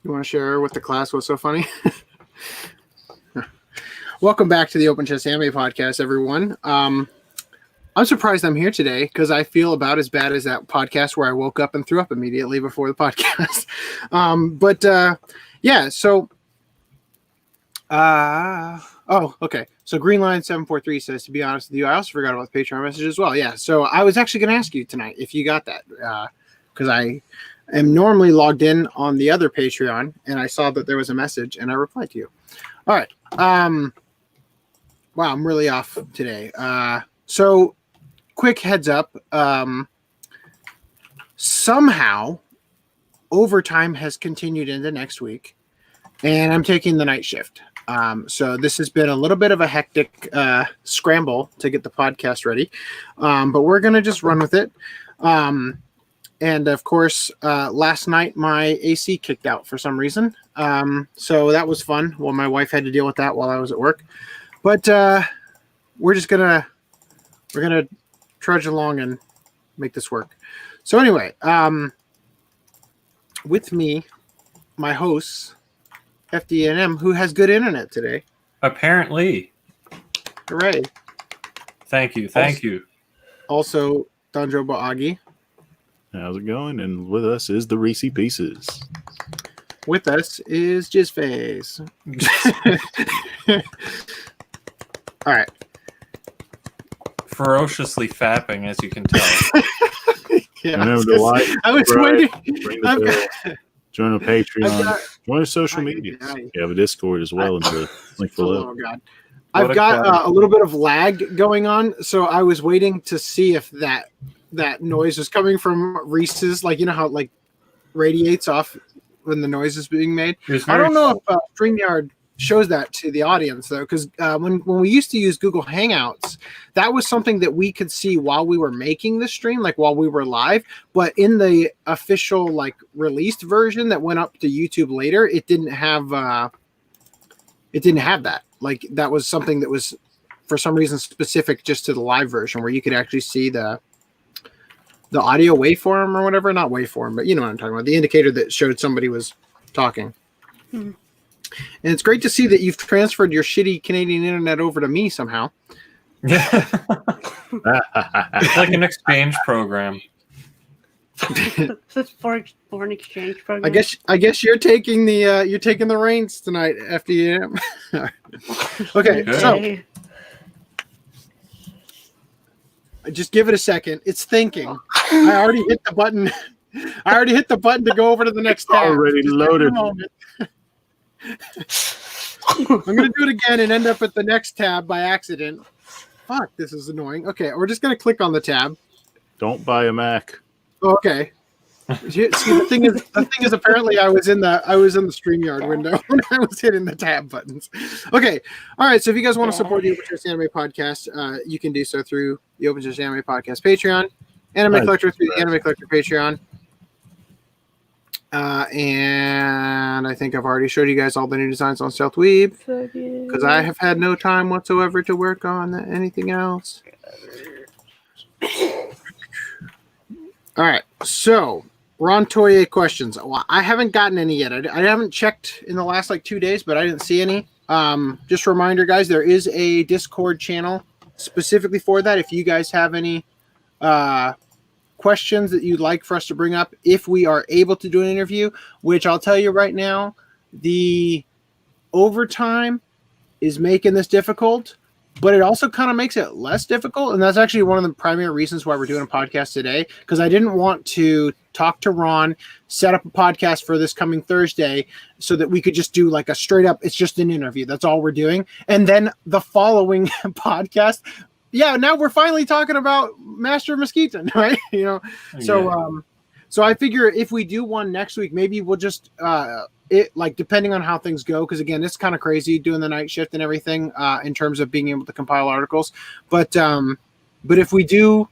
You want to share with the class what's so funny? Welcome back to the Open Chest Anime Podcast, everyone. I'm surprised I'm here today because I feel about as bad as that podcast where I woke up and threw up immediately before the podcast. Yeah, so... okay. So Greenline743 says, to be honest with you, I also forgot about the Patreon message as well. Yeah, so I was actually going to ask you tonight if you got that because I am normally logged in on the other Patreon and I saw that there was a message and I replied to you. All right. Wow, I'm really off today. So quick heads up. Somehow overtime has continued into next week and I'm taking the night shift. So this has been a little bit of a hectic scramble to get the podcast ready, but we're going to just run with it. And of course, last night my AC kicked out for some reason. So that was fun. Well, my wife had to deal with that while I was at work, but we're going to trudge along and make this work. So anyway, with me, my hosts, FDNM, who has good internet today. Apparently. Hooray. Thank you. Also, Danjo Baagi. How's it going? And with us is the Rhys Pieces. With us is Jizzface. All right. Ferociously fapping, as you can tell. Yeah, Remember to like, I was waiting. Join the Patreon. Join the social media. You have a Discord as well in the link below. Oh, God. I've got a little bit of lag going on, so I was waiting to see if that noise was coming from Rhys's, like, you know how it, like, radiates off when the noise is being made. I don't know if StreamYard shows that to the audience, though, because when we used to use Google Hangouts, that was something that we could see while we were making the stream, like while we were live. But in the official, like, released version that went up to YouTube later, it didn't have that. Like, that was something that was, for some reason, specific just to the live version, where you could actually see the audio waveform or whatever. Not waveform, but you know what I'm talking about. The indicator that showed somebody was talking. And it's great to see that you've transferred your shitty Canadian internet over to me somehow. Yeah. It's like an exchange program. It's a foreign exchange program. I guess you're taking the reins tonight, FDM. Okay, so just give it a second. It's thinking. I already hit the button. To go over to the next tab. Already loaded. I'm going to do it again and end up at the next tab by accident. Fuck, this is annoying. Okay, we're just going to click on the tab. Don't buy a Mac. Okay. See, the thing is, apparently I was in the StreamYard window when I was hitting the tab buttons. Okay, all right. So if you guys want to support the Open Chest Anime Podcast, you can do so through the Open Chest Anime Podcast Patreon, Anime Collector through the Anime Collector Patreon, and I think I've already showed you guys all the new designs on Stealth Weeb because I have had no time whatsoever to work on anything else. All right, so we're on Toye questions. Well, I haven't gotten any yet. I haven't checked in the last 2 days, but I didn't see any. Just a reminder, guys, there is a Discord channel specifically for that. If you guys have any questions that you'd like for us to bring up, if we are able to do an interview, which I'll tell you right now, the overtime is making this difficult. But it also kind of makes it less difficult. And that's actually one of the primary reasons why we're doing a podcast today, because I didn't want to talk to Ron, set up a podcast for this coming Thursday so that we could just do a straight up, it's just an interview. That's all we're doing. And then the following podcast, now we're finally talking about Master Mosquito, right? So I figure if we do one next week, maybe we'll just depending on how things go, because again, it's kind of crazy doing the night shift and everything in terms of being able to compile articles. But if we do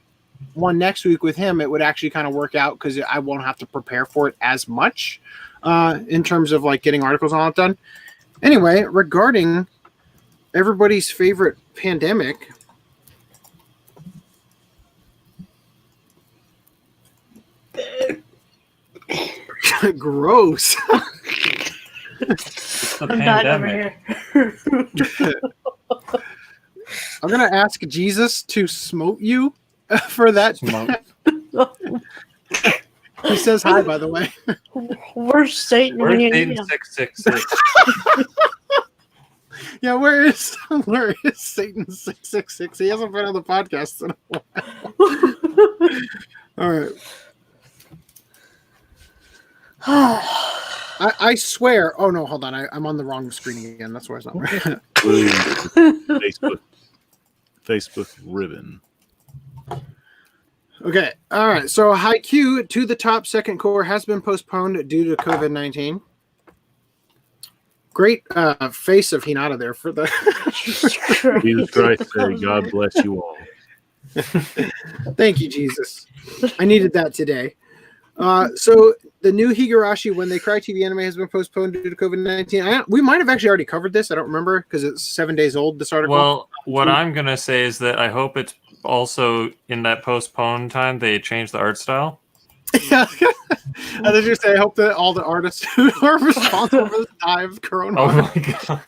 one next week with him, it would actually kind of work out because I won't have to prepare for it as much in terms of getting articles all done. Anyway, regarding everybody's favorite pandemic, Gross. It's the I'm dying over pandemic. here. I'm gonna ask Jesus to smote you for that. Smoke. He says hi, by the way. Where's Satan when Where's you need Satan him? 666? Yeah, where is Satan 666? He hasn't been on the podcast in a while. All right. I swear. Oh no, hold on. I'm on the wrong screen again. That's where it's not right. Facebook ribbon. Okay. All right. So Haikyuu to the top second core has been postponed due to COVID-19. Great face of Hinata there for the. Jesus Christ, say, God bless you all. Thank you, Jesus. I needed that today. So the new Higurashi When They Cry TV anime has been postponed due to COVID-19. We might have actually already covered this. I don't remember because it's 7 days old, this article. Well, what I'm going to say is that I hope it's also in that postponed time they change the art style. Yeah. I was just say I hope that all the artists who are responsible for this die of corona. Oh my god.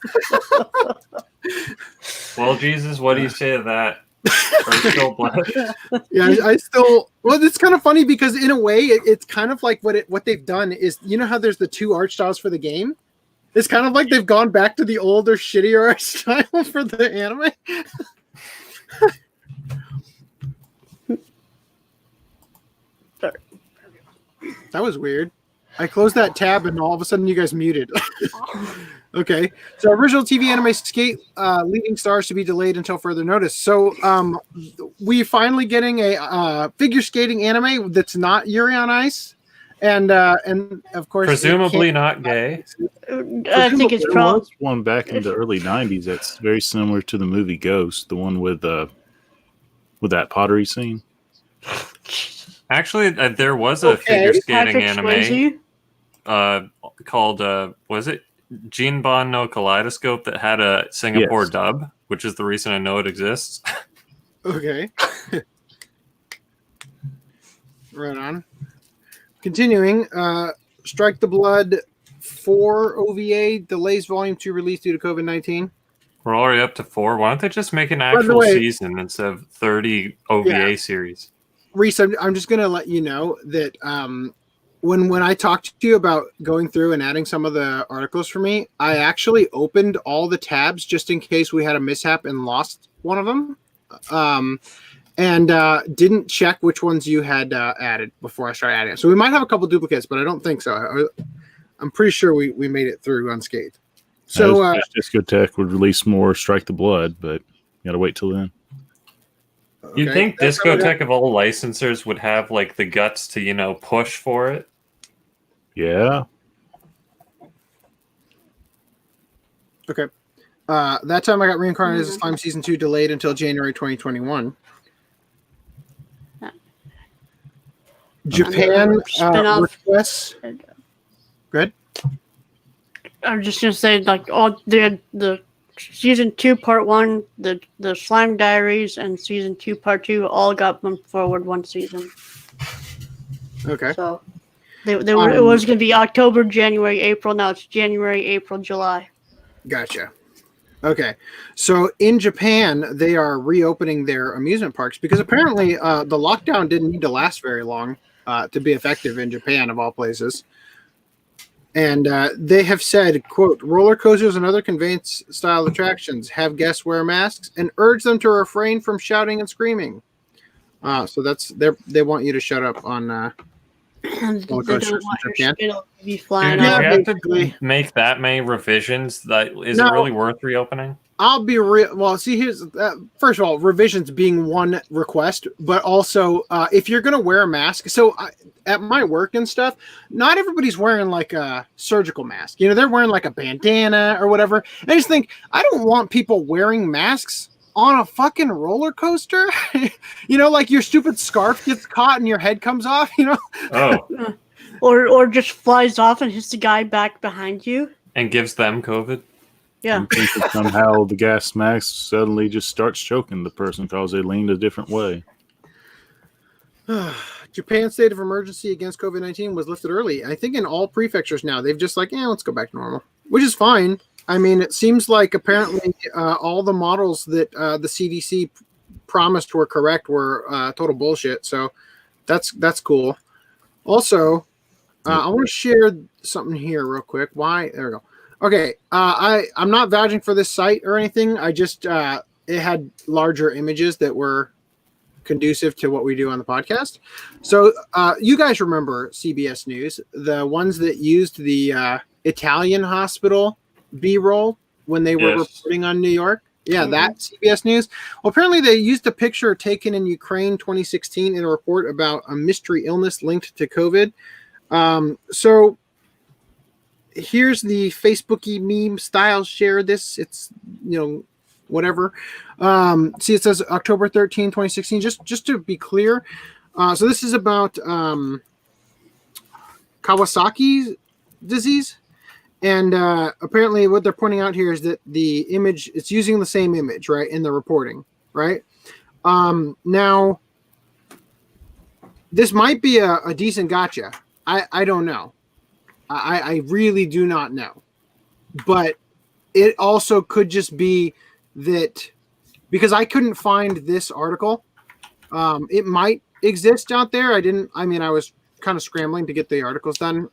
Well, Jesus, what do you say to that? Are you still blessed? Yeah, I still. Well, it's kind of funny because in a way, it's kind of like what they've done is, you know how there's the two art styles for the game. It's kind of like they've gone back to the older, shittier art style for the anime. Sorry. That was weird. I closed that tab and all of a sudden you guys muted. Okay. So original TV anime Skate leading stars to be delayed until further notice. So we finally getting a figure skating anime that's not Yuri on Ice. And of course Presumably not gay. I think it's There probably was one back in the early '90s that's very similar to the movie Ghost, the one with that pottery scene. Actually, there was a figure skating Patrick anime Swayze. called was it Jinban no Kaleidoscope that had a Singapore Yes. dub, which is the reason I know it exists. Okay. Right on. Continuing, Strike the Blood 4 OVA delays Volume 2 release due to COVID-19. We're already up to 4. Why don't they just make an By the actual way- season instead of 30 OVA series? Rhys, I'm just going to let you know that when I talked to you about going through and adding some of the articles for me, I actually opened all the tabs just in case we had a mishap and lost one of them. And didn't check which ones you had added before I started adding it. So we might have a couple duplicates, but I don't think so. I'm pretty sure we made it through unscathed. So Discotech would release more Strike the Blood, but you gotta wait till then. You'd okay, think that's how we Discotech of all licensors would have like the guts to, push for it. Yeah. Okay. That time I got Reincarnated as Slime Season 2 delayed until January 2021. Japan Spin-off. requests. Good. I'm just gonna say, like, all the season 2 part 1, the Slime Diaries, and season 2 part 2 all got bumped forward one season. Okay. So they were, it was gonna be October, January, April. Now it's January, April, July. Gotcha. Okay. So in Japan, they are reopening their amusement parks because apparently the lockdown didn't need to last very long to be effective in Japan, of all places. And they have said, quote, roller coasters and other conveyance style attractions have guests wear masks and urge them to refrain from shouting and screaming. So they want you to shut up on And roller they don't coasters want in your Japan. spittle to be flying Dude, if Yeah, off. you have basically. to make that many revisions, is No. it really worth reopening? I'll be real. Well, see, here's first of all, revisions being one request, but also if you're going to wear a mask. So at my work and stuff, not everybody's wearing like a surgical mask. They're wearing like a bandana or whatever. And I just think I don't want people wearing masks on a fucking roller coaster. Like your stupid scarf gets caught and your head comes off. Oh, Or just flies off and hits the guy back behind you. and gives them COVID? Yeah. You think that somehow the gas mask suddenly just starts choking the person because they leaned a different way. Japan's state of emergency against COVID-19 was lifted early. I think in all prefectures now, they've just like, let's go back to normal, which is fine. I mean, it seems like apparently all the models that the CDC promised were correct were total bullshit. So that's cool. Also, I want to share something here real quick. Why? There we go. Okay. I'm not vouching for this site or anything. I just, it had larger images that were conducive to what we do on the podcast. So you guys remember CBS News, the ones that used the Italian hospital B-roll when they were reporting on New York? Yeah, that CBS News. Well, apparently they used a picture taken in Ukraine 2016 in a report about a mystery illness linked to COVID. So here's the Facebooky meme style share this. It's, whatever. See, it says October 13, 2016. Just to be clear. So this is about Kawasaki disease. And apparently what they're pointing out here is that the image, it's using the same image, right, in the reporting, right? Now, this might be a decent gotcha. I don't know. I really do not know. But it also could just be that, because I couldn't find this article. It might exist out there. I was kind of scrambling to get the articles done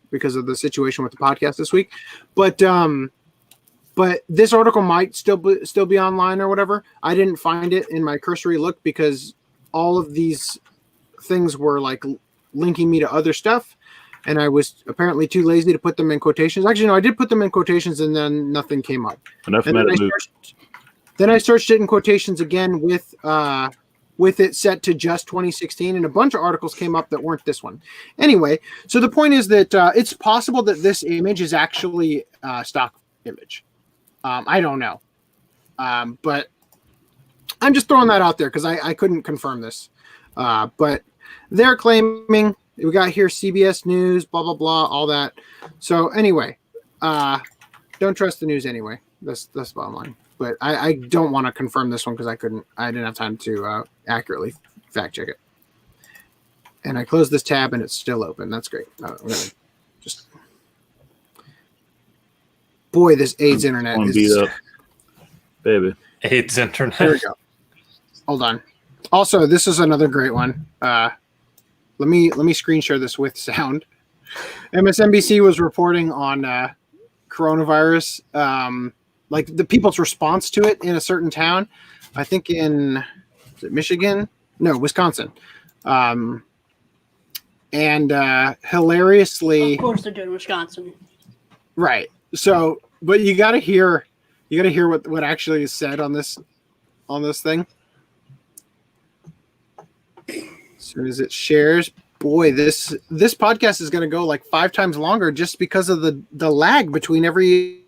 because of the situation with the podcast this week. But this article might still be online or whatever. I didn't find it in my cursory look because all of these things were like linking me to other stuff. And I was apparently too lazy to put them in quotations. Actually, no, I did put them in quotations and then nothing came up. Then I searched it in quotations again with it set to just 2016, and a bunch of articles came up that weren't this one. Anyway, so the point is that it's possible that this image is actually a stock image. I don't know. But I'm just throwing that out there because I couldn't confirm this. But they're claiming, we got here CBS News, blah, blah, blah, all that. So anyway, don't trust the news anyway. That's the bottom line. But I don't want to confirm this one because I didn't have time to accurately fact check it. And I closed this tab and it's still open. That's great. I'm gonna just, boy, this AIDS internet is beat up, baby. AIDS internet. There we go. Hold on. Also, this is another great one. Let me screen share this with sound. MSNBC was reporting on coronavirus. Like the people's response to it in a certain town, I think is it Michigan? No, Wisconsin. And hilariously, of course they're doing Wisconsin. Right. So, but you got to hear what actually is said on this thing. As soon as it shares, boy, this podcast is going to go like 5 times longer just because of the lag between every.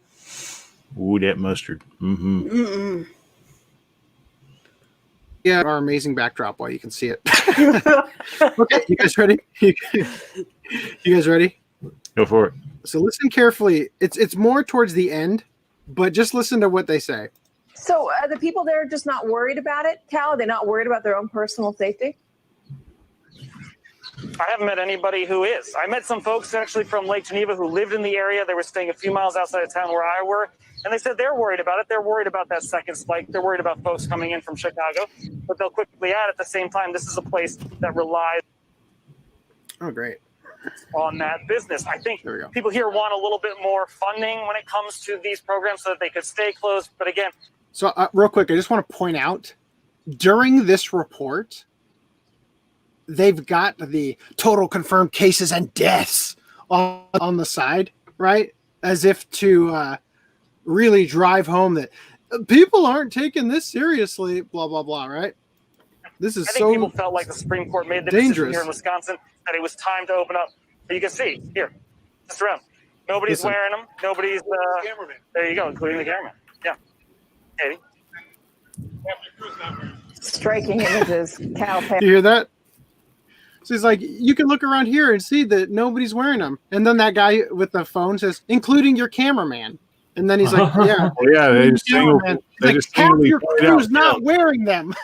Ooh, that mustard. Mm-hmm. Yeah, our amazing backdrop while you can see it. Okay, you guys ready? You guys ready? Go for it. So listen carefully. It's more towards the end, but just listen to what they say. So are the people there just not worried about it, Cal? Are they not worried about their own personal safety? I haven't met anybody who is. I met some folks actually from Lake Geneva who lived in the area. They were staying a few miles outside of town where I were. And they said they're worried about it. They're worried about that second spike. They're worried about folks coming in from Chicago. But they'll quickly add at the same time, this is a place that relies on that business. I think people here want a little bit more funding when it comes to these programs so that they could stay closed. But again. So real quick, I just want to point out, during this report, they've got the total confirmed cases and deaths on the side, right? As if to really drive home that people aren't taking this seriously, blah, blah, blah, right? This is I think people felt like the Supreme Court made the decision here in Wisconsin that it was time to open up. But you can see, here, just around. Nobody's wearing them. Nobody's, there you go, including the cameraman. Yeah. Katie? Striking images, Cal. You hear that? So he's like, you can look around here and see that nobody's wearing them. And then that guy with the phone says, including your cameraman. And then he's like, yeah. Well, yeah, they just half your crew's not wearing them.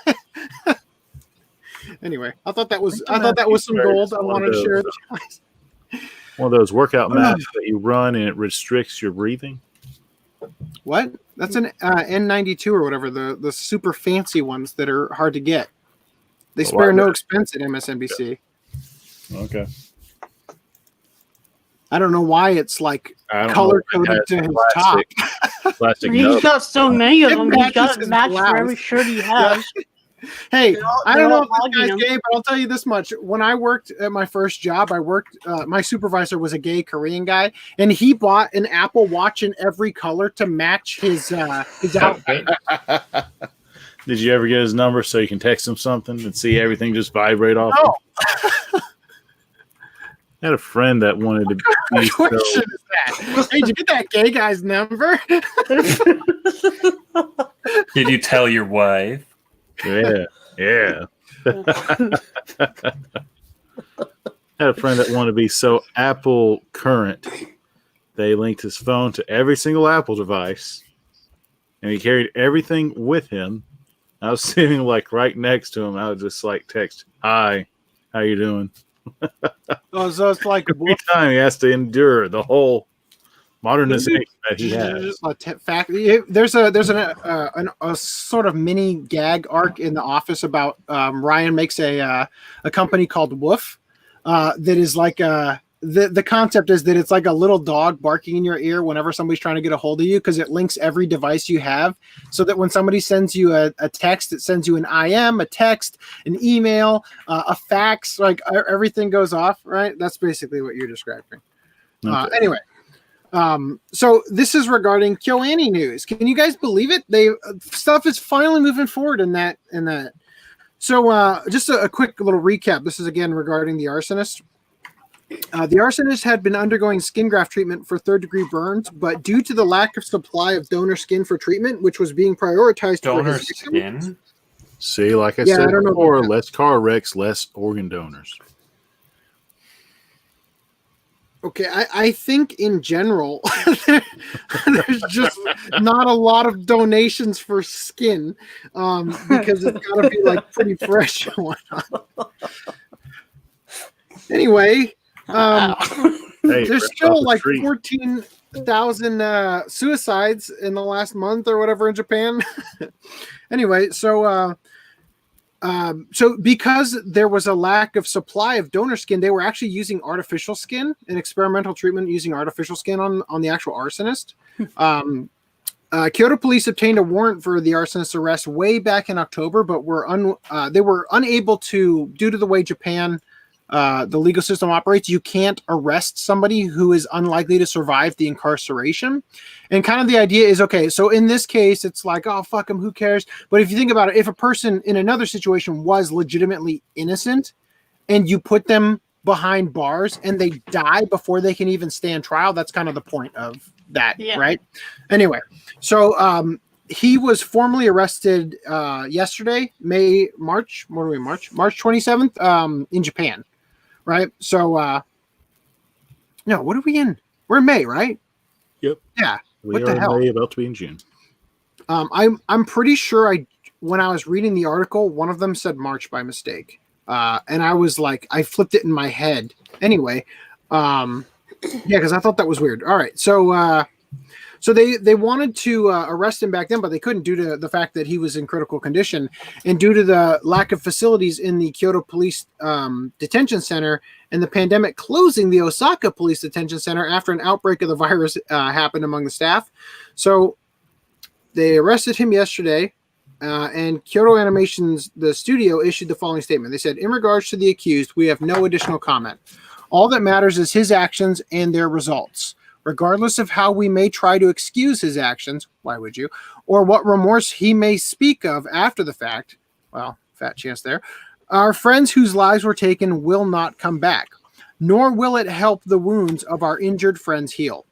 Anyway, I thought that was some gold. I wanted to share it with you guys. One of those workout mats that you run and it restricts your breathing. What? That's an N92 or whatever, the super fancy ones that are hard to get. They spare no expense at MSNBC. Okay. I don't know why it's like color coded to his top. Plastic He's got so many of them. He's got matches a match his for every shirt he has. Hey, I don't know if this hogging guy's gay, but I'll tell you this much. When I worked at my first job, my supervisor was a gay Korean guy, and he bought an Apple Watch in every color to match his outfit. Did you ever get his number so you can text him something and see everything just vibrate off? No. I had a friend that wanted to be What question is that? Hey, did you get that gay guy's number? Did you tell your wife? Yeah. I had a friend that wanted to be so Apple current. They linked his phone to every single Apple device, and he carried everything with him. I was sitting like right next to him. I would just like text, "Hi, how you doing?" Oh, so it's like Every time he has to endure the whole modernization that he has. There's a sort of mini gag arc in The Office about Ryan makes a company called Woof that is like the concept is that it's like a little dog barking in your ear whenever somebody's trying to get a hold of you, because it links every device you have, so that when somebody sends you a text, it sends you an IM, a text, an email, a fax, like everything goes off, right? That's basically what you're describing. Okay. Anyway, so this is regarding KyoAni news. Can you guys believe it? Stuff is finally moving forward in that. So just a quick little recap. This is again regarding the arsonist. The arsonist had been undergoing skin graft treatment for third-degree burns, but due to the lack of supply of donor skin for treatment, which was being prioritized for Donor his skin? See, like I Yeah, said I don't know before, about that. less car wrecks, less organ donors. Okay, I think in general, there's just not a lot of donations for skin because it's got to be like pretty fresh and whatnot. Anyway, Hey, there's still like 14,000 suicides in the last month or whatever in Japan. Anyway, so because there was a lack of supply of donor skin, they were actually using artificial skin, an experimental treatment using artificial skin on the actual arsonist. Kyoto police obtained a warrant for the arsonist's arrest way back in October, but they were unable to, due to the way Japan, the legal system operates. You can't arrest somebody who is unlikely to survive the incarceration. And kind of the idea is, okay, so in this case, it's like, oh, fuck him, who cares? But if you think about it, if a person in another situation was legitimately innocent and you put them behind bars and they die before they can even stand trial, that's kind of the point of that, right? Anyway, so he was formally arrested yesterday, March 27th, in Japan, right? So, no, what are we in? We're in May, right? Yep. Yeah. We What are the hell? in May, about to be in June. I'm pretty sure when I was reading the article, one of them said March by mistake. And I was like, I flipped it in my head. Anyway, yeah, because I thought that was weird. All right, so they wanted to arrest him back then, but they couldn't due to the fact that he was in critical condition, and due to the lack of facilities in the Kyoto Police Detention Center and the pandemic closing the Osaka Police Detention Center after an outbreak of the virus happened among the staff. So they arrested him yesterday. And Kyoto Animation's, the studio, issued the following statement. They said, in regards to the accused, we have no additional comment. All that matters is his actions and their results. Regardless of how we may try to excuse his actions, why would you, or what remorse he may speak of after the fact, well, fat chance there, our friends whose lives were taken will not come back, nor will it help the wounds of our injured friends heal.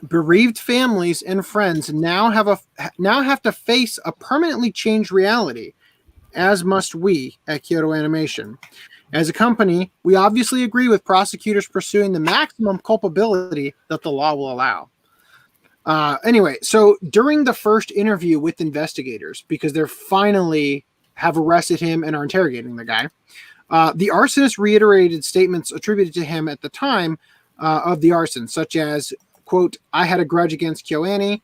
Bereaved families and friends now have to face a permanently changed reality, as must we at Kyoto Animation. As a company, we obviously agree with prosecutors pursuing the maximum culpability that the law will allow. Anyway, so during the first interview with investigators, because they're finally have arrested him and are interrogating the guy. The arsonist reiterated statements attributed to him at the time of the arson, such as, quote, "I had a grudge against KyoAni."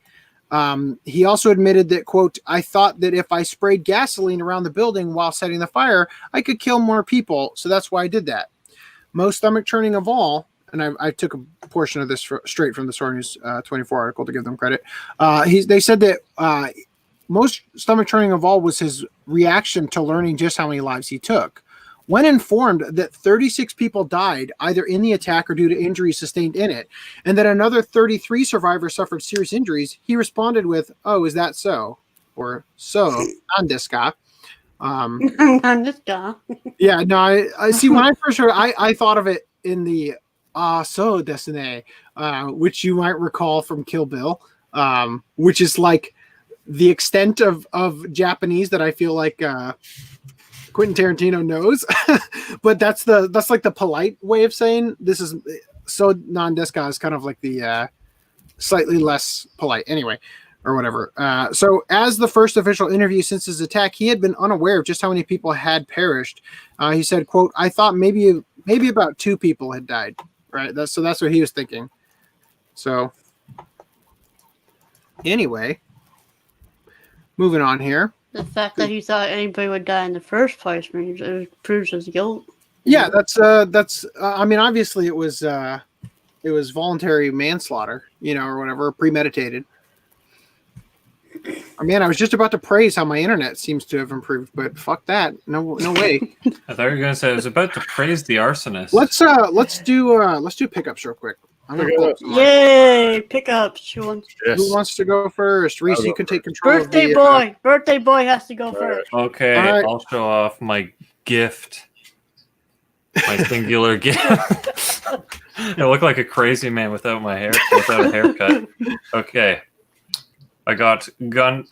He also admitted that, quote, "I thought that if I sprayed gasoline around the building while setting the fire, I could kill more people, so that's why I did that." Most stomach churning of all, and I took a portion of this straight from the Sword News 24 article to give them credit. They said that most stomach churning of all was his reaction to learning just how many lives he took. When informed that 36 people died either in the attack or due to injuries sustained in it, and that another 33 survivors suffered serious injuries, he responded with, "Oh, is that so?" Or "So, nandesu On this guy. Yeah, no, I see. When I first heard, I thought of it in the so desu ne, which you might recall from Kill Bill, which is like the extent of Japanese that I feel like Quentin Tarantino knows. But that's like the polite way of saying this is so non-deska is kind of like the slightly less polite anyway, or whatever. So as the first official interview since his attack, he had been unaware of just how many people had perished. He said, quote, "I thought maybe about 2 people had died." Right. That's what he was thinking. So anyway, moving on here. The fact that he thought anybody would die in the first place means it proves his guilt. Yeah, that's I mean, obviously it was voluntary manslaughter, or whatever, premeditated. I mean, I was just about to praise how my internet seems to have improved, but fuck that. No way. I thought you were going to say I was about to praise the arsonist. Let's do pickups real quick. I'm gonna pull up some more. Yay! Pickups. Who wants to go first? Rhys, you can take control. Birthday boy has to go first. Okay, right. I'll show off my gift. My singular gift. I look like a crazy man without a haircut. Okay. I got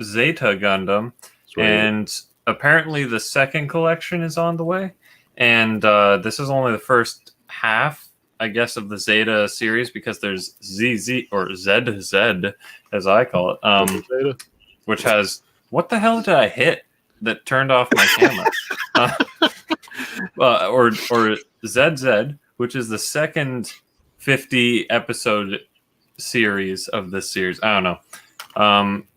Zeta Gundam, and apparently the second collection is on the way. And this is only the first half, I guess, of the Zeta series, because there's ZZ or ZZ, as I call it, which has, what the hell did I hit that turned off my camera? Or ZZ, which is the second 50 episode series of this series. I don't know.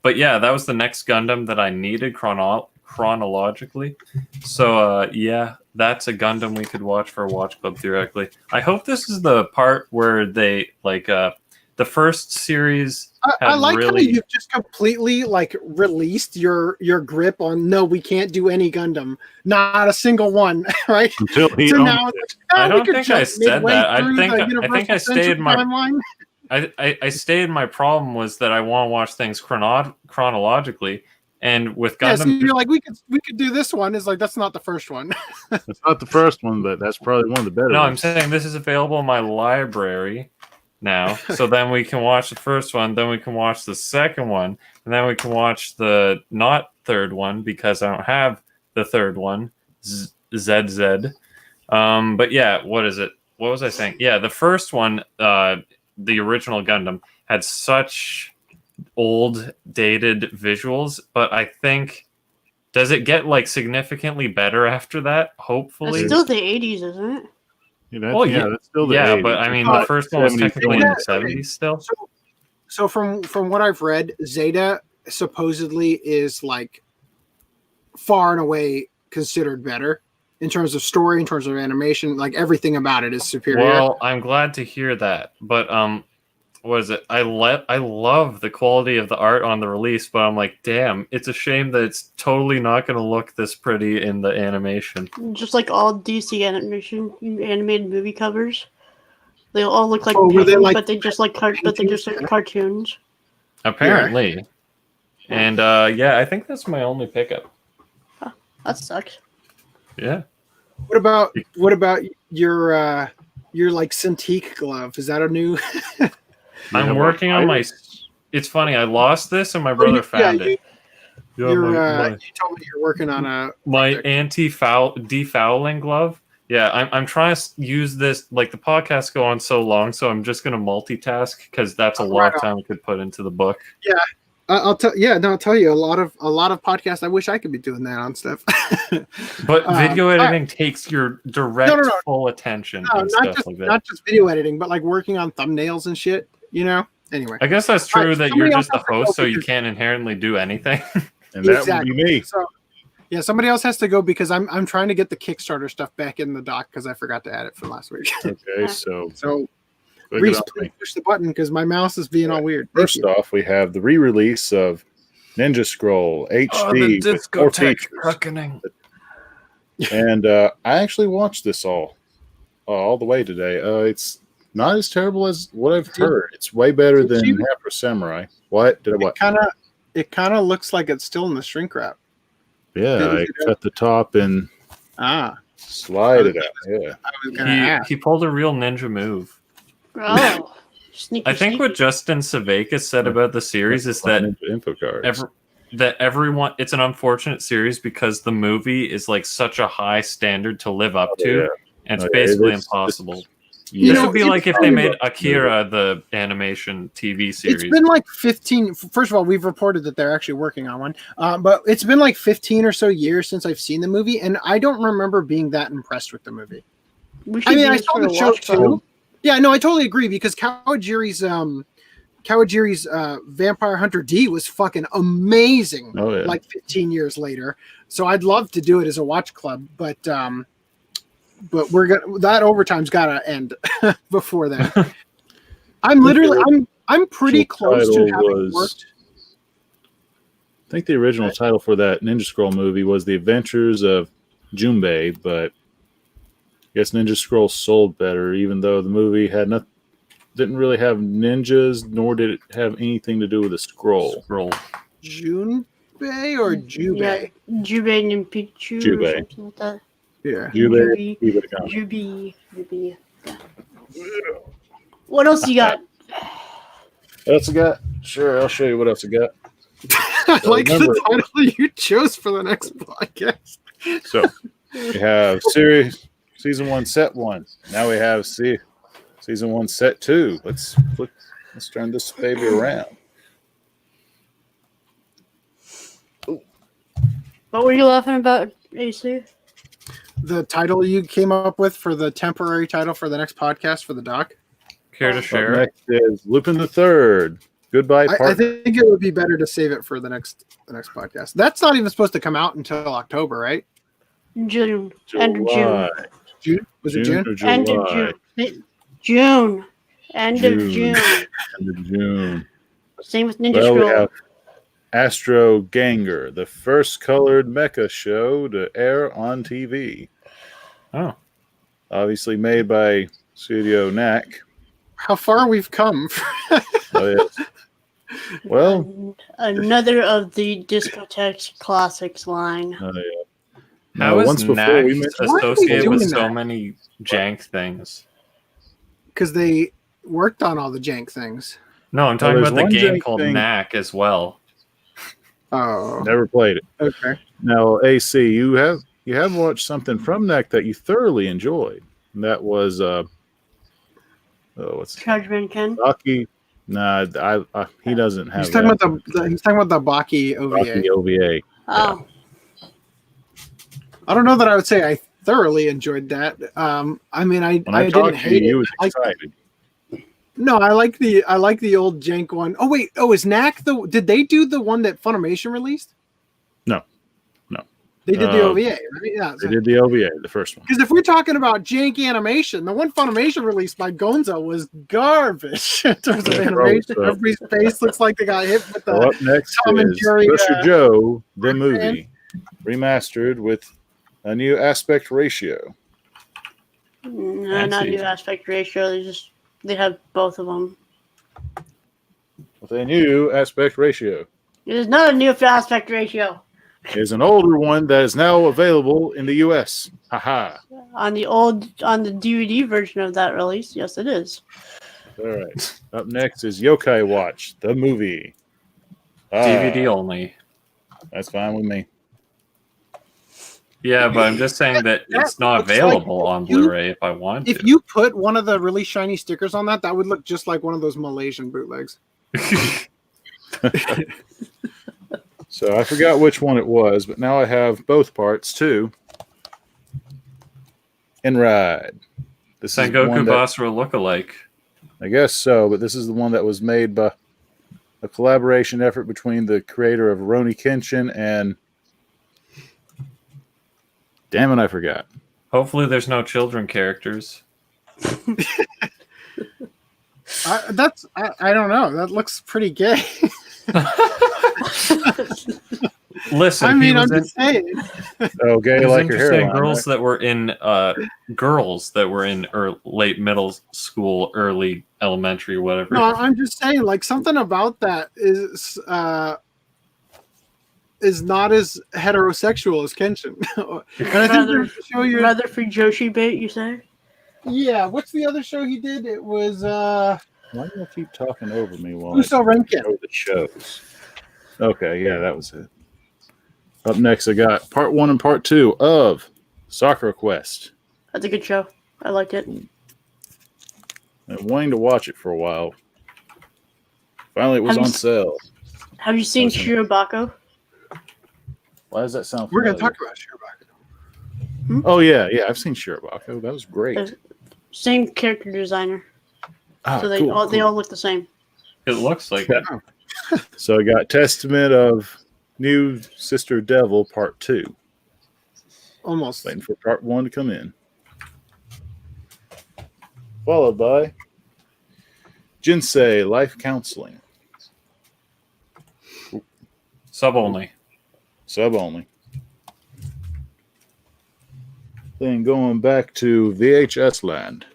But yeah, that was the next Gundam that I needed chronologically. So yeah, that's a Gundam we could watch for a watch club theoretically. I hope this is the part where they the first series. I like how you've just completely released your grip on no, we can't do any Gundam, not a single one, right? Until he so owns now it. it's I don't think I said that. I think I stayed my timeline. I stayed. My problem was that I want to watch things chronologically, and with Gundam, so you're like, we could do this one. It's like, that's not the first one. It's not the first one, but that's probably one of the better No, ones. I'm saying this is available in my library now. So then we can watch the first one, then we can watch the second one, and then we can watch the not third one because I don't have the third one, ZZ. But yeah, what is it? What was I saying? Yeah, the first one, the original Gundam, had such old, dated visuals, but I think, does it get significantly better after that? Hopefully. It's still the 80s, isn't it? That's still the 80s. But I mean, the first one was technically in the 70s still. So from what I've read, Zeta supposedly is far and away considered better in terms of story, in terms of animation, everything about it is superior. Well, I'm glad to hear that. But what is it? I love the quality of the art on the release, but I'm like, damn, it's a shame that it's totally not going to look this pretty in the animation. Just like all DC animated movie covers, they all look like paintings, but they just like cartoons. Apparently, yeah. And yeah, I think that's my only pickup. Huh, that sucks. Yeah. What about your Cintiq glove? Is that a new? I'm working on my. It's funny. I lost this, and my brother found it. You told me you're working on my defouling glove. Yeah, I'm trying to use this. The podcasts go on so long, so I'm just going to multitask because that's a lot of time I could put into the book. Yeah, I'll tell. Yeah, no, I'll tell you a lot of podcasts. I wish I could be doing that on stuff. But video editing takes your direct No. full attention No, and not stuff just like that. not just video editing, but like working on thumbnails and shit. You know. Anyway, I guess that's true Alright, that somebody you're else just the has to go host, so you because- can't inherently do anything. And that Exactly. would be me. So, yeah, somebody else has to go because I'm trying to get the Kickstarter stuff back in the doc because I forgot to add it from last week. Okay, so So, click it Rhys, on please me. push the button because my mouse is being all weird. Thank First you. off, we have the re-release of Ninja Scroll HD Oh, the with 4 discotheque features. reckoning. And I actually watched this all the way today. It's not as terrible as what I've heard. It's way better Did than you- Afro Samurai. What? Did I what? It kind of looks like it's still in the shrink wrap. Yeah, Did I you- cut the top and Ah, slide it out. Yeah. I was gonna ask. He pulled a real ninja move. Oh, sneaky. I think what Justin Savakis said about the series is that Ninja info cards. everyone, it's an unfortunate series because the movie is like such a high standard to live up to, Yeah. and it's Okay, basically this- impossible. You This know, would be it's like if they probably made about- Akira the animation TV series. It's been like 15. First of all, we've reported that they're actually working on one, but it's been like 15 or so years since I've seen the movie, and I don't remember being that impressed with the movie. We should I mean, do I this saw for the a show watch too. party. Yeah, no, I totally agree because Kawajiri's Vampire Hunter D was fucking amazing. Oh, yeah. Like 15 years later, so I'd love to do it as a watch club, but we're gonna that overtime's gotta end before that. I'm pretty original close to title having was- worked. I think the original title for that Ninja Scroll movie was The Adventures of Junbei, but I guess Ninja Scroll sold better, even though the movie didn't really have ninjas, nor did it have anything to do with a scroll. Scroll. Junbei or Jubei? Yeah, Jubei and Pikachu or Jubei. something like that. Yeah. Junbei, keep it going. Jubi. What else you got? What else I got? Sure, I'll show you what else I got. I like remember- the title you chose for the next podcast. So we have series season 1, set 1. Now we have season 1, set 2. Let's turn this baby around. What were you laughing about, AC? The title you came up with for the temporary title for the next podcast for the doc. Care to Up share? next is Lupin the Third. Goodbye, I partner. think it would be better to save it for the next podcast. That's not even supposed to come out until October, right? June. End of June. July. June? Was it June? or End of July? June. June. End of June. June. End of June. Same with Ninja Well, we Scroll. have Astro Ganger, the first colored mecha show to air on TV. Oh, Obviously made by Studio Knack. How far we've come. Oh, yes. Well, Another of the Discotheque Classics line. yeah. how No, is once before Knack we mentioned- Why are they associated with doing so that? many jank things? Because they worked on all the jank things. No, I'm talking there's about the one game jank called thing- Knack as well. Oh, Never played it. okay. Now, AC, you have watched something from Knack that you thoroughly enjoyed. And that was what's Judgment Ken. Rocky? Nah, he doesn't have He's talking that. about he's talking about the Baki OVA. Rocky OVA. Oh, I don't know that I would say I thoroughly enjoyed that. I mean, I When I didn't talked to hate you, it. you was I- excited. No, I like the old jank one. Oh wait, is Knack did they do the one that Funimation released? No. They did the OVA, right? Yeah. They did the OVA, the first one. Because if we're talking about jank animation, the one Funimation released by Gonzo was garbage in terms of Yeah, animation. so- Everybody's face looks like they got hit with So the. up next Tom and is Jerry, Pusher Joe, the Rock movie, remastered with a new aspect ratio. no, not Fancy. new aspect ratio. They have both of them. With a new aspect ratio. It is not a new aspect ratio. Is an older one that is now available in the US. Haha. On the DVD version of that release, yes, it is. All right. Up next is Yokai Watch, the movie. DVD only. That's fine with me. Yeah, but I'm just saying that That it's not looks like available on you- Blu-ray if I want If to. you put one of the really shiny stickers on that, that would look just like one of those Malaysian bootlegs. So I forgot which one it was, but now I have both parts too. And ride. This is the Sengoku one that, Basra lookalike. I guess so, but this is the one that was made by a collaboration effort between the creator of Rurouni Kenshin and damn it, I forgot. Hopefully there's no children characters. I don't know. That looks pretty gay. Listen, I mean, I'm he just saying. Oh, gay was like your interested in hairline. girls that were in late middle school, early elementary, whatever. No, I'm just saying, like something about that is not as heterosexual as Kenshin. And I think Rather, the show you're, rather for Joshi bait, you say? yeah. What's the other show he did? It was Why do you keep talking over me while Uso I Renkin. know the shows? Okay, yeah, that was it. Up next, I got part 1 and part 2 of Sakura Quest. That's a good show. I liked it. I've been wanting to watch it for a while. Finally, it was Have on you- sale. Have you seen Okay. Shirobako? Why does that sound We're familiar? gonna talk about Shirobako. Oh, yeah, I've seen Shirobako. That was great. Same character designer. Ah, So they cool, all cool. look the same. It looks like it. So I got Testament of New Sister Devil Part 2. Almost. Waiting for Part 1 to come in. Followed by Jinsei Life Counseling. Sub only. Sub only. Then going back to VHS land.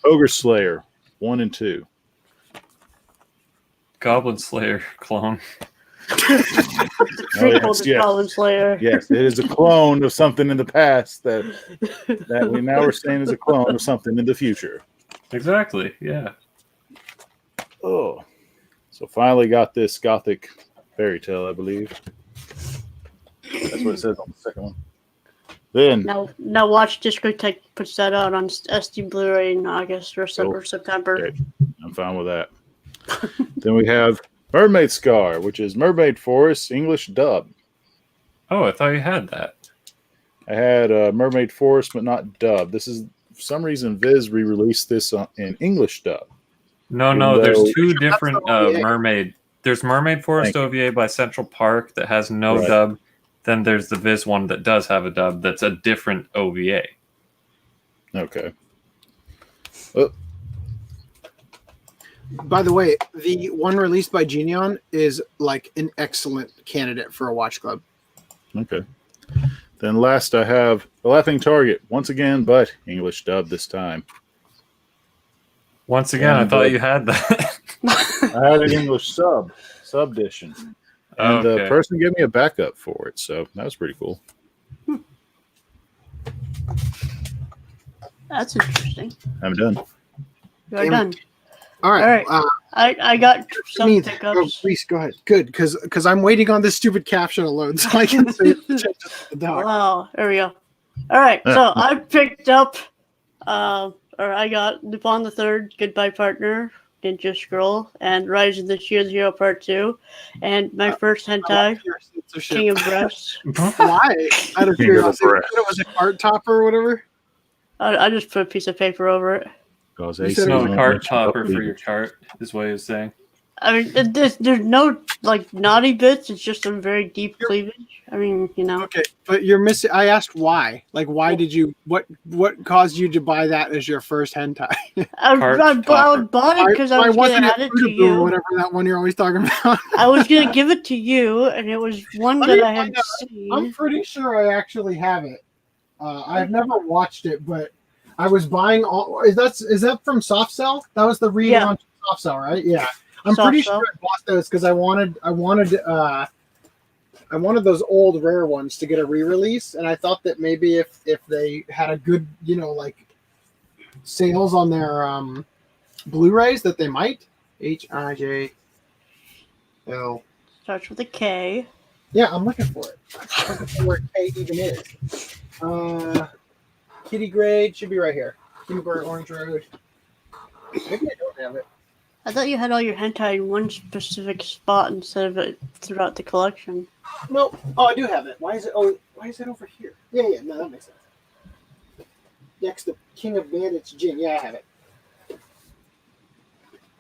Ogre Slayer 1 and 2. Goblin Slayer clone. The prequel to Goblin Slayer. Yes, it is a clone of something in the past that we now are saying is a clone of something in the future. Exactly. Yeah. Oh, so finally got this gothic fairy tale, I believe. That's what it says on the second one. Then Now watch Discotech puts that out on SD Blu-ray in August or September. Okay. I'm fine with that. Then we have Mermaid Scar, which is Mermaid Forest English dub. Oh, I thought you had that. I had Mermaid Forest, but not dub. This is, for some reason, Viz re-released this in English dub. No, there's though- two different OVA. mermaid. There's Mermaid Forest Thank OVA by Central Park that has no Right. dub. Then there's the Viz one that does have a dub that's a different OVA. Okay. By the way, the one released by Genion is like an excellent candidate for a watch club. Okay. Then last I have The Laughing Target, once again, but English dub this time. Once again, I And, thought you had that. I had an English sub edition. And the Okay. person gave me a backup for it, so that was pretty cool. That's interesting. I'm done. You're Damn done. All right. All right. I got some Oh, pickups. please go ahead. Good, because I'm waiting on this stupid caption to load so I can say the dog. Wow, there we go. All right, so I picked up, or I got Lupin the Third, Goodbye Partner, Ninja Scroll, and Rise of the Shield Hero Part 2, and my first hentai, King of Breasts. Why? Out of King of the curiosity, breast. it was a cart topper or whatever. I just put a piece of paper over it. Because You said it No, was the a cart topper for your cart is what he was saying. I mean, there's no like naughty bits. It's just a very deep cleavage. I mean, you know. Okay, but you're missing. I asked why. Like, why did you? What caused you to buy that as your first hentai? I bought it because I was wasn't gonna it add it to Fruitable or you. whatever that one you're always talking about? I was gonna give it to you, and it was one Let that me I had find out. I'm seen. pretty sure I actually have it. I've never watched it, but I was buying all. Is that from Soft Cell? That was the relaunch of Soft Cell, right? Yeah. I'm Soft pretty Cell. sure I bought those because I wanted those old rare ones to get a re-release, and I thought that maybe if they had a good, like sales on their Blu-rays, that they might. HIJL. Starts with a K. Yeah, I'm looking for it. I'm looking for where K even is. Kitty Grade should be right here. Kimberg Orange Road. Maybe I don't have it. I thought you had all your hentai in one specific spot instead of it throughout the collection. No, I do have it. Why is it over here? Yeah, no, that makes sense. Next to King of Bandits Jin. Yeah, I have it.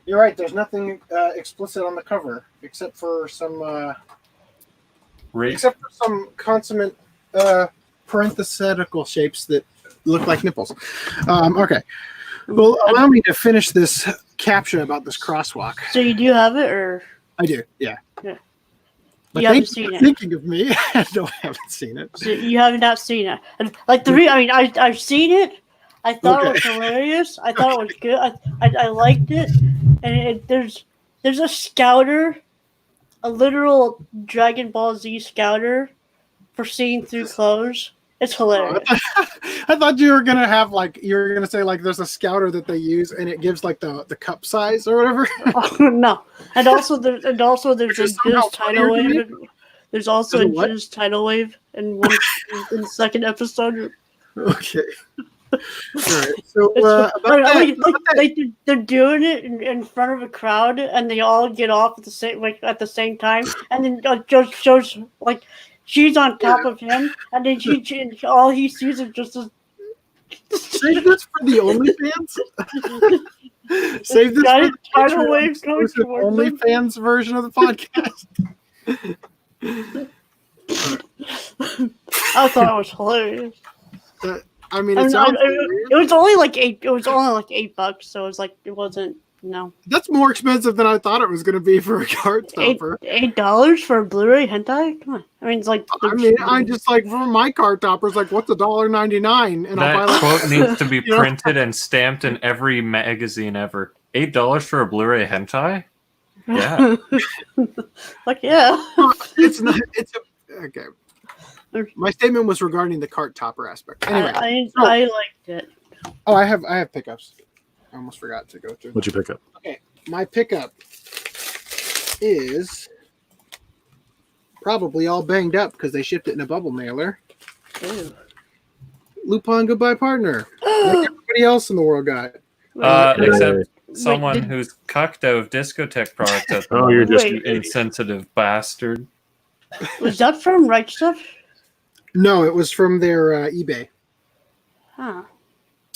You're right, there's nothing explicit on the cover except for some consummate parenthetical shapes that look like nipples. Okay. Well, allow me to finish this caption about this crosswalk. So you do have it, or I do, yeah. Yeah. But you haven't seen it. Thinking of me, no, I haven't seen it. So you have not seen it. And like I've seen it. I thought it was hilarious. I thought it was good. I liked it. And there's a scouter, a literal Dragon Ball Z scouter for seeing through clothes. It's hilarious. I thought you were gonna have say there's a scouter that they use and it gives like the cup size or whatever. No, and also there's a Jizz tidal wave. There's also a Jizz tidal wave in the second episode. Okay. All right. So they're doing it in front of a crowd, and they all get off at the same time, and then just shows like. She's on top of him, and then all he sees is just a... Save this for the OnlyFans? Save this for the tidal wave going towards OnlyFans version of the podcast. I thought it was hilarious. I mean, it was only like $8, so it wasn't. No, that's more expensive than I thought it was going to be for a card topper. $8 for a Blu-ray hentai? Come on, I mean it's like. I just like for my card toppers, like what's $1.99? And that quote needs to be printed and stamped in every magazine ever. $8 for a Blu-ray hentai? Yeah. Like yeah. It's not. It's okay. My statement was regarding the cart topper aspect. Anyway, I liked it. Oh, I have pickups. I almost forgot to go through. What'd you pick up? Okay, my pickup is probably all banged up because they shipped it in a bubble mailer. Ew. Lupin Goodbye Partner. Like everybody else in the world got it. Except someone who's cucked out of discotheque products at the you're just you insensitive bastard. Was that from Right Stuff? No, it was from their eBay. Huh.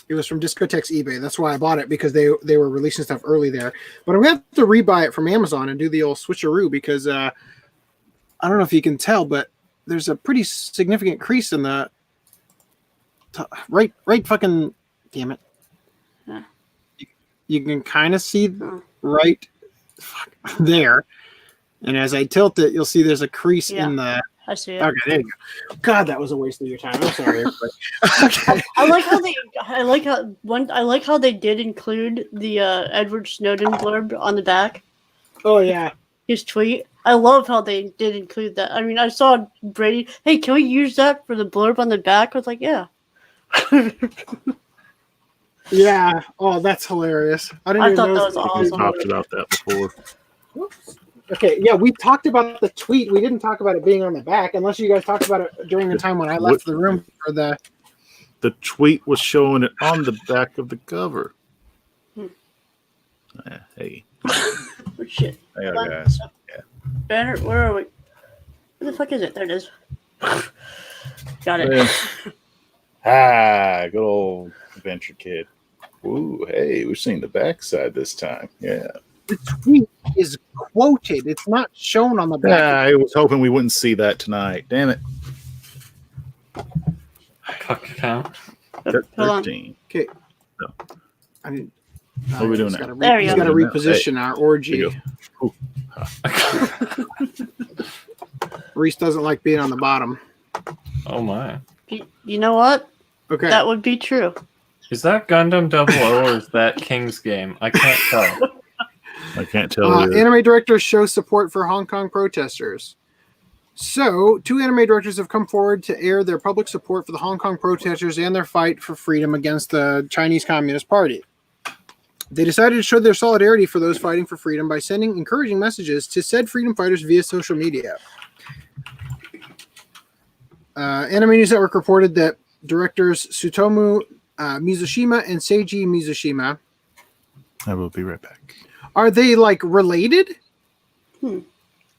It was from Discotheque's eBay. That's why I bought it, because they were releasing stuff early there. But I'm going to have to rebuy it from Amazon and do the old switcheroo because I don't know if you can tell, but there's a pretty significant crease in the right fucking damn it. Huh. You can kind of see right there. And as I tilt it, you'll see there's a crease in the... I see it. Okay, there you go. God, that was a waste of your time. I'm sorry, everybody. Okay. I like how they did include the Edward Snowden blurb on the back. Oh yeah, his tweet. I love how they did include that. I mean, I saw Brady. Hey, can we use that for the blurb on the back? I was like, yeah. Yeah. Oh, that's hilarious. I thought that was awesome. We talked about that before. Whoops. Okay, yeah, we talked about the tweet. We didn't talk about it being on the back, unless you guys talked about it during the time when I left the room for the... The tweet was showing it on the back of the cover. Hey. Oh, shit. Hey, guys. Yeah. Banner, where are we? Where the fuck is it? There it is. Got it. Good old adventure kid. Ooh, hey, we've seen the backside this time. Yeah. The tweet is quoted. It's not shown on the back. Yeah, I was hoping we wouldn't see that tonight. Damn it. Cuck count. 13. Okay. No. I mean, what are we doing now? There you He's go. got to reposition our orgy. Rhys doesn't like being on the bottom. Oh my. You know what? Okay. That would be true. Is that Gundam 00 or is that King's Game? I can't tell. I can't tell you. Anime directors show support for Hong Kong protesters. So, 2 anime directors have come forward to air their public support for the Hong Kong protesters and their fight for freedom against the Chinese Communist Party. They decided to show their solidarity for those fighting for freedom by sending encouraging messages to said freedom fighters via social media. Anime News Network reported that directors Tsutomu Mizushima and Seiji Mizushima I will be right back. Are they like related? Seiji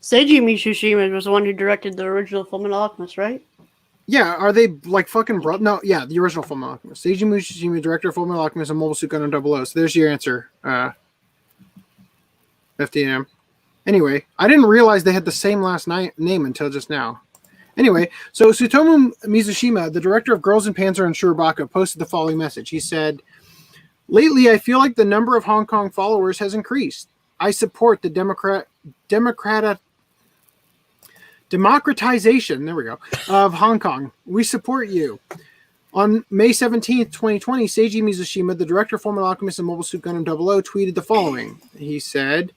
Mitsushima was the one who directed the original Fullmetal Alchemist, right? Yeah, are they like fucking bro? No, yeah, the original Fullmetal Alchemist. Seiji Mitsushima, director of Fullmetal Alchemist and Mobile Suit Gundam 00. So there's your answer. FDM. Anyway, I didn't realize they had the same last name until just now. Anyway, so Tsutomu Mizushima, the director of Girls in Panzer and Shurabaka, posted the following message. He said, "Lately, I feel like the number of Hong Kong followers has increased. I support the democratization, there we go, of Hong Kong. We support you." On May 17th, 2020, Seiji Mizushima, the director of Fullmetal Alchemist and Mobile Suit Gundam 00, tweeted the following. He said,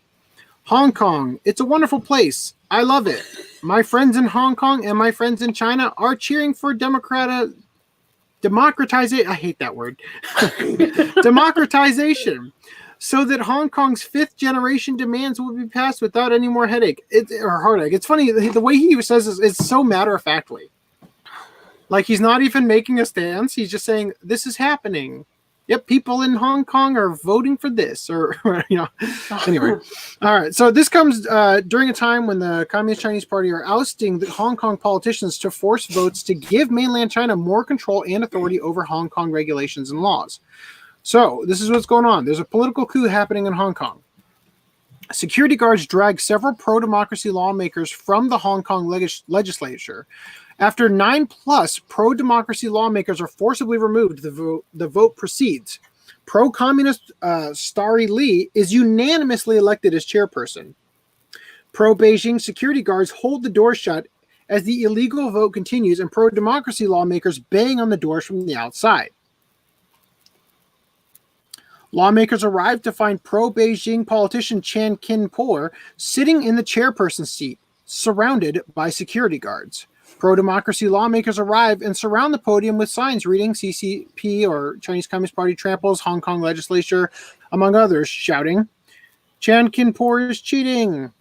"Hong Kong, it's a wonderful place. I love it. My friends in Hong Kong and my friends in China are cheering for democratization. I hate that word. Democratization. So that Hong Kong's 5th generation demands will be passed without any more heartache. It's funny, the way he says this is so matter-of-factly. Like he's not even making a stance. He's just saying, this is happening. Yep, people in Hong Kong are voting for this. Or, you know. Anyway. All right. So this comes during a time when the Communist Chinese Party are ousting the Hong Kong politicians to force votes to give mainland China more control and authority over Hong Kong regulations and laws. So this is what's going on. There's a political coup happening in Hong Kong. Security guards dragged several pro-democracy lawmakers from the Hong Kong legislature. After 9+ pro-democracy lawmakers are forcibly removed, the vote proceeds. Pro-communist Starry Lee is unanimously elected as chairperson. Pro-Beijing security guards hold the door shut as the illegal vote continues, and pro-democracy lawmakers bang on the doors from the outside. Lawmakers arrived to find pro-Beijing politician Chan Kin-por sitting in the chairperson's seat, surrounded by security guards. Pro-democracy lawmakers arrive and surround the podium with signs reading CCP, or Chinese Communist Party, tramples Hong Kong legislature, among others, shouting, "Chan Kin-por is cheating."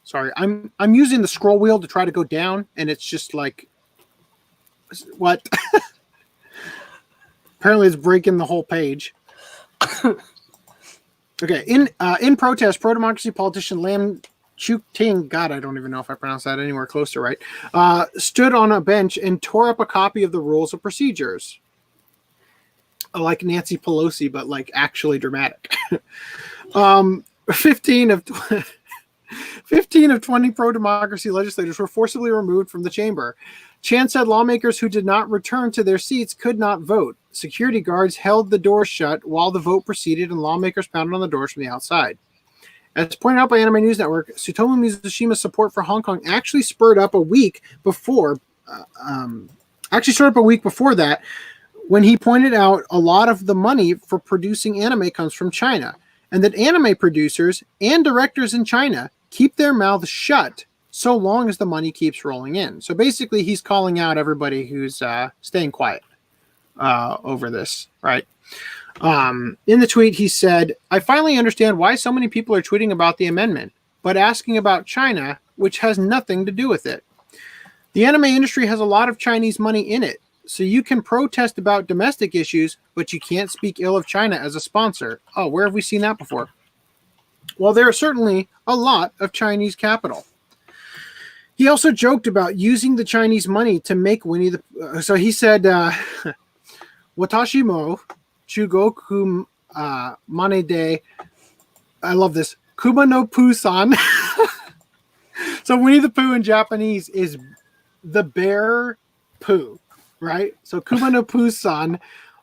Sorry, I'm using the scroll wheel to try to go down, and it's just like, what? Apparently, it's breaking the whole page. Okay, in protest, pro-democracy politician Lam Chuk-ting, God, I don't even know if I pronounced that anywhere close to right, stood on a bench and tore up a copy of the rules of procedures. Like Nancy Pelosi, but like actually dramatic. 15 of 20 pro-democracy legislators were forcibly removed from the chamber. Chan said lawmakers who did not return to their seats could not vote. Security guards held the door shut while the vote proceeded, and lawmakers pounded on the doors from the outside. As pointed out by Anime News Network, Tsutomu Mizushima's support for Hong Kong actually spurred up a week before that, when he pointed out a lot of the money for producing anime comes from China, and that anime producers and directors in China keep their mouths shut so long as the money keeps rolling in. So basically, he's calling out everybody who's staying quiet over this, right? In the tweet, he said, "I finally understand why so many people are tweeting about the amendment, but asking about China, which has nothing to do with it. The anime industry has a lot of Chinese money in it, so you can protest about domestic issues, but you can't speak ill of China as a sponsor." Oh, where have we seen that before? Well, there are certainly a lot of Chinese capital. He also joked about using the Chinese money to make Winnie the... So he said, "Watashi mo Chugoku mane de..." I love this. "Kuma no Poo-san." So Winnie the Pooh in Japanese is the bear Pooh, right? So Kuma no Poo-san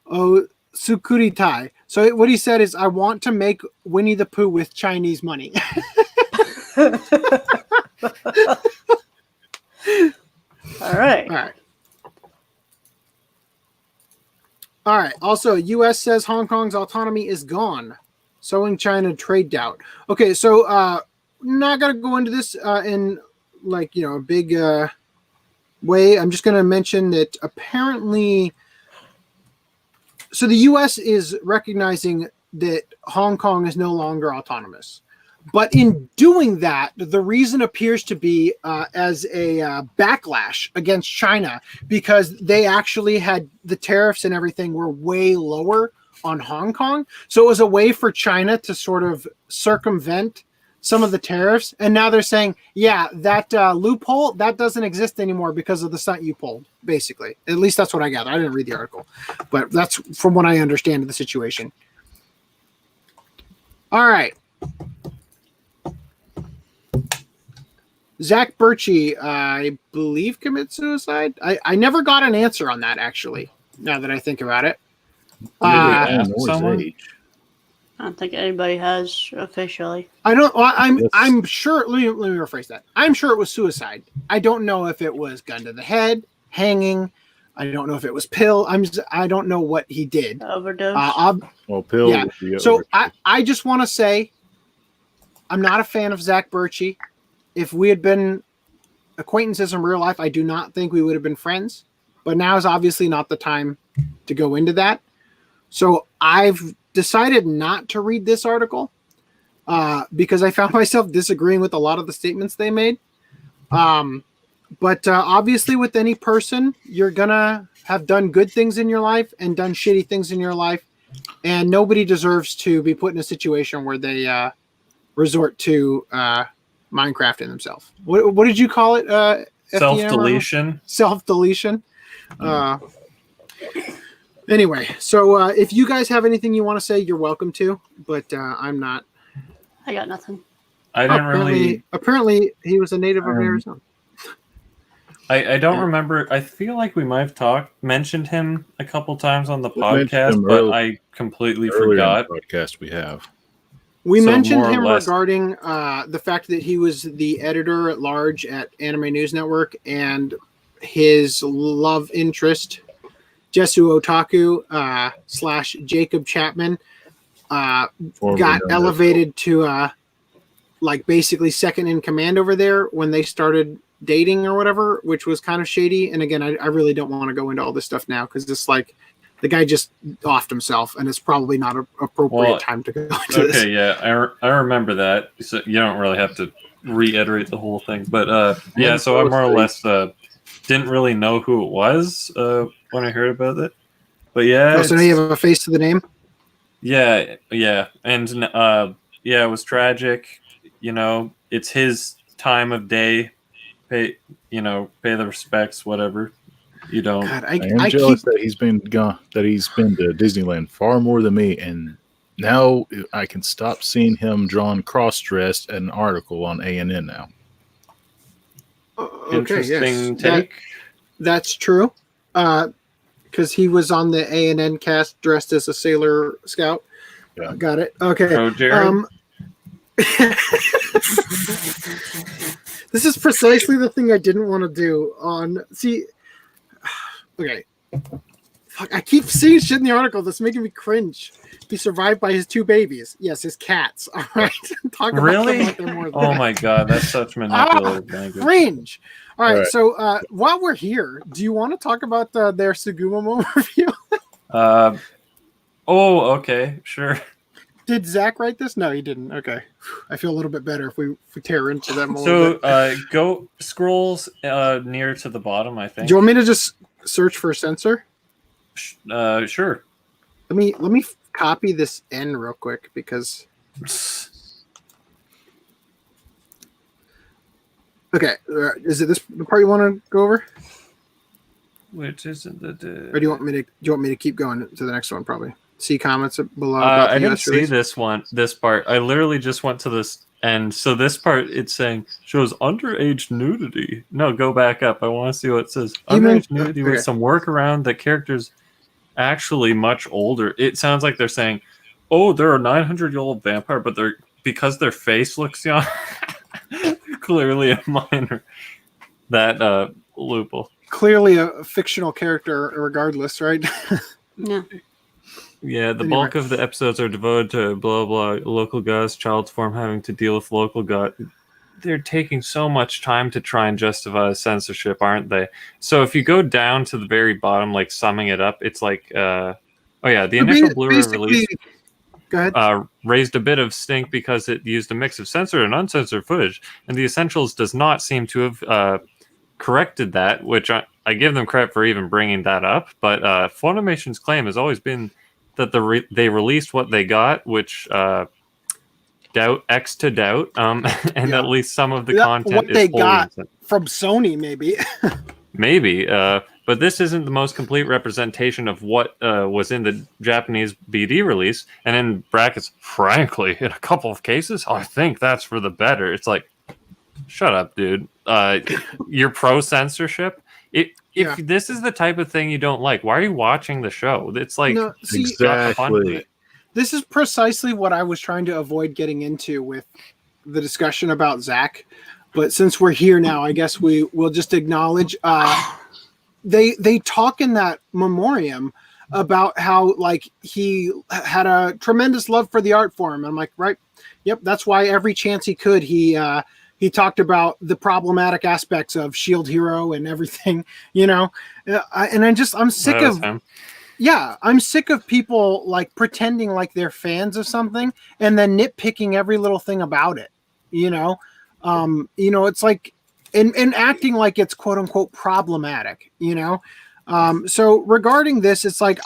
o Sukuritai. So what he said is, I want to make Winnie the Pooh with Chinese money. All right. All right. Also, U.S. says Hong Kong's autonomy is gone, sowing China trade doubt. Okay, so not gonna go into this in like a big way. I'm just gonna mention that apparently, so the U.S. is recognizing that Hong Kong is no longer autonomous. But in doing that, the reason appears to be as a backlash against China, because they actually had the tariffs and everything were way lower on Hong Kong. So it was a way for China to sort of circumvent some of the tariffs. And now they're saying, yeah, that loophole, that doesn't exist anymore because of the stunt you pulled, basically. At least that's what I gather. I didn't read the article, but that's from what I understand of the situation. All right. Zac Bert, I believe, commits suicide. I never got an answer on that, actually, now that I think about it. ask someone? Age. I don't think anybody has officially. I don't. Well, Yes. I'm sure. Let me rephrase that. I'm sure it was suicide. I don't know if it was gun to the head, hanging. I don't know if it was pill. I don't know what he did. Overdose. Well, pill. Yeah. would be So over. I just want to say, I'm not a fan of Zac Bert. If we had been acquaintances in real life, I do not think we would have been friends. But now is obviously not the time to go into that. So I've decided not to read this article because I found myself disagreeing with a lot of the statements they made. But obviously with any person, you're going to have done good things in your life and done shitty things in your life. And nobody deserves to be put in a situation where they resort to Minecrafting themselves. What did you call it? Self-deletion. Self-deletion. Anyway, so if you guys have anything you want to say, you're welcome to, but I'm not. I got nothing. I didn't really. Apparently, he was a native of Arizona. I don't remember. I feel like we might have mentioned him a couple times on the We mentioned podcast, him but I completely Earlier forgot. in the podcast we have. We So mentioned more or him less- regarding the fact that he was the editor at large at Anime News Network, and his love interest, Jesu Otaku / Jacob Chapman, Formerly got known as- elevated to like basically second in command over there when they started dating or whatever, which was kind of shady. And again, I really don't want to go into all this stuff now because it's like the guy just offed himself, and it's probably not an appropriate Well, time to go into this. Okay, yeah, I remember that. So you don't really have to reiterate the whole thing, but yeah. So I more or less didn't really know who it was when I heard about it. But yeah, Oh, so now you have a face to the name. yeah, and yeah, it was tragic. You know, it's his time of day. Pay the respects, whatever. You don't. God, I am I jealous keep that he's been gone. That he's been to Disneyland far more than me, and now I can stop seeing him drawn cross-dressed at an article on ANN now. okay, Interesting yes. take. That's true. Because he was on the ANN cast dressed as a Sailor Scout. Yeah. Got it. Okay. Oh, Jared. This is precisely the thing I didn't want to do okay. Fuck, I keep seeing shit in the article that's making me cringe. He survived by his 2 babies. Yes, his cats. All right. Talk about Really? them like they're more than Oh that. my god, that's such manipulative language. Cringe. All right. All right. So while we're here, do you want to talk about their Tsugumomo review? Oh, okay, sure. Did Zach write this? No, he didn't. Okay. I feel a little bit better if we tear into them a little So bit. go scrolls near to the bottom, I think. Do you want me to just search for censor? Sure. Let me copy this N real quick because okay, is it this the part you want to go over, Which isn't the? or do you want me to keep going to the next one? Probably see comments below. About the I didn't US see release. this part. I literally just went to this end. So this part, it's saying shows underage nudity. No, go back up. I want to see what it says. Even- Underage nudity okay. with some workaround that characters actually much older. It sounds like they're saying, "Oh, they're a 900-year-old vampire, but they're because their face looks young." Clearly a minor. That loophole. Clearly a fictional character, regardless, right? Yeah. Yeah, the Anyway. bulk of the episodes are devoted to blah blah local gods, child's form having to deal with local god. They're taking so much time to try and justify censorship, aren't they? So if you go down to the very bottom, like summing it up, it's like, the initial Blu-ray Basically- release Go ahead. raised a bit of stink because it used a mix of censored and uncensored footage, and the Essentials does not seem to have corrected that, which I give them credit for even bringing that up. But Funimation's claim has always been that they released what they got, which doubt X to doubt, and Yeah. at least some of the That- content what is they wholly got innocent. from Sony, maybe. Maybe, but this isn't the most complete representation of what was in the Japanese BD release. And in brackets, frankly, in a couple of cases, I think that's for the better. It's like, shut up, dude. You're pro censorship. If this is the type of thing you don't like, why are you watching the show? It's like, No, see, got the fun with Exactly. it. this is precisely what I was trying to avoid getting into with the discussion about Zach. But since we're here now, I guess we will just acknowledge they talk in that memoriam about how like he had a tremendous love for the art form. I'm like, right, yep, that's why every chance he could, he talked about the problematic aspects of Shield Hero and everything, you know. And I'm sick That was of him. yeah, I'm sick of people like pretending like they're fans of something and then nitpicking every little thing about it, you know. It's like and acting like it's quote unquote problematic, you know. So regarding this, it's like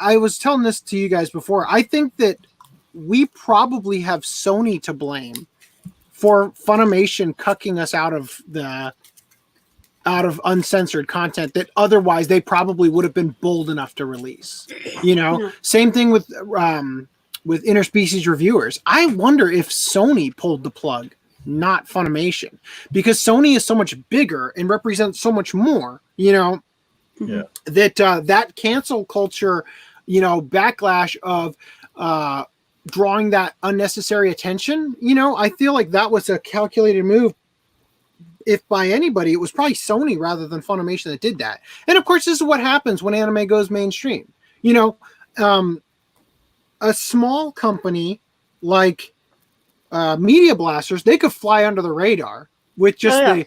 I was telling this to you guys before. I think that we probably have Sony to blame for Funimation cucking us out of uncensored content that otherwise they probably would have been bold enough to release. You know, Yeah. Same thing with interspecies reviewers. I wonder if Sony pulled the plug, not Funimation, because Sony is so much bigger and represents so much more. You know, Yeah. that cancel culture, you know, backlash of drawing that unnecessary attention. You know, I feel like that was a calculated move. If by anybody, it was probably Sony rather than Funimation that did that. And of course, this is what happens when anime goes mainstream. You know, a small company like Media Blasters, they could fly under the radar with just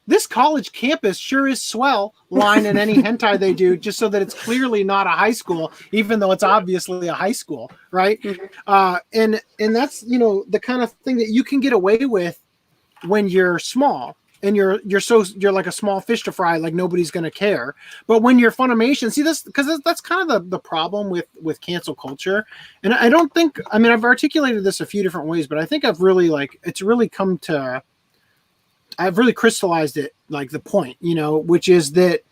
this college campus sure is swell line in any hentai they do, just so that it's clearly not a high school, even though it's obviously a high school, right? And that's, you know, the kind of thing that you can get away with when you're small and you're like a small fish to fry, like nobody's going to care. But when you're Funimation, see this, because that's kind of the problem with cancel culture. And I don't think, I mean, I've articulated this a few different ways, but I think I've really crystallized it, like the point, you know, which is that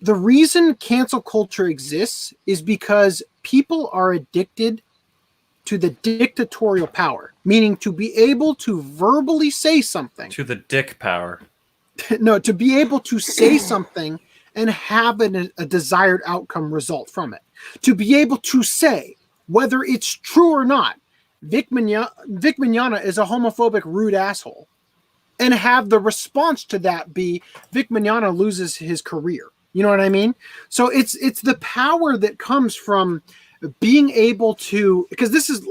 the reason cancel culture exists is because people are addicted to the dictatorial power, meaning to be able to verbally say something. To the dick power. No, to be able to say something and have a desired outcome result from it. To be able to say, whether it's true or not, Vic Mignogna is a homophobic, rude asshole. And have the response to that be Vic Mignogna loses his career. You know what I mean? So it's the power that comes from being able to, because this is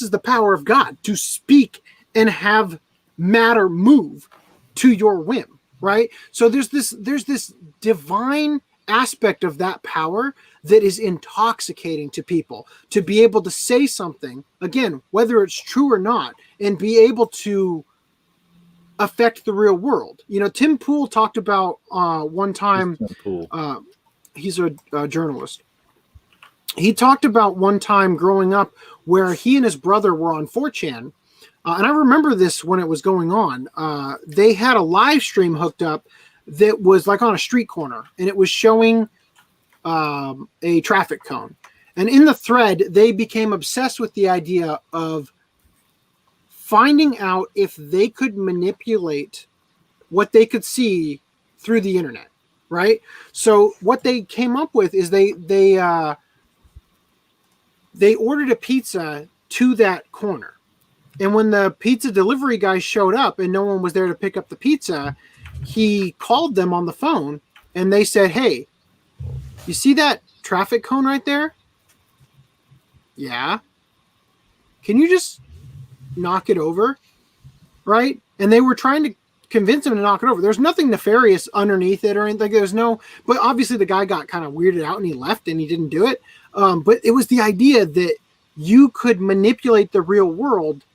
the power of God, to speak and have matter move to your whim, right? So there's this divine aspect of that power that is intoxicating to people, to be able to say something, again, whether it's true or not, and be able to affect the real world. You know, Tim Pool talked about one time, he's a journalist. He talked about one time growing up where he and his brother were on 4chan. And I remember this when it was going on. They had a live stream hooked up that was like on a street corner, and it was showing a traffic cone. And in the thread, they became obsessed with the idea of finding out if they could manipulate what they could see through the internet, right? So what they came up with is they ordered a pizza to that corner. And when the pizza delivery guy showed up and no one was there to pick up the pizza, he called them on the phone and they said, "Hey, you see that traffic cone right there? Yeah. Can you just knock it over?" Right? And they were trying to convince him to knock it over. There's nothing nefarious underneath it or anything. But obviously the guy got kind of weirded out and he left and he didn't do it. But it was the idea that you could manipulate the real world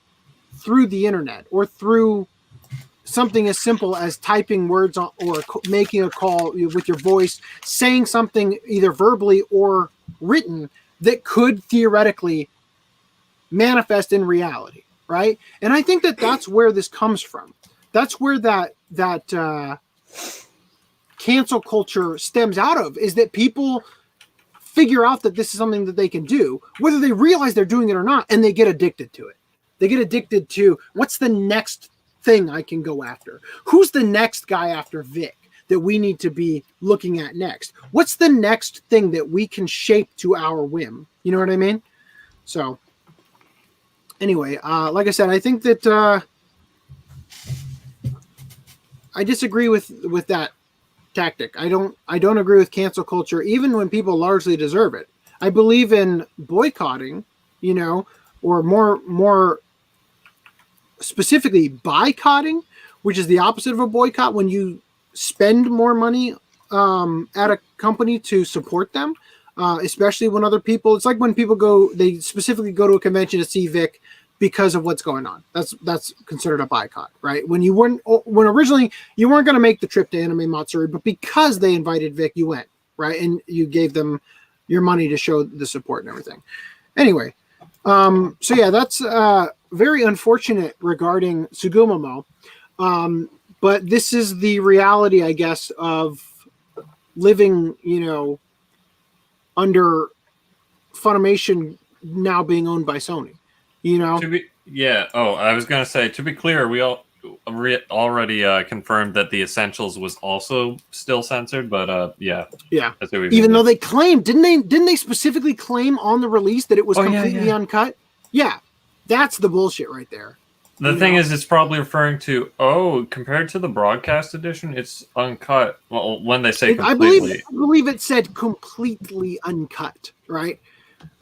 through the internet or through something as simple as typing words or making a call with your voice, saying something either verbally or written that could theoretically manifest in reality, right? And I think that that's where this comes from. That's where that cancel culture stems out of, is that people figure out that this is something that they can do, whether they realize they're doing it or not, and they get addicted to it. They get addicted to, what's the next thing I can go after? Who's the next guy after Vic that we need to be looking at next? What's the next thing that we can shape to our whim? You know what I mean? So anyway, like I said, I think that I disagree with that tactic. I don't agree with cancel culture, even when people largely deserve it. I believe in boycotting, or more specifically boycotting, which is the opposite of a boycott, when you spend more money at a company to support them, especially when other people, it's like when people they specifically go to a convention to see Vic because of what's going on. That's considered a boycott, right? When originally you weren't going to make the trip to Anime Matsuri, but because they invited Vic, you went, right? And you gave them your money to show the support and everything. Anyway, so yeah, that's very unfortunate regarding Tsugumomo. But this is the reality, I guess, of living, under Funimation now being owned by Sony. I was gonna say, to be clear, we already confirmed that the Essentials was also still censored, but yeah. That's what even though they claimed, didn't they specifically claim on the release that it was completely uncut? Yeah, that's the bullshit right there. The thing is, it's probably referring to, compared to the broadcast edition, it's uncut. Well, when they say completely, I believe it said completely uncut, right?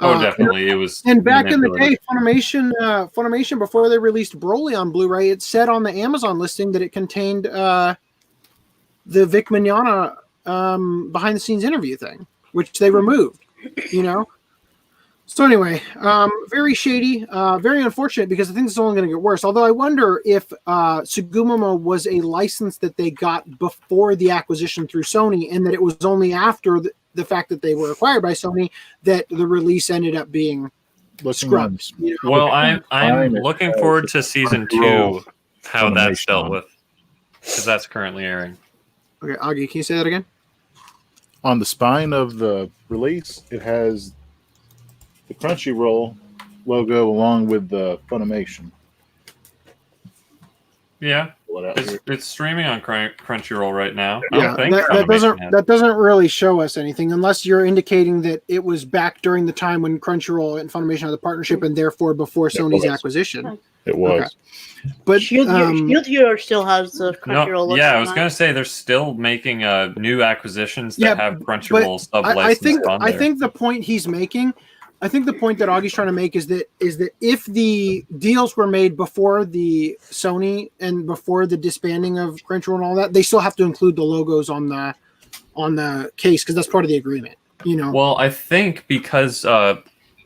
Definitely. It was. And back in the day, Funimation, before they released Broly on Blu-ray, it said on the Amazon listing that it contained the Vic Mignogna behind-the-scenes interview thing, which they removed. So anyway, very shady, very unfortunate, because I think this is only going to get worse. Although I wonder if Tsugumomo was a license that they got before the acquisition through Sony, and that it was only after the fact that they were acquired by Sony that the release ended up being scrubbed. Well, I'm looking forward to season 2, how that's dealt with, because that's currently airing. Okay, Augie, can you say that again? On the spine of the release, it has the Crunchyroll logo along with the Funimation. Yeah, it's streaming on Crunchyroll right now. Yeah, that doesn't really show us anything, unless you're indicating that it was back during the time when Crunchyroll and Funimation had the partnership, and therefore before Sony's acquisition. It was. Okay. But Shield Hero still has the Crunchyroll logo. Yeah, I was going to say they're still making new acquisitions that have Crunchyroll sub licensed on there. I think the point he's making, I think the point that Augie's trying to make is that if the deals were made before the Sony and before the disbanding of Crunchyroll and all that, they still have to include the logos on the case, because that's part of the agreement. Well, I think because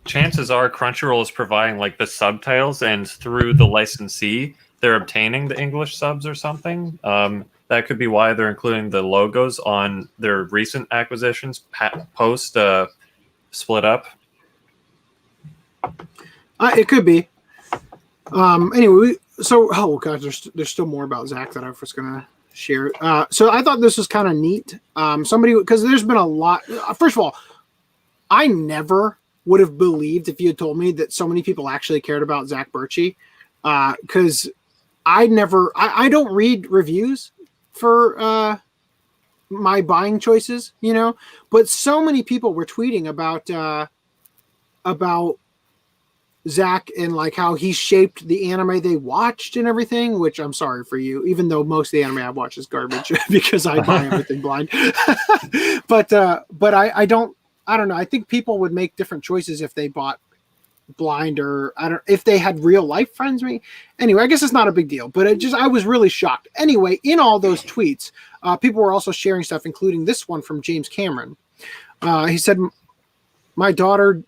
chances are Crunchyroll is providing like the subtitles, and through the licensee they're obtaining the English subs or something. That could be why they're including the logos on their recent acquisitions post split up. It could be. Anyway, oh god, there's still more about Zac that I was gonna share. So I thought this was kind of neat. Because there's been a lot. First of all, I never would have believed if you had told me that so many people actually cared about Zac Bert. Because I don't read reviews for my buying choices, but so many people were tweeting about Zac and like how he shaped the anime they watched and everything, which I'm sorry for you, even though most of the anime I watch is garbage because I buy everything blind. But I don't know. I think people would make different choices if they bought blind, or if they had real life friends. Anyway, I guess it's not a big deal, but I was really shocked. Anyway, in all those tweets, people were also sharing stuff, including this one from James Cameron. He said, "My daughter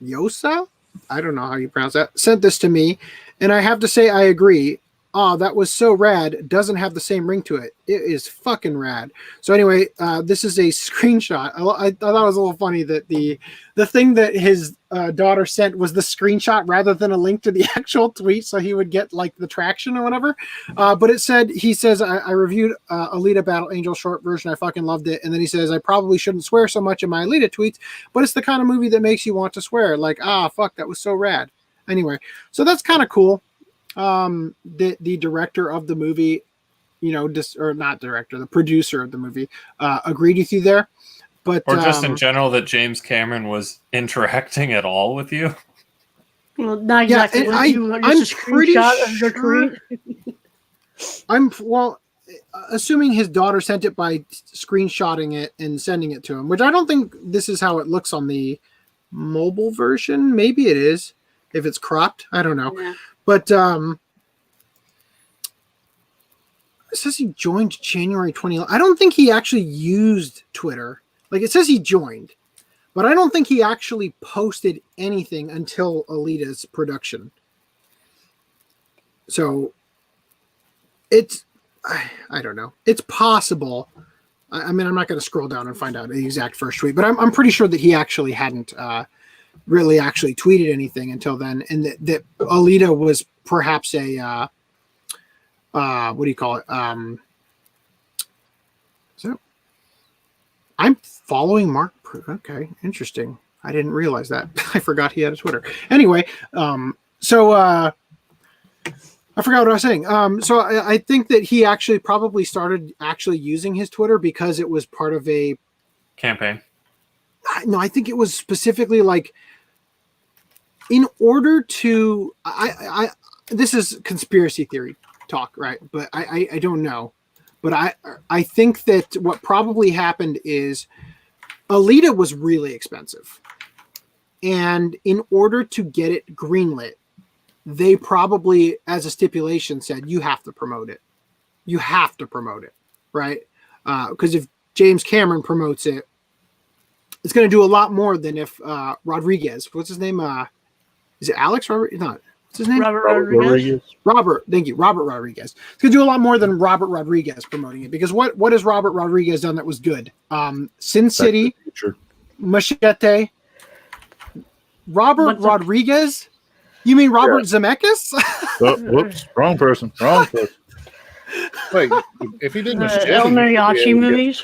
Yosa, I don't know how you pronounce that, sent this to me, and I have to say I agree. oh, that was so rad. It doesn't have the same ring to it. It is fucking rad. So anyway, this is a screenshot. I thought it was a little funny that the thing that his daughter sent was the screenshot rather than a link to the actual tweet, so he would get like the traction or whatever. But he says, I reviewed Alita Battle Angel short version. I fucking loved it. And then he says, I probably shouldn't swear so much in my Alita tweets, but it's the kind of movie that makes you want to swear. Like, fuck, that was so rad. Anyway, so that's kind of cool. The director of the movie, or not director, the producer of the movie, agreed with you there. But or just in general, that James Cameron was interacting at all with you. Well, not exactly. Yeah, I'm pretty sure. Assuming his daughter sent it by screenshotting it and sending it to him, which I don't think this is how it looks on the mobile version. Maybe it is if it's cropped. I don't know. Yeah. But it says he joined January 2011. I don't think he actually used Twitter. Like, it says he joined, but I don't think he actually posted anything until Alita's production. So it's, I don't know. It's possible. I mean, I'm not going to scroll down and find out the exact first tweet, but I'm pretty sure that he actually hadn't really actually tweeted anything until then, and that Alita was perhaps a what do you call it? So I'm following Mark. Okay, interesting. I didn't realize that. I forgot he had a Twitter. Anyway, so I forgot what I was saying. So I think that he actually probably started actually using his Twitter because it was part of a campaign. No, I think it was specifically like in order to I this is conspiracy theory talk, right? But I don't know. But I think that what probably happened is Alita was really expensive. And in order to get it greenlit, they probably, as a stipulation, said, you have to promote it. You have to promote it, right? Because if James Cameron promotes it, it's going to do a lot more than if Rodriguez, what's his name? Is it Alex? Robert? No, what's his name? Robert Rodriguez. Robert, thank you. Robert Rodriguez. It's going to do a lot more than Robert Rodriguez promoting it. Because what has Robert Rodriguez done that was good? Sin City, Machete, Rodriguez? You mean Robert Zemeckis? Oh, whoops, wrong person. Wait, if he did Machete, El Mariachi movies.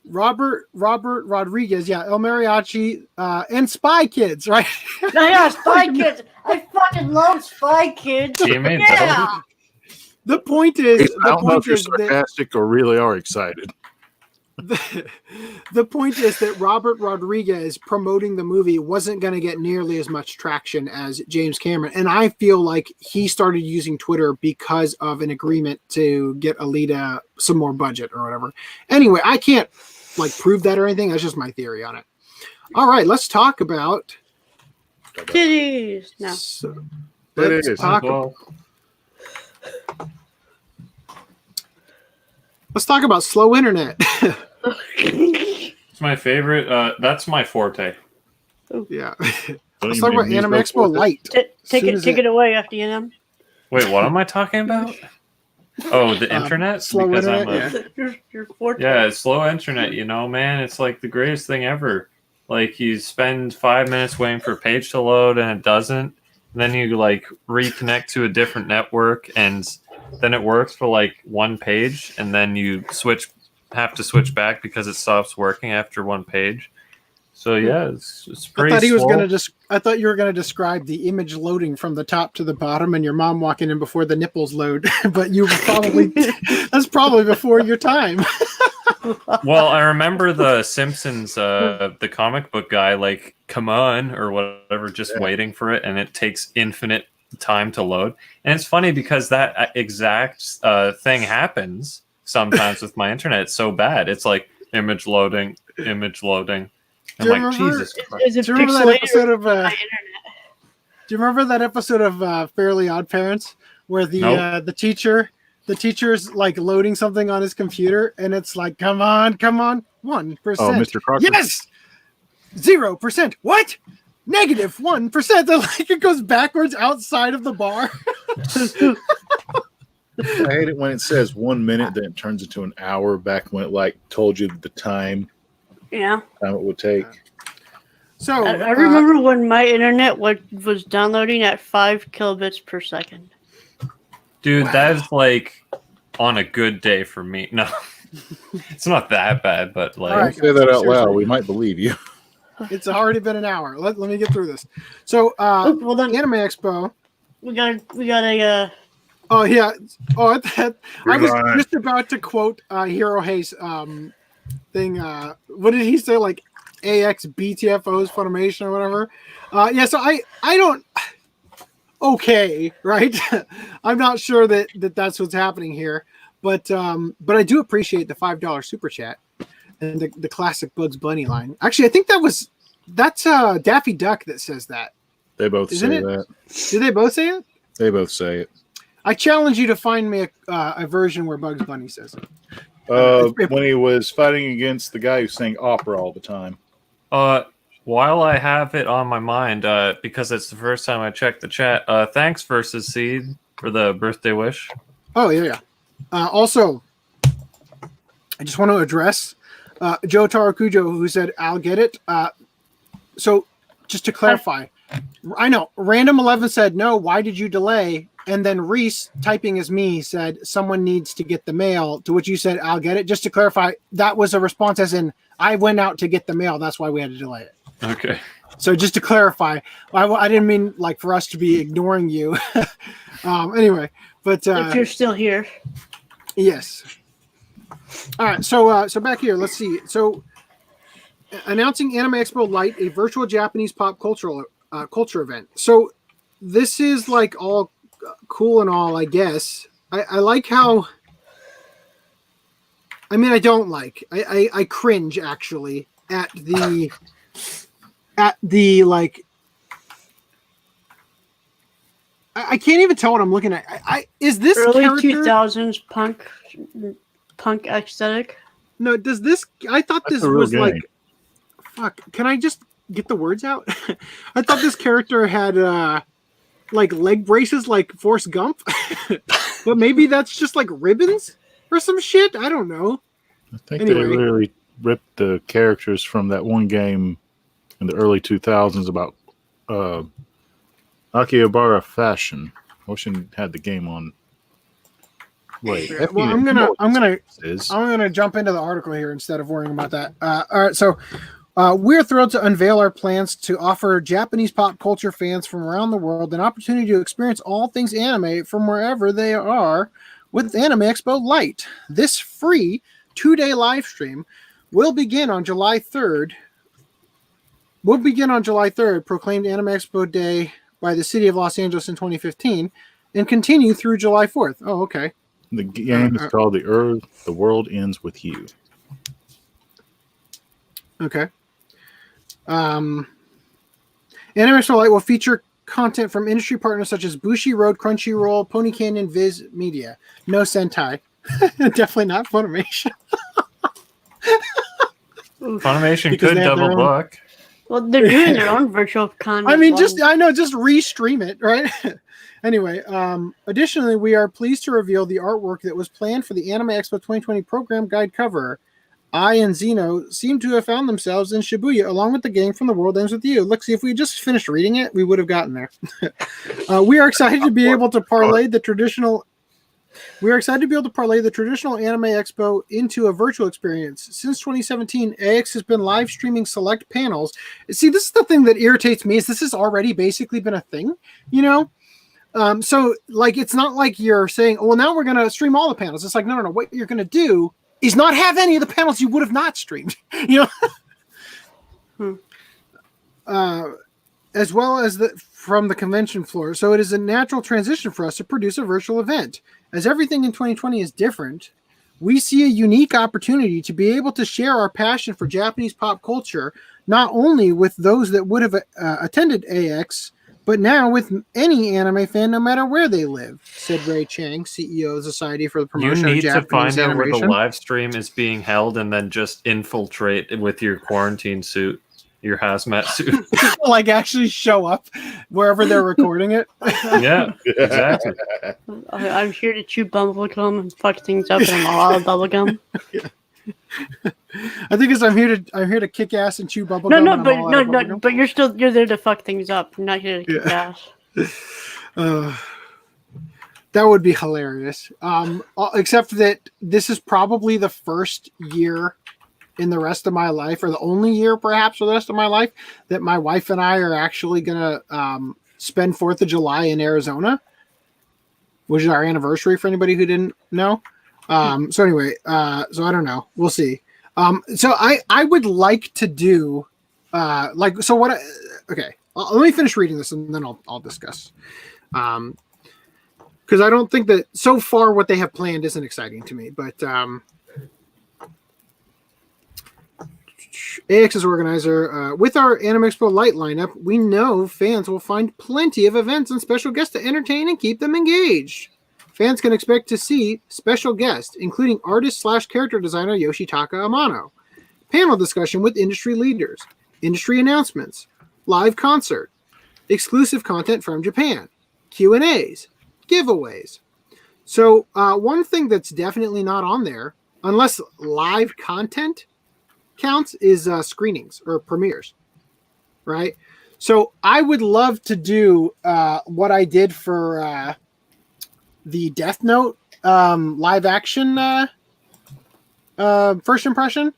Robert Rodriguez, yeah, El Mariachi, and Spy Kids, right? Yeah, Spy Kids. I fucking love Spy Kids. Yeah. The point is, I don't know if you're sarcastic or really are excited. The point is that Robert Rodriguez promoting the movie wasn't going to get nearly as much traction as James Cameron. And I feel like he started using Twitter because of an agreement to get Alita some more budget or whatever. Anyway, I can't prove that or anything. That's just my theory on it. All right, let's talk about titties. No. So, let's talk about slow internet. It's my favorite. That's my forte. Yeah. Let's talk about Anime Expo Lite. Take it away, FDNM. Wait, what am I talking about? Oh, the internet? Slow because internet, Your forte. Yeah, slow internet, man. It's like the greatest thing ever. Like, you spend 5 minutes waiting for a page to load and it doesn't. And then you reconnect to a different network and then it works for one page, and then you have to switch back because it stops working after one page. So yeah, it's pretty. I thought you were gonna describe the image loading from the top to the bottom, and your mom walking in before the nipples load. But you that's probably before your time. Well, I remember the Simpsons, the comic book guy, come on or whatever, just waiting for it, and it takes infinite time to load. And it's funny because that exact thing happens sometimes with my internet. It's so bad. It's image loading. I'm Jesus Christ. Do you remember that episode of Do you remember that episode of Fairly Odd Parents where the teacher's loading something on his computer and it's come on 1%. Oh, Mr. Crocker. Yes. 0%. What? -1%. It goes backwards outside of the bar. I hate it when it says 1 minute, then it turns into an hour. Back when it like told you the time Yeah. it would take. So I remember when my internet was downloading at 5 kilobits per second. Dude, that is like on a good day for me. No, it's not that bad, but like, All right, Don't say that out loud. seriously. We might believe you. it's already been an hour. Let me get through this. So Oh, hold on. Anime Expo. We got a Oh yeah. Oh, I was Right. just about to quote Hiro Hayes thing. What did he say? Like AX BTFOs Funimation or whatever. Yeah. So I don't. Okay, right. I'm not sure that's what's happening here, but I do appreciate the $5 super chat and the classic Bugs Bunny line. Actually, I think that's Daffy Duck that says that. They both Isn't say it? that. Did they both say it? They both say it. I challenge you to find me a version where Bugs Bunny says it. When he was fighting against the guy who sang opera all the time. while I have it on my mind, because it's the first time I checked the chat, thanks versus Seed for the birthday wish. Oh yeah. Also, I just want to address Joe Tarakujo, who said, "I'll get it." So, just to clarify, I know Random 11 said, "No, why did you delay?" And then Rhys, typing as me, said, "Someone needs to get the mail." To which you said, "I'll get it." Just to clarify, that was a response as in, "I went out to get the mail. That's why we had to delay it." Okay. So just to clarify, I didn't mean like for us to be ignoring you. Anyway, but if you're still here. yes. All right, so back here, let's see. So, announcing Anime Expo Light, a virtual Japanese pop culture event. So, this is like all cool and all, I guess. I like how. I mean, I don't like. I cringe actually at the like. I can't even tell what I'm looking at. Is this Early character 2000s punk aesthetic? No, does this? I thought That's this a real was like. game. Fuck! Can I just get the words out? I thought this character had like leg braces, like Forrest Gump, but maybe that's just like ribbons or some shit. I don't know. I think Anyway. they literally ripped the characters from that one game in the early 2000s about Akihabara fashion. I wish I had the game on. Wait, Well, I'm gonna jump into the article here instead of worrying about that. All right, so we're thrilled to unveil our plans to offer Japanese pop culture fans from around the world an opportunity to experience all things anime from wherever they are with Anime Expo Light. This free 2-day live stream will begin on July 3rd. Proclaimed Anime Expo Day by the City of Los Angeles in 2015, and continue through July 4th. Oh, okay. The game is called The World Ends With You. Okay. Anime Expo Light will feature content from industry partners such as Bushi Road, Crunchyroll, Pony Canyon, Viz Media. No Sentai. Definitely not Funimation. Funimation Because could they have their double own- book. Well, they're doing their own virtual content. I mean, just restream it, right? Anyway, additionally, we are pleased to reveal the artwork that was planned for the Anime Expo 2020 program guide cover. I and Zeno seem to have found themselves in Shibuya along with the gang from The World Ends With You. Look, see, if we just finished reading it, we would have gotten there. We are excited to be able to parlay the traditional Anime Expo into a virtual experience. Since 2017, AX has been live streaming select panels. See, this is the thing that irritates me, is this has already basically been a thing, you know? So, like, it's not like you're saying, well, now we're going to stream all the panels. It's like, no. What you're going to do is not have any of the panels you would have not streamed, you know? As well as from the convention floor. So it is a natural transition for us to produce a virtual event. As everything in 2020 is different, we see a unique opportunity to be able to share our passion for Japanese pop culture, not only with those that would have attended AX, but now with any anime fan, no matter where they live, said Ray Chang, CEO of the Society for the You Promotion of need to Japanese find out where the Animation. live stream is being held and then just infiltrate with your quarantine suit. your hazmat suit. Like actually show up wherever they're recording it. Yeah, exactly. I'm here to chew bubblegum and fuck things up, and I'm all out of bubblegum. I think it's I'm here to kick ass and chew bubblegum. But you're there to fuck things up. You're not here to kick ass. That would be hilarious. Except that this is probably the first year in the rest of my life, or the only year perhaps for the rest of my life, that my wife and I are actually gonna spend 4th of July in Arizona, which is our anniversary for anybody who didn't know. So anyway, so I don't know. We'll see. So I would like to do let me finish reading this and then I'll discuss. Because I don't think that so far what they have planned isn't exciting to me, but AX's organizer, with our Anime Expo Light lineup, we know fans will find plenty of events and special guests to entertain and keep them engaged. Fans can expect to see special guests, including artist/character designer Yoshitaka Amano, panel discussion with industry leaders, industry announcements, live concert, exclusive content from Japan, Q&As, giveaways. So one thing that's definitely not on there, unless live content counts, is screenings or premieres, right? So I would love to do what I did for the Death Note live action first impression.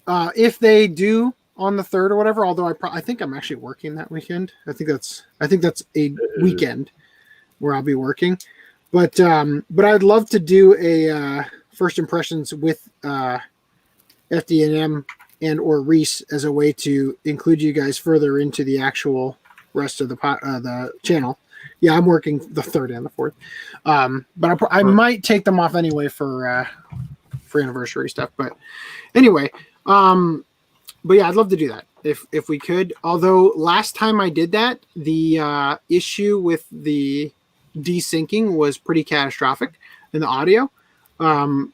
If they do on the 3rd or whatever, although I think I'm actually working that weekend. I think that's a weekend where I'll be working, but I'd love to do a first impressions with FD&M and or Rhys as a way to include you guys further into the actual rest of the channel. Yeah, I'm working the 3rd and the 4th, but I might take them off anyway for anniversary stuff. But anyway, but yeah, I'd love to do that if we could. Although last time I did that, the issue with the desyncing was pretty catastrophic in the audio, or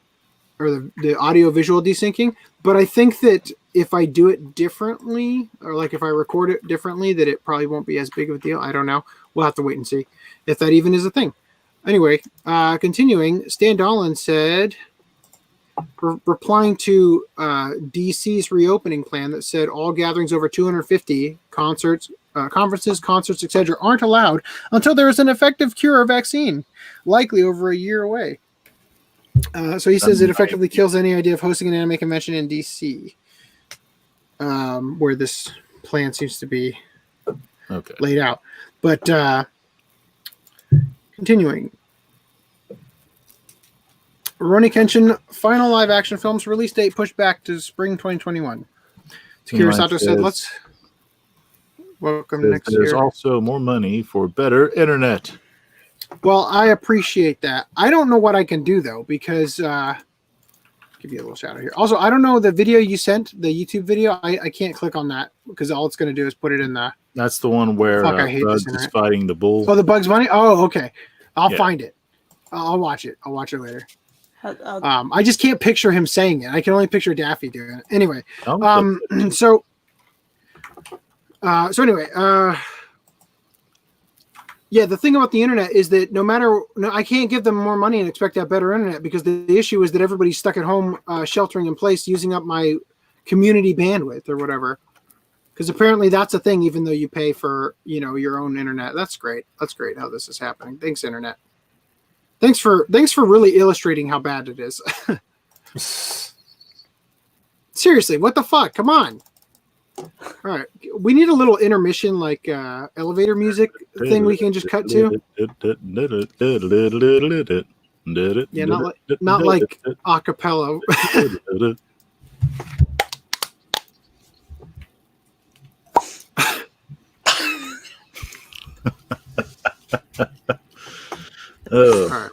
the audio visual desyncing. But I think that if I do it differently, or like if I record it differently, that it probably won't be as big of a deal. I don't know. We'll have to wait and see if that even is a thing. Anyway, continuing, Stan Dolan said, replying to DC's reopening plan that said all gatherings over 250, concerts, conferences, concerts, etc., aren't allowed until there is an effective cure or vaccine, likely over a year away. So he says it effectively kills any idea of hosting an anime convention in DC, where this plan seems to be laid out. But continuing, Rurouni Kenshin final live action film's release date pushed back to spring 2021. Takira Sato said, "Let's welcome next year." There's also more money for better internet. Well, I appreciate that. I don't know what I can do though, because give you a little shout out here. Also, I don't know the video you sent, the YouTube video. I can't click on that because all it's going to do is put it in the. That's the one where Bugs is fighting the bull. Oh, the Bugs Bunny. Oh, okay. I'll find it. I'll watch it. I'll watch it later. I just can't picture him saying it. I can only picture Daffy doing it. Anyway, so anyway, yeah, the thing about the internet is that I can't give them more money and expect to have better internet, because the issue is that everybody's stuck at home, sheltering in place, using up my community bandwidth or whatever. Because apparently that's a thing, even though you pay for, your own internet. That's great. That's great how this is happening. Thanks, internet. Thanks for really illustrating how bad it is. Seriously, what the fuck? Come on. All right, we need a little intermission, like elevator music thing we can just cut to. Yeah, not like a cappella. All right.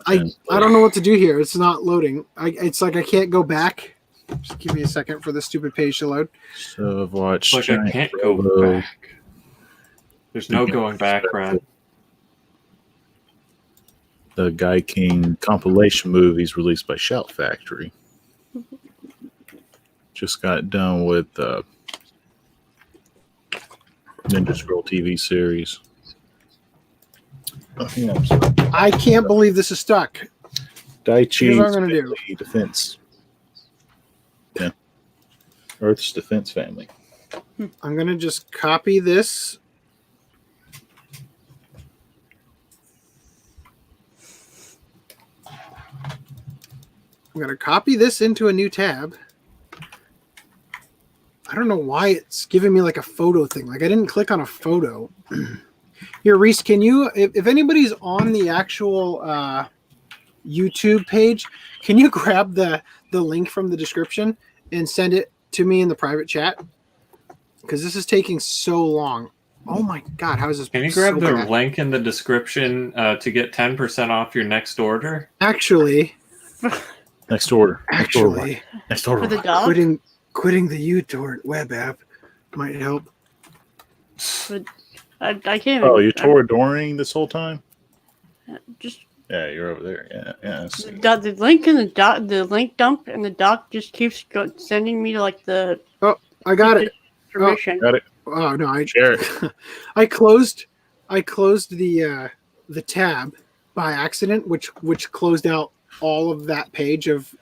I don't know what to do here. It's not loading. It's like I can't go back. Just give me a second for the stupid page to load. So I've watched. Like I can't go back. There's no going back, Brad. The Guy King compilation movies released by Shout Factory. just got done with Ninja Scroll TV series. I can't believe this is stuck. Daichi Here's what I'm gonna do. Family Defense. Yeah. Earth's Defense Family. I'm going to just copy this. I'm going to copy this into a new tab. I don't know why it's giving me like a photo thing. Like I didn't click on a photo. Here, Rhys, can you, if anybody's on the actual YouTube page, can you grab the link from the description and send it to me in the private chat? Because this is taking so long. Oh my God, how is this? Can you grab so the bad? link in the description to get 10% off your next order? Actually, Next order. Next For order. the dog? quitting the uTorrent web app might help. I can't. Oh, you're Toradoring this whole time? Just Yeah, you're over there. Yeah. I see. the link in the link dump, and the doc just keeps sending me to like the. I got it. Permission. Got it. Oh no, I Share it. I closed the tab by accident, which closed out all of that page of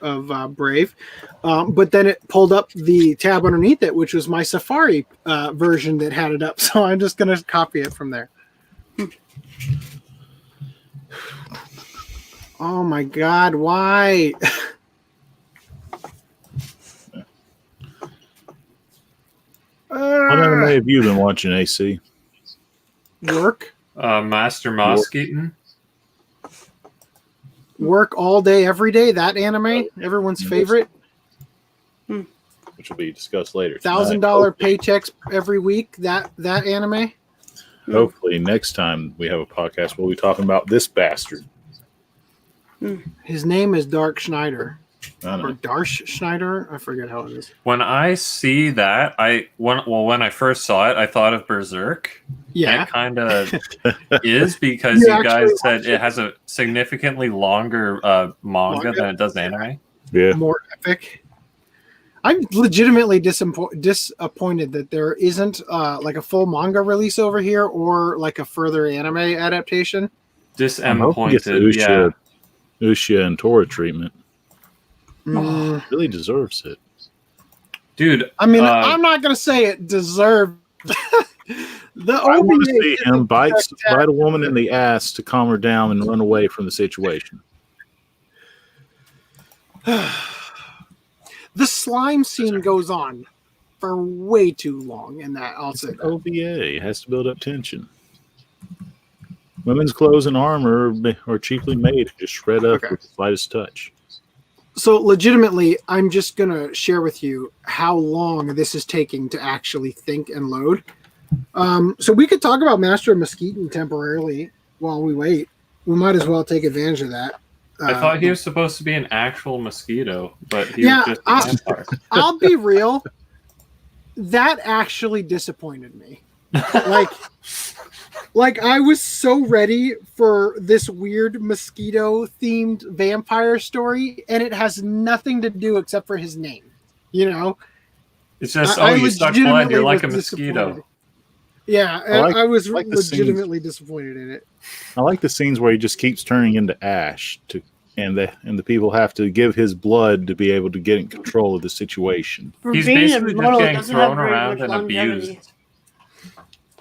Brave, but then it pulled up the tab underneath it, which was my Safari version that had it up. So I'm just gonna copy it from there. Oh my God, why? What anime have you been watching, AC? Work Master Mosquito. all day, every day. That anime, everyone's favorite. Which will be discussed later. $1,000 paychecks every week. That anime. Hopefully, next time we have a podcast, we'll be talking about this bastard. His name is Dark Schneider I or know. Darsh Schneider. I forget how it is. When I see that, when I first saw it, I thought of Berserk. Yeah, It kind of is because You you guys actually said watched it has a significantly longer manga than it does anime. Yeah. more epic. I'm legitimately disappointed that there isn't like a full manga release over here or like a further anime adaptation. I'm hoping he gets the Disappointed, yeah. Ushia and Tora treatment. Mm, Really deserves it. Dude, I mean, I'm not gonna say it deserved. The I want to OVA see isn't him bite a spectacular. woman in the ass to calm her down and run away from the situation. The slime scene goes on for way too long in that. I'll say that. OVA has to build up tension. Women's clothes and armor are cheaply made and just shred up Okay. with the slightest touch. So legitimately, I'm just gonna share with you how long this is taking to actually think and load. So we could talk about Master of Mosquito temporarily while we wait. We might as well take advantage of that. I thought he was supposed to be an actual mosquito, but he Yeah, was just a vampire. I'll be real. That actually disappointed me. Like I was so ready for this weird mosquito themed vampire story, and it has nothing to do except for his name. You know, It's just, I you suck blood, legitimately you're like a was mosquito. disappointed. Yeah, I I was like the scenes. legitimately disappointed in it. I like the scenes where he just keeps turning into ash and the people have to give his blood to be able to get in control of the situation. For He's being basically just immortal, it getting doesn't have thrown very around much and longevity. abused.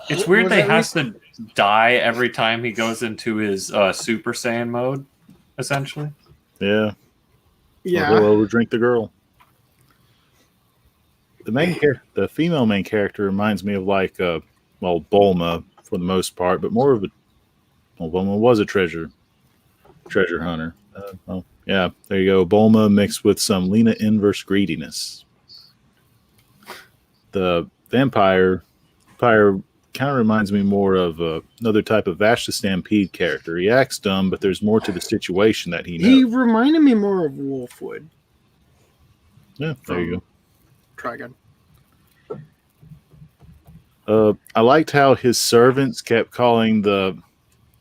It's weird Was they that has to die every time he goes into his Super Saiyan mode, essentially. Yeah. Yeah, Or he'll overdrink the girl. The female main character reminds me of like Bulma for the most part, but more of a Bulma was a treasure hunter. Yeah, there you go. Bulma mixed with some Lena inverse greediness. The vampire kind of reminds me more of another type of Vash the Stampede character. He acts dumb, but there's more to the situation that he knows. he reminded me more of Wolfwood. Yeah, there you Trigun. go. I liked how his servants kept calling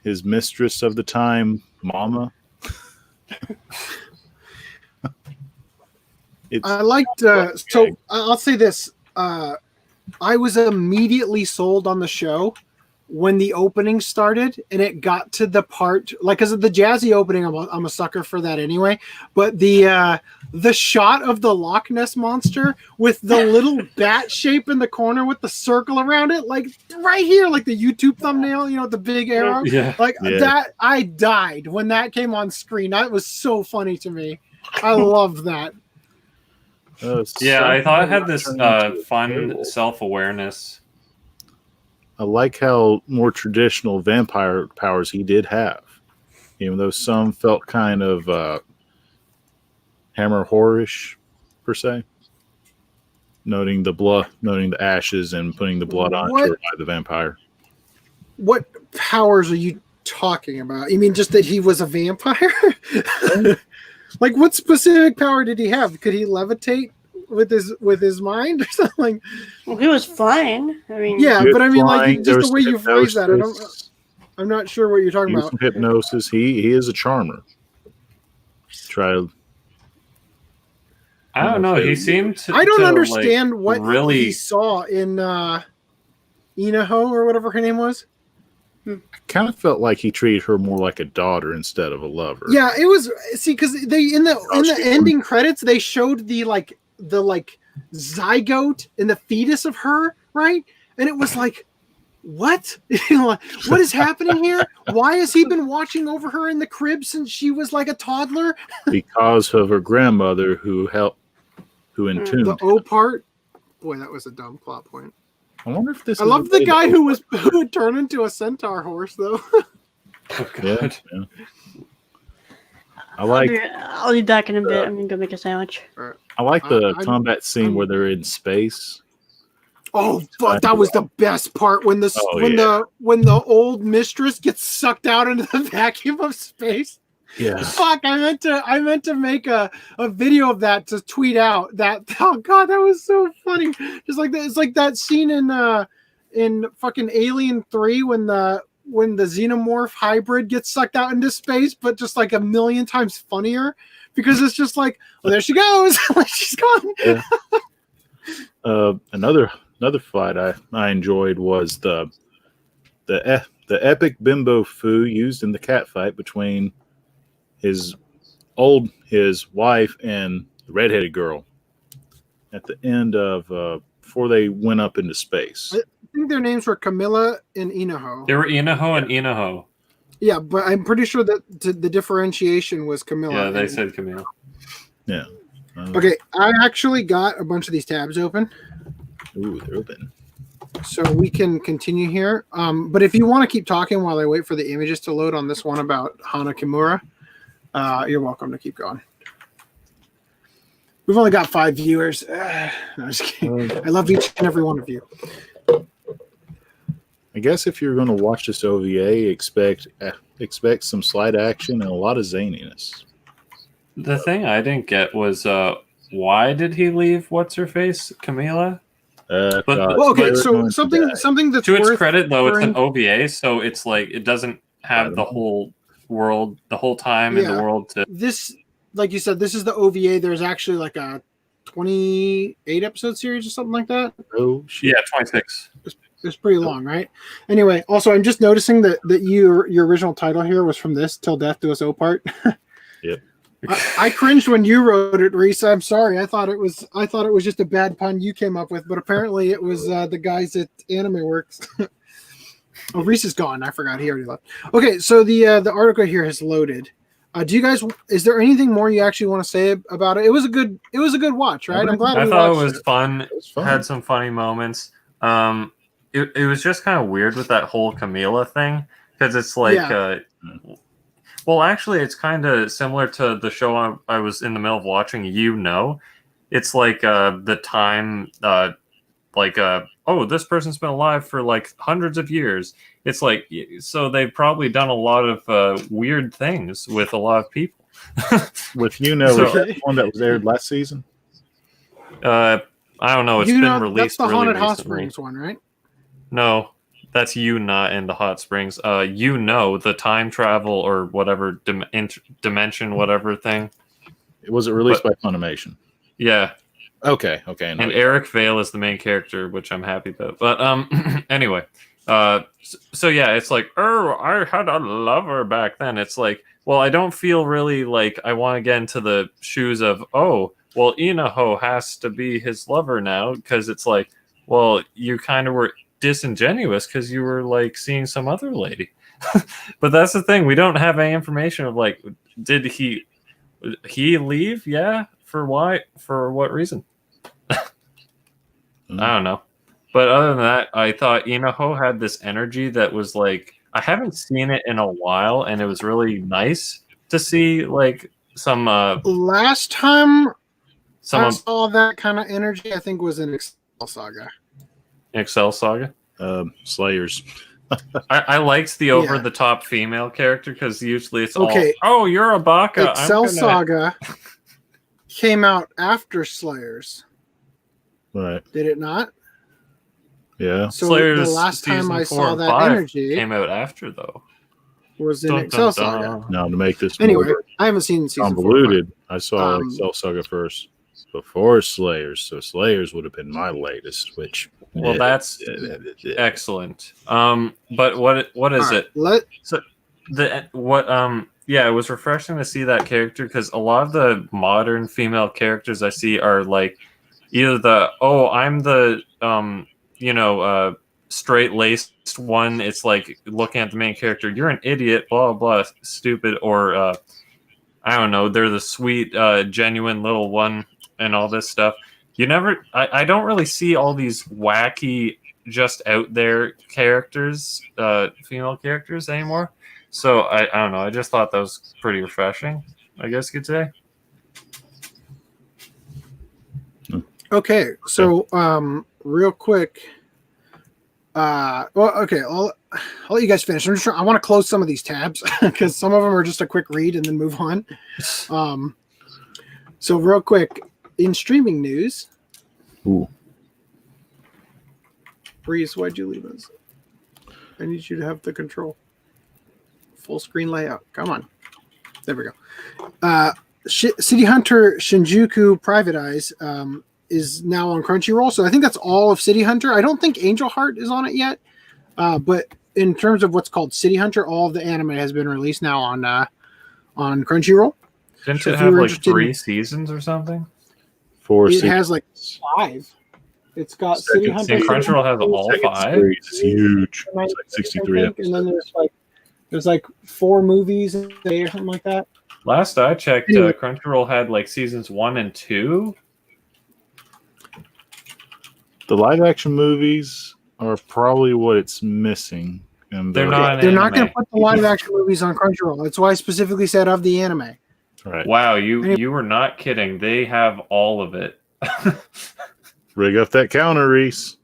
his mistress of the time Mama. I liked. So I'll say this: I was immediately sold on the show when the opening started, and it got to the part like because of the jazzy opening. I'm a sucker for that anyway. But the shot of the Loch Ness monster with the little bat shape in the corner with the circle around it, like right here, like the YouTube thumbnail, the big arrow. Yeah. That I died when that came on screen. That was so funny to me. I love that. I thought it had this fun self-awareness. I like how more traditional vampire powers he did have, even though some felt kind of Hammer horror-ish per se. Noting the blood, noting the ashes, and putting the blood on to revive the vampire. What powers are you talking about? You mean just that he was a vampire? Like, what specific power did he have? Could he levitate with his mind or something? Well, he was flying. I mean, yeah, but I mean, like, just the way you phrase that, I'm not sure what you're talking about. Hypnosis. He is a charmer. I don't know. He seemed to. I don't understand what really he saw in Inaho or whatever her name was. I kind of felt like he treated her more like a daughter instead of a lover. Yeah, it was. See, because they in the ending credits they showed the zygote and the fetus of her, right? And it was like, what? What is happening here? Why has he been watching over her in the crib since she was like a toddler? Because of her grandmother who entombed the O part. Boy, that was a dumb plot point. I wonder if this. I love the guy who would turn into a centaur horse, though. Oh, God. Yeah. I like. I'll be back in a bit. I'm gonna go make a sandwich. I like the combat scene where they're in space. Oh, but that was the best part when the old mistress gets sucked out into the vacuum of space. Yeah. Fuck! I meant to make a video of that to tweet out. Oh god, that was so funny. Just like that, it's like that scene in fucking Alien 3 when the xenomorph hybrid gets sucked out into space, but just like a million times funnier because it's just like, well, there she goes, she's gone. Yeah. Another fight I enjoyed was the epic bimbo fu used in the cat fight between his wife and the redheaded girl at the end of before they went up into space. I think their names were Camilla and Inaho. They were Inaho and Inaho. Yeah, but I'm pretty sure that the differentiation was Camilla. Yeah, they said Camille. Yeah. Okay, I actually got a bunch of these tabs open. Ooh, they're open. So we can continue here. But if you want to keep talking while I wait for the images to load on this one about Hana Kimura, you're welcome to keep going. We've only got 5 viewers. No, I'm just kidding. I love each and every one of you. I guess if you're going to watch this OVA, expect some slight action and a lot of zaniness. The thing I didn't get was why did he leave what's-her-face, Camila? Okay, so something that's to its worth credit, though, it's an OVA, so it's like it doesn't have the whole world, the whole time in the world to... This, like you said, this is the OVA. There's actually like a 28 episode series or something like that. Oh, shit. Yeah, 26. It's pretty long, right? Anyway, also, I'm just noticing that your original title here was from this, Till Death Do Us O Part. Yep. I cringed when you wrote it, Rhys. I'm sorry. I thought it was just a bad pun you came up with, but apparently it was the guys at Anime Works. Oh, Rhys is gone. I forgot he already left. Okay, so the article here has loaded. Do you guys? Is there anything more you actually want to say about it? It was a good watch, right? I'm glad. I thought it was fun. It was fun. Had some funny moments. It was just kind of weird with that whole Camila thing because it's like. Well, actually, it's kind of similar to the show I was in the middle of watching. It's like the time, this person's been alive for like hundreds of years. It's like, so they've probably done a lot of weird things with a lot of people. With the one that was aired last season? I don't know. It's been released. That's the really Haunted Hot recently. Springs one, right? No. That's not in the hot springs. The time travel or whatever dimension, whatever thing. Was it released by Funimation? Yeah. Okay. And Eric Vale is the main character, which I'm happy about. But anyway, so yeah, it's like, oh, I had a lover back then. It's like, well, I don't feel really like I want to get into the shoes of, oh, well, Inaho has to be his lover now, because it's like, well, you kind of were disingenuous because you were like seeing some other lady. But that's the thing, we don't have any information of like, did he leave? Yeah, for why? For what reason? I don't know. But other than that, I thought Inaho had this energy that was like, I haven't seen it in a while, and it was really nice to see like some Last time I some saw that kind of energy, I think, was in Excel Saga. Excel Saga. Slayers. I liked the over the top female character, because usually it's Okay. all, oh, you're a baka. Excel Saga came out after Slayers. Right. Did it not? Yeah. So Slayers the last time I season 4 saw and that 5 energy came out after though. was in Dun, Excel dun, dun. Saga. Now to make this Anyway, more I haven't seen season 4. convoluted, I saw Um, Excel Saga first before Slayers, so Slayers would have been my latest. Which Well, that's excellent. But what is it? So it was refreshing to see that character, because a lot of the modern female characters I see are like either I'm the straight-laced one. It's like looking at the main character, you're an idiot, blah blah, stupid, or I don't know, they're the sweet genuine little one and all this stuff. I don't really see all these wacky, just out there characters, female characters anymore. So I don't know. I just thought that was pretty refreshing, I guess you could say. Okay, so real quick. Okay, I'll let you guys finish. I want to close some of these tabs because some of them are just a quick read and then move on. So real quick, in streaming news. Ooh. Rhys, why'd you leave us? I need you to have the control. Full screen layout. Come on. There we go. City Hunter Shinjuku Private Eyes is now on Crunchyroll. So I think that's all of City Hunter. I don't think Angel Heart is on it yet. But in terms of what's called City Hunter, all of the anime has been released now on Crunchyroll. Didn't So it if you have were like interested 3 seasons or something? 4 It has like 5. It's got City Hunter. See, Crunchyroll has all 5. It's huge. It's like 63 episodes. And then there's like 4 movies a day or something like that. Last I checked, Anyway. Crunchyroll had like seasons 1 and 2. The live action movies are probably what it's missing. And They're not. They're not going anime. to put the live action movies on Crunchyroll. That's why I specifically said of the anime. right. Wow, you were not kidding. They have all of it. Rig up that counter, Rhys.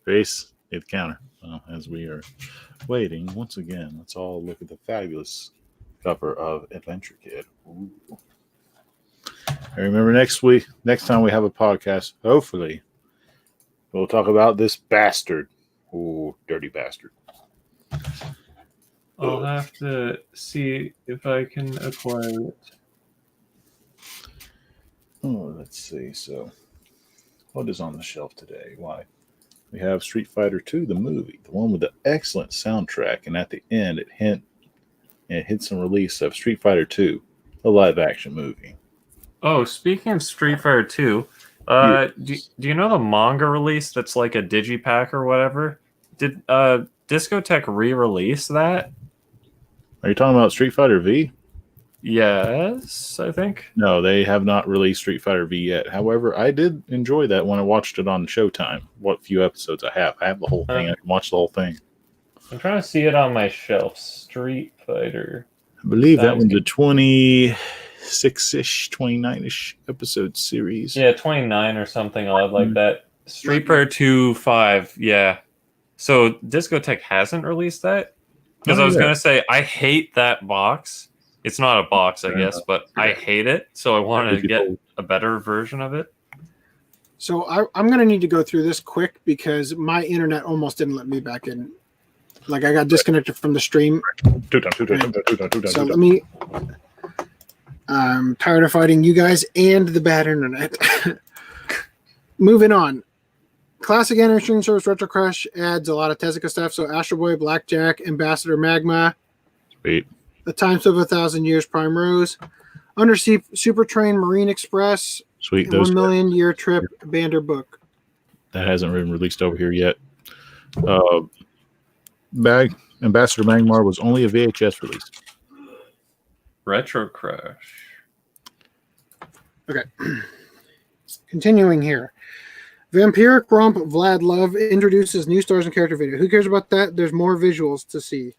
Rhys, hit the counter. As we are waiting, once again, let's all look at the fabulous cover of Adventure Kid. Ooh. I remember next time we have a podcast, hopefully, we'll talk about this bastard. Ooh, dirty bastard. I'll have to see if I can acquire it. Oh, let's see. So, what is on the shelf today? Why? We have Street Fighter 2, the movie, the one with the excellent soundtrack, and at the end, it hints some release of Street Fighter 2, the live-action movie. Oh, speaking of Street Fighter 2, do you know the manga release that's like a digipack or whatever? Did Discotech re-release that? Are you talking about Street Fighter V? Yes, I think. No, they have not released Street Fighter V yet. However, I did enjoy that when I watched it on Showtime. What few episodes I have the whole thing. I can watch the whole thing. I'm trying to see it on my shelf. Street Fighter. I believe that one's a 26-ish, 29-ish episode series. Yeah, 29 or something odd like that. Street Fighter 2 5, yeah. So Discotech hasn't released that? Because I was going to say, I hate that box. It's not a box, I guess, but I hate it. So I wanted to get a better version of it. So I'm going to need to go through this quick because my internet almost didn't let me back in. Like I got disconnected from the stream. So let me. I'm tired of fighting you guys and the bad internet. Moving on. Classic anime streaming service Retro Crush adds a lot of Tezuka stuff. So Astro Boy, Blackjack, Ambassador Magma, Sweet. The Time of 1,000 Years, Prime Rose, Undersea Super Train, Marine Express, Sweet. and Those 1 Million Year Trip, Bander Book. that hasn't been released over here yet. Ambassador Magmar was only a VHS release. Retro Crush. Okay. Continuing here. Vampiric Romp Vlad Love introduces new stars and character video. Who cares about that? There's more visuals to see.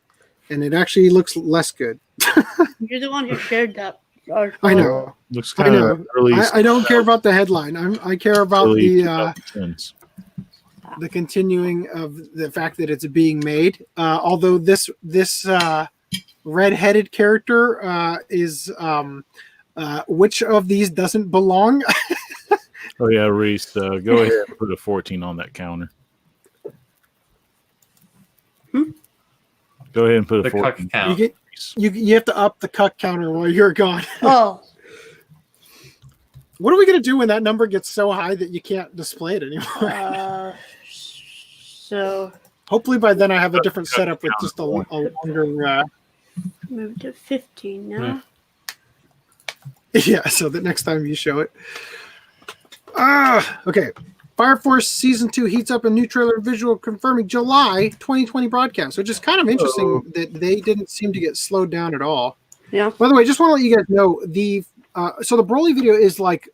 And it actually looks less good. You're the one who shared that. I know. Looks I kind know. of early. I don't care about the headline. I care about early the 2010s. continuing of the fact that it's being made. Although this red-headed character is which of these doesn't belong? Oh yeah, Rhys, go ahead and put a 14 on that counter. Go ahead and put a The 14. cuck count. You have to up the cuck counter while you're gone. Oh, What are we gonna do when that number gets so high that you can't display it anymore? so Hopefully by then I have a different setup with just a longer. move to 15 now. Yeah, so that next time you show it. Okay. Fire Force Season 2 heats up a new trailer visual confirming July 2020 broadcast, which is kind of interesting that they didn't seem to get slowed down at all. Yeah. By the way, just want to let you guys know, the Broly video is like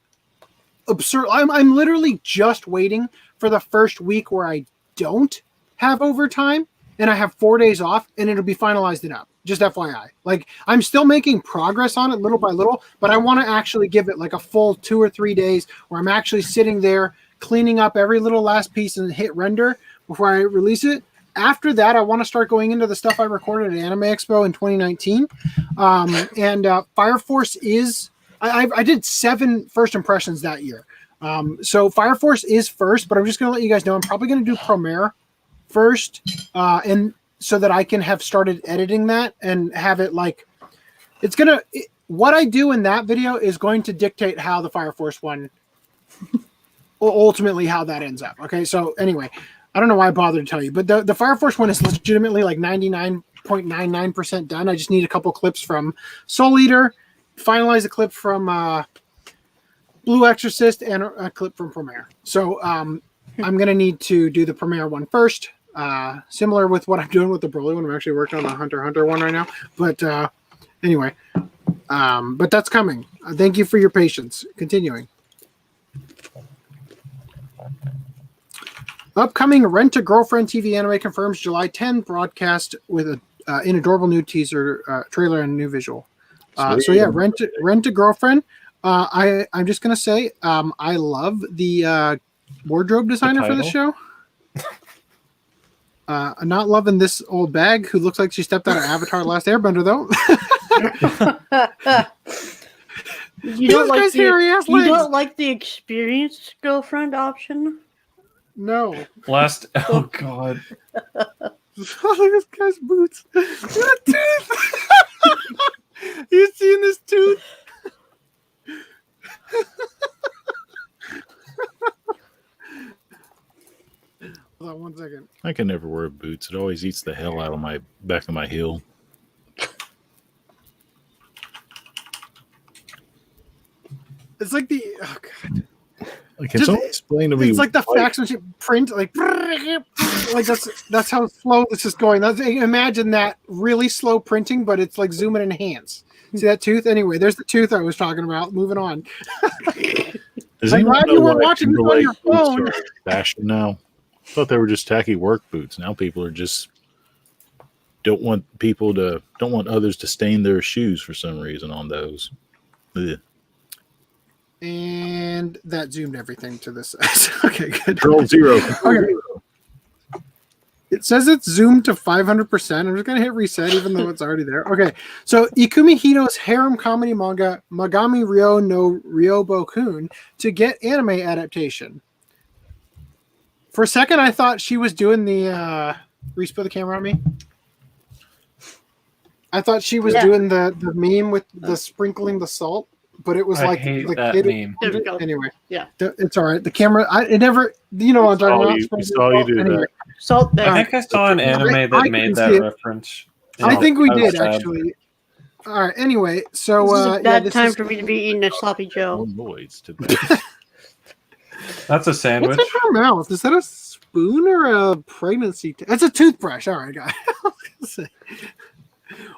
absurd. I'm literally just waiting for the first week where I don't have overtime and I have 4 days off and it'll be finalized and up. Just FYI. Like, I'm still making progress on it little by little, but I want to actually give it like a full 2 or 3 days where I'm actually sitting there cleaning up every little last piece and hit render before I release it. After that, I want to start going into the stuff I recorded at Anime Expo in 2019. Fire Force is... I did 7 first impressions that year. So Fire Force is first, but I'm just going to let you guys know I'm probably going to do Premiere first, and so that I can have started editing that and have it like what I do in that video is going to dictate how the Fire Force one ultimately how that ends up. Okay, so anyway, I don't know why I bothered to tell you, but the Fire Force one is legitimately like 99.99% done. I just need a couple clips from Soul Eater, finalize a clip from Blue Exorcist, and a clip from Premiere. So I'm going to need to do the Premiere one first. Similar with what I'm doing with the Broly one. I'm actually working on the Hunter x Hunter one right now. But anyway, but that's coming. Thank you for your patience. Continuing. Upcoming Rent a Girlfriend TV anime confirms July 10 broadcast with an adorable new teaser trailer and new visual. So yeah, Rent a Girlfriend. I'm just gonna say I love the wardrobe designer for the show. I'm not loving this old bag who looks like she stepped out of Avatar: Last Airbender though. You don't like the experienced girlfriend option? No. Oh god. Look at this guy's boots. You seen this tooth? Hold on 1 second. I can never wear boots. It always eats the hell out of my back of my heel. It's like God. Like, can someone explain to me? It's like the faxmachine print, like that's how slow this is going. Imagine that really slow printing, but it's like zoom and enhance. See that tooth? Anyway, there's the tooth I was talking about. Moving on. I'm glad you weren't watching this on your phone. Fashion now. I thought they were just tacky work boots. Now people are just don't want others to stain their shoes for some reason on those. Ugh. And that zoomed everything to this size. Okay, good. Control 0. Okay. It says it's zoomed to 500%. I'm just going to hit reset, even though it's already there. Okay, so Ikumi Hito's harem comedy manga Magami Ryo no Ryobokun to get anime adaptation. For a second, I thought she was doing the... Rhys, put the camera on me. I thought she was Yeah. doing the meme with the sprinkling the salt, but it was I like hate the that kid. meme. There we go. Anyway, Yeah. it's all right. The camera, it never. You know what I'm talking about? We saw you do Anyway, that. Salt I back. think I saw an anime I that can made see that it. reference. I think we was did sad. actually. All right. Anyway, so This is a yeah, bad this time is. for me to be eating a sloppy Joe. More noise to that. That's a What's sandwich. in her mouth? Is that a spoon or a pregnancy? It's a toothbrush. All right, guys. I was gonna say,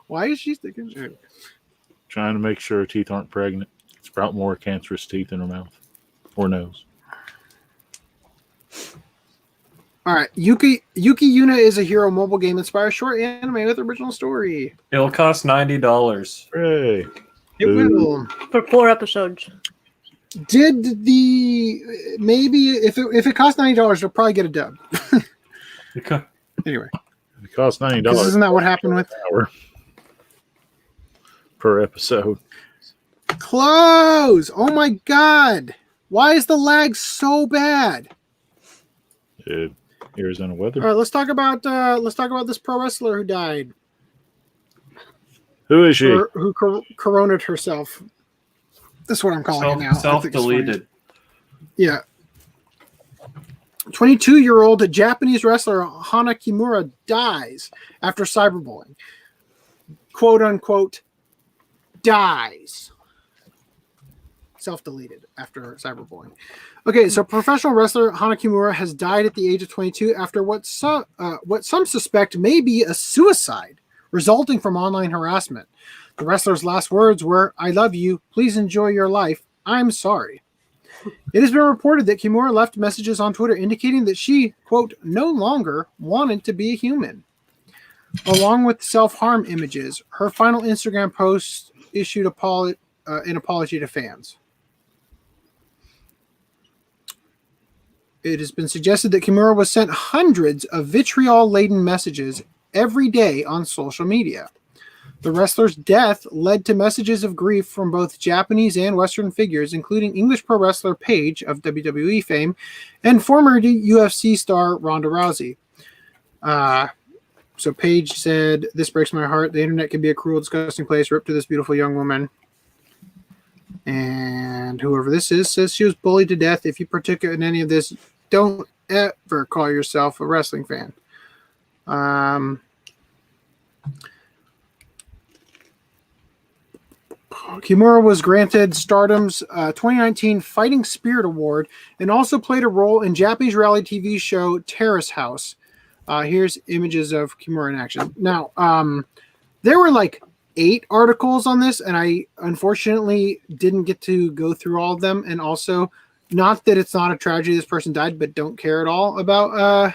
why is she sticking? Trying to make sure her teeth aren't pregnant. Sprout more cancerous teeth in her mouth or nose. All right, Yuki Yuna is a hero mobile game inspired short anime with original story. It'll cost $90. Hooray. It will. For 4 episodes. Did the maybe if it costs $90, it'll probably get a dub. Okay. Anyway, It costs $90 because isn't that what happened with an hour per episode. Close? Oh my god! Why is the lag so bad? Arizona All weather. right, let's talk about this pro wrestler who died, Who is she? or who coroned herself. That's what I'm calling it now. I think it's funny. Self-deleted. Yeah. 22-year-old Japanese wrestler Hana Kimura dies after cyberbullying. Quote unquote, dies. Self-deleted after cyberbullying. Okay, so professional wrestler Hana Kimura has died at the age of 22 after what some suspect may be a suicide resulting from online harassment. The wrestler's last words were, "I love you. Please enjoy your life. I'm sorry." It has been reported that Kimura left messages on Twitter indicating that she, quote, no longer wanted to be a human. Along with self-harm images, her final Instagram post issued an apology to fans. It has been suggested that Kimura was sent hundreds of vitriol-laden messages every day on social media. The wrestler's death led to messages of grief from both Japanese and Western figures, including English pro wrestler Paige of WWE fame and former UFC star Ronda Rousey. So Paige said, "This breaks my heart. The internet can be a cruel, disgusting place. Rip to this beautiful young woman." And whoever this is says she was bullied to death. If you partook in any of this, don't ever call yourself a wrestling fan. Kimura was granted Stardom's 2019 Fighting Spirit Award and also played a role in Japanese reality TV show Terrace House. Here's images of Kimura in action. Now, there were like 8 articles on this, and I unfortunately didn't get to go through all of them. And also, not that it's not a tragedy this person died, but don't care at all about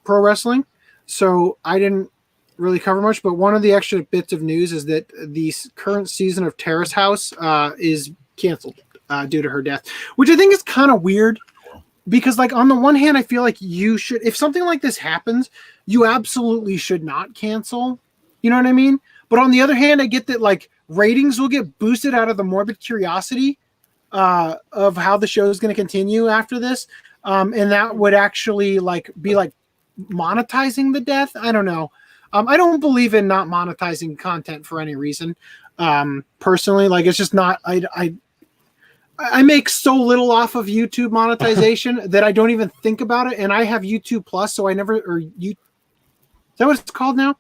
pro wrestling. So I didn't really cover much, but one of the extra bits of news is that the current season of Terrace House is canceled due to her death, which I think is kind of weird because, like, on the one hand, I feel like you should, if something like this happens, you absolutely should not cancel. You know what I mean? But on the other hand, I get that, like, ratings will get boosted out of the morbid curiosity of how the show is going to continue after this. And that would actually, like, be like monetizing the death. I don't know. I don't believe in not monetizing content for any reason. Personally, like, it's just not. I make so little off of YouTube monetization that I don't even think about it. And I have YouTube Plus, so I never. Is that what it's called now?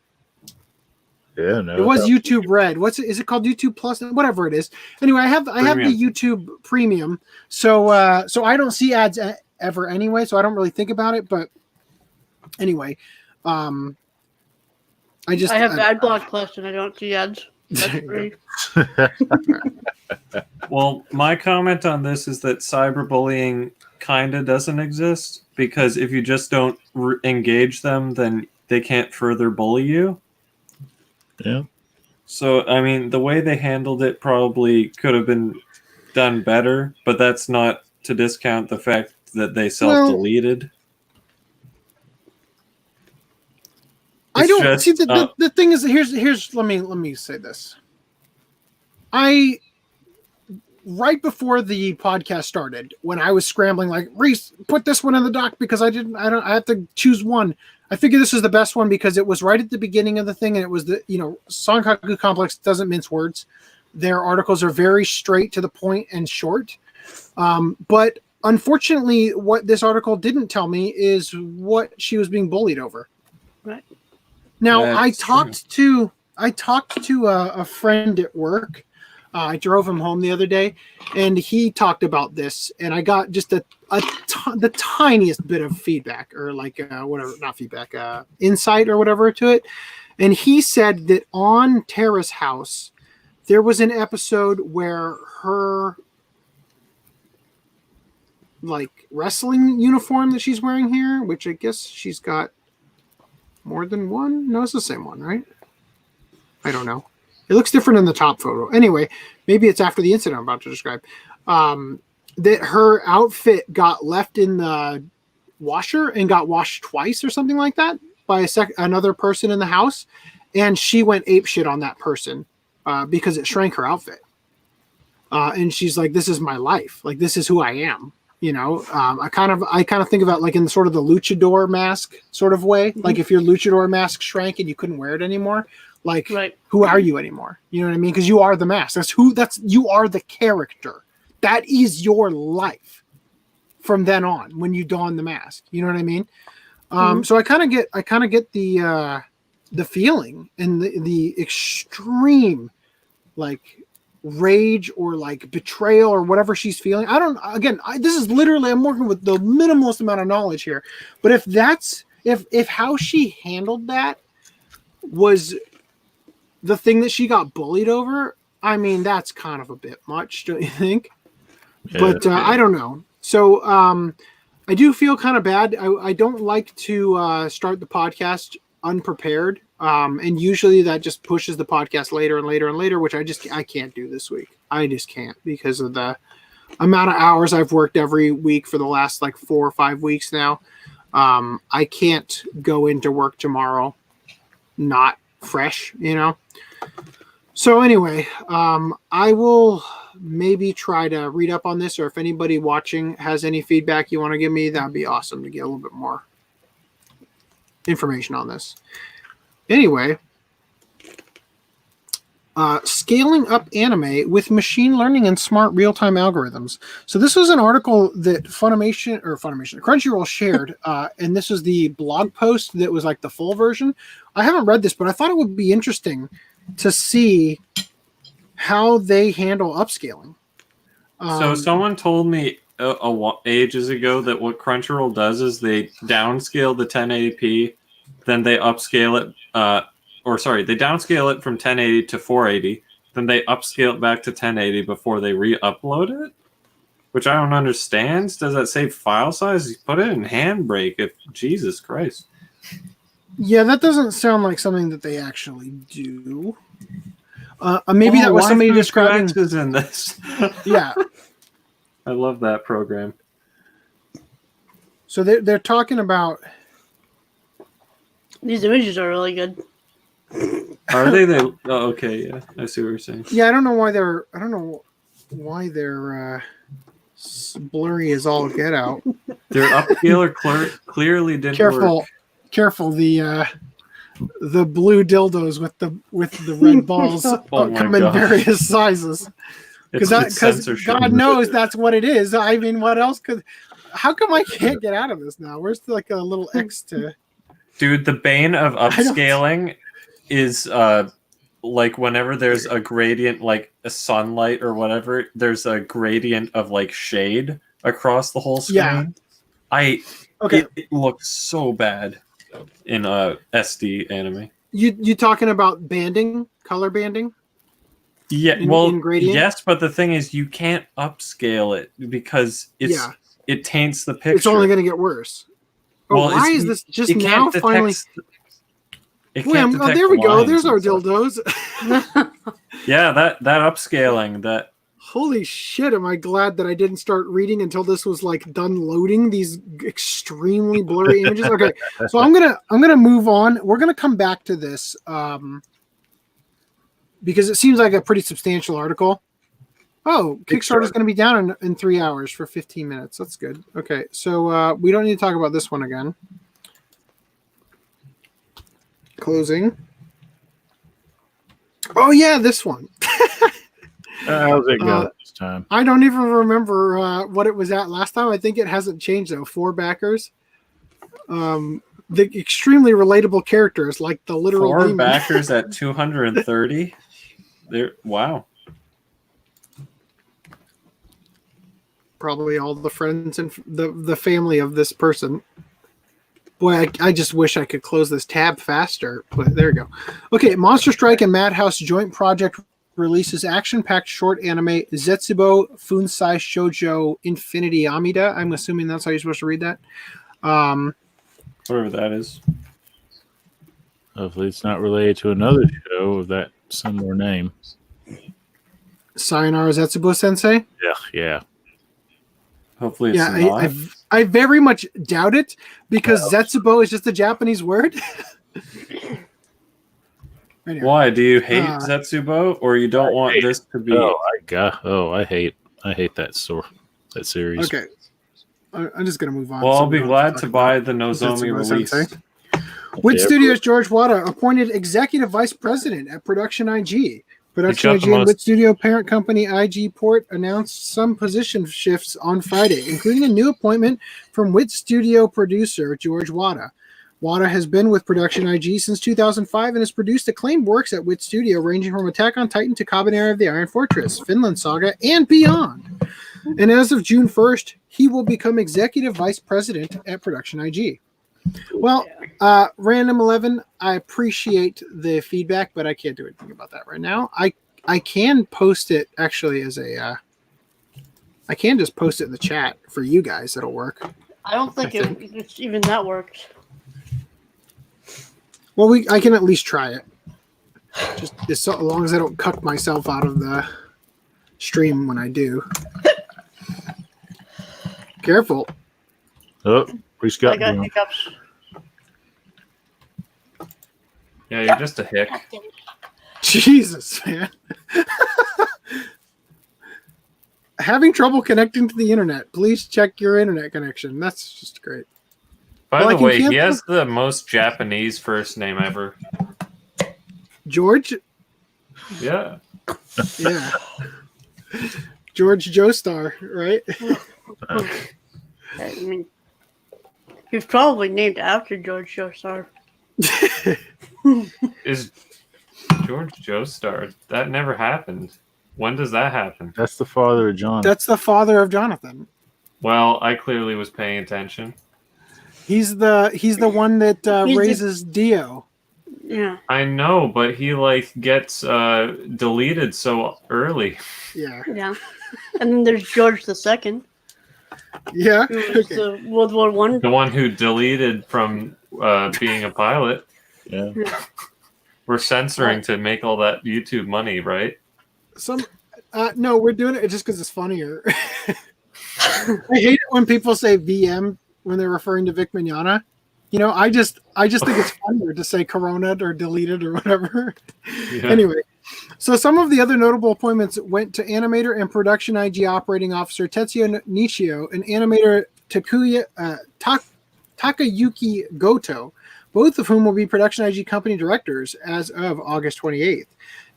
Yeah, no. It was YouTube Red. Is it called YouTube Plus? Whatever it is. Anyway, I have the YouTube Premium, so I don't see ads ever anyway, so I don't really think about it. But anyway, I have AdBlock Plus and I don't see ads. That's free. Well, my comment on this is that cyberbullying kind of doesn't exist because if you just don't engage them, then they can't further bully you. Yeah. So, I mean, the way they handled it probably could have been done better, but that's not to discount the fact that they self-deleted. I don't see the thing is here's let me say this. Right before the podcast started, when I was scrambling, like, Rhys, put this one in the doc because I have to choose one. I figured this was the best one because it was right at the beginning of the thing, and it was the Sankaku Complex doesn't mince words. Their articles are very straight to the point and short. But unfortunately, what this article didn't tell me is what she was being bullied over. Right. Now, That's I talked to a friend at work. I drove him home the other day, and he talked about this, and I got just the tiniest bit of feedback, or insight or whatever to it. And he said that on Tara's house, there was an episode where her wrestling uniform that she's wearing here, which I guess she's got more than one. No, it's the same one, right? I don't know. It looks different in the top photo. Anyway, maybe it's after the incident I'm about to describe. That her outfit got left in the washer and got washed twice or something like that by another person in the house. And she went apeshit on that person because it shrank her outfit. And she's like, this is my life. Like, this is who I am. I kind of think about like in sort of the luchador mask sort of way. Mm-hmm. Like if your luchador mask shrank and you couldn't wear it anymore, like who are you anymore? You know what I mean? Because you are the mask. You are the character. That is your life from then on when you don the mask. You know what I mean? So I kind of get the feeling and the extreme like rage or like betrayal or whatever she's feeling. This is literally, I'm working with the minimalist amount of knowledge here, but if how she handled that was the thing that she got bullied over, I mean, that's kind of a bit much, don't you think? Yeah, but I don't know. So I do feel kind of bad. I don't like to start the podcast unprepared. And usually that just pushes the podcast later and later and later, which I can't do this week. I just can't because of the amount of hours I've worked every week for the last like 4 or 5 weeks now. I can't go into work tomorrow not fresh, So anyway, I will maybe try to read up on this, or if anybody watching has any feedback you want to give me, that'd be awesome to get a little bit more information on this. Anyway, scaling up anime with machine learning and smart real-time algorithms. So this was an article that Crunchyroll shared, and this was the blog post that was like the full version. I haven't read this, but I thought it would be interesting to see how they handle upscaling. So someone told me ages ago that what Crunchyroll does is they downscale the 1080p, then they upscale it. They downscale it from 1080 to 480, then they upscale it back to 1080 before they re-upload it, which I don't understand. Does that save file size? You put it in Handbrake. Jesus Christ. Yeah, that doesn't sound like something that they actually do. Maybe that was somebody describing. Is in this. Yeah, I love that program. So they're talking about. These images are really good. Are they? Oh, okay. Yeah, I see what you're saying. Yeah, I don't know why they're blurry as all get out. Their upscaler clearly didn't work. Careful! The blue dildos with the red balls come in various sizes. Because God knows that's what it is. I mean, what else could? How come I can't get out of this now? Where's like a little X to? Dude, the bane of upscaling is like whenever there's a gradient, like a sunlight or whatever, there's a gradient of like shade across the whole screen. Yeah. It looks so bad in SD anime. You talking about banding, color banding? Yeah, in yes, but the thing is, you can't upscale it because it taints the picture. It's only going to get worse. Why is this just now finally? There we go. There's our dildos. Yeah, that upscaling. That. Holy shit! Am I glad that I didn't start reading until this was like done loading these extremely blurry images? Okay, so I'm gonna move on. We're gonna come back to this because it seems like a pretty substantial article. Oh, Kickstarter's going to be down in 3 hours for 15 minutes. That's good. Okay, so we don't need to talk about this one again. Closing. Oh yeah, this one. How's it go this time? I don't even remember what it was at last time. I think it hasn't changed though. 4 backers. The extremely relatable characters, like the literal 4 demon. backers at 230. There, wow. Probably all the friends and the family of this person. Boy, I just wish I could close this tab faster, but there you go. Okay, Monster Strike and Madhouse joint project releases action-packed short anime Zetsubo Funsai Shoujo Infinity Amida. I'm assuming that's how you're supposed to read that. Whatever that is. Hopefully it's not related to another show of that similar name. Sayonara Zetsubo Sensei? Yeah. Hopefully it's Yeah, not. I very much doubt it because Zetsubo is just a Japanese word. Anyway. Why? Do you hate Zetsubo, or you don't want this to be? I hate that series. Okay. I'm just going to move on. Well, so I'll we be don't glad have to talk buy about the Nozomi Zetsubo release. Sensei. Wit Studios George Wada appointed executive vice president at Production IG. Production IG and Wit Studio parent company IG Port announced some position shifts on Friday, including a new appointment from Wit Studio producer George Wada. Wada has been with Production IG since 2005 and has produced acclaimed works at Wit Studio ranging from Attack on Titan to Kabaneri of the Iron Fortress, Finland Saga, and beyond. And as of June 1st, he will become executive vice president at Production IG. Well, Random 11, I appreciate the feedback, but I can't do anything about that right now. I can post it actually as a I can just post it in the chat for you guys. It'll work. I don't think it's even that works. Well, I can at least try it. Just as long as I don't cuck myself out of the stream when I do. Careful. Oh, Rhys I got got one. hiccups. Yeah, you're just a hick. Jesus, man. Having trouble connecting to the internet. Please check your internet connection. That's just great. By Well, the way, he cancel- has the most Japanese first name ever. George? Yeah. Yeah. George Joestar, right? I mean, he was probably named after George Joestar. Is George Joestar? That never happened. When does that happen? That's the father of John. That's the father of Jonathan. Well, I clearly was paying attention. He's the one that raises Dio. Yeah. I know, but he gets deleted so early. Yeah. Yeah. And then there's George II, Yeah. who was the World War I. The one who deleted from being a pilot. Yeah. We're censoring to make all that YouTube money, right? No, we're doing it just because it's funnier. I hate it when people say VM when they're referring to Vic Mignogna. You know, I just think it's funnier to say Corona or deleted or whatever. Yeah. Anyway, so some of the other notable appointments went to animator and production IG operating officer Tetsuya Nishio and animator Takayuki Goto, both of whom will be production IG company directors as of August 28th.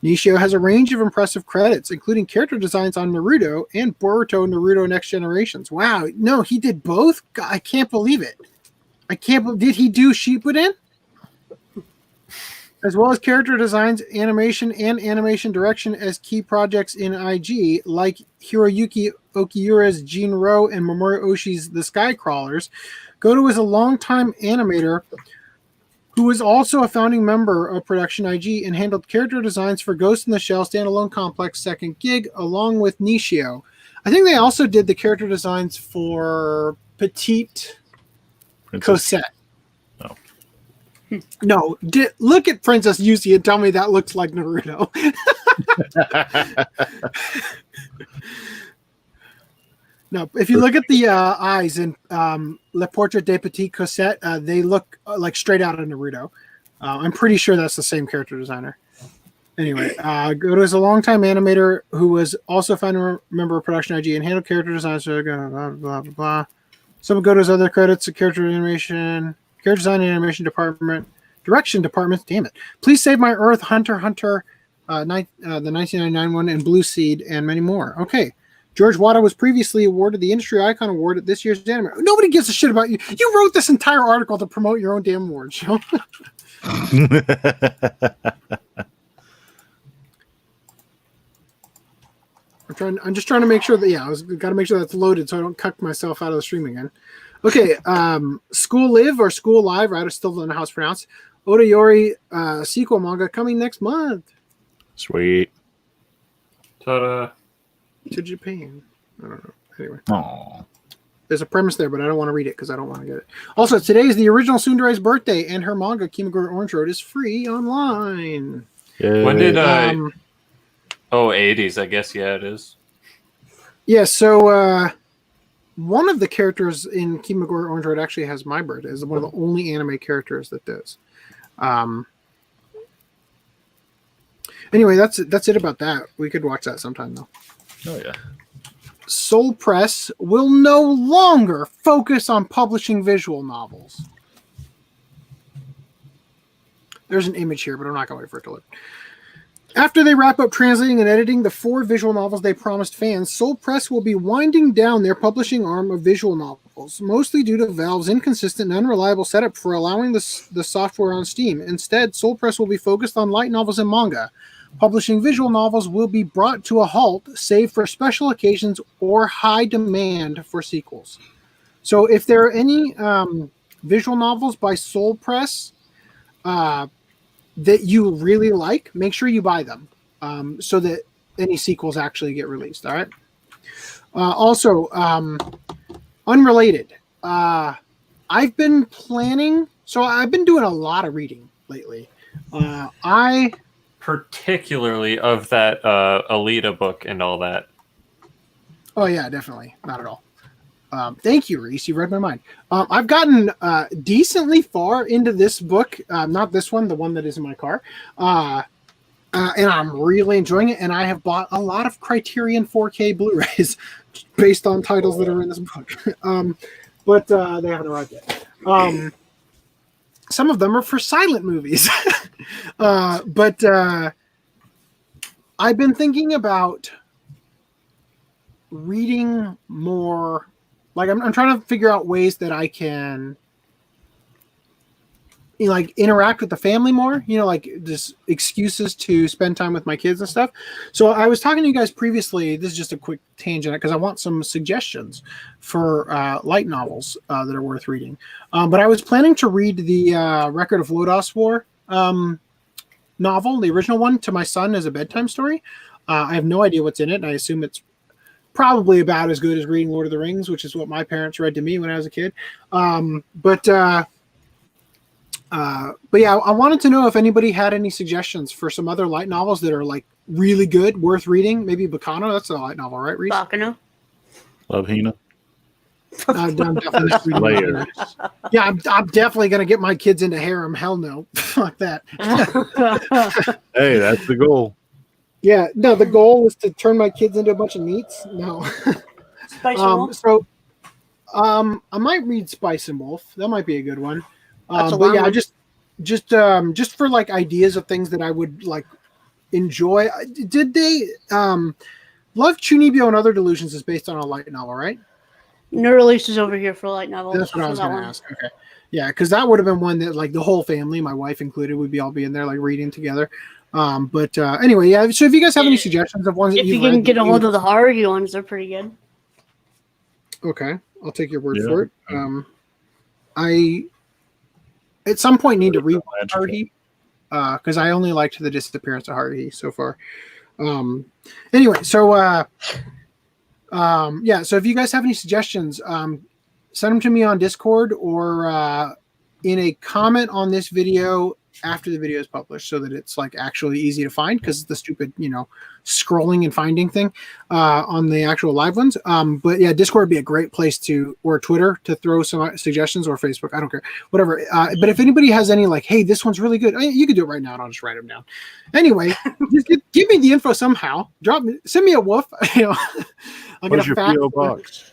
Nishio has a range of impressive credits, including character designs on Naruto and Boruto Naruto Next Generations. Wow, no, he did both? God, I can't believe it. Did he do Shippuden? As well as character designs, animation, and animation direction as key projects in IG, like Hiroyuki Okiura's Jinro and Mamoru Oshii's The Skycrawlers. Goto is a longtime animator who was also a founding member of Production IG and handled character designs for Ghost in the Shell Standalone Complex Second Gig, along with Nishio. I think they also did the character designs for Petite Cosette. Oh. No, look at Princess Yuzi and tell me that looks like Naruto. No, if you look at the eyes in Le Portrait de Petite Cosette, they look like straight out of Naruto. I'm pretty sure that's the same character designer. Anyway, Goto is a longtime animator who was also a founding member of Production IG and handled character designs. Blah, blah, blah, blah. Some of Goto's other credits: character design and animation department, direction departments. Damn it! Please Save My Earth, Hunter x Hunter, the 1999 one, and Blue Seed, and many more. Okay. George Wada was previously awarded the Industry Icon Award at this year's anime. Nobody gives a shit about you. You wrote this entire article to promote your own damn award show. I'm just trying to make sure that got to make sure that's loaded so I don't cuck myself out of the stream again. Okay, School Live or School Live, right? I still don't know how it's pronounced. Odayori sequel manga coming next month. Sweet. Ta-da. To Japan. I don't know. Anyway. Aww. There's a premise there, but I don't want to read it because I don't want to get it. Also, today is the original Tsundere's birthday, and her manga, Kimagure Orange Road, is free online. When did 80s, I guess. Yeah, it is. Yeah, so one of the characters in Kimagure Orange Road actually has my birthday. It's one of the only anime characters that does. Anyway, that's it about that. We could watch that sometime, though. Oh, yeah. Soul Press will no longer focus on publishing visual novels. There's an image here, but I'm not going to wait for it to load. After they wrap up translating and editing the 4 visual novels they promised fans, Soul Press will be winding down their publishing arm of visual novels, mostly due to Valve's inconsistent and unreliable setup for allowing the software on Steam. Instead, Soul Press will be focused on light novels and manga. Publishing visual novels will be brought to a halt, save for special occasions or high demand for sequels. So if there are any visual novels by Soul Press that you really like, make sure you buy them so that any sequels actually get released. All right. Also, unrelated, I've been planning. So I've been doing a lot of reading lately. Particularly of that Alita book and all that. Oh, yeah, definitely. Not at all. Thank you, Rhys. You read my mind. I've gotten decently far into this book. Not this one, the one that is in my car. And I'm really enjoying it. And I have bought a lot of Criterion 4K Blu-rays based on titles that are in this book. But they haven't arrived yet. Some of them are for silent movies. But I've been thinking about reading more. Like I'm trying to figure out ways that I can interact with the family more, like just excuses to spend time with my kids and stuff. So I was talking to you guys previously. This is just a quick tangent because I want some suggestions for light novels that are worth reading. But I was planning to read the Record of Lodoss War novel, the original one, to my son as a bedtime story. I have no idea what's in it. And I assume it's probably about as good as reading Lord of the Rings, which is what my parents read to me when I was a kid. But yeah, I wanted to know if anybody had any suggestions for some other light novels that are like really good, worth reading. Maybe Bacano, that's a light novel, right, Rhys? Bacano. Love Hina. I'm definitely not reading Layers. Yeah, I'm definitely gonna get my kids into harem. Hell no, fuck that. Hey, that's the goal. Yeah, no, the goal was to turn my kids into a bunch of neats. No. Spice and Wolf. So, I might read Spice and Wolf. That might be a good one. That's a But long yeah, one. just for like ideas of things that I would like enjoy. Did they Love Chunibyo and Other Delusions is based on a light novel, right? No releases over here for light novels. That's what I was for that going to one. ask. Okay, yeah, because that would have been one that like the whole family, my wife included, would be all be in there like reading together. But anyway, yeah. So if you guys have any suggestions of ones that If you you've can read get that a you- hold of the horror ones, they're pretty good. Okay, I'll take your word Yeah. for it. I at some point need to read Magical. Haruhi because I only liked the disappearance of Haruhi so far. Anyway, so yeah. So if you guys have any suggestions, send them to me on Discord or in a comment on this video after the video is published, so that it's like actually easy to find because the stupid scrolling and finding thing on the actual live ones. But yeah, Discord would be a great place to, or Twitter, to throw some suggestions, or Facebook. I don't care, whatever. But if anybody has any like, hey, this one's really good, you can do it right now, and I'll just write them down. Anyway, just give me the info somehow. Send me a woof. I'll get Where's a your fax. P.O. box?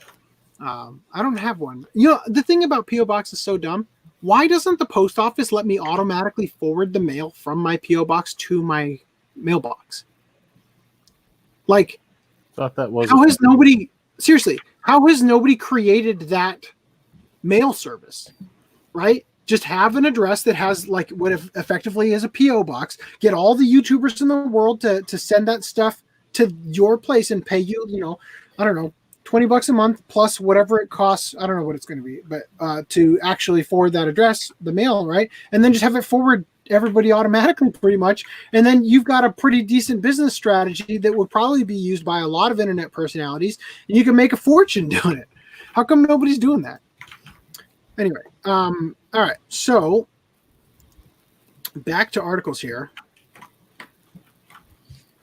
I don't have one. The thing about P.O. Box is so dumb. why doesn't the post office let me automatically forward the mail from my P.O. box to my mailbox? Like, Thought that was. how has nobody created that mail service, right? Just have an address that has like what effectively is a P.O. box. Get all the YouTubers in the world to send that stuff to your place and pay you, I don't know, $20 a month plus whatever it costs. I don't know what it's going to be, but to actually forward that address, the mail, right? And then just have it forward everybody automatically pretty much. And then you've got a pretty decent business strategy that would probably be used by a lot of internet personalities, and you can make a fortune doing it. How come nobody's doing that? Anyway, all right. So back to articles here.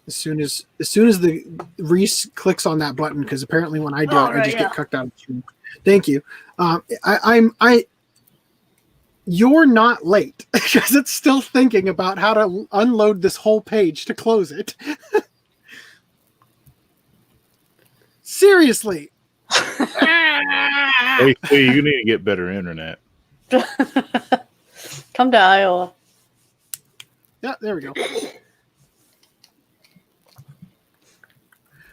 As soon as the Rhys clicks on that button, because apparently when I do it, I just get cucked out of the stream. Thank you. You're not late because it's still thinking about how to unload this whole page to close it. Seriously. Hey, you need to get better internet. Come to Iowa. Yeah, there we go.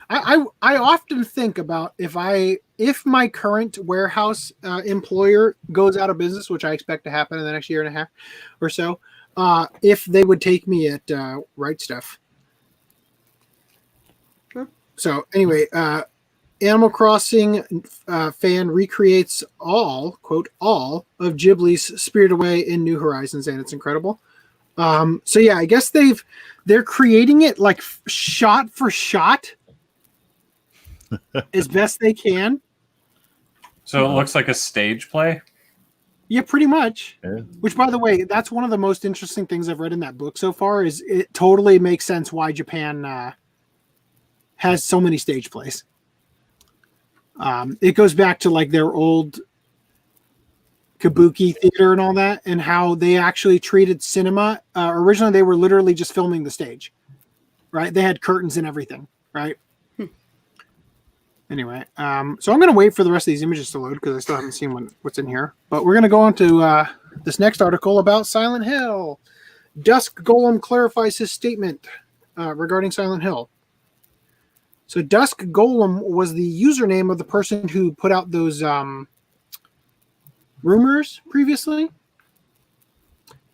I often think about if my current warehouse employer goes out of business, which I expect to happen in the next year and a half or so, if they would take me at Right Stuf. Sure. So anyway, Animal Crossing fan recreates all of Ghibli's Spirited Away in New Horizons, and it's incredible. So yeah, I guess they're creating it like shot for shot as best they can. So it looks like a stage play? Yeah, pretty much. Yeah. Which, by the way, that's one of the most interesting things I've read in that book so far, is it totally makes sense why Japan has so many stage plays. It goes back to like their old kabuki theater and all that, and how they actually treated cinema. Originally, they were literally just filming the stage, right? They had curtains and everything, right? Anyway, so I'm going to wait for the rest of these images to load because I still haven't seen what's in here. But we're going to go on to this next article about Silent Hill. Dusk Golem clarifies his statement regarding Silent Hill. So Dusk Golem was the username of the person who put out those rumors previously.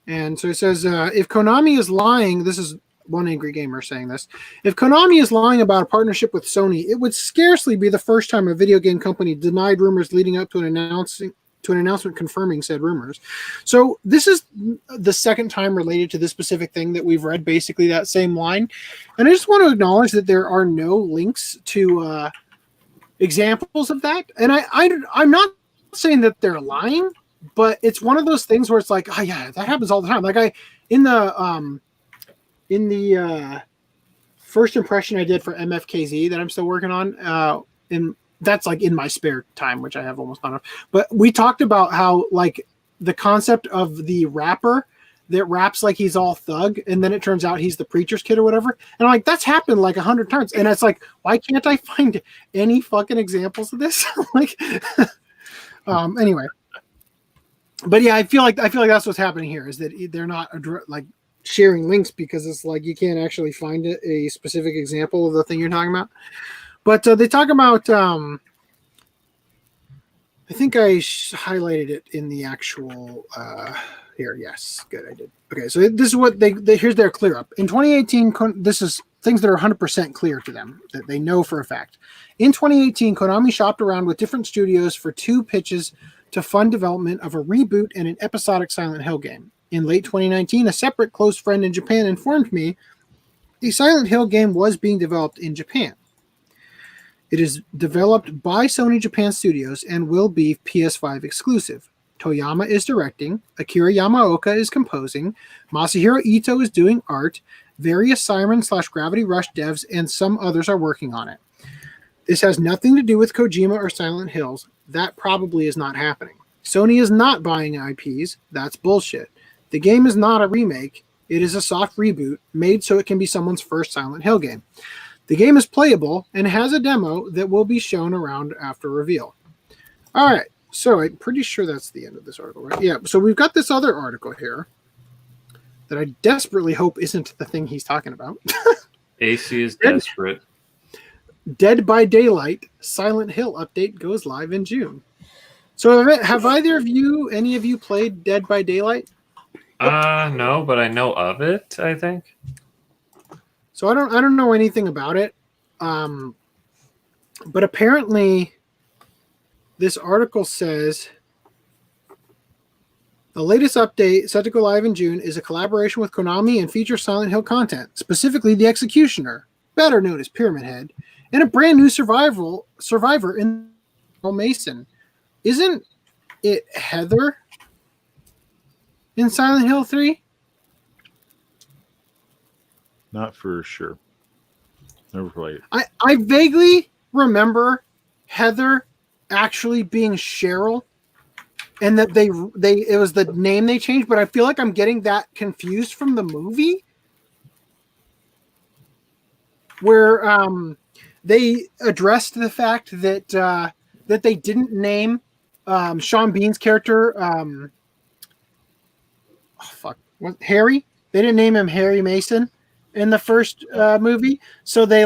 And so it says, if Konami is lying, this is one angry gamer saying this. If Konami is lying about a partnership with Sony, it would scarcely be the first time a video game company denied rumors leading up to an announcement confirming said rumors. So this is the second time related to this specific thing that we've read basically that same line. And I just want to acknowledge that there are no links to examples of that. And I'm not saying that they're lying, but it's one of those things where it's like, oh yeah, that happens all the time. Like in the first impression I did for MFKZ that I'm still working on, and that's like in my spare time, which I have almost none of. But we talked about how like the concept of the rapper that raps like he's all thug, and then it turns out he's the preacher's kid or whatever. And I'm like, that's happened like 100 times. And it's like, why can't I find any fucking examples of this? Like, anyway. But yeah, I feel like that's what's happening here, is that they're not like sharing links because it's like you can't actually find a specific example of the thing you're talking about. But they talk about I think I highlighted it in the actual here. Yes, good, I did. Okay, so this is what they here's their clear up. In 2018, this is things that are 100% clear to them, that they know for a fact. In 2018, Konami shopped around with different studios for 2 pitches to fund development of a reboot and an episodic Silent Hill game. In late 2019, a separate close friend in Japan informed me the Silent Hill game was being developed in Japan. It is developed by Sony Japan Studios and will be PS5 exclusive. Toyama is directing, Akira Yamaoka is composing, Masahiro Ito is doing art, various Siren/Gravity Rush devs, and some others are working on it. This has nothing to do with Kojima or Silent Hills. That probably is not happening. Sony is not buying IPs. That's bullshit. The game is not a remake. It is a soft reboot made so it can be someone's first Silent Hill game. The game is playable and has a demo that will be shown around after reveal. All right. So I'm pretty sure that's the end of this article, right? Yeah. So we've got this other article here that I desperately hope isn't the thing he's talking about. AC is desperate. Dead by Daylight Silent Hill update goes live in June. So have either of you, any of you, played Dead by Daylight? No, but I know of it, I think. So I don't know anything about it. But apparently this article says the latest update set to go live in June is a collaboration with Konami and features Silent Hill content, specifically the Executioner, better known as Pyramid Head, and a brand new survivor in Mason. Isn't it Heather in Silent Hill 3? Not for sure. Never played it. I vaguely remember Heather actually being Cheryl, and that it was the name they changed, but I feel like I'm getting that confused from the movie, where they addressed the fact that that they didn't name Sean Bean's character Harry. They didn't name him Harry Mason in the first movie, so they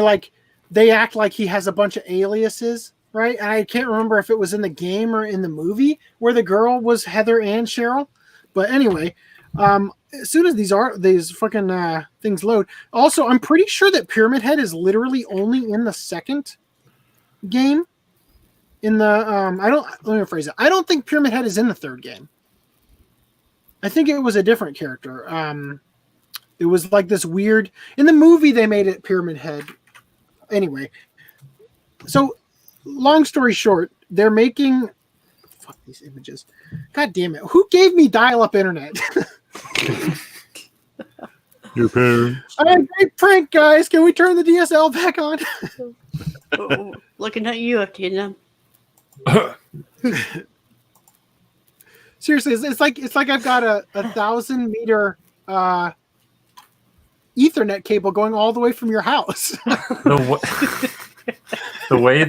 act like he has a bunch of aliases, right? And I can't remember if it was in the game or in the movie where the girl was Heather and Cheryl. But anyway, as soon as these fucking things load, also I'm pretty sure that Pyramid Head is literally only in the second game. In the let me rephrase it. I don't think Pyramid Head is in the third game. I think it was a different character. It was like this weird. In the movie, they made it Pyramid Head. Anyway, so long story short, they're making. Fuck these images. God damn it! Who gave me dial-up internet? Your parents. All right, great prank, guys. Can we turn the DSL back on? Oh, looking at you, FTN. Seriously, it's like I've got a 1,000-meter Ethernet cable going all the way from your house. The way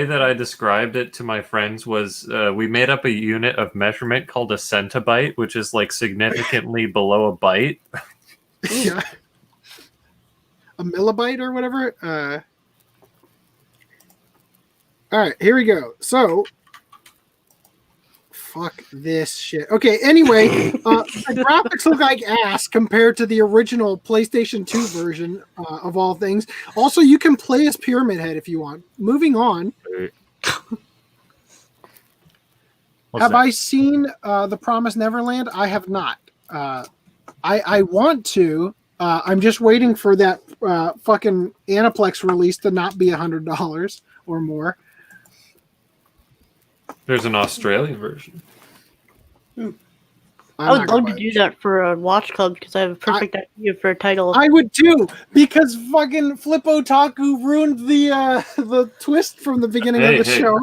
that I described it to my friends was we made up a unit of measurement called a centibyte, which is like significantly below a byte. Yeah. A millibyte or whatever. All right, here we go. So, fuck this shit. Okay, anyway, the graphics look like ass compared to the original PlayStation 2 version of all things. Also, you can play as Pyramid Head if you want. Moving on. Have I seen The Promised Neverland? I have not. I want to. I'm just waiting for that fucking Aniplex release to not be $100 or more. There's an Australian version. I would love to do that for a watch club because I have a perfect idea for a title. I would too, because fucking Flip Otaku ruined the twist from the beginning of the show.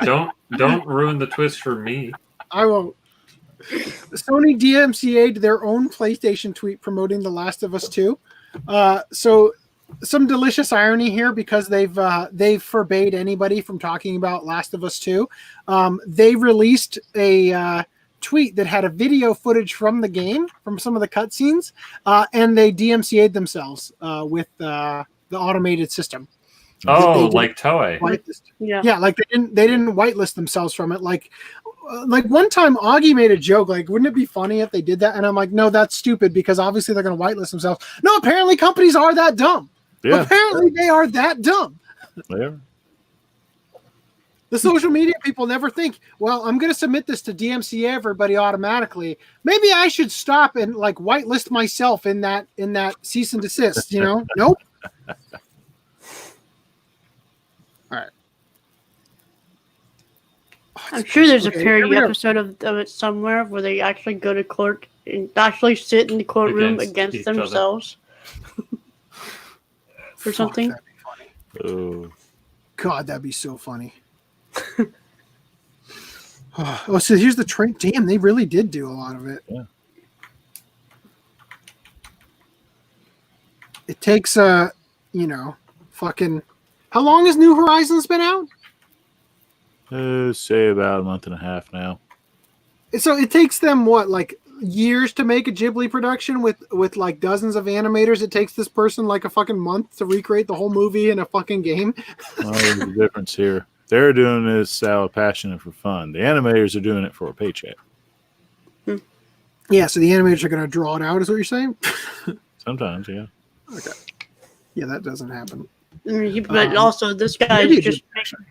Don't ruin the twist for me. I won't. Sony DMCA'd their own PlayStation tweet promoting The Last of Us 2. So some delicious irony here because they've forbade anybody from talking about Last of Us 2. They released a tweet that had a video footage from the game, from some of the cutscenes, and they DMCA'd themselves with the automated system. Oh, like Toei. Yeah, like they didn't whitelist themselves from it. Like one time Augie made a joke, like, wouldn't it be funny if they did that? And I'm like, no, that's stupid because obviously they're going to whitelist themselves. No, apparently companies are that dumb. Yeah. Apparently they are that dumb. Yeah. The social media people never think, well, I'm going to submit this to DMCA everybody automatically. Maybe I should stop and like whitelist myself in that cease and desist, you know? Nope. All right. I'm sure there's a parody episode of it somewhere where they actually go to court and actually sit in the courtroom against themselves. Or something. That'd be funny. God, that'd be so funny. Oh, so here's the train. Damn, they really did do a lot of it. Yeah. It takes fucking. How long has New Horizons been out? Say about a month and a half now. So it takes them what, like years to make a Ghibli production with like dozens of animators. It takes this person like a fucking month to recreate the whole movie in a fucking game. Well, there's a difference here. They're doing this out of passion and for fun. The animators are doing it for a paycheck. Yeah, so the animators are going to draw it out, is what you're saying? Sometimes, yeah. Okay. Yeah, that doesn't happen. But also, this guy maybe is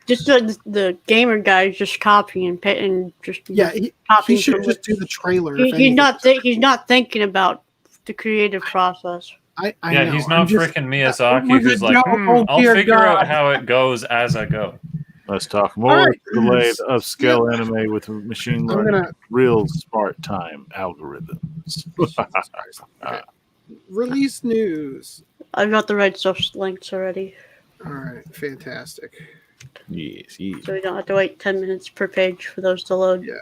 just the gamer guy is just copying and just he copying. should just do the trailer. He's not thinking about the creative process. I Yeah, know. he's not freaking Miyazaki, was who's a like, joke. I'll Dear figure God. out how it goes as I go. Let's talk more right. delayed upscale anime with machine I'm learning, gonna- real smart time algorithms. Okay. Release news. I've got the right stuff links already, All right, fantastic. Yes. so we don't have to wait 10 minutes per page for those to load. Yeah.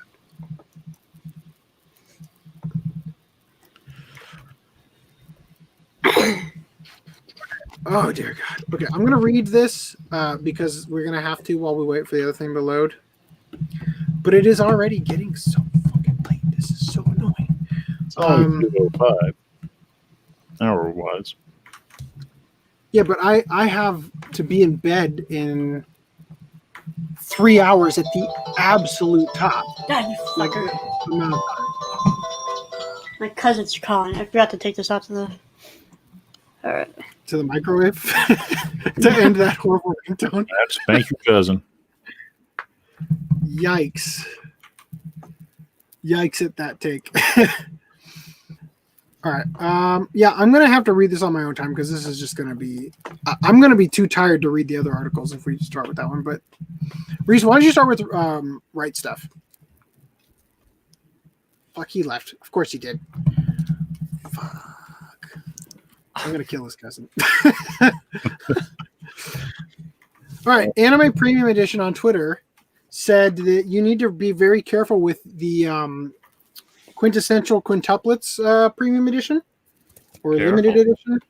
Oh dear God. Okay, I'm gonna read this because we're gonna have to while we wait for the other thing to load. But it is already getting so fucking late. This is so annoying. It's only 2:05 hour wise. Yeah, but I have to be in bed in 3 hours at the absolute top. God, you Like, fucker. amount of time. My cousin's calling. I forgot to take this out to the. All right. To the microwave to end that horrible ringtone. That's thank you, cousin. Yikes. Yikes at that take. All right. Yeah, I'm going to have to read this on my own time because this is just going to be... I'm going to be too tired to read the other articles if we start with that one. But, Rhys, why don't you start with Right Stuff? Fuck, he left. Of course he did. Fuck. I'm going to kill his cousin. All right. Anime Premium Edition on Twitter said that you need to be very careful with the quintessential quintuplets premium edition or limited edition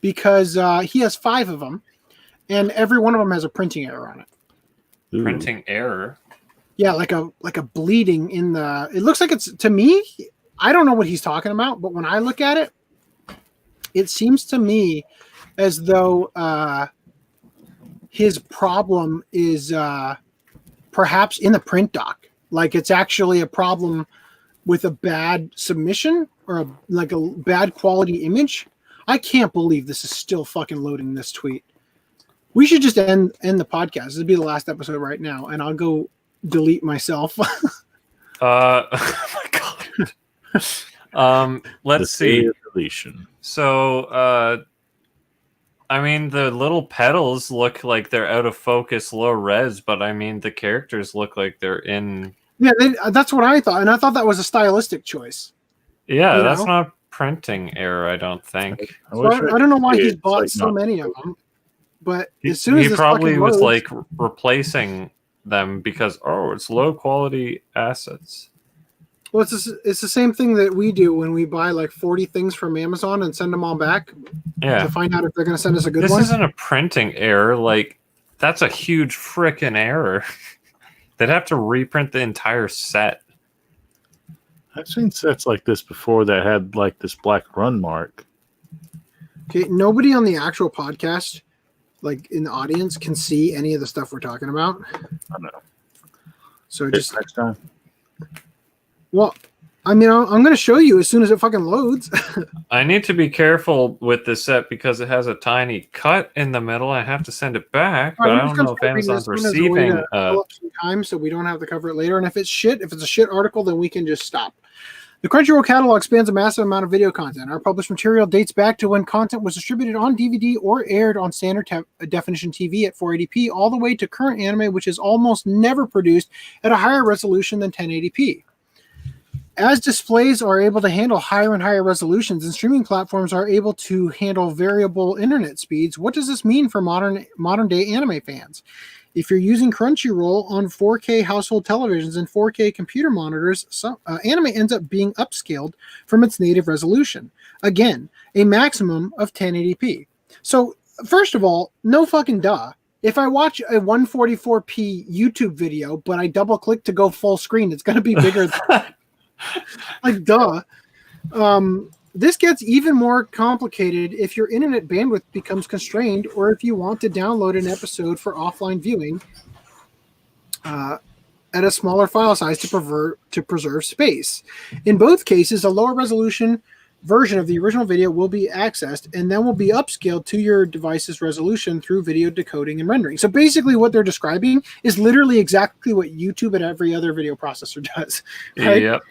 because he has 5 of them and every one of them has a printing error on it. Ooh. Printing error. Yeah, like a bleeding in the... It looks like it's... To me, I don't know what he's talking about, but when I look at it, it seems to me as though his problem is perhaps in the print doc. Like it's actually a problem with a bad submission or a bad quality image. I can't believe this is still fucking loading this tweet. We should just end the podcast. This would be the last episode right now, and I'll go delete myself. Oh my God. Let's see. Deletion. So, I mean, the little petals look like they're out of focus, low res, but I mean, the characters look like they're in. Yeah, that's what I thought, and I thought that was a stylistic choice. Yeah, You that's know? not printing error, I don't think. So I don't know why he's It's bought like so not- many of them, but as soon as He this probably fucking was loads, like replacing them because it's low quality assets. well, it's the same thing that we do when we buy like 40 things from Amazon and send them all back Yeah. to find out if they're going to send us a good This one. isn't a printing error. Like, that's a huge freaking error. They'd have to reprint the entire set. I've seen sets like this before that had like this black run mark. Okay, nobody on the actual podcast, like in the audience, can see any of the stuff we're talking about. I don't know. So Just just next time. well, I mean, I'm going to show you as soon as it fucking loads. I need to be careful with this set because it has a tiny cut in the middle. I have to send it back, but I don't know if Amazon's receiving. Fill up some time so we don't have to cover it later. And if it's a shit article, then we can just stop. The Crunchyroll catalog spans a massive amount of video content. Our published material dates back to when content was distributed on DVD or aired on standard definition TV at 480p, all the way to current anime, which is almost never produced at a higher resolution than 1080p. As displays are able to handle higher and higher resolutions and streaming platforms are able to handle variable internet speeds, what does this mean for modern day anime fans? If you're using Crunchyroll on 4K household televisions and 4K computer monitors, anime ends up being upscaled from its native resolution. Again, a maximum of 1080p. So, first of all, no fucking duh. if I watch a 144p YouTube video, but I double click to go full screen, it's going to be bigger. Like, duh. This gets even more complicated if your internet bandwidth becomes constrained or if you want to download an episode for offline viewing at a smaller file size to preserve space. In both cases, a lower resolution version of the original video will be accessed and then will be upscaled to your device's resolution through video decoding and rendering. So basically what they're describing is literally exactly what YouTube and every other video processor does. Right? Yep.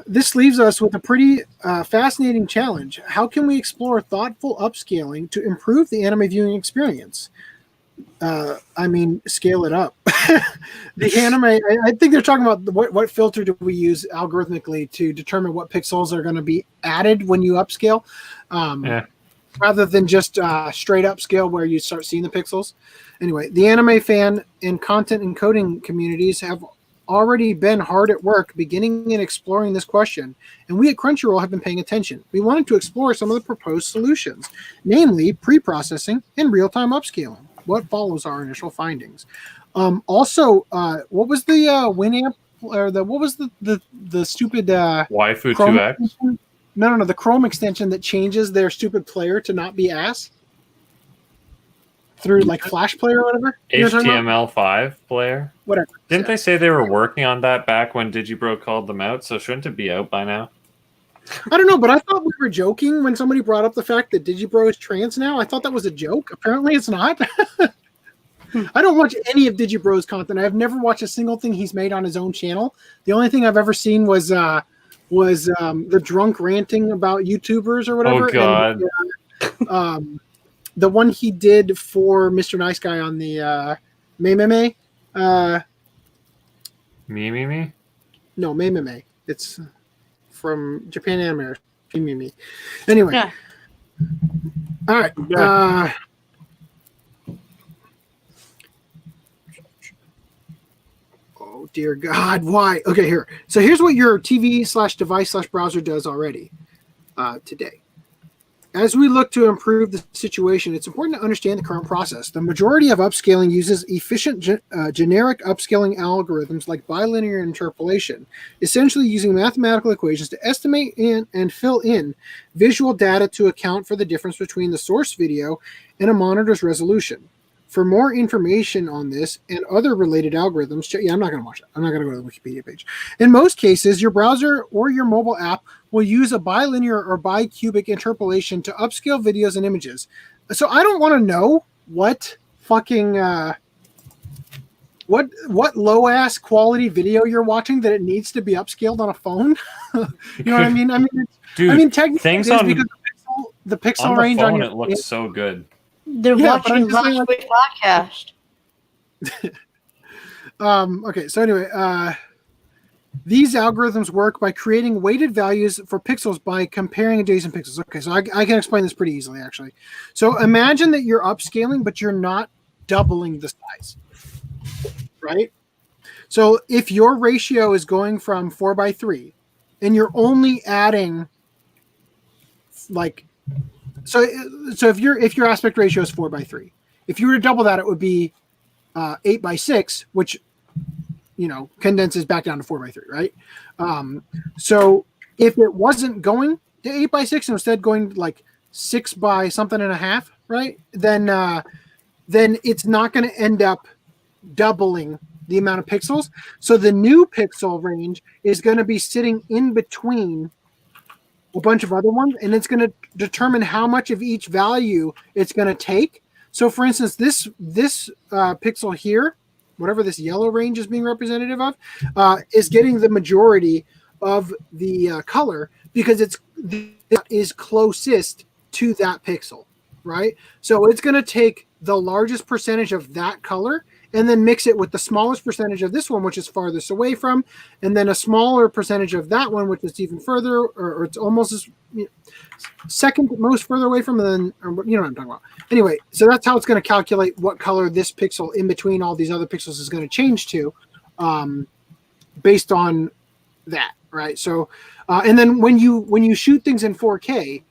This leaves us with a pretty fascinating challenge. How can we explore thoughtful upscaling to improve the anime viewing experience? Scale it up. The anime, I think they're talking about what filter do we use algorithmically to determine what pixels are going to be added when you upscale, rather than just straight upscale where you start seeing the pixels. Anyway, the anime fan and content encoding communities have already been hard at work beginning and exploring this question, and we at Crunchyroll have been paying attention. We wanted to explore some of the proposed solutions, namely pre-processing and real-time upscaling. What follows our initial findings? What was the Winamp, or what was the stupid Waifu Chrome 2X? extension? No, the Chrome extension that changes their stupid player to not be ass through like Flash Player or whatever. You know what I'm talking about? HTML5 player. Whatever. Didn't they say they were working on that back when Digibro called them out? So shouldn't it be out by now? I don't know, but I thought we were joking when somebody brought up the fact that Digibro is trans now. I thought that was a joke. Apparently it's not. I don't watch any of Digibro's content. I've never watched a single thing he's made on his own channel. The only thing I've ever seen was the drunk ranting about YouTubers or whatever. Oh, God. And, the one he did for Mr. Nice Guy on the Meimeme. Me? No, Meimeme. It's from Japan Anime. Mimi. Anyway. Yeah. All right. Oh, dear God. Why? Okay, here. So here's what your TV/device/browser does already today. As we look to improve the situation, it's important to understand the current process. The majority of upscaling uses efficient generic upscaling algorithms like bilinear interpolation, essentially using mathematical equations to estimate and fill in visual data to account for the difference between the source video and a monitor's resolution. For more information on this and other related algorithms, I'm not going to watch it. I'm not going to go to the Wikipedia page. In most cases, your browser or your mobile app will use a bilinear or bicubic interpolation to upscale videos and images. So I don't want to know what fucking what low ass quality video you're watching that it needs to be upscaled on a phone. You know what I mean? Dude, technically things it is on because the pixel on the range phone on your it looks so good. They're Yeah, but I'm watching just saying, last like- week's podcast. Okay, so anyway, these algorithms work by creating weighted values for pixels by comparing adjacent pixels. Okay, so I can explain this pretty easily, actually. So imagine that you're upscaling, but you're not doubling the size, right? So if your ratio is going from 4:3, and you're only adding, like, so if your aspect ratio is 4:3, if you were to double that, it would be 8:6, which condenses back down to 4:3, right? So if it wasn't going to 8:6 and instead going like 6 by something and a half, right? Then it's not going to end up doubling the amount of pixels. So the new pixel range is going to be sitting in between a bunch of other ones, and it's going to determine how much of each value it's going to take. So for instance, this pixel here, whatever this yellow range is being representative of, is getting the majority of the color because it is closest to that pixel, right? So it's going to take the largest percentage of that color and then mix it with the smallest percentage of this one, which is farthest away from, and then a smaller percentage of that one, which is even further, or it's almost as second most further away from, and then you know what I'm talking about. Anyway, so that's how it's going to calculate what color this pixel in between all these other pixels is going to change to, based on that, right? So, and then when you shoot things in 4K,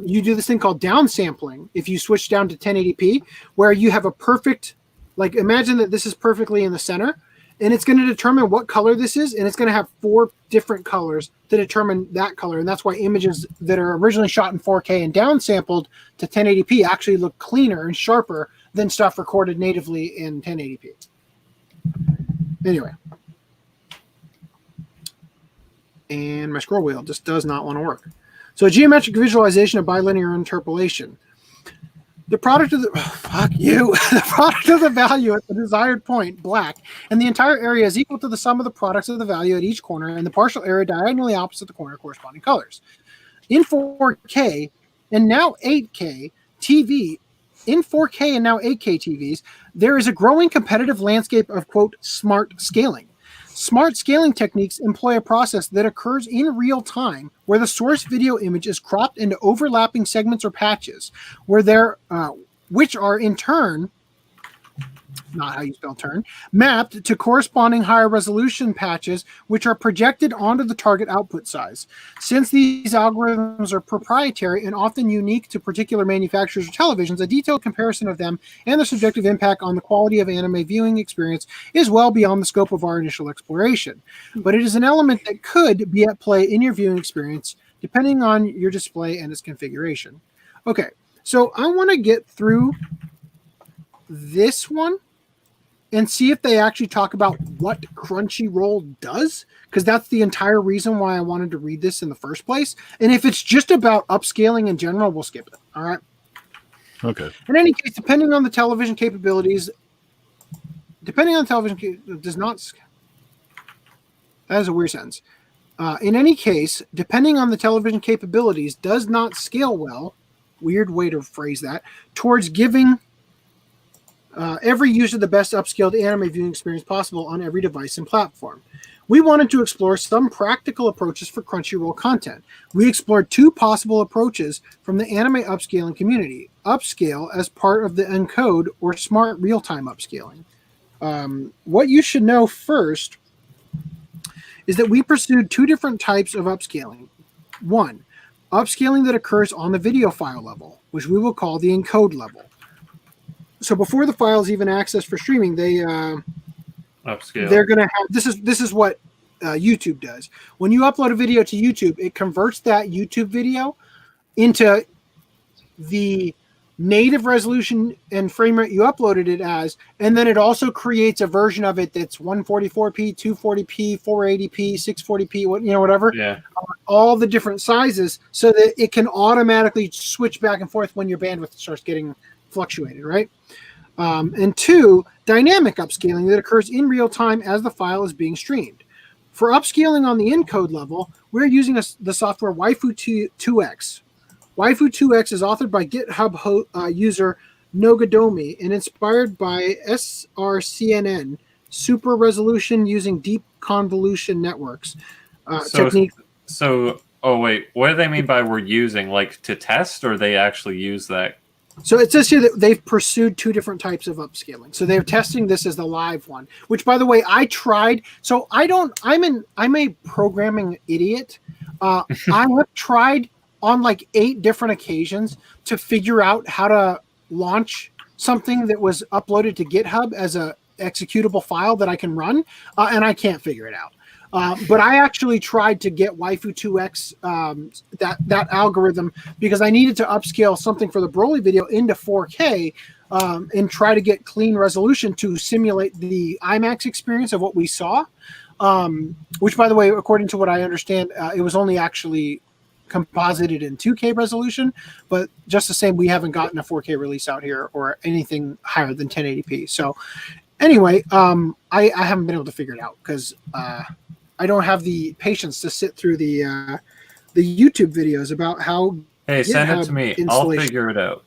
you do this thing called downsampling. If you switch down to 1080p, where you have a perfect, like imagine that this is perfectly in the center, and it's going to determine what color this is, and it's going to have 4 different colors to determine that color. And that's why images that are originally shot in 4K and downsampled to 1080p actually look cleaner and sharper than stuff recorded natively in 1080p. Anyway. And my scroll wheel just does not want to work. So geometric visualization of bilinear interpolation. The product of the the product of the value at the desired point, black, and the entire area is equal to the sum of the products of the value at each corner and the partial area diagonally opposite the corner corresponding colors. In 4K and now 8K TV, in 4K and now 8K TVs, there is a growing competitive landscape of, quote, smart scaling. Smart scaling techniques employ a process that occurs in real time where the source video image is cropped into overlapping segments or patches which are in turn, not how you spell turn, mapped to corresponding higher resolution patches which are projected onto the target output size. Since these algorithms are proprietary and often unique to particular manufacturers or televisions, a detailed comparison of them and their subjective impact on the quality of anime viewing experience is well beyond the scope of our initial exploration. But it is an element that could be at play in your viewing experience depending on your display and its configuration. Okay, so I want to get through this one and see if they actually talk about what Crunchyroll does, because that's the entire reason why I wanted to read this in the first place. And if it's just about upscaling in general, we'll skip it. All right. Okay. In any case, depending on the television capabilities, does not. That is a weird sentence. In any case, depending on the television capabilities, does not scale well. Weird way to phrase that. Towards giving every user the best upscaled anime viewing experience possible on every device and platform. We wanted to explore some practical approaches for Crunchyroll content. We explored 2 possible approaches from the anime upscaling community. Upscale as part of the encode or smart real-time upscaling. What you should know first is that we pursued 2 different types of upscaling. 1, upscaling that occurs on the video file level, which we will call the encode level. So before the file is even accessed for streaming, upscale. They're going to have this is what YouTube does. When you upload a video to YouTube, it converts that YouTube video into the native resolution and frame rate you uploaded it as, and then it also creates a version of it that's 144p, 240p, 480p, 640p, whatever. Yeah. All the different sizes, so that it can automatically switch back and forth when your bandwidth starts getting fluctuated, right? And 2, dynamic upscaling that occurs in real time as the file is being streamed. For upscaling on the encode level, we're using the software Waifu2X. Waifu2X is authored by GitHub user Nogadomi and inspired by SRCNN, super resolution using deep convolution networks technique. So, what do they mean by we're using? Like to test, or they actually use that? So it says here that they've pursued 2 different types of upscaling. So they're testing this as the live one, which, by the way, I tried. So I'm a programming idiot. I have tried on like 8 different occasions to figure out how to launch something that was uploaded to GitHub as a executable file that I can run, and I can't figure it out. But I actually tried to get Waifu2X, that algorithm, because I needed to upscale something for the Broly video into 4K and try to get clean resolution to simulate the IMAX experience of what we saw, which, by the way, according to what I understand, it was only actually composited in 2K resolution, but just the same, we haven't gotten a 4K release out here or anything higher than 1080p. So anyway, I haven't been able to figure it out because I don't have the patience to sit through the YouTube videos about how. Hey, send it to me. I'll figure it out.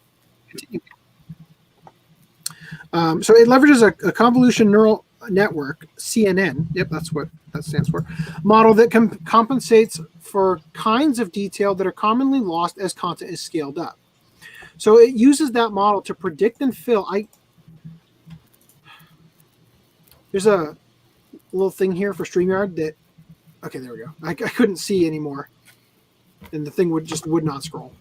So it leverages a convolution neural network, CNN. Yep, that's what that stands for. Model that compensates for kinds of detail that are commonly lost as content is scaled up. So it uses that model to predict and fill. There's a little thing here for StreamYard that. Okay, there we go. I couldn't see anymore, and the thing would not scroll.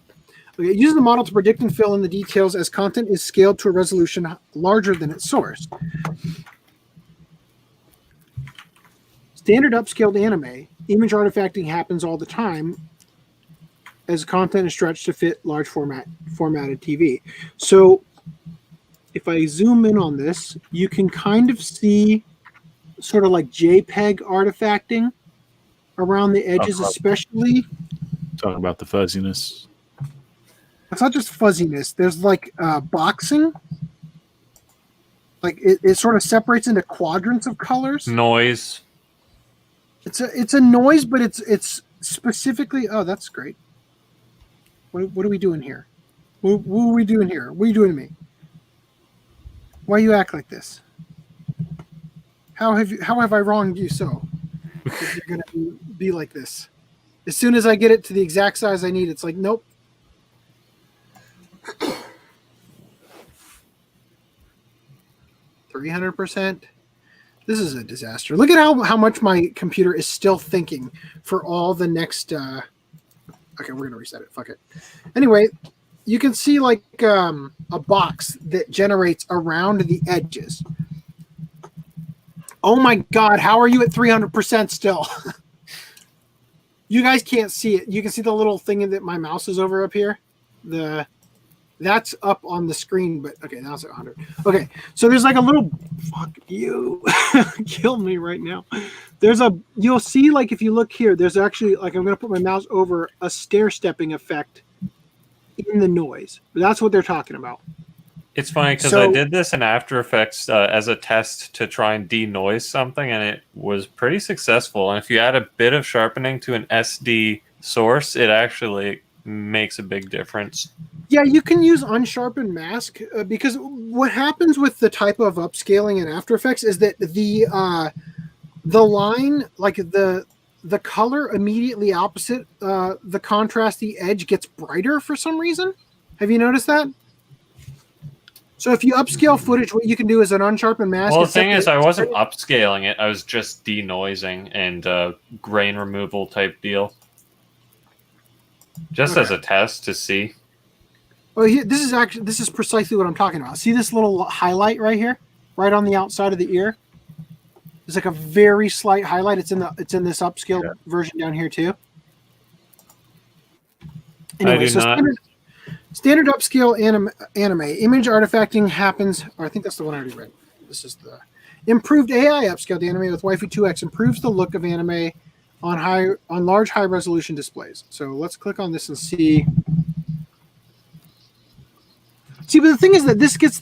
It uses the model to predict and fill in the details as content is scaled to a resolution larger than its source. Standard upscaled anime, image artifacting happens all the time as content is stretched to fit large formatted TV. So if I zoom in on this, you can kind of see sort of like JPEG artifacting around the edges, especially. Talk about the fuzziness. It's not just fuzziness. There's like boxing. Like it sort of separates into quadrants of colors. Noise. It's a noise, but it's specifically. Oh, that's great. What are we doing here? What are we doing here? What are you doing to me? Why you act like this? How have I wronged you so? That you're gonna be like this. As soon as I get it to the exact size I need, it's like nope. 300%. This is a disaster. Look at how much my computer is still thinking for all the next. Okay, we're gonna reset it. Fuck it. Anyway, you can see like a box that generates around the edges. Oh my God! How are you at 300% still? You guys can't see it. You can see the little thing that my mouse is over up here. That's up on the screen, but okay, now it's at 100. Okay, so there's like a little fuck you, kill me right now. You'll see like if you look here, there's actually like I'm gonna put my mouse over a stair stepping effect in the noise. That's what they're talking about. It's funny because I did this in After Effects as a test to try and denoise something, and it was pretty successful. And if you add a bit of sharpening to an SD source, it actually makes a big difference. Yeah, you can use unsharpened mask because what happens with the type of upscaling in After Effects is that the line, like the color immediately opposite the contrasty edge gets brighter for some reason. Have you noticed that? So if you upscale footage, what you can do is an unsharpened mask. Well, the thing is, I wasn't upscaling it. I was just denoising and grain removal type deal. Just as a test to see. Well, this is precisely what I'm talking about. See this little highlight right here, right on the outside of the ear. It's like a very slight highlight. It's in this upscaled version down here too. Anyway, so standard upscale anime image artifacting happens. Or I think that's the one I already read. This is the improved AI upscaled anime with Waifu 2X improves the look of anime on large high resolution displays. So let's click on this and see. See, but the thing is that this gets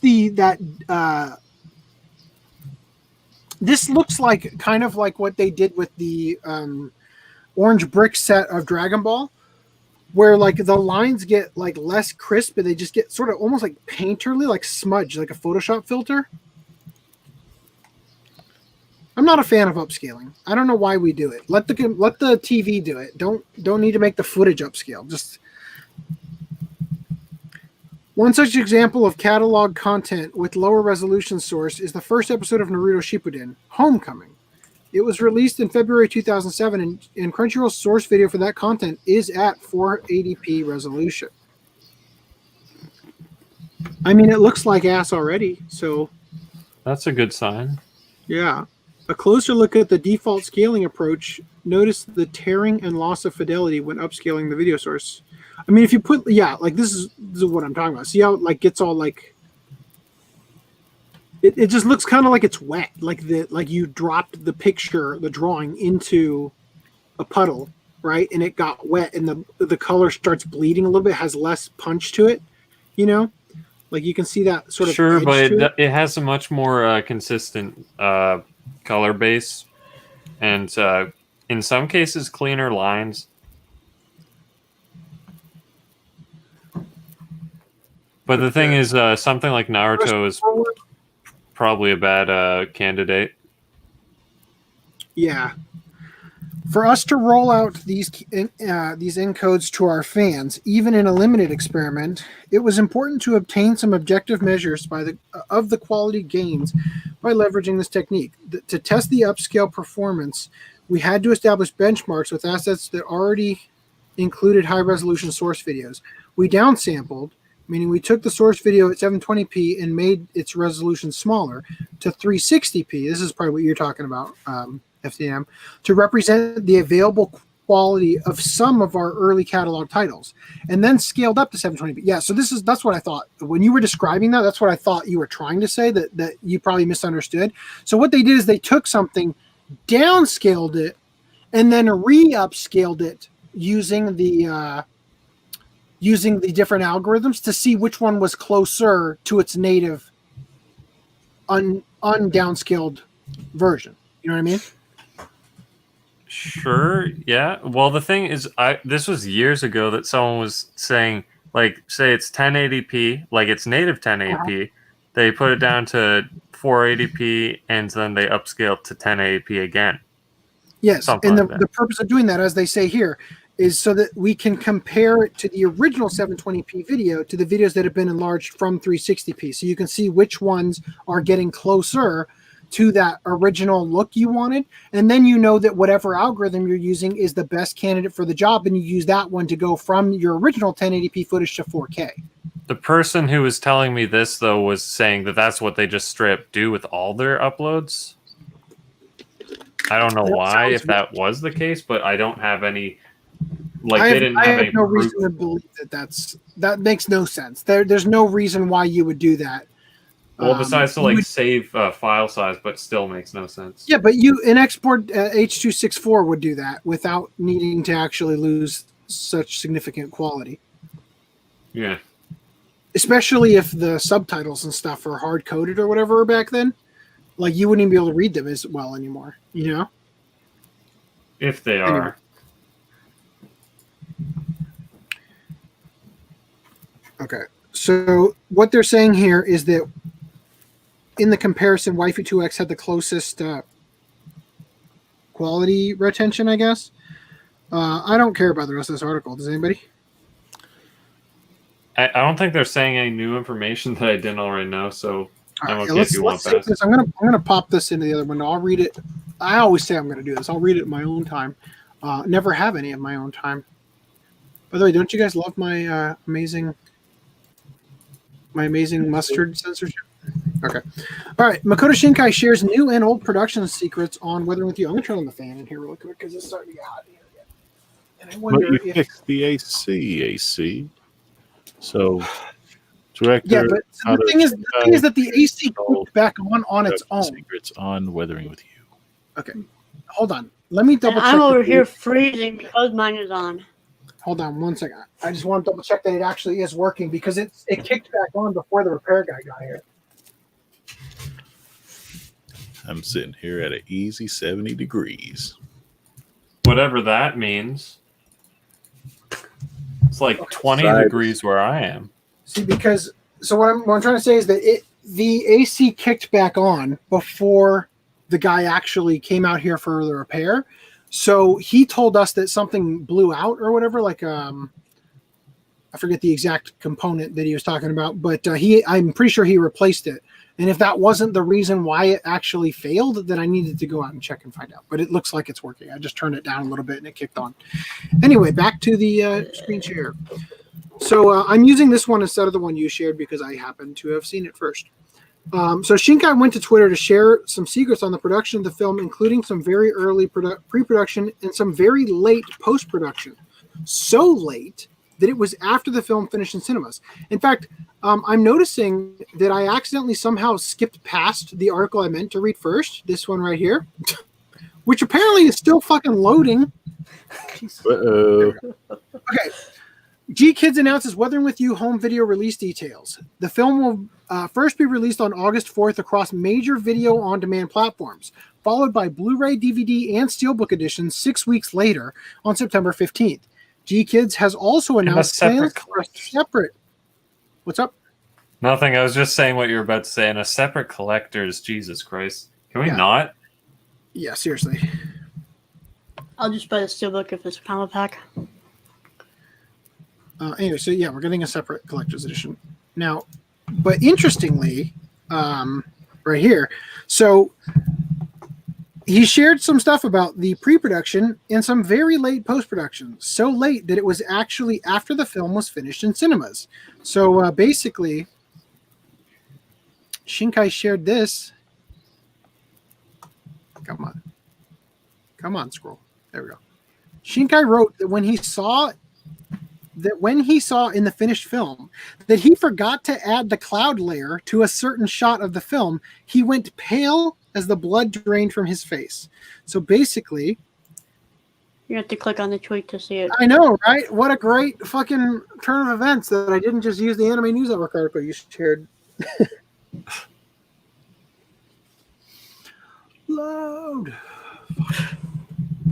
this looks like kind of like what they did with the orange brick set of Dragon Ball, where like the lines get like less crisp, but they just get sort of almost like painterly, like smudge, like a Photoshop filter. I'm not a fan of upscaling. I don't know why we do it. Let the TV do it. Don't need to make the footage upscale. Just one such example of catalog content with lower resolution source is the first episode of Naruto Shippuden, Homecoming. It was released in February 2007, and Crunchyroll's source video for that content is at 480p resolution. I mean, it looks like ass already, so... That's a good sign. Yeah. A closer look at the default scaling approach, notice the tearing and loss of fidelity when upscaling the video source. I mean, if you put, like this is what I'm talking about. See how it like gets all like, it just looks kind of like it's wet, like you dropped the picture, the drawing into a puddle, right? And it got wet, and the color starts bleeding a little bit, has less punch to it, you know, like you can see that sort of. Sure, but it has a much more consistent color base, and in some cases cleaner lines. But the thing is, something like Naruto is probably a bad candidate. Yeah. For us to roll out these encodes to our fans, even in a limited experiment, it was important to obtain some objective measures of the quality gains by leveraging this technique. To test the upscale performance, we had to establish benchmarks with assets that already included high-resolution source videos. we downsampled, meaning we took the source video at 720p and made its resolution smaller to 360p. This is probably what you're talking about, FDM, to represent the available quality of some of our early catalog titles, and then scaled up to 720p. Yeah, so that's what I thought when you were describing that. That's what I thought you were trying to say, that you probably misunderstood. So what they did is they took something, downscaled it, and then re-upscaled it using the different algorithms to see which one was closer to its native undownscaled version. You know what I mean? Sure. Yeah. Well, the thing is, this was years ago that someone was saying, like, say it's 1080p, like it's native 1080p. They put it down to 480p, and then they upscaled to 1080p again. Yes, Something and like that. the purpose of doing that, as they say here, is so that we can compare it to the original 720p video to the videos that have been enlarged from 360p. So you can see which ones are getting closer to that original look you wanted, and then you know that whatever algorithm you're using is the best candidate for the job, and you use that one to go from your original 1080p footage to 4K. The person who was telling me this, though, was saying that that's what they just straight up do with all their uploads. I don't know why, if that was the case, but I don't have any. Like, they didn't have any no proof. reason to believe that makes no sense. There's no reason why you would do that. Well, besides to save file size, but still makes no sense. Yeah, but an export H.264 would do that without needing to actually lose such significant quality. Yeah. Especially if the subtitles and stuff are hard coded or whatever back then. Like, you wouldn't even be able to read them as well anymore, you know? If they are. Okay. So what they're saying here is that in the comparison, Waifu 2X had the closest quality retention, I guess. I don't care about the rest of this article. Does anybody? I don't think they're saying any new information that I didn't already know, so I'm okay if you want take that. this. I'm gonna pop this into the other window. I'll read it. I always say I'm gonna do this. I'll read it in my own time. Never have any of my own time. By the way, don't you guys love my amazing mustard censorship? Okay. All right. Makoto Shinkai shares new and old production secrets on Weathering with You. I'm going to turn on the fan in here real quick because it's starting to get hot in here again. And I wonder But you fixed the AC. So, director. Yeah, but the thing is that the AC kicked back on its own. Secrets on Weathering with You. Okay. Hold on. Let me double check. I'm over here freezing because mine is on. Hold on 1 second. I just want to double check that it actually is working because it kicked back on before the repair guy got here. I'm sitting here at an easy 70 degrees. Whatever that means. It's like 20 degrees where I am. See, because what I'm trying to say is that the AC kicked back on before the guy actually came out here for the repair. So he told us that something blew out or whatever, like I forget the exact component that he was talking about, but I'm pretty sure he replaced it. And if that wasn't the reason why it actually failed, then I needed to go out and check and find out. But it looks like it's working. I just turned it down a little bit and it kicked on. Anyway, back to the screen share. So I'm using this one instead of the one you shared because I happen to have seen it first. So Shinkai went to Twitter to share some secrets on the production of the film, including some very early pre-production and some very late post-production. So late that it was after the film finished in cinemas. In fact, I'm noticing that I accidentally somehow skipped past the article I meant to read first, this one right here, which apparently is still fucking loading. Uh-oh. Okay. G-Kids announces Weathering with You home video release details. The film will first be released on August 4th across major video on-demand platforms, followed by Blu-ray, DVD, and Steelbook editions 6 weeks later on September 15th. G-Kids has also announced plans for a separate... What's up? Nothing. I was just saying what you were about to say. And a separate collector's, Jesus Christ. Can we not? Yeah, seriously. I'll just buy the steelbook if it's a panel pack. Anyway, so yeah, we're getting a separate collector's edition. Now, but interestingly, right here, so he shared some stuff about the pre-production and some very late post-production. So late that it was actually after the film was finished in cinemas. So basically, Shinkai shared this. Come on, scroll. There we go. Shinkai wrote that when he saw in the finished film that he forgot to add the cloud layer to a certain shot of the film, he went pale as the blood drained from his face. So basically, You have to click on the tweet to see it. I know, right? What a great fucking turn of events that I didn't just use the Anime News Network article you shared. Load.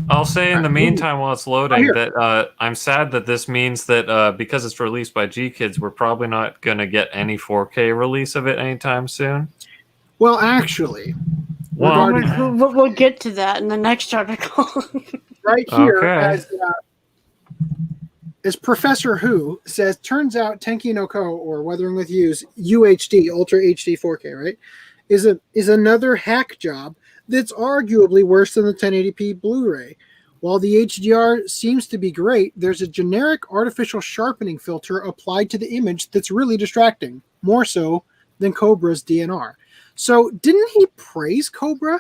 I'll say in the meantime while it's loading here. that I'm sad that this means that because it's released by G Kids, we're probably not going to get any 4K release of it anytime soon. Well, actually, Well, We'll get to that in the next article. right here, Okay. as Professor Who says, turns out Tenki no Ko, or Weathering with You's UHD, Ultra HD 4K, right, is another hack job that's arguably worse than the 1080p Blu-ray. While the HDR seems to be great, there's a generic artificial sharpening filter applied to the image that's really distracting, more so than Cobra's DNR. So didn't he praise Cobra?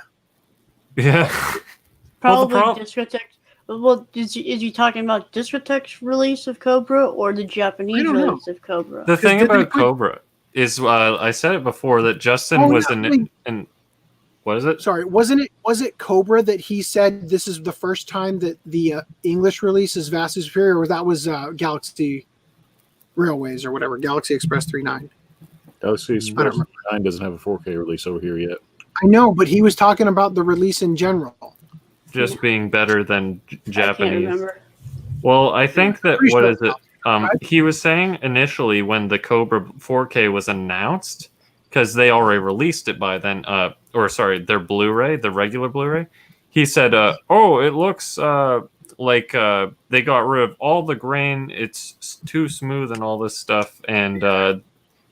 Yeah. Probably Well, Discotheque. Well, is he talking about Discotheque's release of Cobra or the Japanese I don't know. release of Cobra? The thing did they about put- Cobra is, I said it before, that Justin was in what is it? Sorry, was it Cobra that he said this is the first time that the English release is vastly superior, or that was Galaxy Railways or whatever, Galaxy Express 39? Galaxy I don't Express 9 doesn't have a 4K release over here yet. I know, but he was talking about the release in general. Just being better than I can't Japanese. remember. Well, I think that Pretty what sure is it? He was saying initially when the Cobra 4K was announced, because they already released it by then, their Blu-ray, the regular Blu-ray. He said, "Oh, it looks like they got rid of all the grain. It's too smooth and all this stuff." And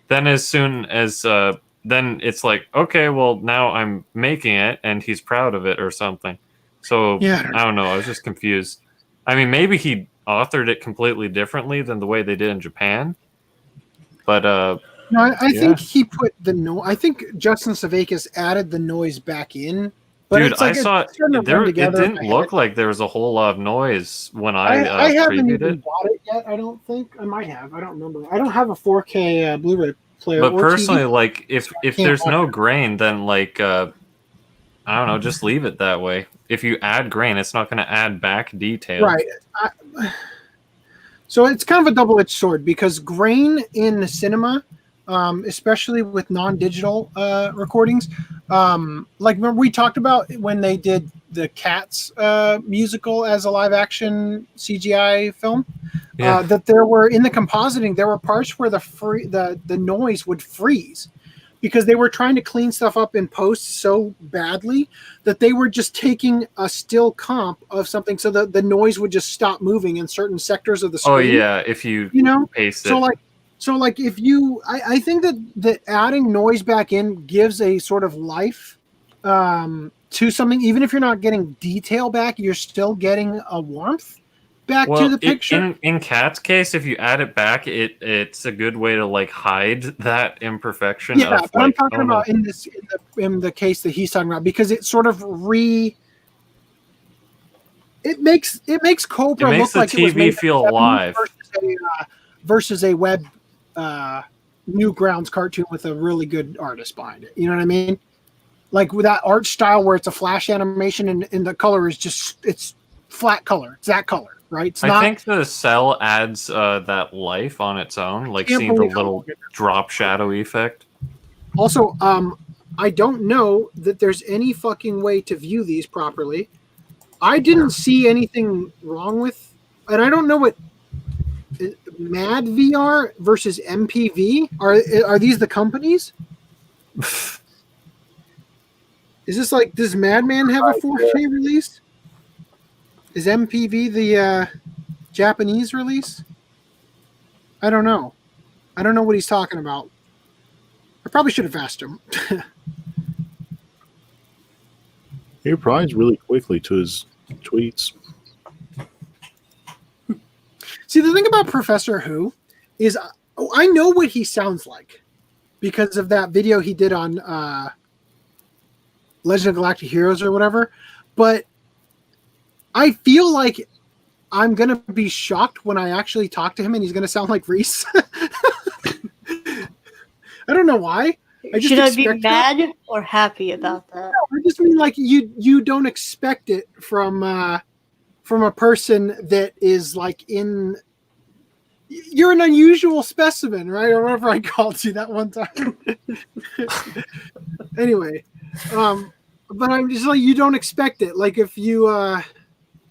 then as soon as then it's like, okay, well now I'm making it, and he's proud of it or something. So Yeah, I don't know. I was just confused. I mean, maybe he authored it completely differently than the way they did in Japan. But No, I Yeah. think he put the I think Justin Savakis added the noise back in. But dude, it's like I saw it's starting to there. run It together in didn't my look head. like there was a whole lot of noise when I haven't previewed even it. bought it yet. I don't think I might have. I don't remember. I don't have a 4K Blu-ray player. But or personally, TV. like if can't there's watch no it. grain, then like I don't know, just leave it that way. If you add grain, it's not going to add back detail. Right. So it's kind of a double-edged sword because grain in the cinema, especially with non-digital recordings, like remember we talked about when they did the Cats musical as a live-action CGI film, Yeah. that there were in the compositing there were parts where the noise would freeze. Because they were trying to clean stuff up in post so badly that they were just taking a still comp of something so that the noise would just stop moving in certain sectors of the screen. Oh yeah, if you paste it. So like if you I think that adding noise back in gives a sort of life to something. Even if you're not getting detail back, you're still getting a warmth back to the picture. In Cat's case, if you add it back, it's a good way to like hide that imperfection. Yeah, of, but I'm like, talking oh, no. about in the case that he's talking about, because it sort of it makes Cobra It makes look like the it was TV made feel in the 70s alive. versus a web Newgrounds cartoon with a really good artist behind it. You know what I mean? Like with that art style where it's a flash animation and the color is just it's flat color. It's that color, right? It's I think the cell adds that life on its own, like Can't seeing the believe how little long it- drop shadow effect. Also, I don't know that there's any fucking way to view these properly. I didn't see anything wrong with, and I don't know what Mad VR versus MPV are these the companies? Is this like, does Madman have a 4K release? Is MPV the Japanese release? I don't know. I don't know what he's talking about. I probably should have asked him. He replies really quickly to his tweets. See, the thing about Professor Who is I know what he sounds like because of that video he did on Legend of Galactic Heroes or whatever, but I feel like I'm going to be shocked when I actually talk to him and he's going to sound like Rhys. I don't know why. Should I be mad or happy about that? No, I just mean like you don't expect it from a person that is like in. You're an unusual specimen, right? Or whatever I called you that one time. Anyway, but I'm just like you don't expect it. Like if you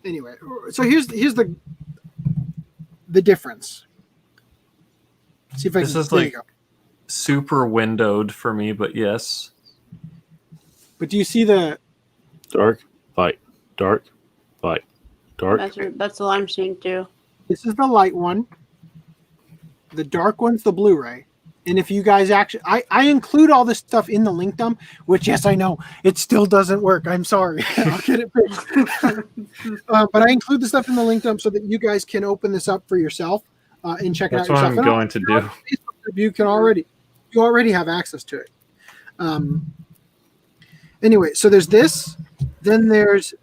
anyway, so here's the difference. See if I This can. is There like you go. super windowed for me, but yes. But do you see the Dark, light, dark, light, dark. That's what I'm seeing too. This is the light one. The dark one's the Blu-ray. And if you guys actually, I include all this stuff in the link dump, which, yes, I know, it still doesn't work. I'm sorry. I'll get it fixed. But I include the stuff in the link dump so that you guys can open this up for yourself and check it out That's what yourself. I'm going to do. You already have access to it. Anyway, so there's this. Then there's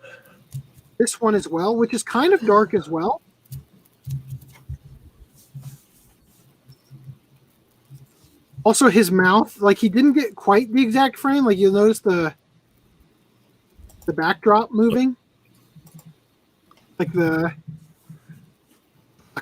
this one as well, which is kind of dark as well. Also, his mouth, like he didn't get quite the exact frame. Like you'll notice the backdrop moving. Like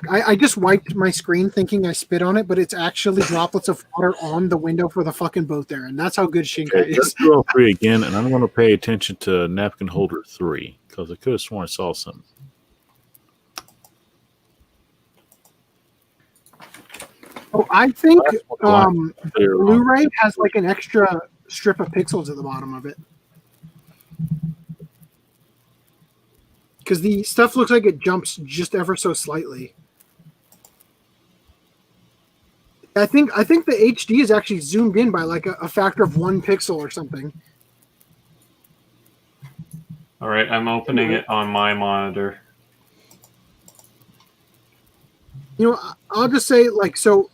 I just wiped my screen thinking I spit on it, but it's actually droplets of water on the window for the fucking boat there, and that's how good Shinkai Okay, is. let's do all three again, and I'm going to pay attention to napkin holder 3 because I could have sworn I saw something. Oh, I think That's what they're on. Blu-ray has like an extra strip of pixels at the bottom of it. Because the stuff looks like it jumps just ever so slightly. I think the HD is actually zoomed in by like a factor of 1 pixel or something. All right, I'm opening it on my monitor. You know, I'll just say like so.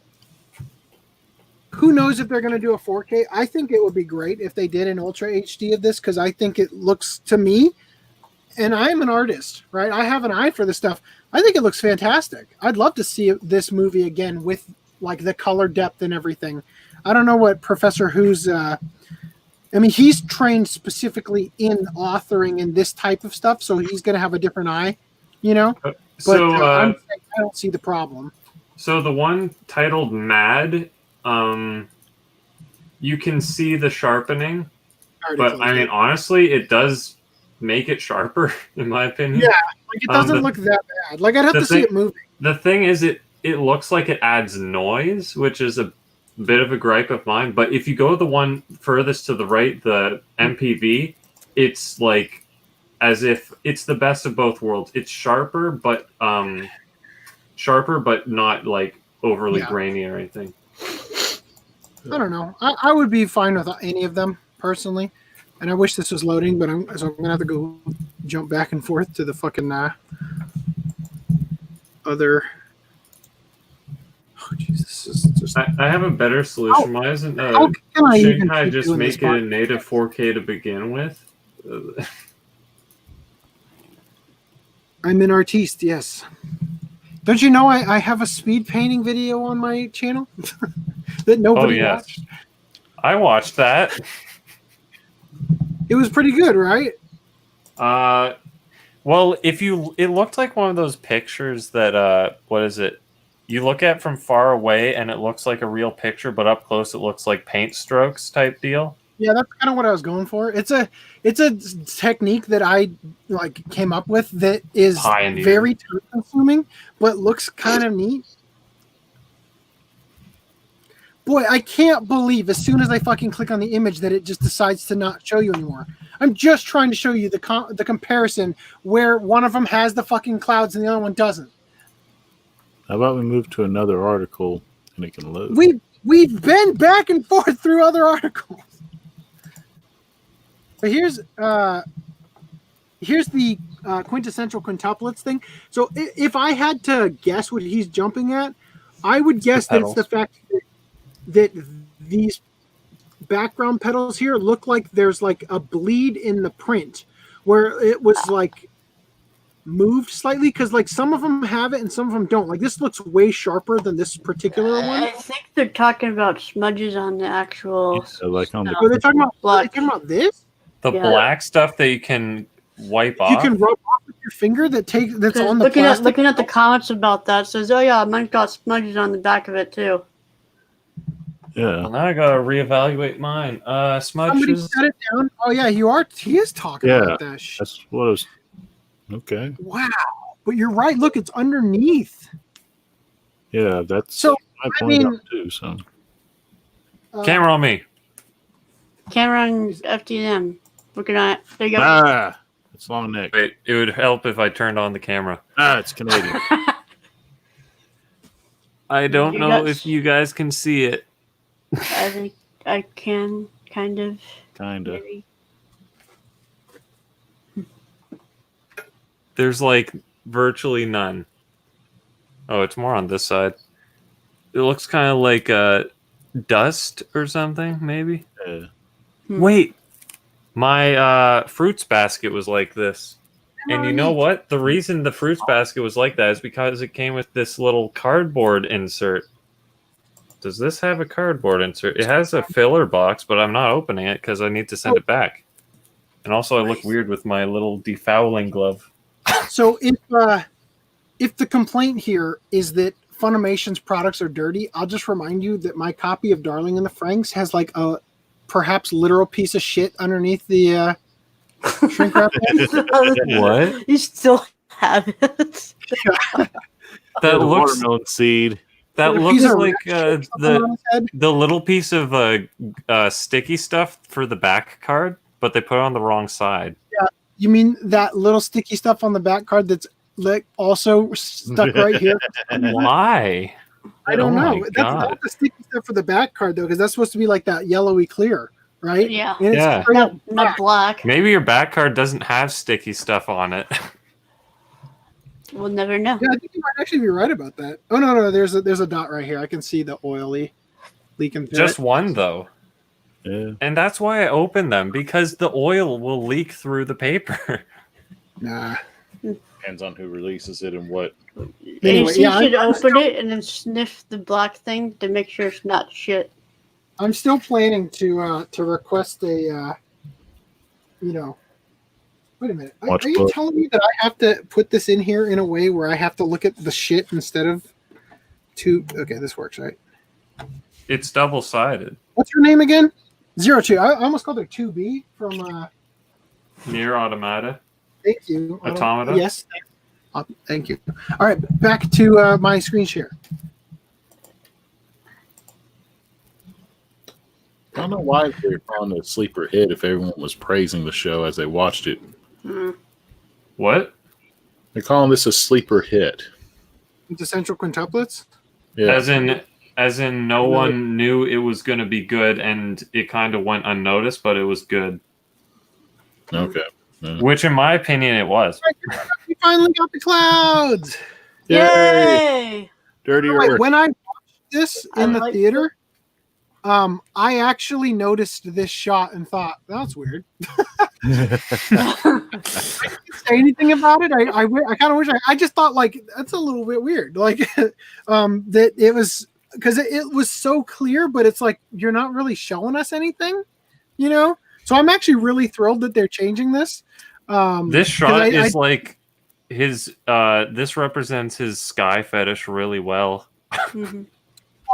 Who knows if they're going to do a 4K? I think it would be great if they did an Ultra HD of this because I think it looks to me, and I'm an artist, right? I have an eye for this stuff. I think it looks fantastic. I'd love to see this movie again with like the color depth and everything. I don't know what Professor Who's. I mean, he's trained specifically in authoring and this type of stuff, so he's going to have a different eye, you know. But So I'm saying I don't see the problem. So the one titled Mad, you can see the sharpening, but I mean, honestly, it does make it sharper, in my opinion. Yeah, like it doesn't look that bad. Like I'd have to see it moving. The thing is, it looks like it adds noise, which is a bit of a gripe of mine. But if you go to the one furthest to the right, the MPV, it's like as if it's the best of both worlds. It's sharper, but not like overly grainy or anything. I don't know. I would be fine with any of them personally, and I wish this was loading, but I'm gonna have to go jump back and forth to the fucking other. Oh Jesus! This is just. I have a better solution. Why isn't how can I even Shinkai keep just doing make this it a podcast? native 4K to begin with? I'm an artiste, yes. Don't you know I have a speed painting video on my channel that nobody watched? I watched that. It was pretty good, right? Well, it looked like one of those pictures that what is it? You look at from far away and it looks like a real picture, but up close it looks like paint strokes type deal. Yeah, that's kind of what I was going for. It's a technique that I like came up with that is Pioneer. very time consuming, but looks kind of neat. Boy, I can't believe as soon as I fucking click on the image that it just decides to not show you anymore. I'm just trying to show you the comparison where one of them has the fucking clouds and the other one doesn't. How about we move to another article and it can load? We've been back and forth through other articles. But here's here's the quintessential quintuplets thing. So if I had to guess what he's jumping at, I would guess that it's the fact that these background pedals here look like there's like a bleed in the print where it was like moved slightly, because like some of them have it and some of them don't. Like this looks way sharper than this particular one. I think they're talking about smudges on the actual. So like on the Oh, they're talking about this. The black stuff that you can wipe off. You can rub off with your finger that's on the looking plastic. at the comments about that says, oh yeah, mine got smudges on the back of it too. Yeah. Well, now I gotta reevaluate mine. Somebody Smudges. set it down. Oh yeah, he is talking about that shit. That's what I was. Okay. Wow, but you're right. Look, it's underneath. Yeah, that's So I I pointed mean, out too. So Camera on me. Camera on FDM. Looking at it. There you go. it's long neck. Wait, it would help if I turned on the camera. It's Canadian. I don't know if you guys can see it. I think I can kind of. Kinda. Maybe. There's like virtually none. Oh, it's more on this side. It looks kind of like dust or something, maybe. Yeah. Wait, my fruits basket was like this. And you know what? The reason the fruits basket was like that is because it came with this little cardboard insert. Does this have a cardboard insert? It has a filler box, but I'm not opening it because I need to send it back. And also, I look weird with my little defouling glove. So if the complaint here is that Funimation's products are dirty, I'll just remind you that my copy of Darling in the Franxx has like a perhaps literal piece of shit underneath the shrink wrap. What? You still have it. That The looks watermelon seed. that Like a looks piece of like red shit on his head. the little piece of sticky stuff for the back card, but they put it on the wrong side. You mean that little sticky stuff on the back card that's like also stuck right here? Why? I don't Oh my know. That's God. not the sticky stuff for the back card though, because that's supposed to be like that yellowy clear, right? Yeah. And it's Yeah. straight up Not black. black. Maybe your back card doesn't have sticky stuff on it. We'll never know. Yeah, I think you might actually be right about that. Oh no, there's a dot right here. I can see the oily leaking through Just it. one though. Yeah. And that's why I opened them, because the oil will leak through the paper. Nah. Depends on who releases it and what. Anyway, you yeah, should I'm open it and then sniff the black thing to make sure it's not shit. I'm still planning to request a wait a minute. Watch Are you book. telling me that I have to put this in here in a way where I have to look at the shit instead of okay, this works, right? It's double-sided. What's your name again? 02. I almost called her 2B from Near Automata. thank you. Automata? Yes. Thank you. All right, back to my screen share. I don't know why they're calling it a sleeper hit if everyone was praising the show as they watched it. What? They're calling this a sleeper hit. The Central Quintuplets. Yeah. As in no one knew it was going to be good, and it kind of went unnoticed, but it was good. Okay. Yeah. Which, in my opinion, it was. We finally got the clouds. Yay! Dirty Wait, Earth. when I watched this in the like theater, I actually noticed this shot and thought, that's weird. I didn't say anything about it. I kind of wish I just thought like that's a little bit weird. Like that it was because it was so clear, but it's like you're not really showing us anything, you know? So I'm actually really thrilled that they're changing this. This shot is like his this represents his sky fetish really well. Mhm.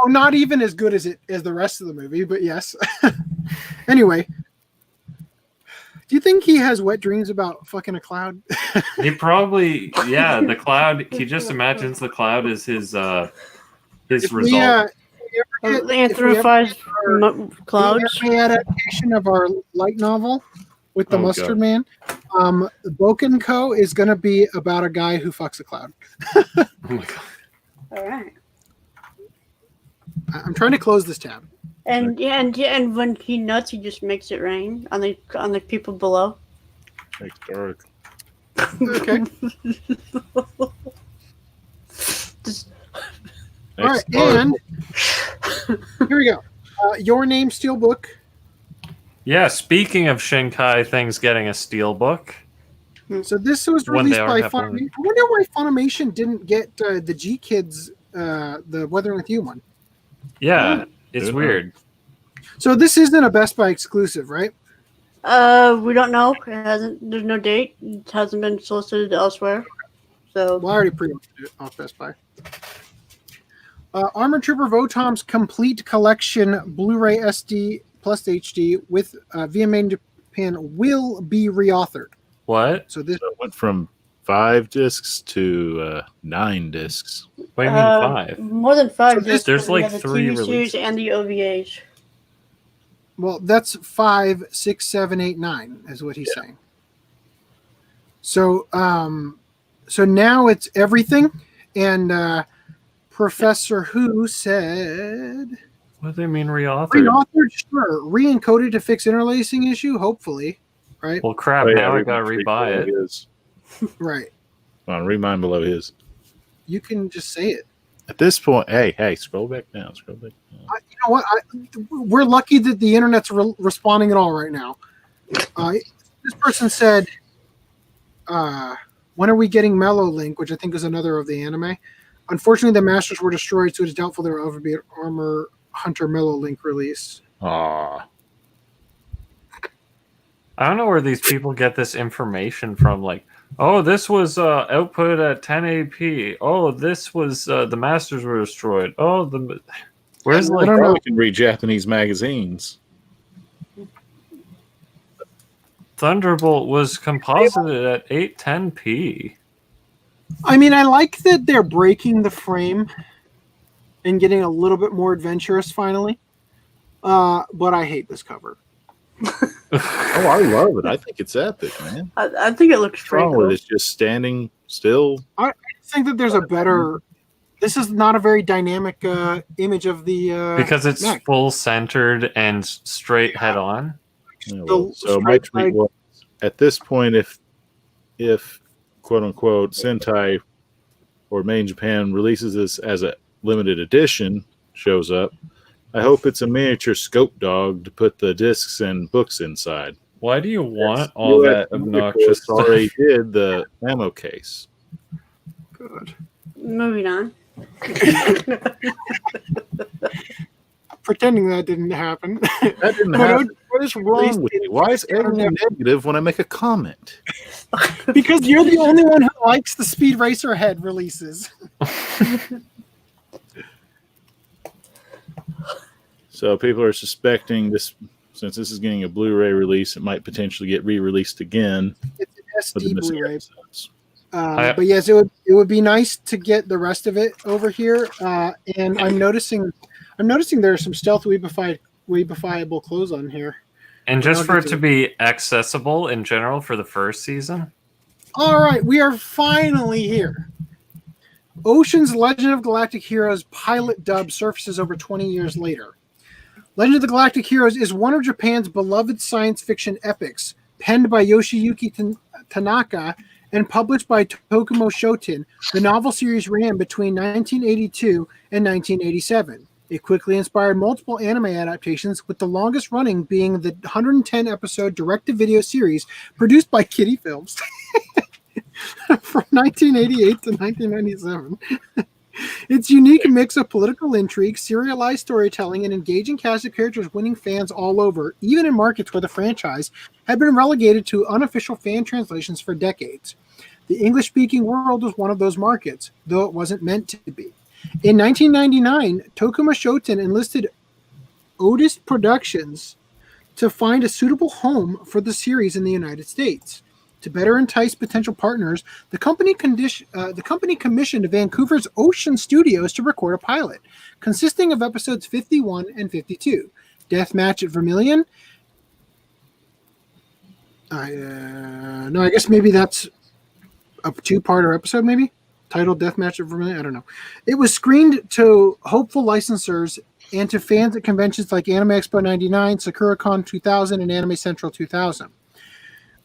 Oh, not even as good as the rest of the movie, but yes. Anyway, do you think he has wet dreams about fucking a cloud? He probably, yeah, the cloud, he just imagines the cloud is his If we, result. Anthropomorphized clouds. The adaptation of our light novel with the Oh, Mustard God. Man, Boken Co. is going to be about a guy who fucks a cloud. Oh my God. All right. I'm trying to close this tab. And when he nuts, he just makes it rain on the people below. Makes dark. Okay. Just, All right, Next and article. here we go. Your Name Steelbook. Yeah, speaking of Shinkai things getting a steelbook. So this was One released day by I'll have one. Funimation. I wonder why Funimation didn't get the G Kids, the Weathering with You one. Yeah, it's Good weird. So this isn't a Best Buy exclusive, right? we don't know. It hasn't. There's no date. It hasn't been solicited elsewhere. So Well, I already pre-ordered it off Best Buy. Armor Trooper Votom's Complete Collection Blu-ray SD plus HD with via Made in Japan will be reauthored. What? So this So it went from 5 discs to 9 discs. What do you mean 5? more than 5. So this- there's We like have the 3 TV series releases. and the OVAs. well, that's 5, 6, 7, 8, 9 is what he's saying. So so now it's everything, and Professor Who said What do they mean reauthored? reauthored, sure, re-encoded to fix interlacing issue, hopefully, right? Well, crap, Oh, yeah, now I read gotta mine rebuy below it. his. Right. Come on, read mine below his. You can just say it. At this point, hey, scroll back down. Scroll back down. You know what? We're lucky that the internet's responding at all right now. This person said, when are we getting Mellow Link, which I think is another of the anime? Unfortunately, the Masters were destroyed, so it's doubtful there will ever be an Armor Hunter Mellow Link release. Aw. I don't know where these people get this information from. Like, oh, this was output at 1080p. Oh, this was the Masters were destroyed. Oh, where's I like don't know. We can read Japanese magazines. Thunderbolt was composited at 810p. I mean, I like that they're breaking the frame and getting a little bit more adventurous finally. But I hate this cover. Oh, I love it. I think it's epic, man. I think it looks What's pretty wrong cool. with it? It's just standing still. I think that there's a better. This is not a very dynamic image of the Because it's neck. full centered and straight head on. Yeah, The well, so my striped tweet leg- was, at this point, if quote unquote Sentai or Main Japan releases this as a limited edition, shows up, I hope it's a miniature scope dog to put the discs and books inside. Why do you want all that obnoxious stuff? Already did the ammo case. Good. Moving on. Pretending that didn't happen. That didn't No, happen. no, What is wrong with you? Why is everyone negative when I make a comment? because you're the only one who likes the Speed Racer head releases. So people are suspecting this, since this is getting a Blu-ray release, it might potentially get re-released again. It's with the an SD missing Blu-ray. episodes. But yes, it would be nice to get the rest of it over here. And I'm noticing there are some stealth weebifiable clothes on here. And just I'll for get it to to be accessible in general for the first season. All right, we are finally here. Ocean's Legend of Galactic Heroes pilot dub surfaces over 20 years later. Legend of the Galactic Heroes is one of Japan's beloved science fiction epics, penned by Yoshiyuki Tanaka and published by Tokumo Shoten. The novel series ran between 1982 and 1987. It quickly inspired multiple anime adaptations, with the longest running being the 110-episode direct-to-video series produced by Kitty Films from 1988 to 1997. Its unique mix of political intrigue, serialized storytelling, and engaging cast of characters winning fans all over, even in markets where the franchise had been relegated to unofficial fan translations for decades. The English-speaking world was one of those markets, though it wasn't meant to be. In 1999, Tokumo Shoten enlisted Otis Productions to find a suitable home for the series in the United States. To better entice potential partners, the company commissioned Vancouver's Ocean Studios to record a pilot, consisting of episodes 51 and 52. Deathmatch at Vermilion. No, I guess maybe that's a two-parter episode, maybe? Titled Deathmatch at Vermilion? I don't know. It was screened to hopeful licensors and to fans at conventions like Anime Expo 99, SakuraCon 2000, and Anime Central 2000.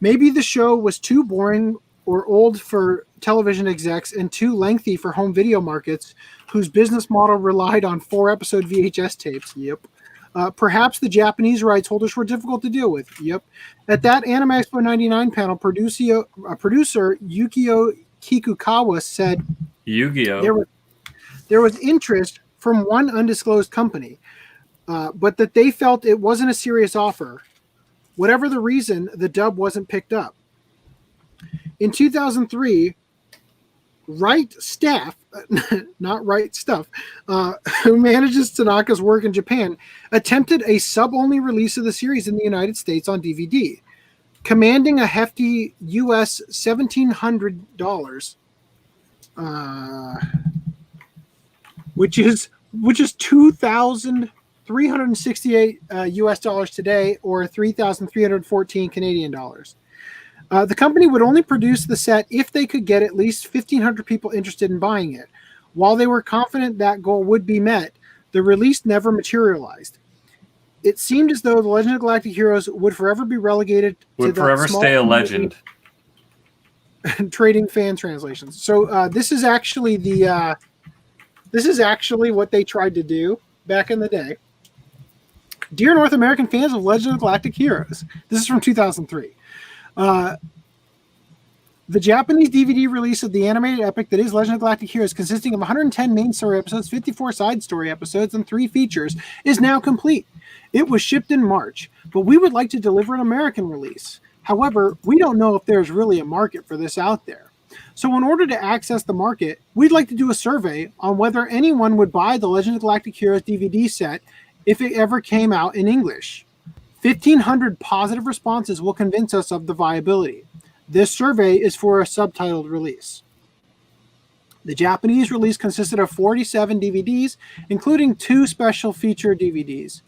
Maybe the show was too boring or old for television execs and too lengthy for home video markets whose business model relied on 4-episode VHS tapes. Yep. Perhaps the Japanese rights holders were difficult to deal with. Yep. At that Anime Expo 99 panel, producer Yukio Kikukawa said Yu-Gi-Oh! There was interest from one undisclosed company, but that they felt it wasn't a serious offer. Whatever the reason, the dub wasn't picked up. In 2003, Right Staff, not Right Stuff, who manages Tanaka's work in Japan, attempted a sub-only release of the series in the United States on DVD, commanding a hefty US $1,700, which is $2,368 US dollars today, or 3,314 Canadian dollars. The company would only produce the set if they could get at least 1,500 people interested in buying it. While they were confident that goal would be met, the release never materialized. It seemed as though the Legend of Galactic Heroes would forever be relegated to forever stay a legend. Trading fan translations. So this is actually what they tried to do back in the day. Dear North American fans of Legend of Galactic Heroes, this is from 2003. The Japanese DVD release of the animated epic that is Legend of Galactic Heroes, consisting of 110 main story episodes, 54 side story episodes, and 3 features, is now complete. It was shipped in March, but we would like to deliver an American release. However, we don't know if there's really a market for this out there. So in order to access the market, we'd like to do a survey on whether anyone would buy the Legend of Galactic Heroes DVD set if it ever came out in English. 1,500 positive responses will convince us of the viability. This survey is for a subtitled release. The Japanese release consisted of 47 DVDs, including 2 special feature DVDs,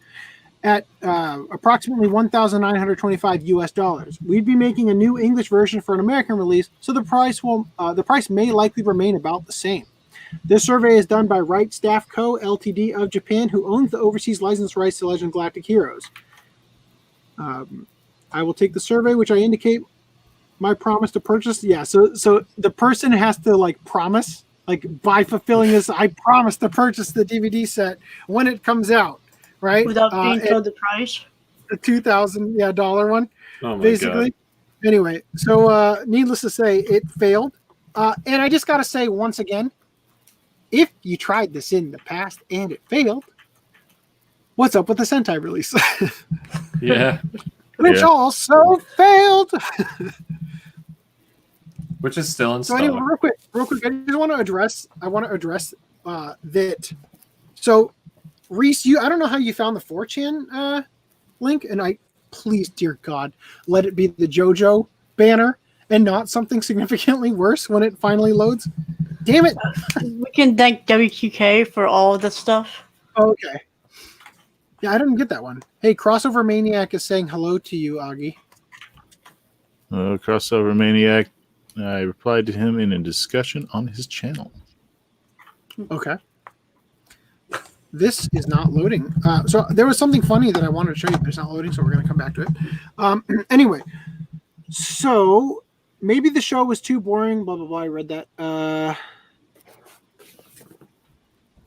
at approximately $1,925 US dollars. We'd be making a new English version for an American release, so the price may likely remain about the same. This survey is done by Right Staff Co. Ltd. of Japan, who owns the overseas license rights to Legend of Galactic Heroes. I will take the survey, which I indicate my promise to purchase. Yeah, so the person has to promise, by fulfilling this, I promise to purchase the DVD set when it comes out, right? Without being told the price. The $2,000 one, Oh my basically. God. Anyway, so needless to say, it failed. And I just got to say once again, if you tried this in the past and it failed, what's up with the Sentai release? Yeah. Which also failed. Which is still in So stock. anyway, real quick, I just want to address that. So, Rhys, I don't know how you found the 4chan link, and please, dear God, let it be the JoJo banner and not something significantly worse when it finally loads. Damn it. We can thank WQK for all of this stuff. Okay. Yeah, I didn't get that one. Hey, Crossover Maniac is saying hello to you, Augie. Crossover Maniac. I replied to him in a discussion on his channel. Okay. This is not loading. So there was something funny that I wanted to show you, but it's not loading, so we're going to come back to it. Anyway, so maybe the show was too boring, blah, blah, blah. I read that.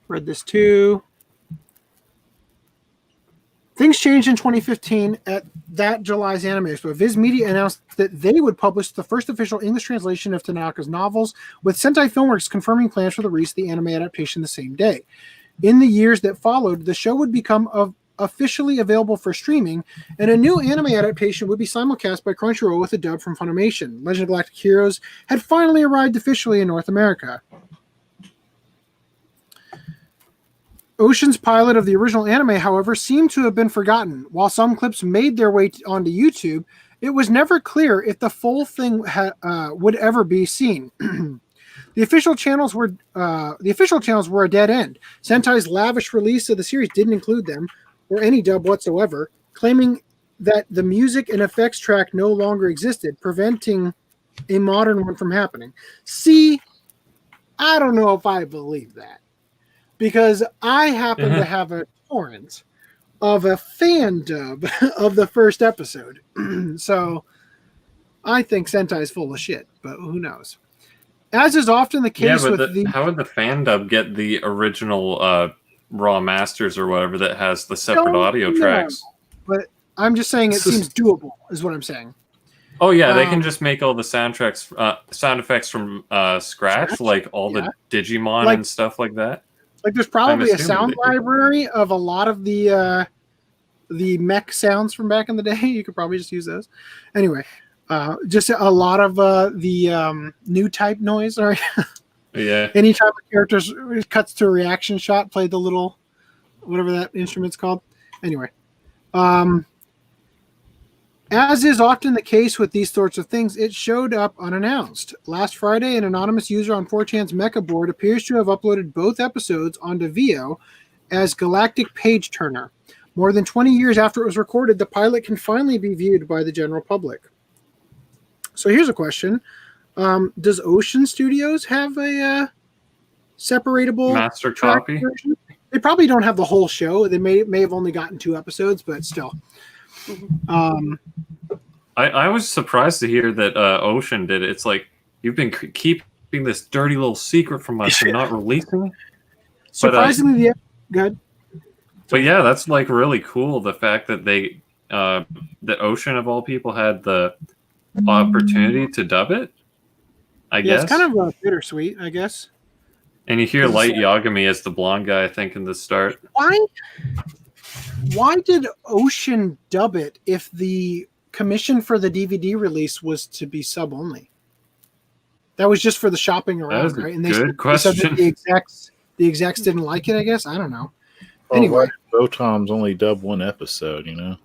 Read this too. Things changed in 2015 at that July's Anime Expo. Viz Media announced that they would publish the first official English translation of Tanaka's novels, with Sentai Filmworks confirming plans for the release of the anime adaptation the same day. In the years that followed, the show would become officially available for streaming, and a new anime adaptation would be simulcast by Crunchyroll with a dub from Funimation. Legend of Galactic Heroes had finally arrived officially in North America. Ocean's pilot of the original anime, however, seemed to have been forgotten. While some clips made their way onto YouTube, it was never clear if the full thing would ever be seen. The official channels were a dead end. Sentai's lavish release of the series didn't include them, or any dub whatsoever, claiming that the music and effects track no longer existed, preventing a modern one from happening. See, I don't know if I believe that. Because I happen to have a torrent of a fan dub of the first episode. So I think Sentai is full of shit, but who knows? As is often the case with how would the fan dub get the original raw masters or whatever that has the separate audio tracks? But I'm just saying it seems doable, is what I'm saying. Oh yeah, they can just make all the soundtracks, sound effects from scratch, like all the Digimon and stuff like that. Like there's probably a sound library of a lot of the mech sounds from back in the day. You could probably just use those. Anyway, just a lot of the new type noise. Sorry. Yeah. Anytime a character cuts to a reaction shot, play the little whatever that instrument's called. Anyway. As is often the case with these sorts of things, it showed up unannounced. Last Friday, an anonymous user on 4chan's Mecha board appears to have uploaded both episodes onto Vio as Galactic Page Turner. More than 20 years after it was recorded, the pilot can finally be viewed by the general public. So here's a question. Does Ocean Studios have a separatable master copy version? They probably don't have the whole show. They may have only gotten 2 episodes, but still. I was surprised to hear that Ocean did it. It's like, you've been keeping this dirty little secret from us and not releasing it. Surprisingly, good. But yeah, that's like really cool. The fact that they, that Ocean of all people had the opportunity to dub it. I guess it's kind of bittersweet, I guess. And you hear Light Yagami as the blonde guy, I think, in the start. Why did Ocean dub it if the commission for the DVD release was to be sub only? That was just for the shopping around, right? And good question. Said that the execs didn't like it, I guess. I don't know. Anyway, Botom's only dubbed 1 episode, you know.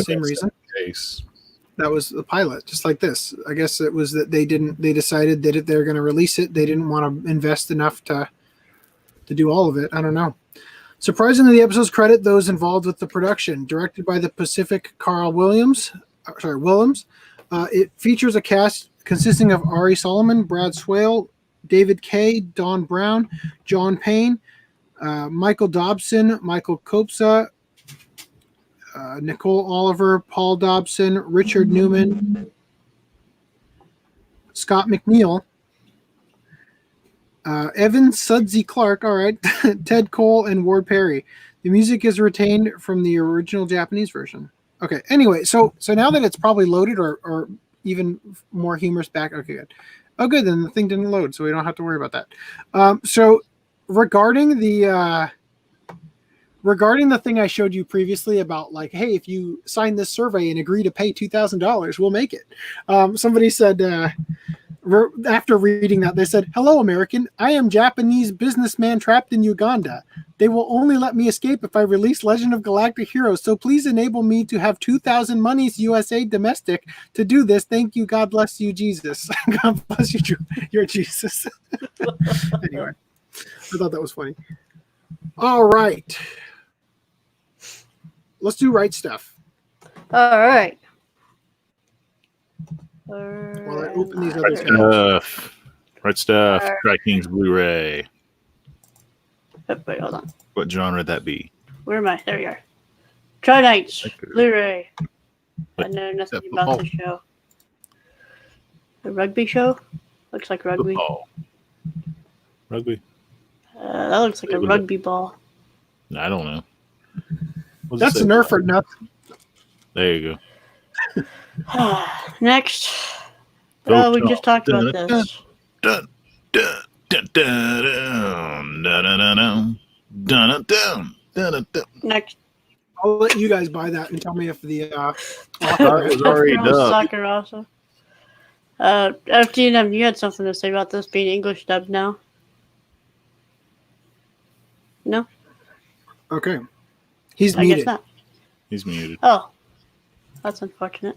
Same reason. Case. That was the pilot, just like this. I guess it was that they decided that if they're going to release it, they didn't want to invest enough to do all of it. I don't know. Surprisingly, the episodes credit those involved with the production. Directed by the Pacific Carl Willems. It features a cast consisting of Ari Solomon, Brad Swale, David Kay, Don Brown, John Payne, Michael Dobson, Michael Kopsa, Nicole Oliver, Paul Dobson, Richard Newman, Scott McNeil, Evan Sudsy Clark, all right, Ted Cole, and Ward Perry. The music is retained from the original Japanese version. Okay, anyway, so now that it's probably loaded or even more humorous back, okay, good. Oh, good, then the thing didn't load, so we don't have to worry about that. So regarding the thing I showed you previously about like, hey, if you sign this survey and agree to pay $2,000, we'll make it. Somebody said, after reading that, they said, "Hello, American. I am Japanese businessman trapped in Uganda. They will only let me escape if I release Legend of Galactic Heroes. So please enable me to have 2,000 monies USA domestic to do this. Thank you. God bless you, Jesus." God bless you, your Jesus. Anyway, I thought that was funny. All right. Let's do right stuff. All right. While I open these other tabs. Right stuff. Strike King's Blu-ray. Wait, hold on. What genre would that be? Where am I? There you are. Try Nights Blu-ray. I know nothing about the show. A rugby show? Looks like rugby. Football. Rugby? That looks like a rugby ball. I don't know. That's a Nerf or nothing. There you go. Next. Oh, we just talked about this. Dun, dun, dun, dun, dun, dun, dun, dun, dun, dun. Next. I'll let you guys buy that and tell me if the author was already dubbed. Sakurasa. FTNM, you had something to say about this being English dubbed now? No? Okay. He's I muted. guess not. He's muted. Oh. That's unfortunate.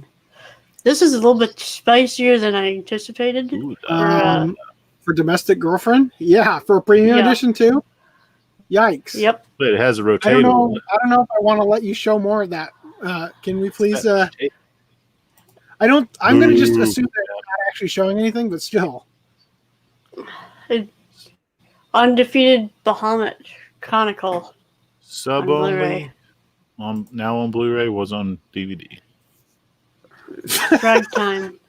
This is a little bit spicier than I anticipated. Ooh, for Domestic Girlfriend? Yeah, for a premium edition too? Yikes. Yep. But it has a rotatable. I don't know if I want to let you show more of that. Can we please I'm gonna just assume that I'm not actually showing anything, but still. Undefeated Bahamut Chronicle. Sub only. Now on Blu-ray, was on DVD. Drag time.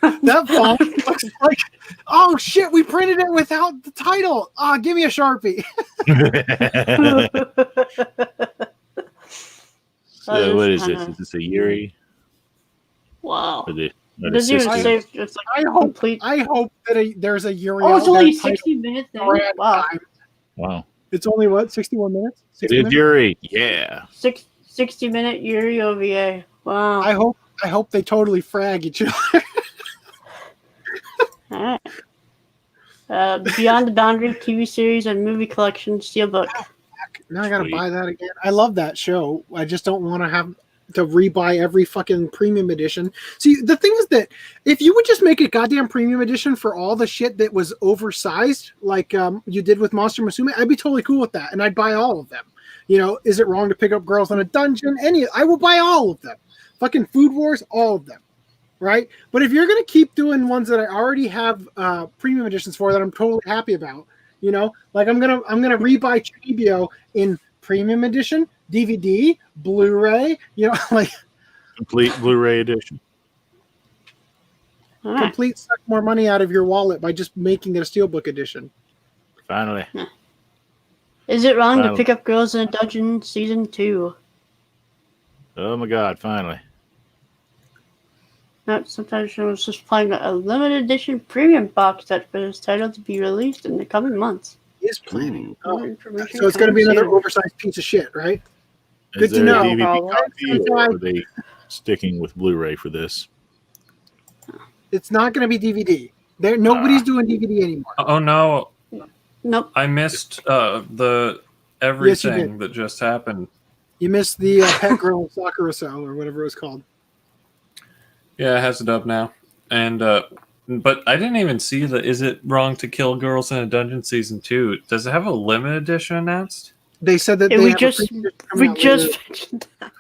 That font looks like, oh shit, we printed it without the title. Give me a Sharpie. So what is this? kinda- Is this a Yuri? Wow. Or the, or It the doesn't even sister? say it's like I hope complete. I hope that there's a Yuri Oh, it's out only there titled 60 minutes. Then. Brad Wow. Time. Wow. It's only what, 61 minutes? It 60 is minutes? Yuri. Yeah. 60-minute Yuri OVA. Wow. I hope they totally frag each other. All right. Beyond the Boundary TV series and movie collection steelbook. Now I gotta Sweet. buy that again. I love that show. I just don't want to have to rebuy every fucking premium edition. See, the thing is that if you would just make a goddamn premium edition for all the shit that was oversized, like you did with Monster Musume, I'd be totally cool with that, and I'd buy all of them. You know, is it wrong to pick up Girls in a Dungeon? I will buy all of them. Fucking Food Wars, all of them. Right? But if you're gonna keep doing ones that I already have premium editions for that I'm totally happy about, you know, like I'm gonna rebuy Chibio in premium edition, DVD, Blu-ray, you know, like Complete Blu-ray edition. All right. complete suck more money out of your wallet by just making it a steelbook edition. Finally. Is it wrong Wow. to pick up Girls in a Dungeon season 2? Oh my God! Finally. No, sometimes it was just playing a limited edition premium box set for this title to be released in the coming months. Is planning. More Oh, information so it's going to be coming another soon. oversized piece of shit, right? Is Good to there know. a DVD Problem. copy, or are they sticking with Blu-ray for this? It's not going to be DVD. Nobody's doing DVD anymore. Oh no, Nope. I missed the everything that just happened. You missed the Pet Girl Sakura-so or whatever it was called. Yeah, it has it up now. And but I didn't even see the Is It Wrong to Kill Girls in a Dungeon season 2. Does it have a limited edition announced? They said that And they we have a just premium coming out later. mentioned that.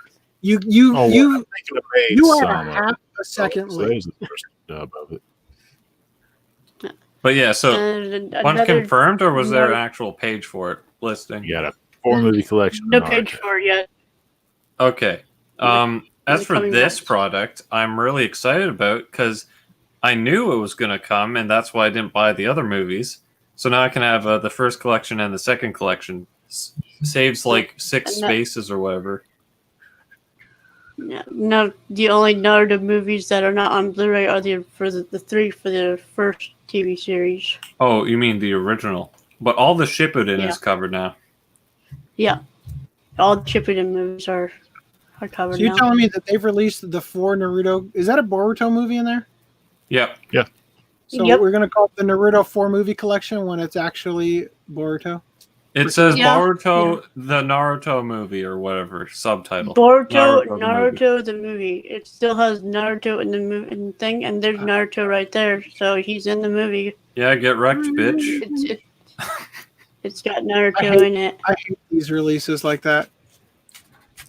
You Oh, you I'm thinking of made you are some a of half it. a second So late. there's the first dub of it. But yeah, so And one another- confirmed, or was there an another- actual page for it listing? You got a 4-movie collection. No on page Naruto. for it yet. Okay. As the for coming this months. product, I'm really excited about because I knew it was going to come, and that's why I didn't buy the other movies. So now I can have the first collection and the second collection. Saves like 6 And that- spaces or whatever. Yeah, no, the only Naruto movies that are not on Blu-ray are the 3 for the first TV series. Oh, you mean the original? But all the Shippuden Yeah. is covered now. Yeah, all the Shippuden movies are covered So you're now. telling me that they've released the 4 Naruto? Is that a Boruto movie in there? Yep. So Yep. we're gonna call it the Naruto 4 movie collection when it's actually Boruto. It says Yeah. Boruto, the Naruto movie, or whatever subtitle. Boruto, Naruto the movie. It still has Naruto in the in thing, and there's Naruto right there. So he's in the movie. Yeah, get wrecked, bitch. It's got Naruto in it. I hate these releases like that.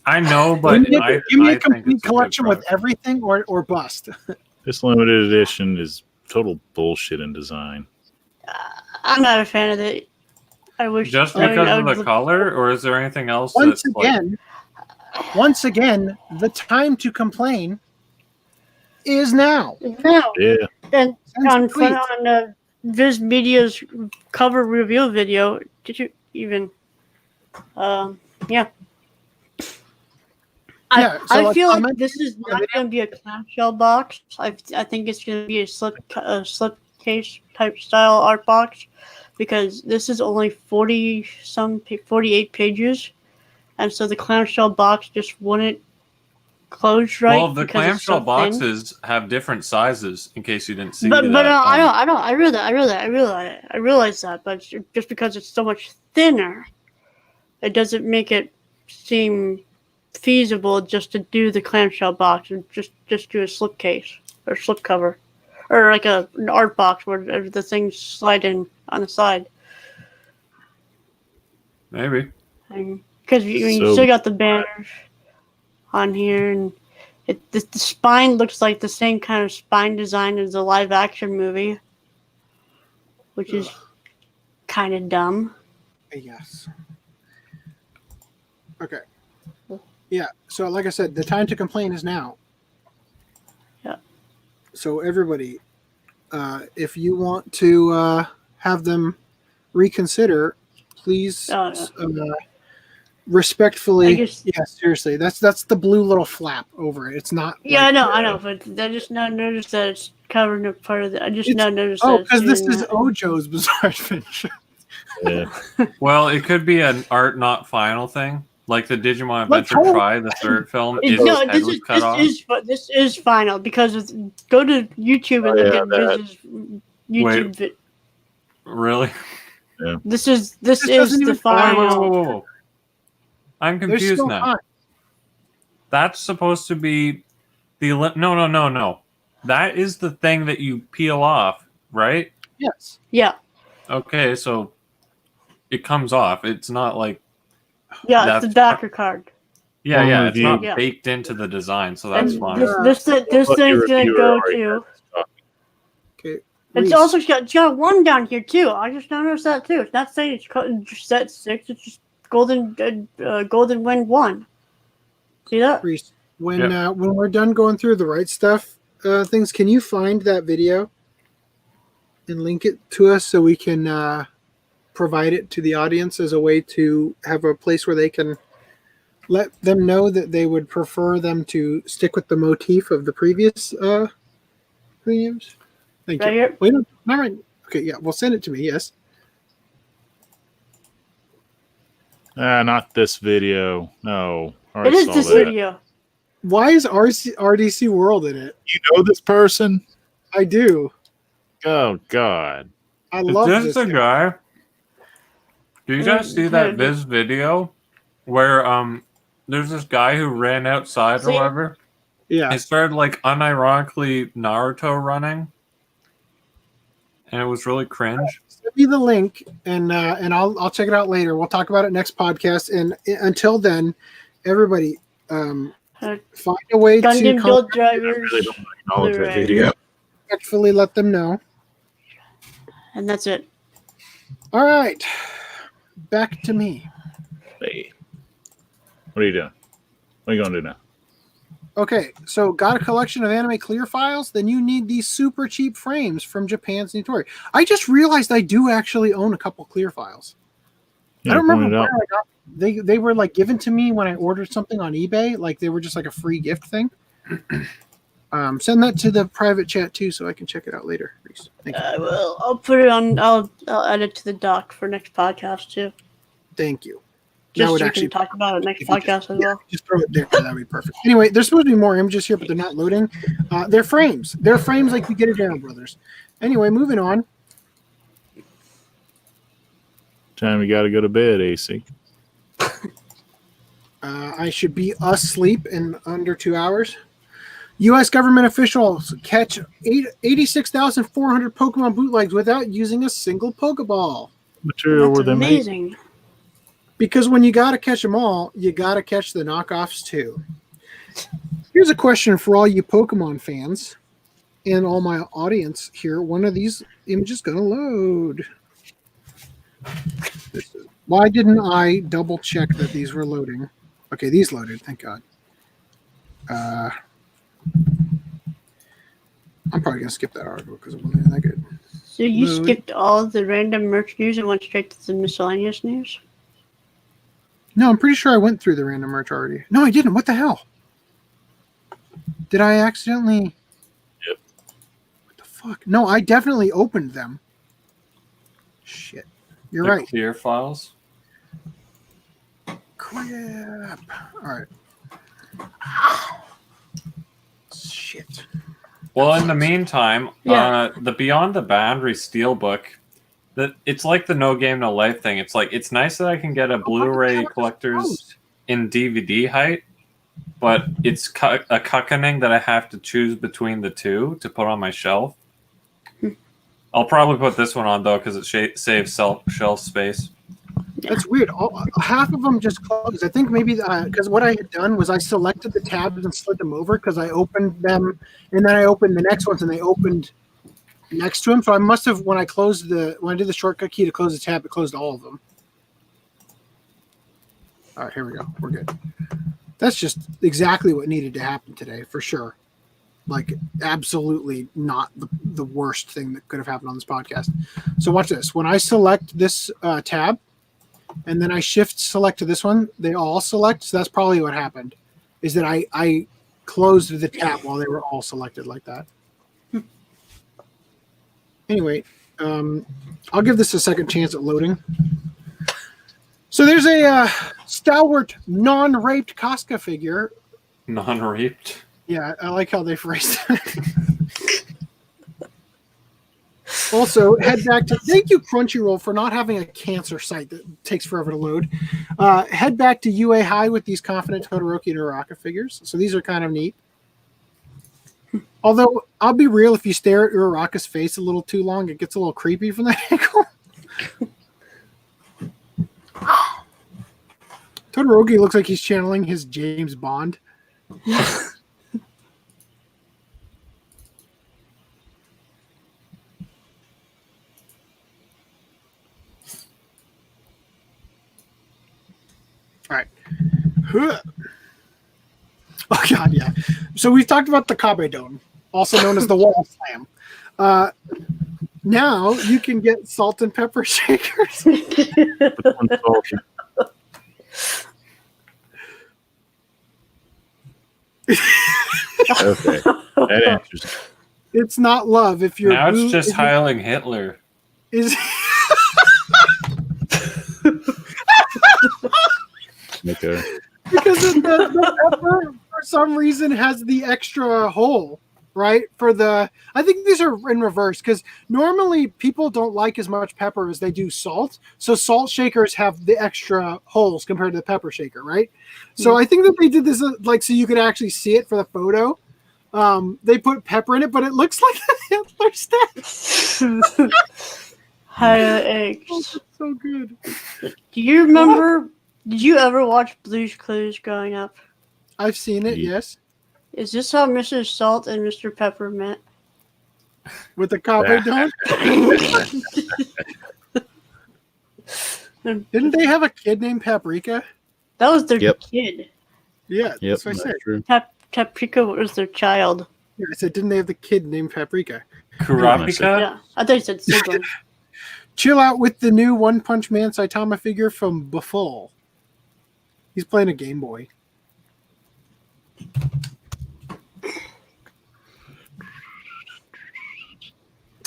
I know, but give me I a think complete it's a good collection with product. everything or bust. This limited edition is total bullshit in design. I'm not a fan of it. I wish Just I because of would the color, or is there anything else Once that's again, the time to complain is now. No. Yeah. And Send on some tweets. on Viz Media's cover reveal video, did you even? Yeah. Yeah, so I like feel like comment- this is not going to be a clamshell box. I think it's going to be a slipcase type style art box, because this is only 48 pages, and so the clamshell box just wouldn't close right. well, the because it's so clamshell thin. boxes have different sizes. In case you didn't see But that. I realize that. But just because it's so much thinner, it doesn't make it seem feasible just to do the clamshell box and just do a slipcase or slipcover, or like an art box where the things slide in on the side. Maybe. Because you So- still got the banners on here, and the spine looks like the same kind of spine design as the live action movie, which is kind of dumb. Yes. Okay. Yeah. So, like I said, the time to complain is now. So everybody, if you want to have them reconsider, please respectfully. I guess- Yeah, seriously, that's the blue little flap over it. It's not. Yeah, like, I know, but I just now noticed that it's covering a part of the. I just It's- now noticed Oh, that. it's because this doing is that. Ojo's Bizarre Adventure. Yeah. Well, it could be an art not final thing, like the Digimon Adventure totally- Try, the third film. It- His no, head was cut off. this is final because it's, go to YouTube and Oh, look yeah, at that. Viz's YouTube. Really? This is doesn't the even- final. Whoa. I'm There's confused still now. time. That's supposed to be the no. That is the thing that you peel off, right? Yes. Yeah, Okay, so it comes off. It's not like it's That's the backer card. yeah, Long it's not review. Yeah. baked into the design, so that's And fine. this Lucky thing's gonna reviewer go already to. has this copy. Okay. It's Rhys, also got one down here too. I just noticed that too. It's not saying it's set 6. It's just golden wind 1. See that? Rhys, when we're done going through the right stuff things, can you find that video and link it to us so we can provide it to the audience as a way to have a place where they can let them know that they would prefer them to stick with the motif of the previous themes? Thank Right you. here? Wait, no, not right. Okay, yeah, well, send it to me. Yes. Not this video. No. I It already is saw this that. video. Why is RDC World in it? You know this person? I do. Oh, God. I Is love this this the guy? Do you guys see that yeah. Viz video where there's this guy who ran outside or See? whatever? Yeah. He started like unironically Naruto running, and it was really cringe. Send me the link, and I'll check it out later. We'll talk about it next podcast. And until then, everybody, find a way Gundam to Build I Drivers, really don't acknowledge that Blu-ray. video. respectfully let them know. and that's it. All right, back to me. Hey. What are you doing? What are you going to do now? Okay, so got a collection of anime clear files? Then you need these super cheap frames from Japan's Nitori. I just realized I do actually own a couple clear files. Yeah, I don't point remember it where out. I got. They were like given to me when I ordered something on eBay. Like they were just like a free gift thing. Send that to the private chat too, so I can check it out later. Rhys. Thank you. I will. I'll put it on. I'll add it to the doc for next podcast too. Thank you. That Just would so we actually can talk about it next if you podcast as well. just throw it there. That'd be perfect. Anyway, there's supposed to be more images here, but they're not loading. They're frames. They're frames like you get at General Brothers. Anyway, moving on. Time you got to go to bed, AC. I should be asleep in under 2 hours. U.S. government officials catch 86,400 Pokemon bootlegs without using a single Pokeball. Material That's were they made? amazing. Because when you got to catch them all, you got to catch the knockoffs too. Here's a question for all you Pokemon fans and all my audience here. When are these images going to load? Why didn't I double check that these were loading? Okay, these loaded. Thank God. I'm probably going to skip that article because it wasn't even that good. So you Load. skipped all the random merch news and went straight to the miscellaneous news? No, I'm pretty sure I went through the random merch already. No, I didn't. What the hell? Did I accidentally? Yep. What the fuck? No, I definitely opened them. Shit. You're The right. Clear files. Crap. All right. Shit. Well, in the meantime, Yeah. the Beyond the Boundary Steelbook, it's like the No Game No Life thing. It's like it's nice that I can get a Blu-ray collector's in DVD height, but it's a cuckening that I have to choose between the two to put on my shelf. I'll probably put this one on though because it saves shelf space. That's weird. Half of them just closed. I think maybe because what I had done was I selected the tabs and slid them over because I opened them and then I opened the next ones and they opened next to them. So I must have when I did the shortcut key to close the tab, it closed all of them. All right, here we go. We're good. That's just exactly what needed to happen today for sure. Like, absolutely not the worst thing that could have happened on this podcast. So watch this. When I select this tab, and then I shift select to this one, they all select. So that's probably what happened, is that I closed the tab while they were all selected like that. Anyway, I'll give this a second chance at loading. So there's a stalwart, non-raped Casca figure. Non-raped? Yeah, I like how they phrased it. Also, head back to... Thank you, Crunchyroll, for not having a cancer site that takes forever to load. Head back to UA High with these Confident Todoroki and Uraraka figures. So these are kind of neat. Although, I'll be real, if you stare at Uraraka's face a little too long, it gets a little creepy from that angle. Todoroki looks like he's channeling his James Bond. All right. Oh, God, yeah. So we've talked about the Kabe-don, also known as the wall slam. Now you can get salt and pepper shakers. Okay, that answers it. It's not love if you're... Now it's just Heiling Hitler. Is... Okay. Because the pepper, for some reason, has the extra hole, right? For the... I think these are in reverse, because normally people don't like as much pepper as they do salt. So salt shakers have the extra holes compared to the pepper shaker, right? So I think that they did this like so you could actually see it for the photo. They put pepper in it, but it looks like a Hitler statue. Higher eggs. So good. Do you remember? Did you ever watch Blue's Clues growing up? I've seen it, yes. Is this how Mr. Salt and Mr. Pepper met? With the Kabe-don? Didn't they have a kid named Paprika? That was their Yep. kid. Yeah, Yep, that's what I that's said. true. Paprika was their child. Yeah, I said, didn't they have the kid named Paprika? Kurapika? Yeah, I thought you said sibling. Chill out with the new One Punch Man Saitama figure from Buffalo. He's playing a Game Boy.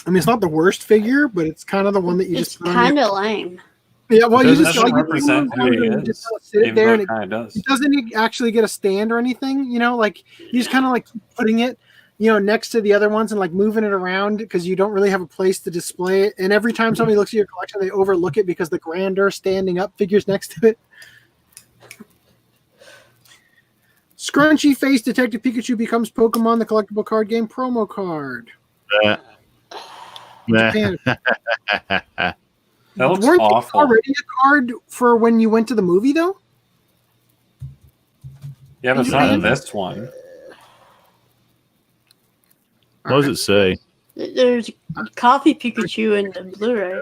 I mean, it's not the worst figure, but it's kind of the one that you It's just put on your- kind of lame. Yeah, well, you It just doesn't like represent who he you just is, sit even there though and it kind of it does. doesn't actually get a stand or anything. You know, like you just kind of like keep putting it, next to the other ones and like moving it around because you don't really have a place to display it. And every time somebody looks at your collection, they overlook it because the grander standing up figures next to it. Scrunchy Face Detective Pikachu becomes Pokemon the collectible card game promo card. Japan. That looks Weren't awful. they already a card for when you went to the movie, though? Yeah, but it's not in this one. What does it say? There's Coffee Pikachu in the Blu-ray.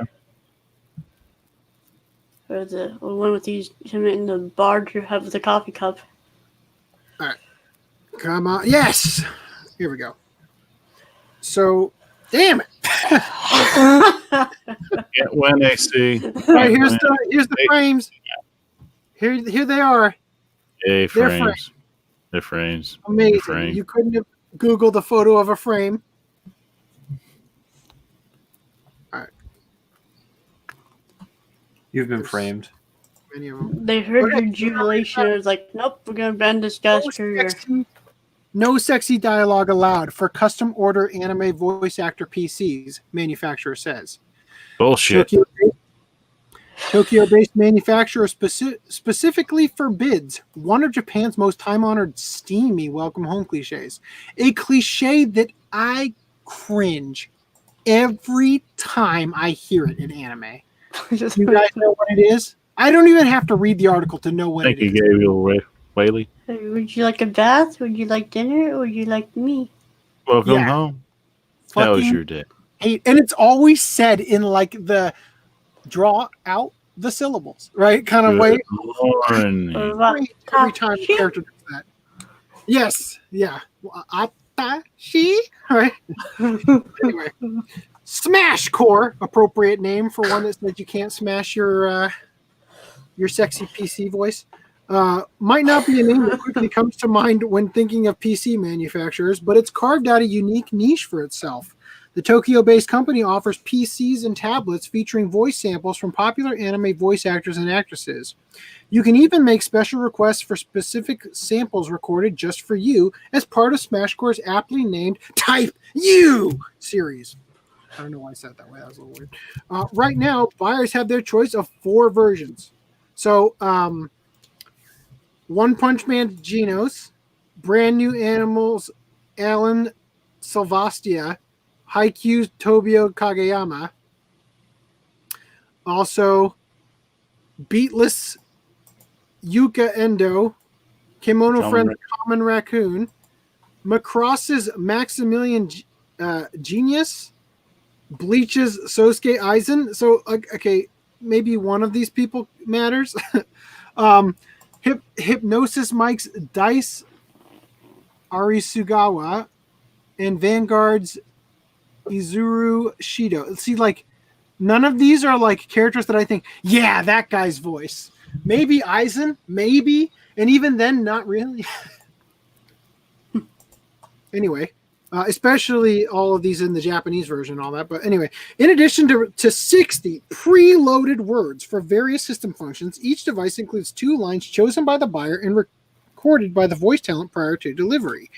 Or the one with him in the bar to have the coffee cup. Come on. Yes! Here we go. So, damn it. Can't win, AC. All right, here's the frames. Here they are. Hey, They're frames. They're frames. Amazing. Frame. You couldn't have Googled a photo of a frame. All right. You've been framed. Many of them. They heard Okay. your jubilation. It was like, nope, we're going to bend this guy's career. No sexy dialogue allowed for custom order anime voice actor PCs, manufacturer says. Bullshit. Tokyo-based manufacturer specifically forbids one of Japan's most time-honored steamy welcome home cliches. A cliche that I cringe every time I hear it in anime. You guys know what it is? I don't even have to read the article to know what Thank it you, is. Gabriel Whaley. Would you like a bath? Would you like dinner? Or would you like me? Welcome Yeah. home. How was Fucking your day? hate, and it's always said in like the draw out the syllables, right? Kind of way. Morning. Or what? Every time the character does that. Yes, yeah. Well, watashi. All right. Anyway, Smash Core, appropriate name for one that says you can't smash your sexy PC voice. Might not be a name that quickly comes to mind when thinking of PC manufacturers, but it's carved out a unique niche for itself. The Tokyo-based company offers PCs and tablets featuring voice samples from popular anime voice actors and actresses. You can even make special requests for specific samples recorded just for you as part of SmashCore's aptly named Type U series. I don't know why I said it that way. That was a little weird. Right now, buyers have their choice of 4 versions. So, One Punch Man Genos, Brand New Animals Alan Silvastia, Haikyuu's Tobio Kageyama, also Beatless Yuka Endo, Kimono Friend Common Raccoon, Macross's Maximilian Genius, Bleach's Sosuke Aizen. So, okay, maybe one of these people matters. Hypnosis Mike's Dice Arisugawa, and Vanguard's Izuru Shido. See, like, none of these are like characters that I think, yeah, that guy's voice. Maybe Aizen, maybe, and even then, not really. Anyway, especially all of these in the Japanese version and all that. But anyway, in addition to 60 preloaded words for various system functions, each device includes 2 lines chosen by the buyer and recorded by the voice talent prior to delivery.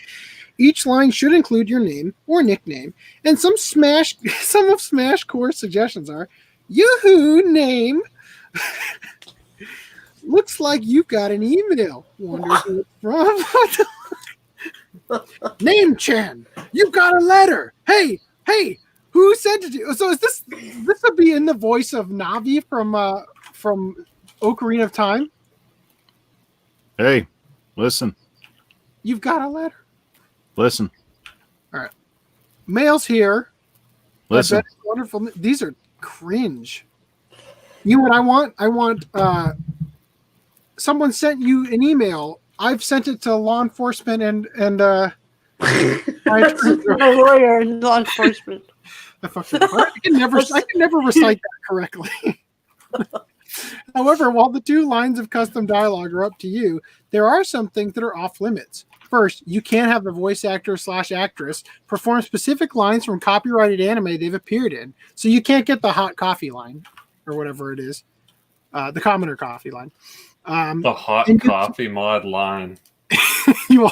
Each line should include your name or nickname, and some of Smash Core's suggestions are, Yoo-hoo, name. Looks like you've got an email. Wonder who it's from. Name Chan, you've got a letter. Hey, who sent it to you? So is this would be in the voice of Navi from Ocarina of Time? Hey, listen. You've got a letter. Listen. All right. Mail's here. Listen. I bet it's wonderful. These are cringe. You know what I want? I want someone sent you an email. I've sent it to law enforcement and A lawyer in law enforcement. I can never recite that correctly. However, while the 2 lines of custom dialogue are up to you, there are some things that are off limits. First, you can't have the voice actor / actress perform specific lines from copyrighted anime they've appeared in. So you can't get the hot coffee line or whatever it is, the commoner coffee line. The hot coffee mod line. You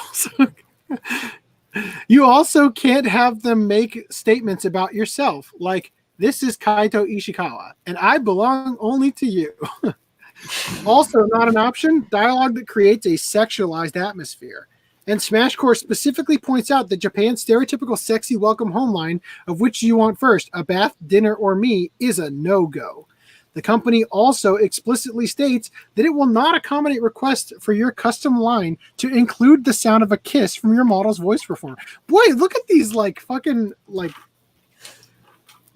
also can't have them make statements about yourself, like, this is Kaito Ishikawa, and I belong only to you. Also not an option, dialogue that creates a sexualized atmosphere. And SmashCore specifically points out that Japan's stereotypical sexy welcome home line, of which you want first, a bath, dinner, or me, is a no-go. The company also explicitly states that it will not accommodate requests for your custom line to include the sound of a kiss from your model's voice performer. Boy, look at these fucking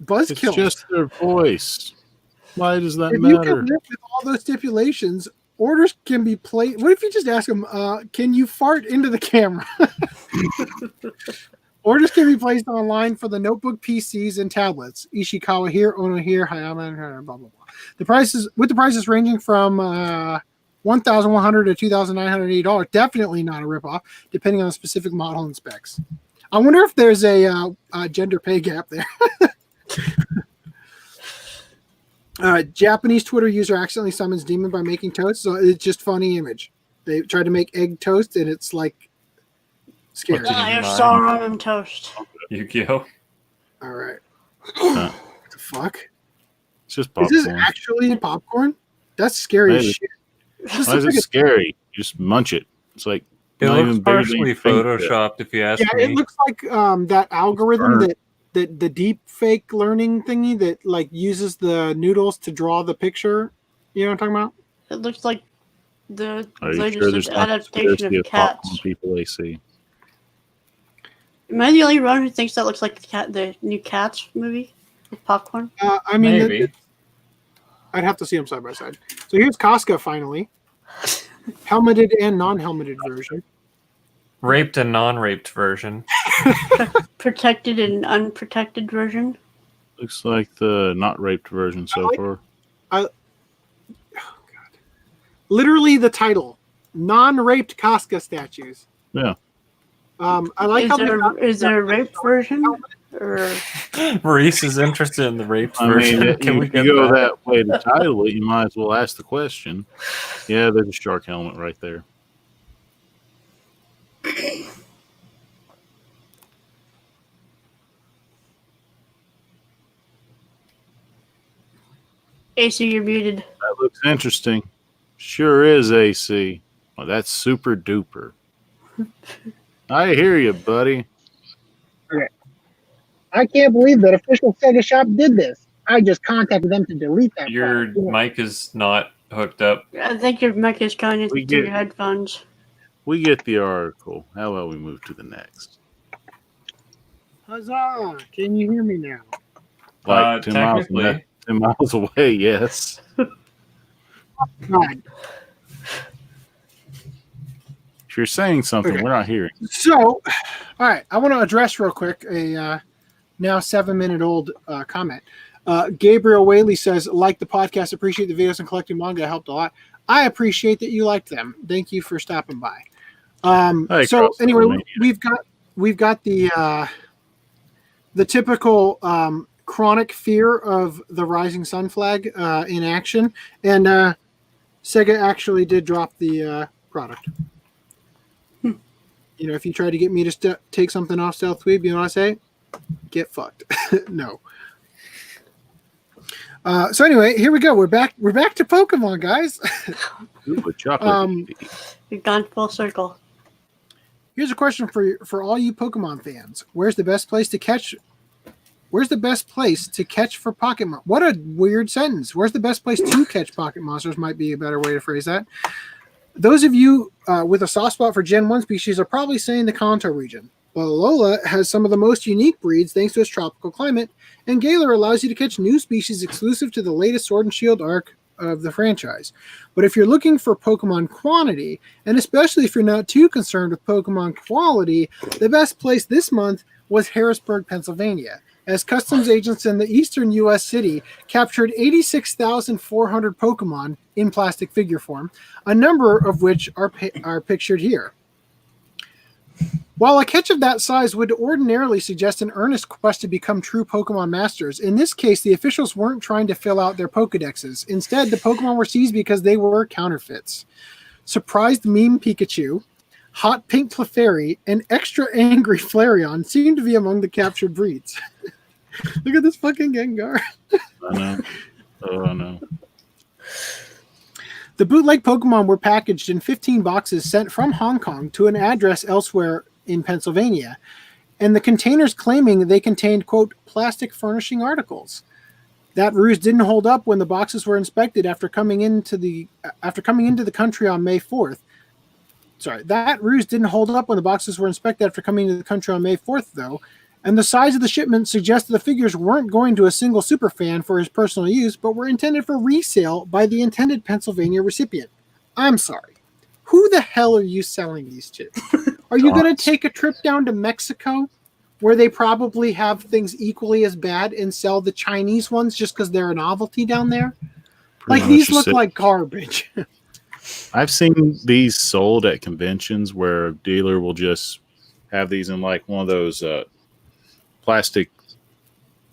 buzzkills. It's just their voice. Why does that if matter? You can live with all those stipulations, orders can be placed. What if you just ask them, can you fart into the camera? Orders can be placed online for the notebook PCs and tablets. Ishikawa here, Ono here, Hayama, blah, blah, blah. The prices ranging from $1,100 to $2,980. Definitely not a ripoff, depending on the specific model and specs. I wonder if there's a gender pay gap there. Japanese Twitter user accidentally summons demon by making toast. So it's just funny image. They tried to make egg toast, and it's like scary. You're so ramen toast. Yu-Gi-Oh. All right. What the fuck? It's just popcorn. Is this actually popcorn? That's scary as shit. Why is it scary? You just munch it. It's like It not looks even bigger than partially you think. photoshopped, if you ask Yeah, me. it looks like that algorithm that the deep fake learning thingy that uses the noodles to draw the picture. You know what I'm talking about? It looks like the Are you latest sure there's not a adaptation conspiracy of popcorn Cats. people they see? Am I the only one who thinks that looks like the new Cats movie with popcorn? I mean, Maybe. I'd have to see them side by side. So here's Casca finally. Helmeted and non-helmeted version. raped and non-raped version. Protected and unprotected version. Looks like the not raped version so far. Literally the title, non-raped Casca statues. Yeah. I like Is there a raped version? Or Rhys is interested in the raped I version. mean, Can we if get you go that? that way to title it, you might as well ask the question. Yeah, there's a shark helmet right there. AC, you're muted. That looks interesting. Sure is, AC. Well, that's super duper. I hear you, buddy. I can't believe that official Sega Shop did this. I just contacted them to delete that. Your product. mic is not hooked up. I think your mic is connected We to your get- headphones. We get the article. How about we move to the next? Huzzah! Can you hear me now? Like 10 miles, Technically. 10 miles away, yes. God. If you're saying something, Okay. we're not hearing. So, all right, I want to address real quick a now 7-minute-old comment. Gabriel Whaley says, like the podcast, appreciate the videos and collecting manga, helped a lot. I appreciate that you liked them. Thank you for stopping by. Hey, So Cross, anyway, man. we've got the typical chronic fear of the rising sun flag in action, and Sega actually did drop the product. You know, if you try to get me to take something off Stealth Weeb, you know what I say? Get fucked. No. So anyway, here we go. We're back to Pokemon, guys. Ooh, a chocolate. We've gone full circle. Here's a question for all you Pokemon fans. Where's the best place to catch for Pocket Monsters? What a weird sentence. Where's the best place to catch Pocket Monsters might be a better way to phrase that. Those of you with a soft spot for Gen 1 species are probably saying the Kanto region. But Alola has some of the most unique breeds thanks to its tropical climate, and Galar allows you to catch new species exclusive to the latest Sword and Shield arc of the franchise. But if you're looking for Pokemon quantity, and especially if you're not too concerned with Pokemon quality, the best place this month was Harrisburg, Pennsylvania, as customs agents in the eastern U.S. city captured 86,400 Pokemon in plastic figure form, a number of which are pictured here. While a catch of that size would ordinarily suggest an earnest quest to become true Pokemon masters, in this case, the officials weren't trying to fill out their Pokedexes. Instead, the Pokemon were seized because they were counterfeits. Surprised meme Pikachu, hot pink Clefairy, and extra angry Flareon seem to be among the captured breeds. Look at this fucking Gengar. I know. Oh, I know. The bootleg Pokemon were packaged in 15 boxes sent from Hong Kong to an address elsewhere in Pennsylvania, and the containers claiming they contained, quote, plastic furnishing articles. That ruse didn't hold up when the boxes were inspected after coming into the country on May 4th. That ruse didn't hold up when the boxes were inspected after coming into the country on May 4th, though, and the size of the shipment suggested the figures weren't going to a single superfan for his personal use, but were intended for resale by the intended Pennsylvania recipient. I'm sorry. Who the hell are you selling these to? Are you going to take a trip down to Mexico, where they probably have things equally as bad, and sell the Chinese ones just because they're a novelty down there? Like, these look like garbage. I've seen these sold at conventions where a dealer will just have these in like one of those plastic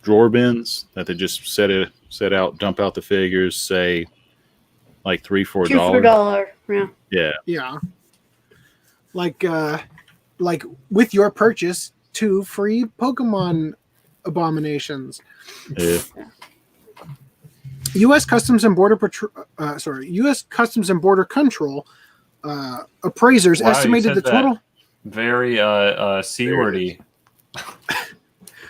drawer bins that they just set out, dump out the figures, say like $3-4. $2 for $1. Yeah. Yeah. Yeah. Like with your purchase, 2 free Pokemon abominations. Yeah. U.S. Customs and Border Control appraisers Wow, estimated you the said that total. very C-wordy.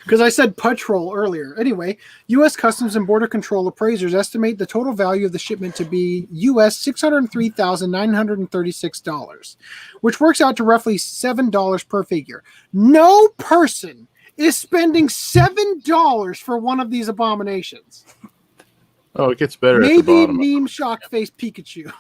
Because I said patrol earlier. Anyway, U.S. Customs and Border Control appraisers estimate the total value of the shipment to be U.S. $603,936, which works out to roughly $7 per figure. No person is spending $7 for one of these abominations. Oh, it gets better at the Maybe bottom. meme shock face Pikachu.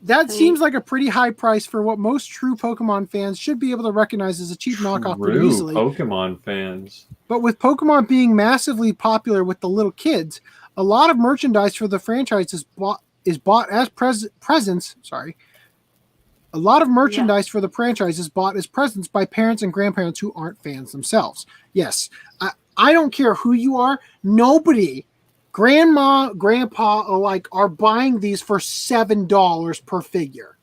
that seems like a pretty high price for what most true Pokemon fans should be able to recognize as a cheap knockoff pretty True easily. Pokemon fans. But with Pokemon being massively popular with the little kids, a lot of merchandise for the franchise is bought as presents. Sorry. A lot of merchandise for the franchise is bought as presents by parents and grandparents who aren't fans themselves. Yes, I don't care who you are. Nobody, grandma, grandpa alike, are buying these for $7 per figure.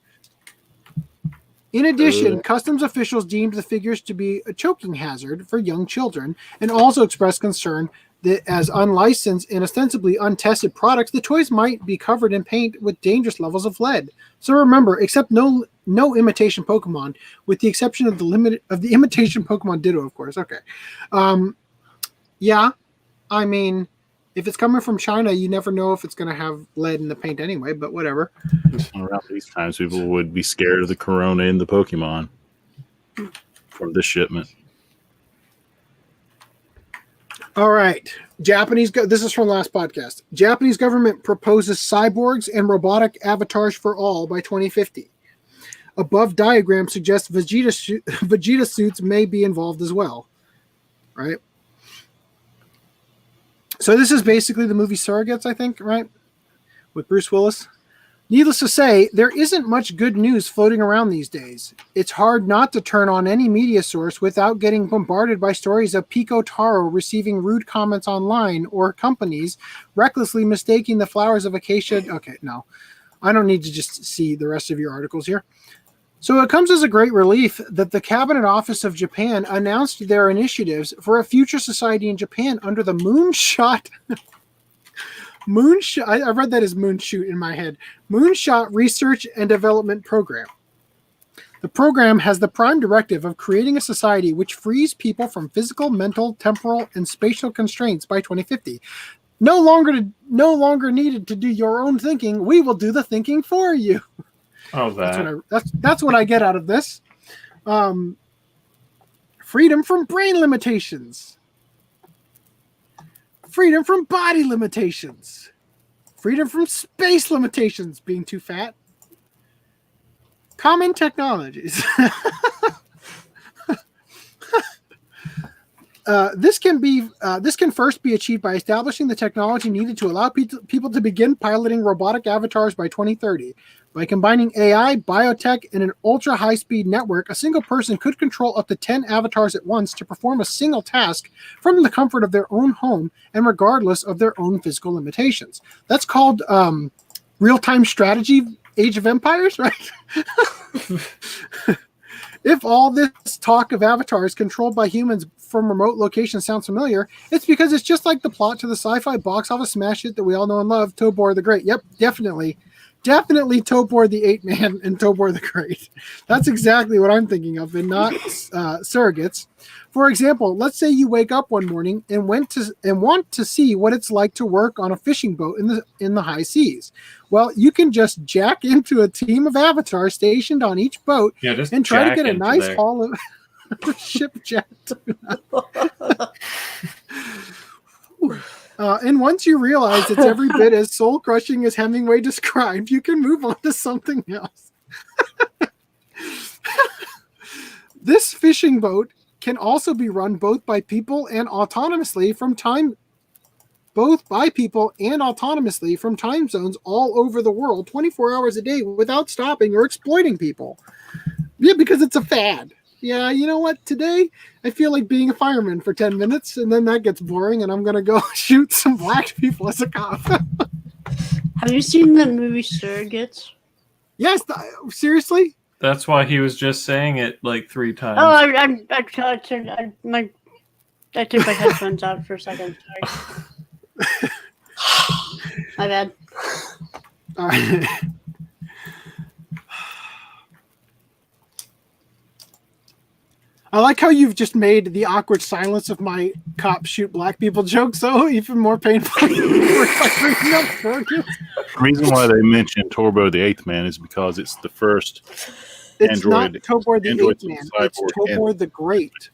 In addition, customs officials deemed the figures to be a choking hazard for young children and also expressed concern that as unlicensed and ostensibly untested products, the toys might be covered in paint with dangerous levels of lead. So remember, accept no imitation Pokemon, with the exception of the imitation Pokemon Ditto, of course. Okay. Yeah, I mean, if it's coming from China, you never know if it's going to have lead in the paint anyway, but whatever. Around these times, people would be scared of the Corona in the Pokemon from this shipment. All right. This is from last podcast. Japanese government proposes cyborgs and robotic avatars for all by 2050. Above diagram suggests Vegeta suits may be involved as well. Right? So this is basically the movie Surrogates, I think, right? With Bruce Willis. Needless to say, there isn't much good news floating around these days. It's hard not to turn on any media source without getting bombarded by stories of Pico Taro receiving rude comments online or companies recklessly mistaking the flowers of acacia. Okay, no. I don't need to just see the rest of your articles here. So it comes as a great relief that the Cabinet Office of Japan announced their initiatives for a future society in Japan under the Moonshot... I read that as Moonshoot in my head. Moonshot Research and Development Program. The program has the prime directive of creating a society which frees people from physical, mental, temporal, and spatial constraints by 2050. No longer needed to do your own thinking. We will do the thinking for you. Oh, that's what I get out of this. Freedom from brain limitations. Freedom from body limitations. Freedom from space limitations, being too fat. Common technologies. This can first be achieved by establishing the technology needed to allow people to begin piloting robotic avatars by 2030. By combining AI, biotech, and an ultra-high-speed network, a single person could control up to 10 avatars at once to perform a single task from the comfort of their own home and regardless of their own physical limitations. That's called real-time strategy, Age of Empires, right? If all this talk of avatars controlled by humans from remote locations sounds familiar, it's because it's just like the plot to the sci-fi box office smash hit that we all know and love, Tobor the Great. Yep, definitely Tobor the Ape Man and Tobor the Great. That's exactly what I'm thinking of, and not Surrogates. For example, let's say you wake up one morning and want to see what it's like to work on a fishing boat in the high seas. Well, you can just jack into a team of avatars stationed on each boat and try to get a nice haul of ship jet. And once you realize it's every bit as soul-crushing as Hemingway described, you can move on to something else. This fishing boat can also be run both by people and autonomously from time zones all over the world, 24 hours a day, without stopping or exploiting people. Yeah, because it's a fad. Yeah, you know what? Today, I feel like being a fireman for 10 minutes, and then that gets boring, and I'm going to go shoot some black people as a cop. Have you seen the movie Surrogates? Yes, seriously? That's why he was just saying it like 3 times. Oh, I took my headphones out for a second. Sorry. My bad. All right. I like how you've just made the awkward silence of my cop shoot black people joke so even more painful. The reason why they mentioned Torbo the Eighth Man is because it's the first It's Android. not Tobor the Android Eighth Man. cyborg It's Tobor the Great.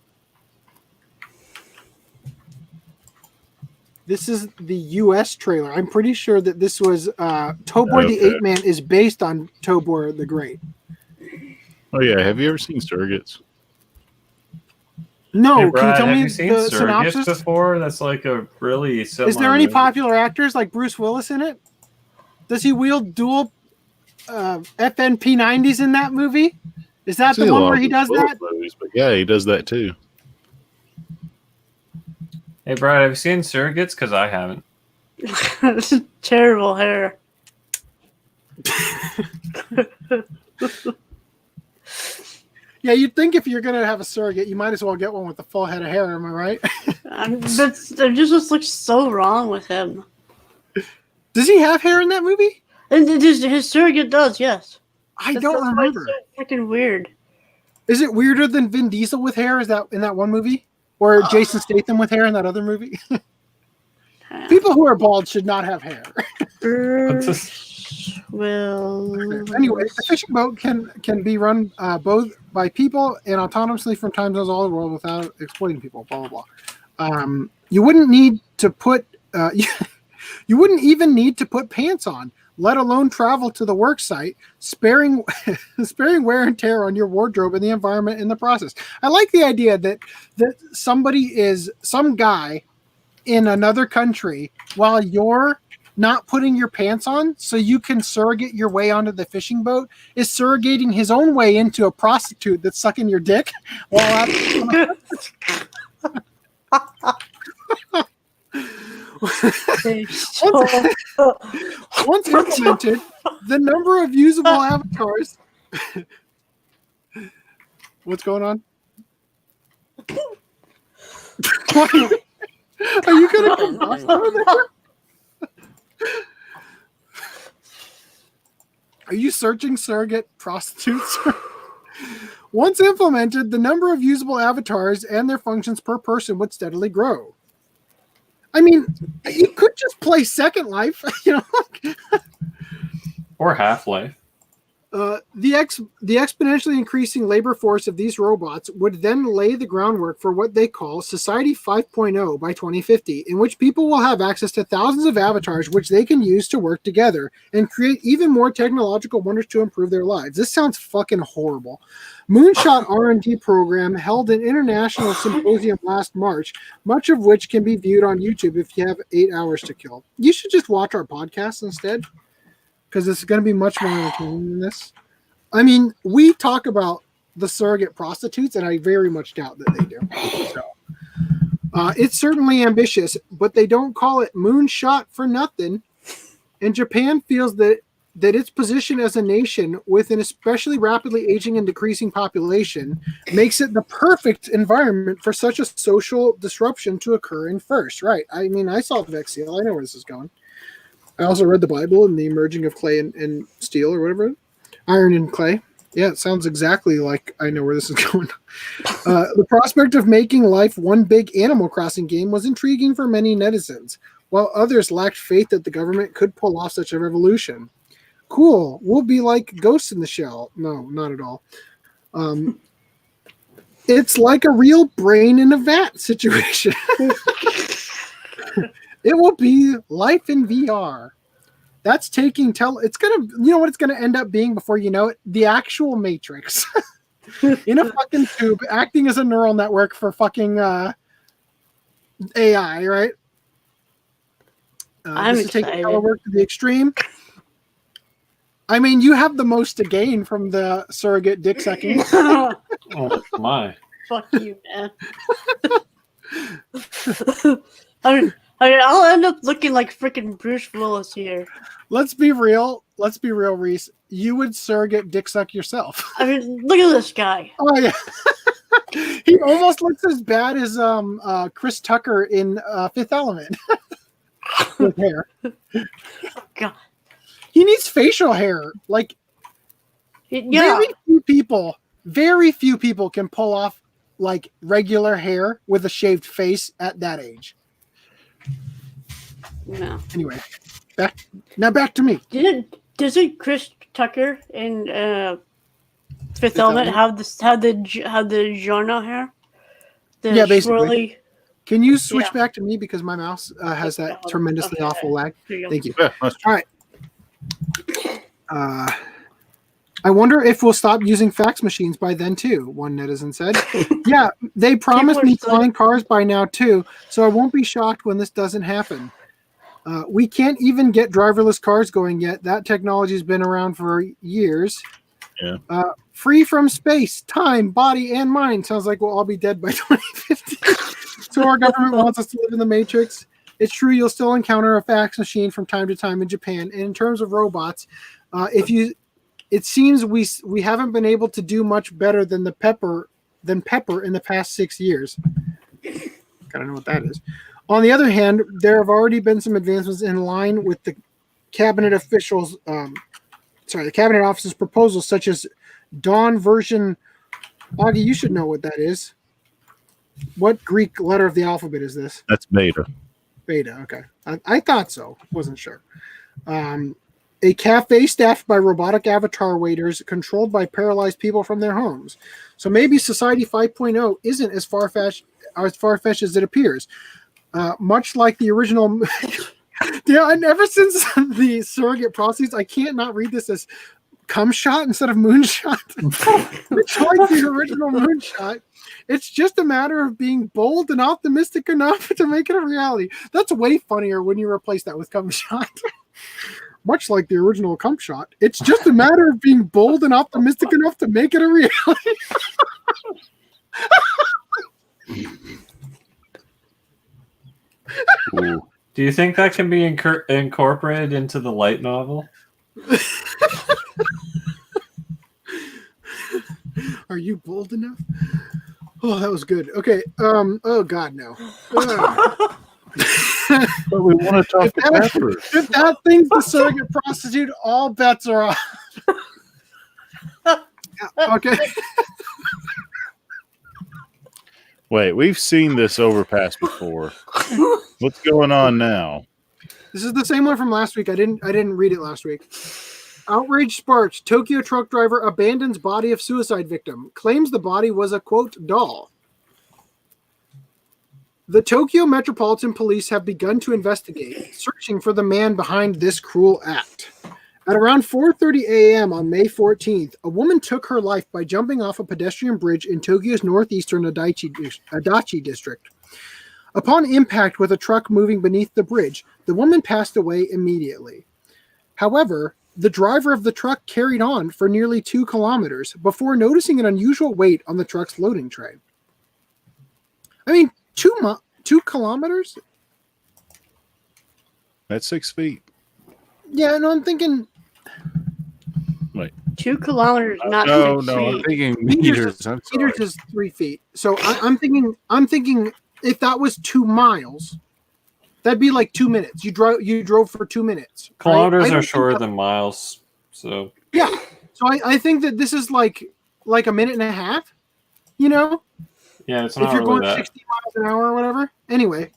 This is the U.S. trailer. I'm pretty sure that this was Tobor the Okay. Ape Man is based on Tobor the Great. Oh yeah, have you ever seen Surrogates? No, Hey, can Brad, you tell have me you seen the Surrogates synopsis? before? That's like a really similar Is there any movie. popular actors like Bruce Willis in it? Does he wield dual FNP 90s in that movie? Is that See the a one lot where of he Bruce does Willis that? movies, but yeah, he does that too. Hey, Brad, have you seen Surrogates? Because I haven't. Terrible hair. Yeah, you'd think if you're gonna have a surrogate, you might as well get one with the full head of hair. Am I right? There just looks so wrong with him. Does he have hair in that movie? And his surrogate does, yes. I That's don't why remember. it's so freaking weird. Is it weirder than Vin Diesel with hair? Is that in that one movie, or Jason Statham with hair in that other movie? People who are bald should not have hair. Well, Anyway, the fishing boat can be run both by people and autonomously from time zones all over the world without exploiting people. Blah blah blah. You wouldn't need to put you wouldn't even need to put pants on, let alone travel to the work site, sparing wear and tear on your wardrobe and the environment in the process. I like the idea that some guy in another country while you're not putting your pants on so you can surrogate your way onto the fishing boat is surrogating his own way into a prostitute that's sucking your dick while out. Once implemented, the number of usable avatars. What's going on? Are you gonna combust over there? Are you searching surrogate prostitutes? Once implemented, the number of usable avatars and their functions per person would steadily grow. I mean, you could just play Second Life, you know. Or Half-Life. The exponentially increasing labor force of these robots would then lay the groundwork for what they call Society 5.0 by 2050, in which people will have access to thousands of avatars which they can use to work together and create even more technological wonders to improve their lives. This sounds fucking horrible. Moonshot R&D program held an international symposium last March, much of which can be viewed on YouTube if you have 8 hours to kill. You should just watch our podcast instead, because it's going to be much more entertaining than this. I mean, we talk about the surrogate prostitutes, and I very much doubt that they do. So, it's certainly ambitious, but they don't call it moonshot for nothing. And Japan feels that its position as a nation with an especially rapidly aging and decreasing population makes it the perfect environment for such a social disruption to occur in first. Right. I mean, I saw Vexil. I know where this is going. I also read the Bible and the emerging of clay and steel or whatever. Iron and clay. Yeah, it sounds exactly like I know where this is going. The prospect of making life one big Animal Crossing game was intriguing for many netizens, while others lacked faith that the government could pull off such a revolution. Cool. We'll be like Ghost in the Shell. No, not at all. It's like a real brain in a vat situation. It will be life in VR. That's taking it's gonna, you know what it's gonna end up being before you know it? The actual Matrix. In a fucking tube, acting as a neural network for fucking AI, right? I'm this is taking excited. telework to the extreme. I mean, you have the most to gain from the surrogate dick sucking. Oh my. Fuck you, man. I'll end up looking like freaking Bruce Willis here. Let's be real, Rhys. You would surrogate dick suck yourself. I mean, look at this guy. Oh yeah. He almost looks as bad as Chris Tucker in Fifth Element. With hair. God. He needs facial hair. Like Yeah. very few people can pull off like regular hair with a shaved face at that age. No. Anyway, back to me. Doesn't Chris Tucker in Fifth Element have the Giorno hair? The Yeah, basically. swirly. Can you switch Yeah. back to me because my mouse has that tremendously Okay. awful lag? Here you go. Thank you. Yeah, that's All right. I wonder if we'll stop using fax machines by then too, one netizen said. Yeah, they promised me still- flying cars by now too, so I won't be shocked when this doesn't happen. We can't even get driverless cars going yet. That technology's been around for years. Yeah. Free from space, time, body, and mind. Sounds like we'll all be dead by 2050. So our government wants us to live in the Matrix. It's true you'll still encounter a fax machine from time to time in Japan. And in terms of robots, it seems we haven't been able to do much better than Pepper in the past 6 years. Gotta know what that is. On the other hand, there have already been some advancements in line with the cabinet officials. The cabinet office's proposals, such as Dawn version. Augie, you should know what that is. What Greek letter of the alphabet is this? That's beta. Beta. Okay, I thought so. Wasn't sure. A cafe staffed by robotic avatar waiters controlled by paralyzed people from their homes. So maybe Society 5.0 isn't as far-fetched as it appears. Much like the original. Yeah, and ever since the surrogate prostitutes, I can't not read this as cum shot instead of moonshot. Much like the original moonshot, it's just a matter of being bold and optimistic enough to make it a reality. That's way funnier when you replace that with cum shot. Much like the original cum shot, it's just a matter of being bold and optimistic enough to make it a reality. Ooh. Do you think that can be incorporated into the light novel? Are you bold enough? Oh, that was good. Okay. Oh God, no. But we want to talk to Pepper. If that thing's the surrogate prostitute, all bets are off. Yeah, okay. Wait, we've seen this overpass before. What's going on now? This is the same one from last week. I didn't read it last week. Outrage sparks. Tokyo truck driver abandons body of suicide victim. Claims the body was a, quote, doll. The Tokyo Metropolitan Police have begun to investigate, searching for the man behind this cruel act. At around 4:30 a.m. on May 14th, a woman took her life by jumping off a pedestrian bridge in Tokyo's northeastern Adachi district. Upon impact with a truck moving beneath the bridge, the woman passed away immediately. However, the driver of the truck carried on for nearly 2 kilometers before noticing an unusual weight on the truck's loading tray. I mean, 2 kilometers? That's 6 feet. Yeah, no, I'm thinking 2 kilometers, not No, 6 no, I'm feet. thinking meters. I'm sorry. meters is 3 feet. So I'm thinking if that was 2 miles, that'd be like 2 minutes. You drove for 2 minutes. right? Kilometers I don't are think shorter that- than miles, so Yeah. So I think that this is like a minute and a half. You know, yeah, it's if not you're really going that. 60 miles an hour or whatever. Anyway,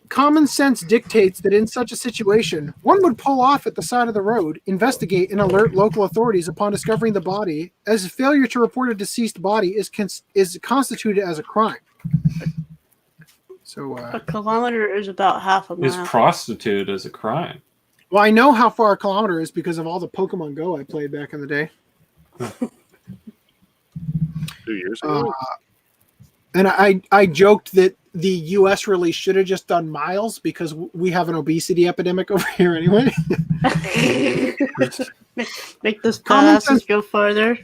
common sense dictates that in such a situation, one would pull off at the side of the road, investigate, and alert local authorities upon discovering the body, as failure to report a deceased body is constituted as a crime. So, A kilometer is about half a Is mile. prostitute as a crime? well, I know how far a kilometer is because of all the Pokemon Go I played back in the day. 2 years ago. And I joked that the U.S. release should have just done miles because we have an obesity epidemic over here anyway. Make those Common passes sense. go farther.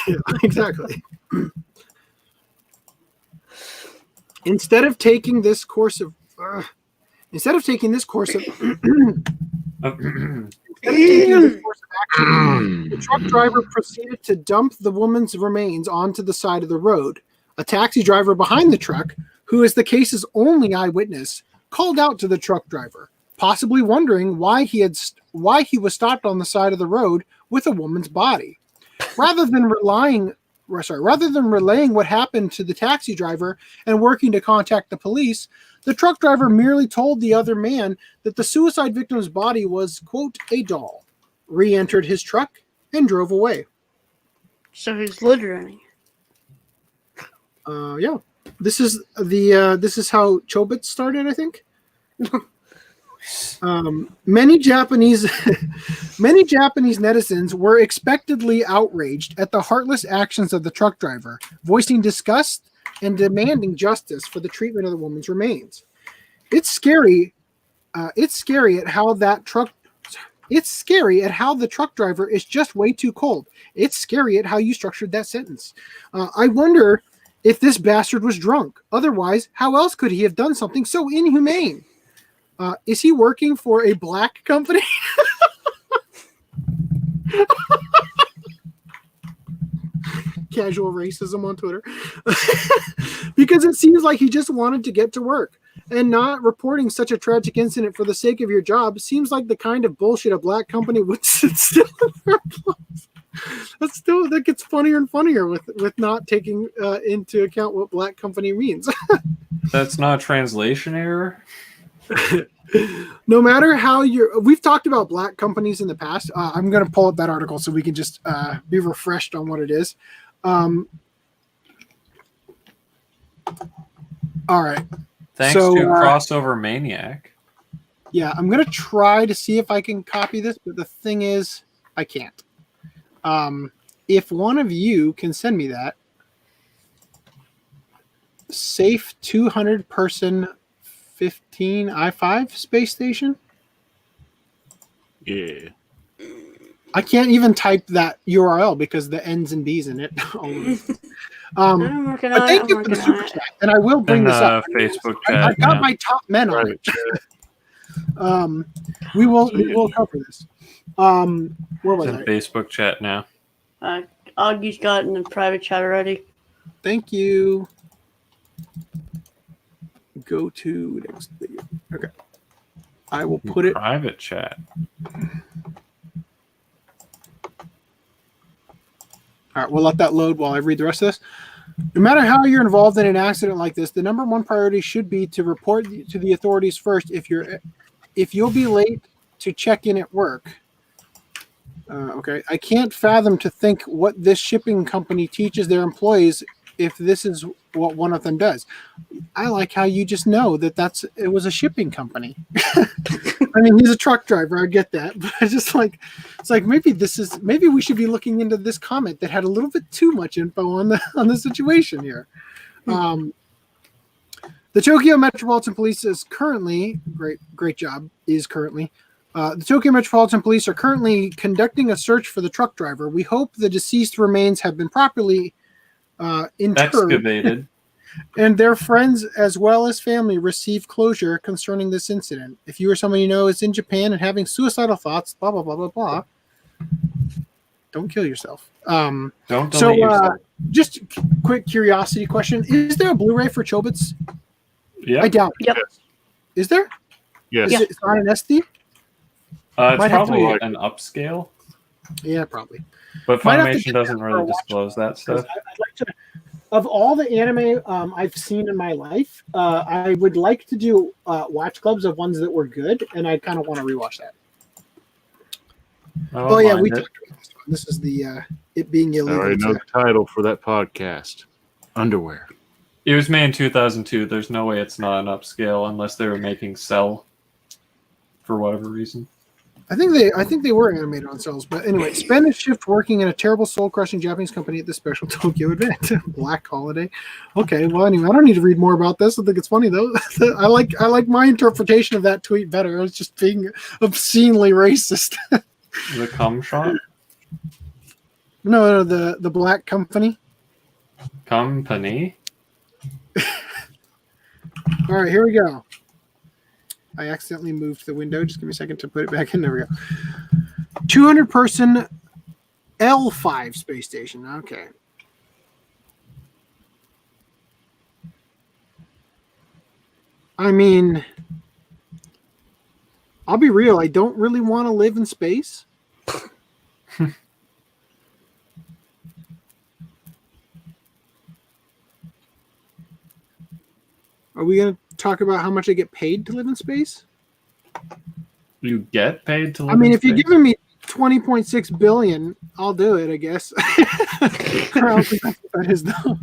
Yeah, exactly. Instead of taking this course of action, the truck driver proceeded to dump the woman's remains onto the side of the road. A taxi driver behind the truck, who is the case's only eyewitness, called out to the truck driver, possibly wondering why he was stopped on the side of the road with a woman's body. Rather than relaying what happened to the taxi driver and working to contact the police, the truck driver merely told the other man that the suicide victim's body was, quote, a doll, re-entered his truck, and drove away. So he's littering. Yeah. This is how Chobits started, I think. Many Japanese netizens were expectedly outraged at the heartless actions of the truck driver, voicing disgust and demanding justice for the treatment of the woman's remains. It's scary at how the truck driver is just way too cold. It's scary at how you structured that sentence. I wonder if this bastard was drunk. Otherwise, how else could he have done something so inhumane? Is he working for a black company? Casual racism on Twitter. Because it seems like he just wanted to get to work. And not reporting such a tragic incident for the sake of your job seems like the kind of bullshit a black company would still in their place. That gets funnier and funnier with not taking into account what black company means. That's not a translation error. No matter how we've talked about black companies in the past. I'm going to pull up that article so we can just be refreshed on what it is. All right. Thanks to Crossover Maniac. Yeah, I'm going to try to see if I can copy this, but the thing is, I can't. If one of you can send me that, safe 200 person 15 I-5 space station. Yeah. I can't even type that URL because the N's and B's in it. I'm working on But thank you for the super chat, and I will bring this up. Facebook chat. I've got my top men on it. We will cover this. Where was It's in Facebook chat now. Augie's got in the private chat already. Thank you. Go to next video. Okay. I will put it. Private chat. All right, we'll let that load while I read the rest of this. No matter how you're involved in an accident like this, the number one priority should be to report to the authorities first if you'll be late to check in at work. Okay. I can't fathom to think what this shipping company teaches their employees if this is what one of them does. I like how you just know that it was a shipping company. I mean, he's a truck driver. I get that, but I just it's like maybe we should be looking into this comment that had a little bit too much info on the situation here. The Tokyo Metropolitan Police is currently great job. The Tokyo Metropolitan Police are currently conducting a search for the truck driver. We hope the deceased remains have been properly interred, excavated, and their friends as well as family receive closure concerning this incident. If you or someone you know is in Japan and having suicidal thoughts, blah blah blah blah blah, don't kill yourself. Don't delete yourself. Just quick curiosity question: is there a Blu-ray for Chobits? Yeah, I doubt it. Yep. Is there? Yes. It's not an SD. It's Might have to probably like an upscale, Yeah, probably. but Might have to Funimation get doesn't that for a really watch disclose that Because stuff. I'd like to. Of all the anime I've seen in my life, I would like to do watch clubs of ones that were good, and I kind of want to rewatch that. I don't mind it. talked about this one. This is the it being I illegal. already know the title for that podcast. Underwear. It was made in 2002. There's no way it's not an upscale unless they were making Cell for whatever reason. I think they were animated on cells, but anyway, spend a shift working in a terrible soul-crushing Japanese company at the special Tokyo event. Black Holiday. Okay, well anyway, I don't need to read more about this. I think it's funny though. I like my interpretation of that tweet better. It was just being obscenely racist. The cum shot? No, the black company. Company? All right, here we go. I accidentally moved the window. Just give me a second to put it back in. There we go. 200 person L5 space station. Okay. I mean, I'll be real. I don't really want to live in space. Are we going to talk about how much I get paid to live in space? You get paid to live I mean, in if you're space? giving me 20.6 billion. I'll do it, I guess. I don't think that's what that is, though.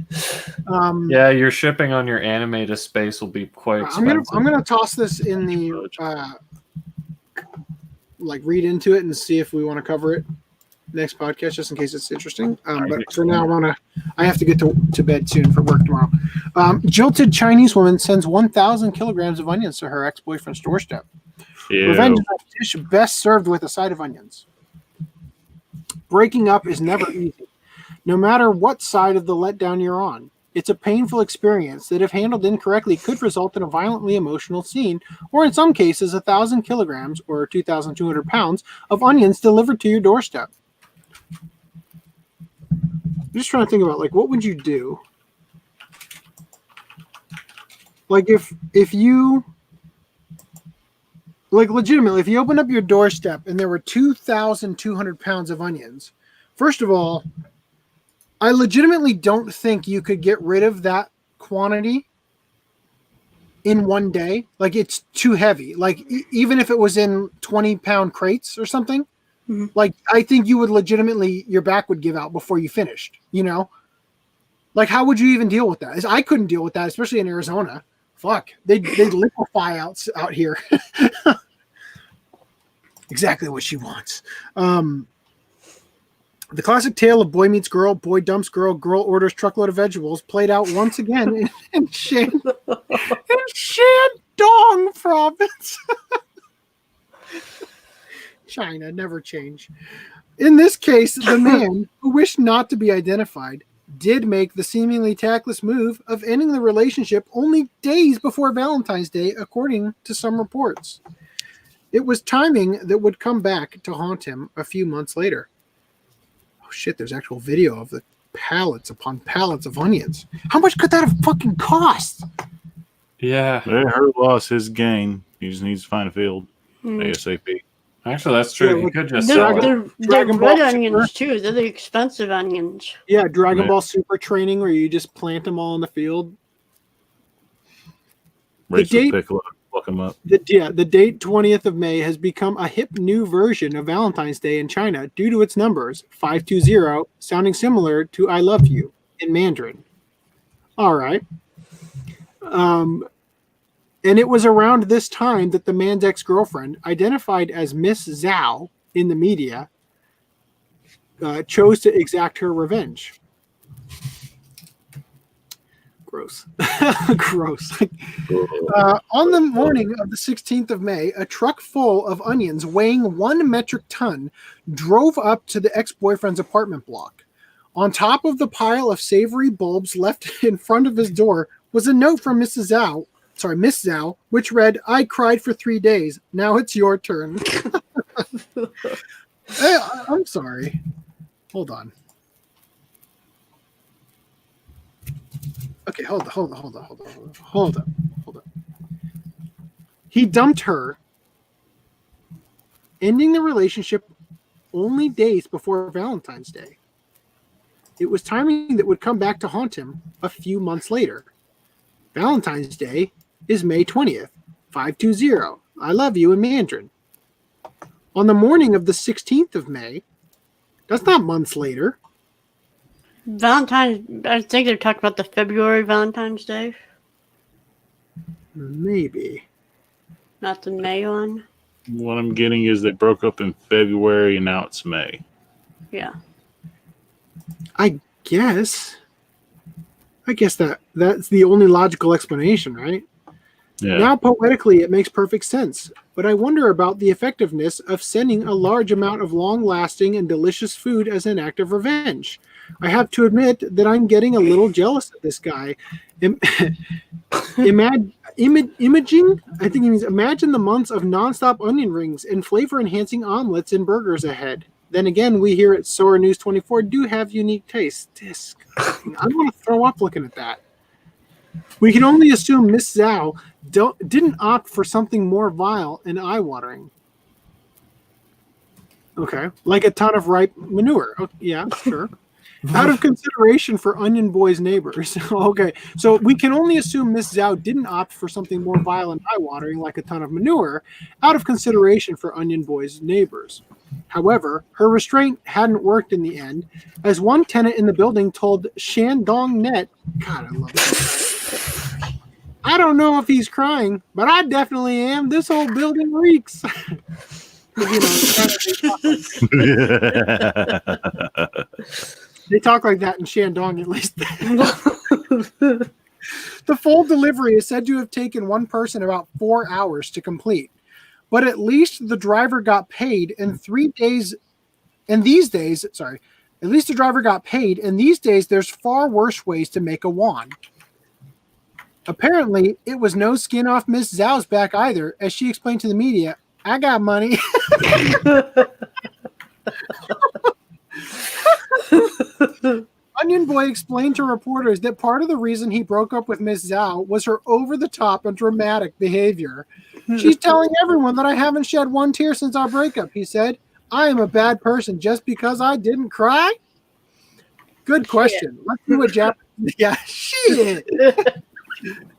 Yeah, your shipping on your anime to space will be quite expensive. I'm gonna toss this in the read into it and see if we want to cover it next podcast, just in case it's interesting. But for now, I have to get to bed soon for work tomorrow. Jilted Chinese woman sends 1,000 kilograms of onions to her ex-boyfriend's doorstep. Ew. Revenge is a dish best served with a side of onions. Breaking up is never easy, no matter what side of the letdown you're on. It's a painful experience that, if handled incorrectly, could result in a violently emotional scene, or in some cases, 1,000 kilograms or 2,200 pounds of onions delivered to your doorstep. I'm just trying to think about, what would you do? If you... legitimately, if you open up your doorstep and there were 2,200 pounds of onions, first of all, I legitimately don't think you could get rid of that quantity in one day. It's too heavy. Even if it was in 20-pound crates or something, I think you would legitimately, your back would give out before you finished, how would you even deal with that? I couldn't deal with that, especially in Arizona. Fuck, they liquefy out here. Exactly what she wants. The classic tale of boy meets girl, boy dumps girl, girl orders truckload of vegetables played out once again in Shandong province. China, never change. In this case, the man, who wished not to be identified, did make the seemingly tactless move of ending the relationship only days before Valentine's Day, according to some reports. It was timing that would come back to haunt him a few months later. Oh shit, there's actual video of the pallets upon pallets of onions. How much could that have fucking cost? Yeah. Her loss, his gain. He just needs to find a field ASAP. Actually, that's true. Yeah, You could just sell it. They're red onions, too. They're the expensive onions. Yeah, Dragon Ball Super training where you just plant them all in the field. Race with Piccolo, pluck them up. The date 20th of May has become a hip new version of Valentine's Day in China due to its numbers, 520, sounding similar to I love you in Mandarin. All right. And it was around this time that the man's ex-girlfriend, identified as Miss Zhao in the media, chose to exact her revenge. Gross. Gross. On the morning of the 16th of May, a truck full of onions weighing 1 metric ton drove up to the ex-boyfriend's apartment block. On top of the pile of savory bulbs left in front of his door was a note from Miss Zhao, which read, "I cried for 3 days. Now it's your turn." Hey, I'm sorry. Hold on. Okay, hold on. He dumped her, ending the relationship only days before Valentine's Day. It was timing that would come back to haunt him a few months later. Valentine's Day is May 20th, 520. I love you in Mandarin. On the morning of the 16th of May, that's not months later. Valentine's, I think they're talking about the February Valentine's Day. Maybe. Not the May one. What I'm getting is they broke up in February and now it's May. Yeah. I guess that's the only logical explanation, right? Yeah. Now, poetically, it makes perfect sense, but I wonder about the effectiveness of sending a large amount of long-lasting and delicious food as an act of revenge. I have to admit that I'm getting a little jealous of this guy. Imaging, I think he means imagine the months of nonstop onion rings and flavor-enhancing omelets and burgers ahead. Then again, we here at Sora News 24 do have unique tastes. Disgusting. I want to throw up looking at that. We can only assume Miss Zhao didn't opt for something more vile and eye-watering. Okay, like a ton of ripe manure. Oh, yeah, sure. Out of consideration for Onion Boy's neighbors. Okay, so we can only assume Miss Zhao didn't opt for something more vile and eye-watering like a ton of manure, out of consideration for Onion Boy's neighbors. However, her restraint hadn't worked in the end, as one tenant in the building told Shandong Net, God, I love it. I don't know if he's crying, but I definitely am. This whole building reeks. You know, they talk like that in Shandong, at least. The full delivery is said to have taken one person about 4 hours to complete, but at least the driver got paid in 3 days. And these days, at least the driver got paid. And these days, there's far worse ways to make a wand. Apparently, it was no skin off Miss Zhao's back either, as she explained to the media, I got money. Onion Boy explained to reporters that part of the reason he broke up with Miss Zhao was her over-the-top and dramatic behavior. She's telling everyone that I haven't shed one tear since our breakup, he said. I am a bad person just because I didn't cry? Good question. Shit. Let's see what Japanese... Yeah, shit.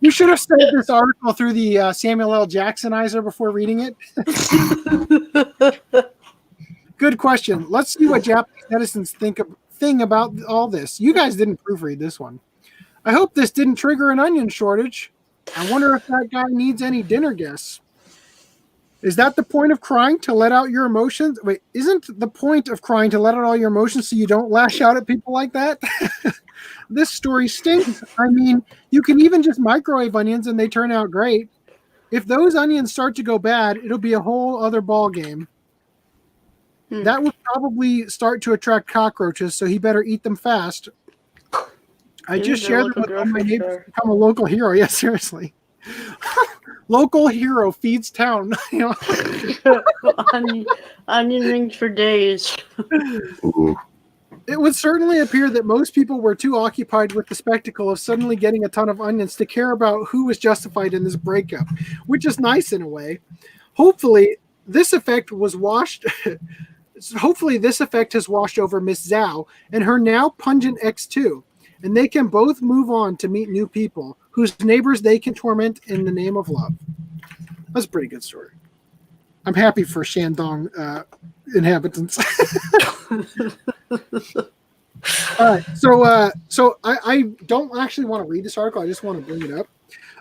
You should have saved this article through the Samuel L. Jacksonizer before reading it. Good question. Let's see what Japanese netizens think about all this. You guys didn't proofread this one. I hope this didn't trigger an onion shortage. I wonder if that guy needs any dinner guests. Is that the point of crying, to let out your emotions? Wait, isn't the point of crying to let out all your emotions so you don't lash out at people like that? This story stinks. I mean, you can even just microwave onions and they turn out great. If those onions start to go bad, it'll be a whole other ball game. That would probably start to attract cockroaches, so he better eat them fast. I just shared them with all my neighbors to become a local hero. Yeah, seriously. Local hero feeds town. You know? Onion rings for days. It would certainly appear that most people were too occupied with the spectacle of suddenly getting a ton of onions to care about who was justified in this breakup, which is nice in a way. Hopefully, this effect has washed over Miss Zhao and her now pungent ex too, and they can both move on to meet new people whose neighbors they can torment in the name of love. That's a pretty good story. I'm happy for Shandong inhabitants. All right, so I don't actually want to read this article. I just want to bring it up.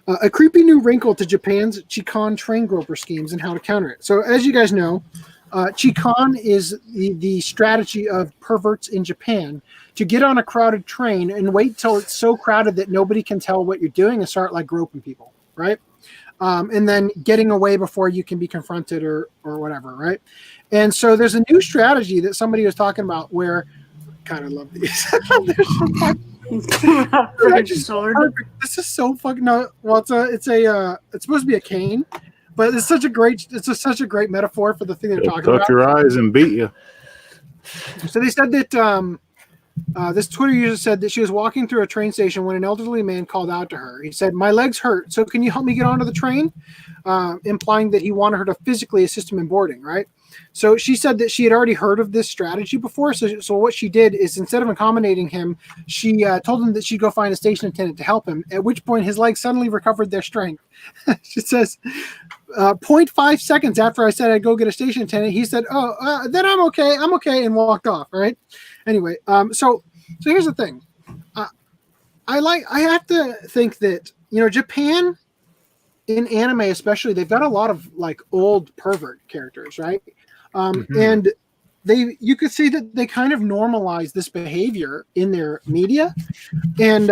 A creepy new wrinkle to Japan's Chikan train groper schemes and how to counter it. So as you guys know, Chikan is the strategy of perverts in Japan to get on a crowded train and wait till it's so crowded that nobody can tell what you're doing and start like groping people, right? And then getting away before you can be confronted or whatever, right? And so there's a new strategy that somebody was talking about where, God, I love these. This is so fucking no. Well, it's supposed to be a cane, but it's such a great metaphor for the thing they're talking about. Tuck your eyes and beat you. So they said that this Twitter user said that she was walking through a train station when an elderly man called out to her. He said, "My legs hurt, so can you help me get onto the train?" Implying that he wanted her to physically assist him in boarding, right? So she said that she had already heard of this strategy before. So what she did is, instead of accommodating him, she told him that she'd go find a station attendant to help him, at which point his legs suddenly recovered their strength. She says, 0.5 seconds after I said I'd go get a station attendant, he said, then I'm okay, and walked off, right? Anyway, so here's the thing. I have to think that, Japan, in anime especially, they've got a lot of like old pervert characters, right? And you could see that they kind of normalize this behavior in their media, and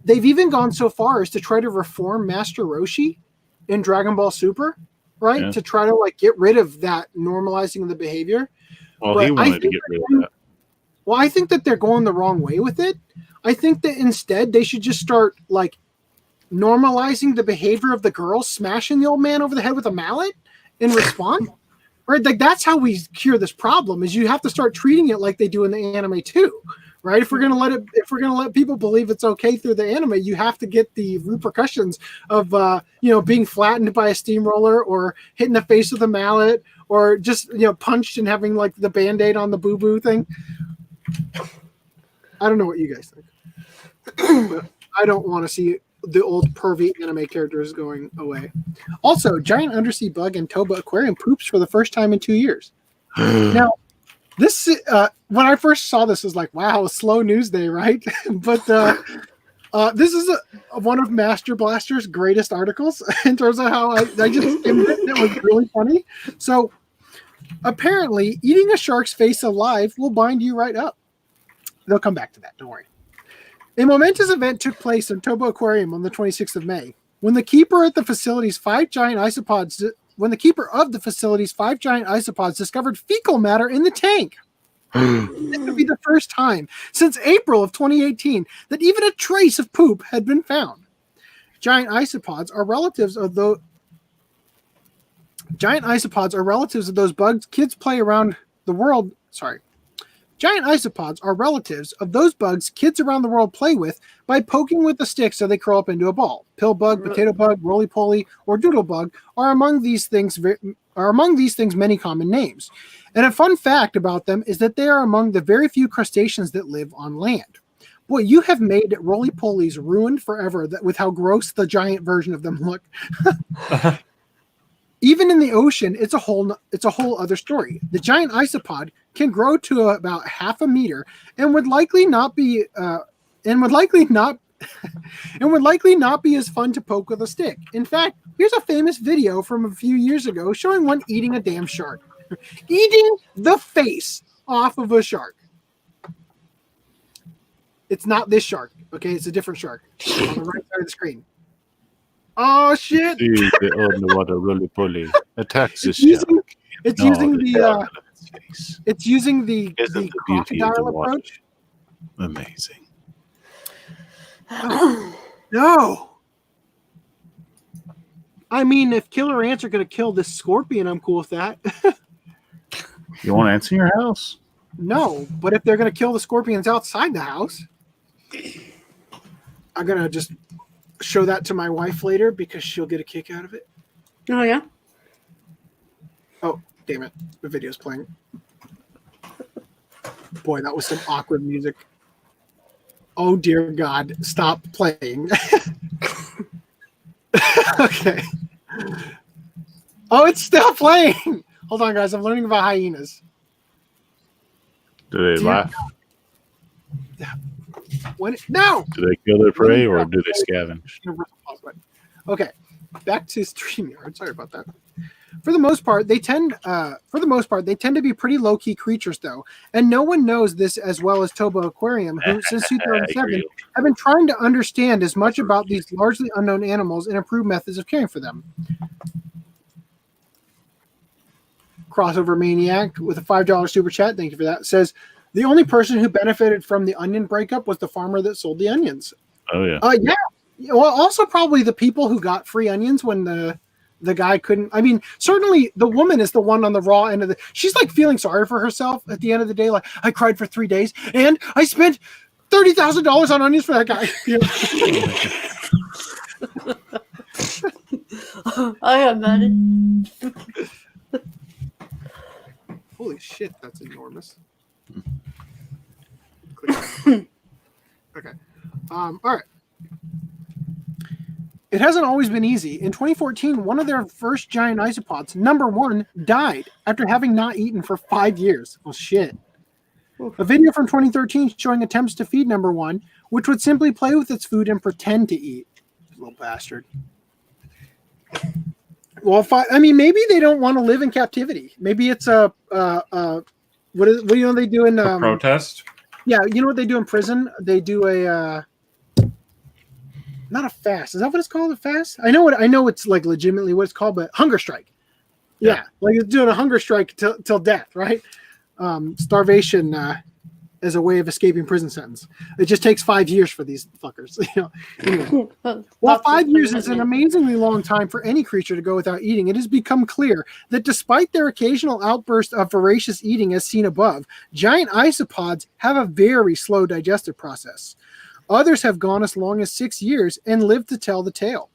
they've even gone so far as to try to reform Master Roshi in Dragon Ball Super, right? Yeah. To try to like get rid of that normalizing of the behavior. Well, he wanted to get rid of that. Well, I think that they're going the wrong way with it. I think that instead they should just start like normalizing the behavior of the girl smashing the old man over the head with a mallet in response. Right? Like that's how we cure this problem, is you have to start treating it like they do in the anime too. Right? If we're gonna let people believe it's okay through the anime, you have to get the repercussions of being flattened by a steamroller or hitting the face with a mallet or just punched and having like the Band-Aid on the boo-boo thing. I don't know what you guys think. But I don't want to see the old pervy anime characters going away. Also, giant undersea bug in Toba Aquarium poops for the first time in 2 years. Now, this when I first saw this, I was like, wow, slow news day, right? But this is one of Master Blaster's greatest articles in terms of how I just skimmed it. It was really funny. So apparently, eating a shark's face alive will bind you right up. They'll come back to that. Don't worry. A momentous event took place in Toba Aquarium on the 26th of May when the keeper at the facility's five giant isopods discovered fecal matter in the tank. This would be the first time since April of 2018 that even a trace of poop had been found. Giant isopods are relatives of those bugs kids play around the world. Giant isopods are relatives of those bugs kids around the world play with by poking with a stick so they curl up into a ball. Pill bug, potato bug, roly-poly, or doodle bug are among these things many common names. And a fun fact about them is that they are among the very few crustaceans that live on land. Boy, you have made roly-polies ruined forever with how gross the giant version of them look. Even in the ocean, it's a whole other story. The giant isopod can grow to about half a meter and would likely not be as fun to poke with a stick. In fact, here's a famous video from a few years ago showing one eating a damn shark. Eating the face off of a shark. It's not this shark, okay? It's a different shark on the right side of the screen. Oh shit! See the underwater roly-poly attacks the It's shark. using the Isn't the beauty of crocodile the water approach. amazing? No. I mean, if killer ants are going to kill this scorpion, I'm cool with that. You want ants in your house? No, but if they're going to kill the scorpions outside the house, I'm going to just show that to my wife later because she'll get a kick out of it. Oh, yeah? Oh, damn it. The video's playing. Boy, that was some awkward music. Oh, dear God. Stop playing. Okay. Oh, it's still playing. Hold on, guys. I'm learning about hyenas. Do they laugh? No! Do they kill their prey or do they scavenge? Okay, back to StreamYard. Sorry about that. For the most part, they tend to be pretty low-key creatures, though, and no one knows this as well as Toba Aquarium, who since 2007 have been trying to understand as much about these largely unknown animals and improve methods of caring for them. Crossover Maniac with a $5 super chat, thank you for that, says the only person who benefited from the onion breakup was the farmer that sold the onions. Oh yeah. Yeah. Well, also probably the people who got free onions when the guy couldn't. I mean, certainly the woman is the one on the raw end of the. She's like feeling sorry for herself at the end of the day. Like, I cried for 3 days and I spent $30,000 on onions for that guy. I have mad. Holy shit, that's enormous. Okay. All right. It hasn't always been easy. In 2014, one of their first giant isopods, number 1, died after having not eaten for 5 years. Well, shit. A video from 2013 showing attempts to feed number 1, which would simply play with its food and pretend to eat. Little bastard. Well, I mean, maybe they don't want to live in captivity. Maybe it's a what do you know they do in A protest? Yeah, you know what they do in prison? They do a not a fast. Is that what it's called? A fast? I know it's like legitimately what it's called, but hunger strike. Yeah, like it's doing a hunger strike till death, right? Starvation as a way of escaping prison sentence. It just takes 5 years for these fuckers. Anyway. While 5 years is an amazingly long time for any creature to go without eating, it has become clear that despite their occasional outburst of voracious eating as seen above, giant isopods have a very slow digestive process. Others have gone as long as 6 years and lived to tell the tale.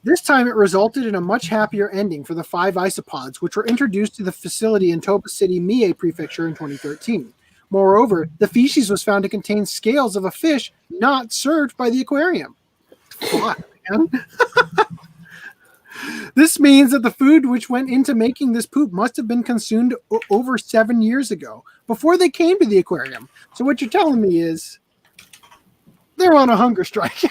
This time it resulted in a much happier ending for the 5 isopods, which were introduced to the facility in Toba City, Mie Prefecture in 2013. Moreover, the feces was found to contain scales of a fish not served by the aquarium. Fuck, man. This means that the food which went into making this poop must have been consumed over 7 years ago, before they came to the aquarium. So what you're telling me is they're on a hunger strike.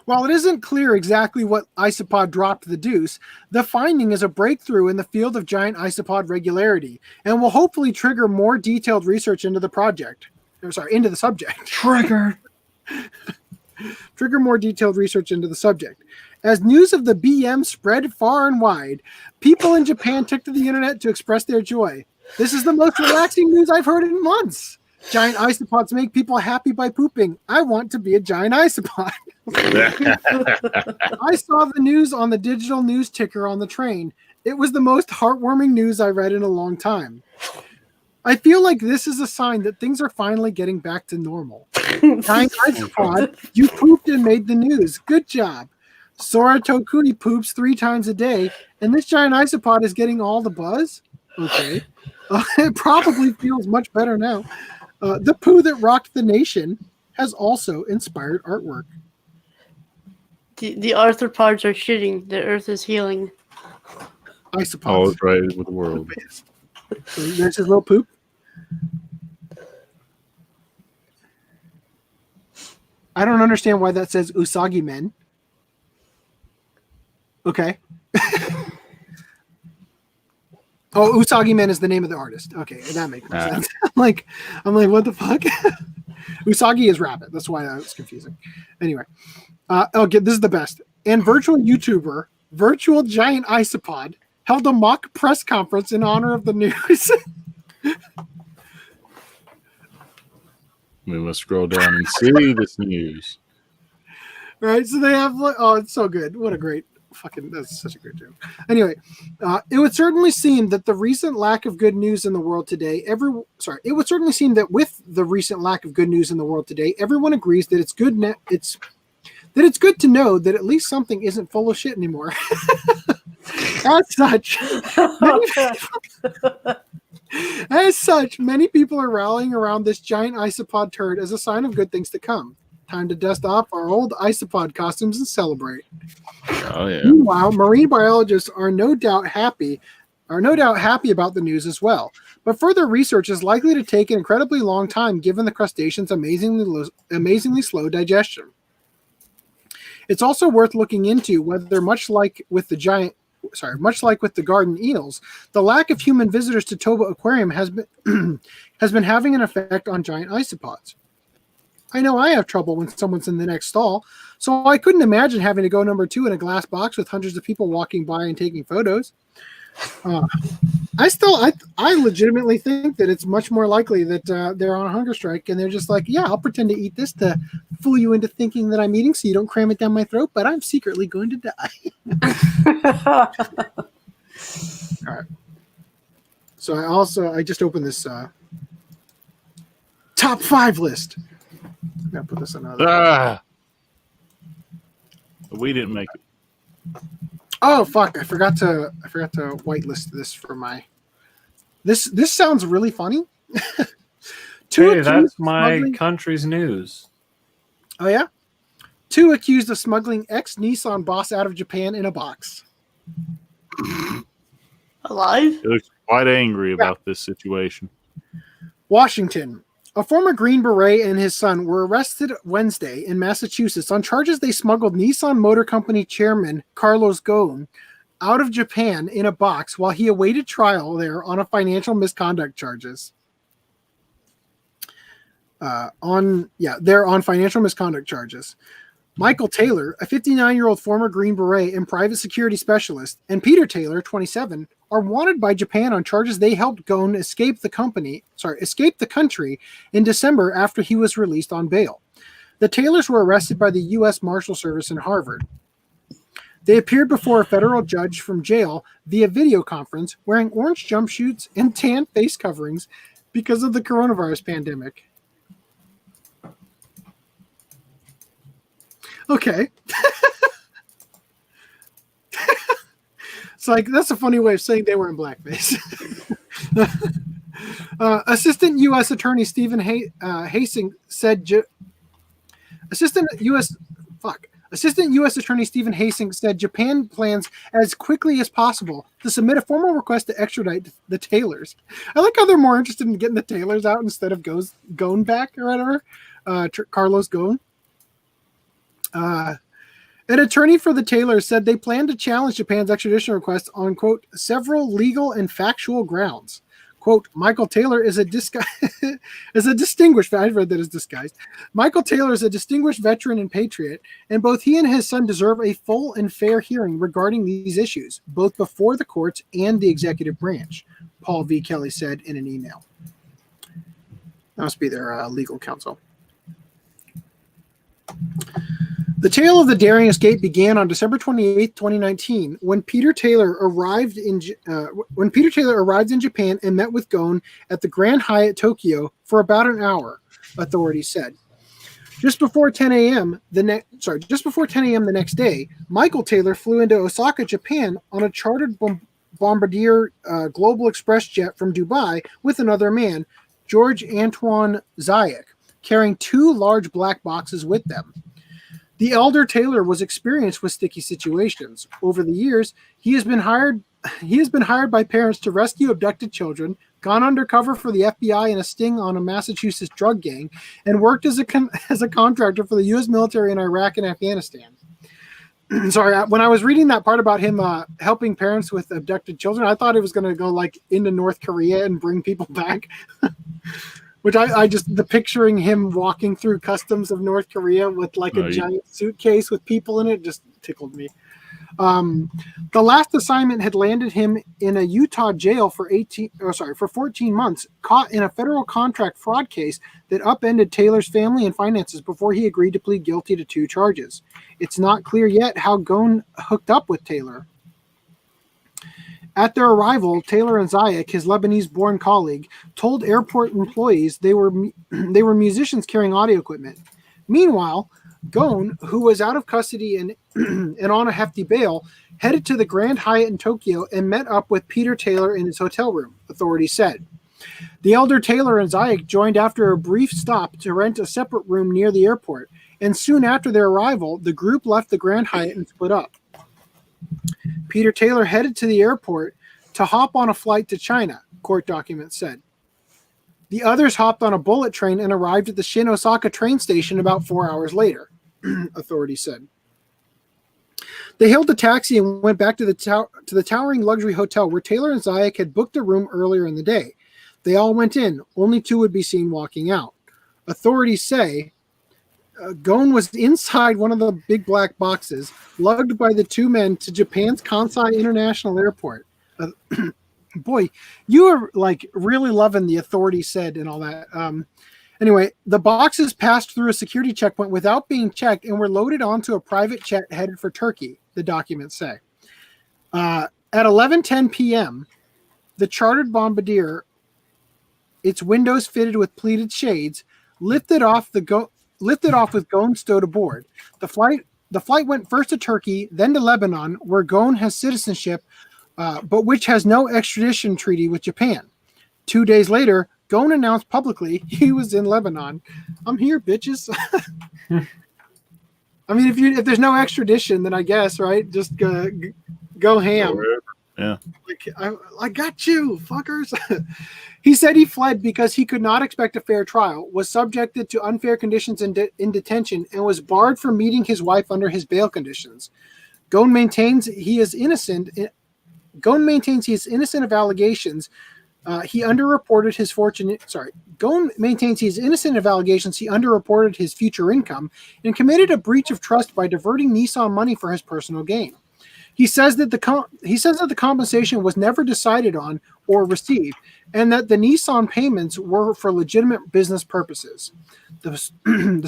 While it isn't clear exactly what isopod dropped the deuce, the finding is a breakthrough in the field of giant isopod regularity, and will hopefully trigger more detailed research into the project. Into the subject. Triggered. Trigger more detailed research into the subject. As news of the BM spread far and wide, people in Japan took to the internet to express their joy. This is the most relaxing news I've heard in months. Giant isopods make people happy by pooping. I want to be a giant isopod. I saw the news on the digital news ticker on the train. It was the most heartwarming news I read in a long time. I feel like this is a sign that things are finally getting back to normal. Giant isopod, you pooped and made the news. Good job. Sora Tokuni poops 3 times a day, and this giant isopod is getting all the buzz? Okay. It probably feels much better now. The poo that rocked the nation has also inspired artwork. The arthropods are shitting. The earth is healing. Isopods. Oh, it's right with the world. So there's his little poop. I don't understand why that says Usagi Men. Okay. Oh, Usagi Men is the name of the artist. Okay, that makes more sense. I'm like, what the fuck? Usagi is rabbit. That's why that was confusing. Anyway, okay, this is the best. And virtual YouTuber, virtual giant isopod, held a mock press conference in honor of the news. We must scroll down and see this news. Right, so they have oh, it's so good. What a great fucking, that's such a great joke. Anyway, it would certainly seem that the recent lack of good news in the world today, it would certainly seem that with the recent lack of good news in the world today, everyone agrees that it's good it's good to know that at least something isn't full of shit anymore. As such, many people are rallying around this giant isopod turd as a sign of good things to come. Time to dust off our old isopod costumes and celebrate. Oh yeah. Meanwhile, marine biologists are no doubt happy about the news as well. But further research is likely to take an incredibly long time given the crustacean's amazingly slow digestion. It's also worth looking into whether, much like with the garden eels, the lack of human visitors to Toba Aquarium has been having an effect on giant isopods. I know I have trouble when someone's in the next stall, so I couldn't imagine having to go number 2 in a glass box with hundreds of people walking by and taking photos. I legitimately think that it's much more likely that they're on a hunger strike and they're just like, yeah, I'll pretend to eat this to fool you into thinking that I'm eating so you don't cram it down my throat, but I'm secretly going to die. All right. So I just opened this top 5 list. I'm gonna put this on. We didn't make it. Oh fuck! I forgot to whitelist this for my. This sounds really funny. Hey, that's my country's news. Oh yeah, 2 accused of smuggling ex-Nissan boss out of Japan in a box. Alive? He looks quite angry about this situation. Washington. A former Green Beret and his son were arrested Wednesday in Massachusetts on charges they smuggled Nissan Motor Company chairman Carlos Ghosn out of Japan in a box while he awaited trial there on a financial misconduct charges. They're on financial misconduct charges. Michael Taylor, a 59-year-old former Green Beret and private security specialist, and Peter Taylor, 27, are wanted by Japan on charges they helped Ghosn escape the country in December after he was released on bail. The Taylors were arrested by the U.S. Marshal Service in Harvard. They appeared before a federal judge from jail via video conference wearing orange jumpsuits and tan face coverings because of the coronavirus pandemic. Okay. It's like that's a funny way of saying they were in blackface. Assistant U.S. Attorney Stephen Hastings said. Assistant U.S. Attorney Stephen Hastings said Japan plans as quickly as possible to submit a formal request to extradite the Taylors. I like how they're more interested in getting the Taylors out instead of Ghosn back or whatever. Carlos Ghosn. An attorney for the Taylors said they plan to challenge Japan's extradition request on, quote, several legal and factual grounds. Quote, Michael Taylor is a distinguished, I read that as disguised. Michael Taylor is a distinguished veteran and patriot, and both he and his son deserve a full and fair hearing regarding these issues, both before the courts and the executive branch, Paul V. Kelly said in an email. That must be their legal counsel. The tale of the daring escape began on December 28, 2019, when Peter Taylor arrived in Japan and met with Ghosn at the Grand Hyatt Tokyo for about an hour, authorities said. Just before 10 a.m. the next day, Michael Taylor flew into Osaka, Japan on a chartered Bombardier Global Express jet from Dubai with another man, George Antoine Zayak, carrying 2 large black boxes with them. The elder Taylor was experienced with sticky situations. Over the years, he has been hired by parents to rescue abducted children, gone undercover for the FBI in a sting on a Massachusetts drug gang, and worked as a contractor for the U.S. military in Iraq and Afghanistan. Sorry, when I was reading that part about him helping parents with abducted children, I thought it was going to go like into North Korea and bring people back. Which I just, the picturing him walking through customs of North Korea with like a giant suitcase with people in it just tickled me. The last assignment had landed him in a Utah jail for 14 months, caught in a federal contract fraud case that upended Taylor's family and finances before he agreed to plead guilty to 2 charges. It's not clear yet how Ghosn hooked up with Taylor. At their arrival, Taylor and Zayak, his Lebanese-born colleague, told airport employees they were musicians carrying audio equipment. Meanwhile, Ghosn, who was out of custody and on a hefty bail, headed to the Grand Hyatt in Tokyo and met up with Peter Taylor in his hotel room, authorities said. The elder Taylor and Zayak joined after a brief stop to rent a separate room near the airport, and soon after their arrival, the group left the Grand Hyatt and split up. Peter Taylor headed to the airport to hop on a flight to China, court documents said. The others hopped on a bullet train and arrived at the Shin Osaka train station about 4 hours later, authorities said. They hailed a taxi and went back to the towering luxury hotel where Taylor and Zayak had booked a room earlier in the day. They all went in. Only 2 would be seen walking out. Authorities say Ghosn was inside one of the big black boxes, lugged by the 2 men to Japan's Kansai International Airport. Boy, you are like really loving the authorities said and all that. Anyway, the boxes passed through a security checkpoint without being checked and were loaded onto a private jet headed for Turkey, the documents say. At 11:10 p.m., the chartered Bombardier, its windows fitted with pleated shades, lifted off with Ghosn stowed aboard. The flight went first to Turkey, then to Lebanon, where Ghosn has citizenship, but which has no extradition treaty with Japan. 2 days later, Ghosn announced publicly he was in Lebanon. I'm here, bitches. I mean, if there's no extradition, then I guess, right? Just go ham. Yeah. Like, I got you, fuckers. He said he fled because he could not expect a fair trial, was subjected to unfair conditions in detention, and was barred from meeting his wife under his bail conditions. Ghosn maintains he is innocent. Ghosn maintains he is innocent of allegations. He underreported his fortune. Ghosn maintains he is innocent of allegations. He underreported his future income and committed a breach of trust by diverting Nissan money for his personal gain. He says that the compensation was never decided on or received, and that the Nissan payments were for legitimate business purposes. The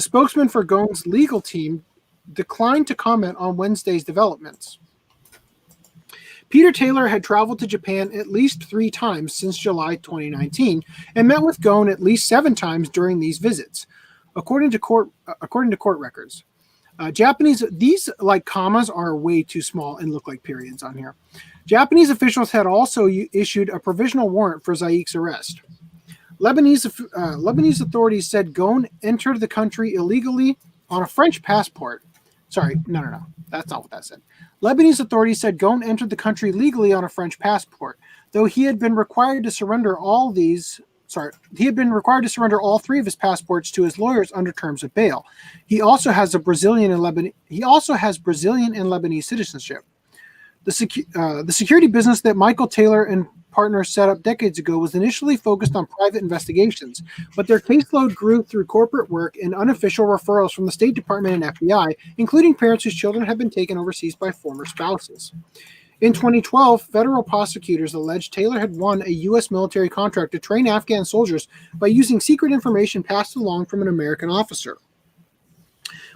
spokesman for Ghosn's legal team declined to comment on Wednesday's developments. Peter Taylor had traveled to Japan at least 3 times since July 2019 and met with Ghosn at least 7 times during these visits, according to court records. Japanese, these like commas are way too small and look like periods on here. Japanese officials had also issued a provisional warrant for Zaic's arrest. Lebanese authorities said Ghosn entered the country illegally on a French passport. Sorry, no. That's not what that said. Lebanese authorities said Ghosn entered the country legally on a French passport, though he had been required to surrender all three of his passports to his lawyers under terms of bail. He also has Brazilian and Lebanese citizenship. The security business that Michael Taylor and partners set up decades ago was initially focused on private investigations, but their caseload grew through corporate work and unofficial referrals from the State Department and FBI, including parents whose children had been taken overseas by former spouses. In 2012, federal prosecutors alleged Taylor had won a U.S. military contract to train Afghan soldiers by using secret information passed along from an American officer.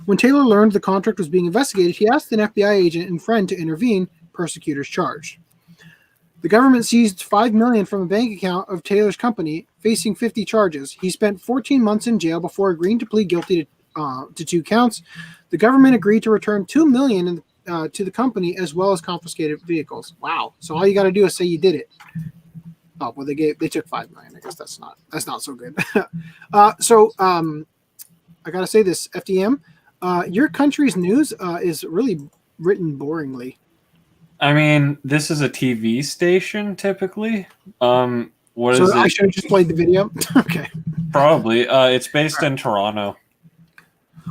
When Taylor learned the contract was being investigated, he asked an FBI agent and friend to intervene, prosecutors charged. The government seized $5 million from a bank account of Taylor's company, facing 50 charges. He spent 14 months in jail before agreeing to plead guilty to 2 counts. The government agreed to return $2 million to the company as well as confiscated vehicles. Wow! So all you got to do is say you did it. Oh well, they took $5 million. I guess that's not so good. I got to say this, FDM. Your country's news is really written boringly. I mean, this is a TV station typically. What is it? I should have just played the video. Okay. Probably. It's based in Toronto.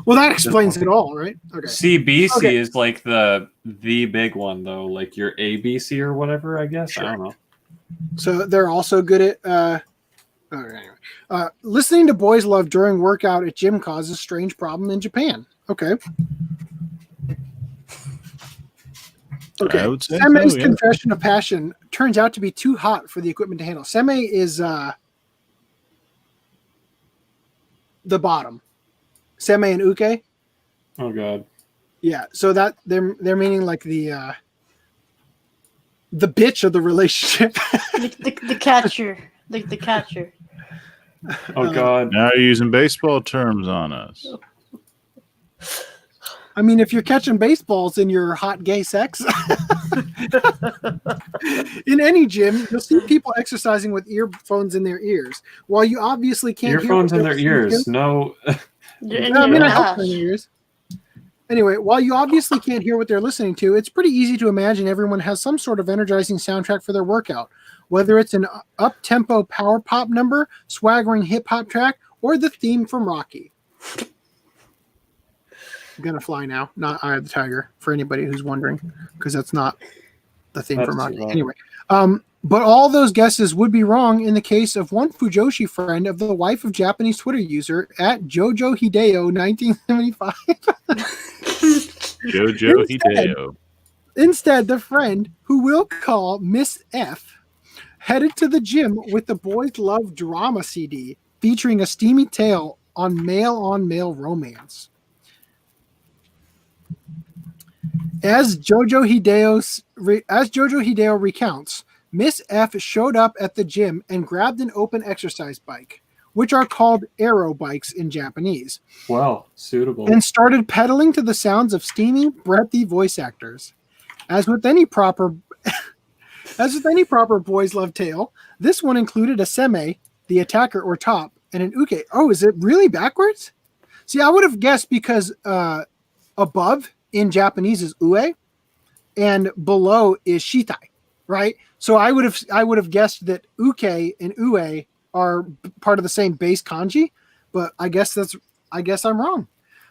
Well, that explains it all, right? Okay. CBC is like the big one though, like your ABC or whatever. I guess I don't know. So they're also good at. Anyway. Listening to boys love during workout at gym causes strange problem in Japan. Okay. Okay. Semei's confession of passion turns out to be too hot for the equipment to handle. Semei is the bottom. Semei and Uke. Oh God. Yeah. So that they're meaning like the bitch of the relationship. the catcher. The catcher. Oh God. Now you're using baseball terms on us. I mean, if you're catching baseballs in your hot gay sex, in any gym, you'll see people exercising with earphones in their ears. While you obviously can't earphones in their ears. No. Ears. Anyway, while you obviously can't hear what they're listening to, it's pretty easy to imagine everyone has some sort of energizing soundtrack for their workout, whether it's an up-tempo power pop number, swaggering hip-hop track, or the theme from Rocky. I'm gonna fly now, not Eye of the Tiger, for anybody who's wondering, because that's not the theme from Rocky. Anyway, but all those guesses would be wrong in the case of one Fujoshi friend of the wife of Japanese Twitter user at Jojo Hideo 1975. Jojo Hideo. Instead, the friend, who we'll call Miss F, headed to the gym with the Boys Love drama CD featuring a steamy tale on male romance. As Jojo Hideo recounts, Miss F showed up at the gym and grabbed an open exercise bike, which are called aero bikes in Japanese. Well, suitable. And started pedaling to the sounds of steamy, breathy voice actors. As with any proper boys love tale, this one included a seme, the attacker or top, and an uke. Oh, is it really backwards? See, I would have guessed because above in Japanese is ue, and below is shitai, right? So I would have guessed that uke and ue are part of the same base kanji, but I guess I'm wrong.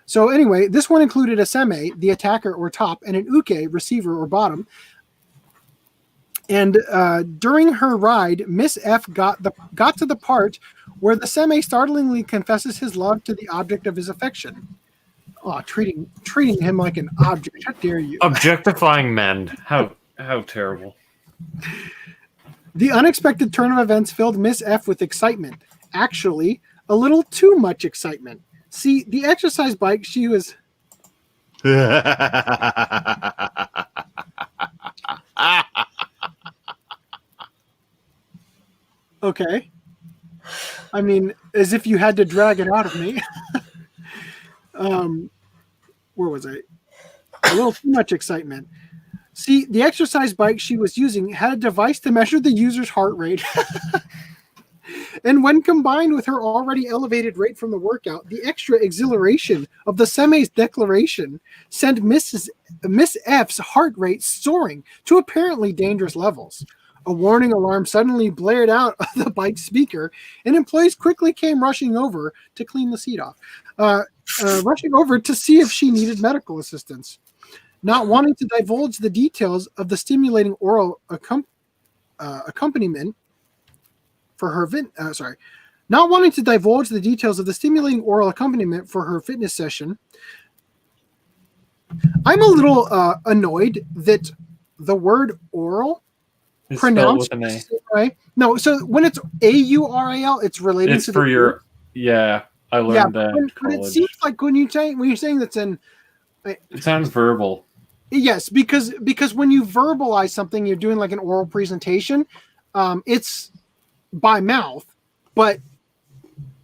So anyway, this one included a seme, the attacker or top, and an uke, receiver or bottom. And during her ride, Miss F got to the part where the seme startlingly confesses his love to the object of his affection. Oh, treating him like an object. How dare you? Objectifying men. How terrible. The unexpected turn of events filled Miss F with excitement. Actually, a little too much excitement. See, the exercise bike she was... Okay. I mean, as if you had to drag it out of me. where was I? A little too much excitement. See, the exercise bike she was using had a device to measure the user's heart rate. And when combined with her already elevated rate from the workout, the extra exhilaration of the seme's declaration sent Miss F's heart rate soaring to apparently dangerous levels. A warning alarm suddenly blared out of the bike speaker, and employees quickly came rushing over to clean the seat off, rushing over to see if she needed medical assistance. Not wanting to divulge the details of the stimulating oral accompaniment for her not wanting to divulge the details of the stimulating oral accompaniment for her fitness session, I'm a little annoyed that the word oral It's pronounced spelled with an the same way. No, so when it's AURAL, it's related It's to for the your I learned that in but it college. seems like when you're saying that's in It sounds verbal. yes, because when you verbalize something, you're doing like an oral presentation. It's by mouth, but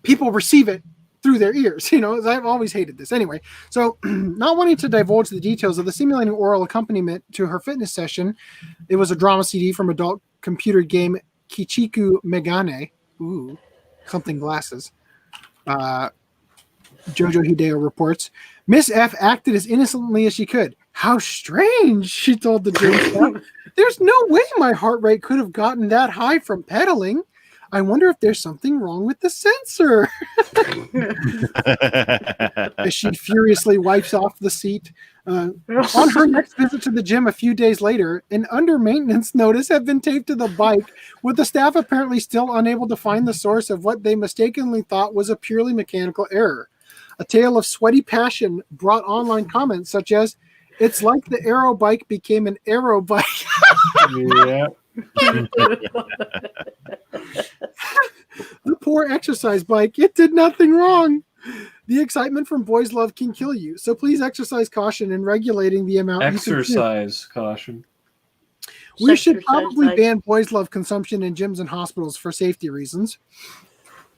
people receive it through their ears. I've always hated this. Anyway, so not wanting to divulge the details of the stimulating oral accompaniment to her fitness session, it was a drama CD from adult computer game Kichiku Megane. Ooh, something glasses. Jojo Hideo reports, Miss F acted as innocently as she could. How strange, she told the gym staff. There's no way my heart rate could have gotten that high from pedaling. I wonder if there's something wrong with the sensor. As she furiously wipes off the seat. On her next visit to the gym a few days later, an under maintenance notice had been taped to the bike, with the staff apparently still unable to find the source of what they mistakenly thought was a purely mechanical error. A tale of sweaty passion brought online comments such as, "It's like the aero bike became an aero bike." Yeah. The poor exercise bike, it did nothing wrong. The excitement from boys' love can kill you, so please exercise caution in regulating the amount Exercise caution. We should Exercise probably bike. ban boys' love consumption in gyms and hospitals for safety reasons.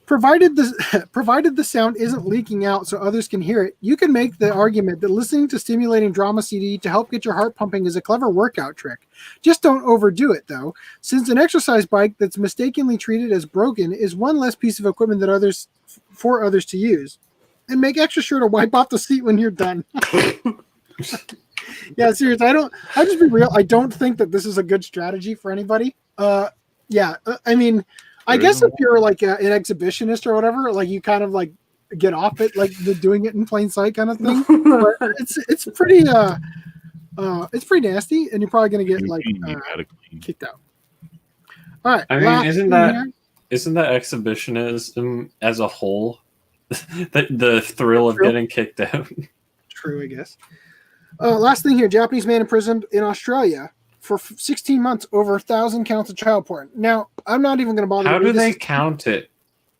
Provided the sound isn't leaking out so others can hear it, you can make the argument that listening to stimulating drama CD to help get your heart pumping is a clever workout trick. Just don't overdo it, though, since an exercise bike that's mistakenly treated as broken is one less piece of equipment that for others to use. And make extra sure to wipe off the seat when you're done. Yeah, seriously, I'll just be real. I don't think that this is a good strategy for anybody. I mean, I guess if you're like an exhibitionist or whatever, like you kind of like get off it, like the doing it in plain sight kind of thing. But it's pretty nasty, and you're probably gonna get like kicked out. All right. I mean, isn't that exhibitionism as a whole the thrill of getting kicked out? True, I guess. Last thing here: Japanese man imprisoned in Australia for 16 months over 1,000 counts of child porn. Now, I'm not even going to bother. How do they count it?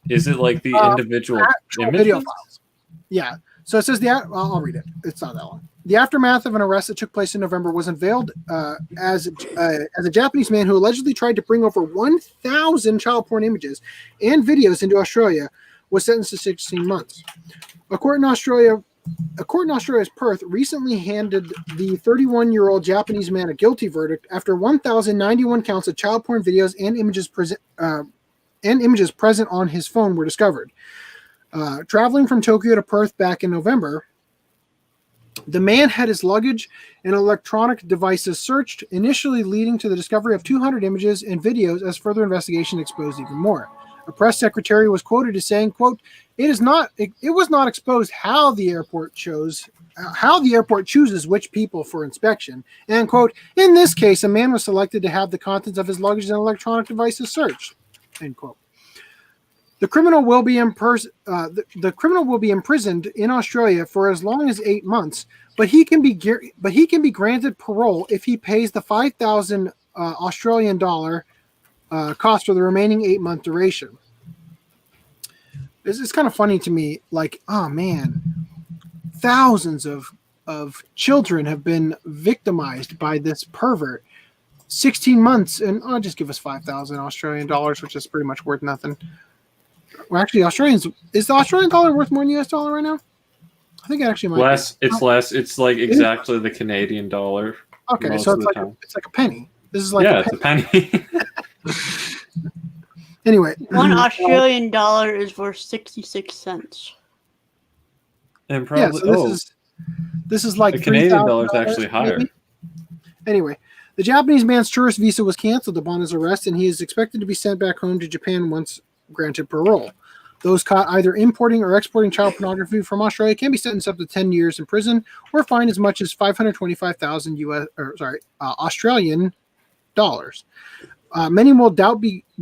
Is it like the individual video images? files? Yeah. So it says I'll read it. It's not that long. The aftermath of an arrest that took place in November was unveiled as a Japanese man who allegedly tried to bring over 1,000 child porn images and videos into Australia was sentenced to 16 months. A court in Australia's Perth recently handed the 31-year-old Japanese man a guilty verdict after 1,091 counts of child porn videos and images present on his phone were discovered. Traveling from Tokyo to Perth back in November, the man had his luggage and electronic devices searched, initially leading to the discovery of 200 images and videos as further investigation exposed even more. A press secretary was quoted as saying, quote, it was not exposed how the airport chooses which people for inspection. And, quote, in this case, a man was selected to have the contents of his luggage and electronic devices searched, end quote. The criminal will be imprisoned in Australia for as long as 8 months, but he can be granted parole if he pays the 5,000 Australian dollar cost for the remaining 8-month duration. It's kind of funny to me, like, oh man, thousands of children have been victimized by this pervert. 16 months, and I'll just give us 5,000 Australian dollars, which is pretty much worth nothing. Well, actually, is the Australian dollar worth more than US dollar right now? I think it actually might Less. be. It's less. It's like exactly the Canadian dollar. Okay, most so of it's the like time. it's like a penny. This is like Yeah, a it's penny. a penny. Anyway, One Australian dollar is worth 66 cents. And yeah. probably So this is like the Canadian dollar is $3,000 actually higher. maybe? Anyway, the Japanese man's tourist visa was canceled upon his arrest, and he is expected to be sent back home to Japan once granted parole. Those caught either importing or exporting child pornography from Australia can be sentenced up to 10 years in prison or fined as much as 525,000 Australian dollars. Many will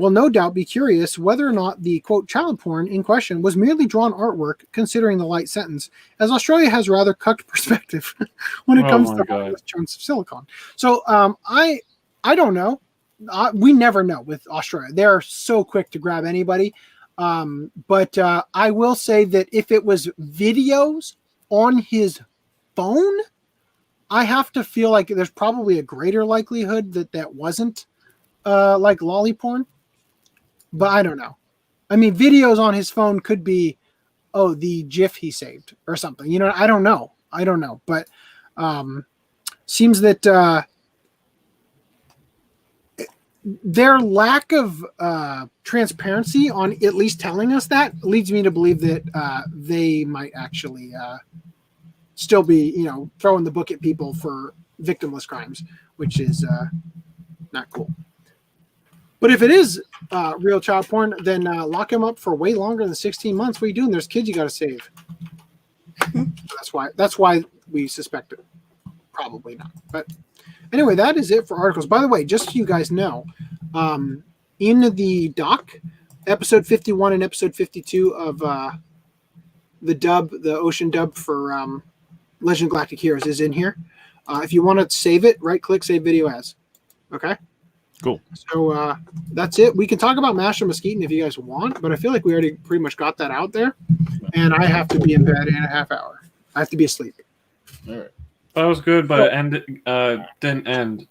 no doubt be curious whether or not the quote child porn in question was merely drawn artwork, considering the light sentence, as Australia has rather cucked perspective when it comes to chunks of silicone. So I don't know. We never know with Australia. They're so quick to grab anybody. But I will say that if it was videos on his phone, I have to feel like there's probably a greater likelihood that wasn't like lolly porn, but I don't know. I mean, videos on his phone could be, the GIF he saved or something. You know, I don't know. But seems that their lack of transparency on at least telling us that leads me to believe that they might actually still be, throwing the book at people for victimless crimes, which is not cool. But if it is real child porn, then lock him up for way longer than 16 months. What are you doing? There's kids you got to save. That's why we suspect it. Probably not. But anyway, that is it for articles. By the way, just so you guys know, in the doc, episode 51 and episode 52 of the ocean dub for Legend of Galactic Heroes is in here. If you want to save it, right-click, save video as. Okay? Cool. So that's it. We can talk about Master Mosquito if you guys want, but I feel like we already pretty much got that out there. And I have to be in bed in a half hour. I have to be asleep. All right. That was good, but it didn't end,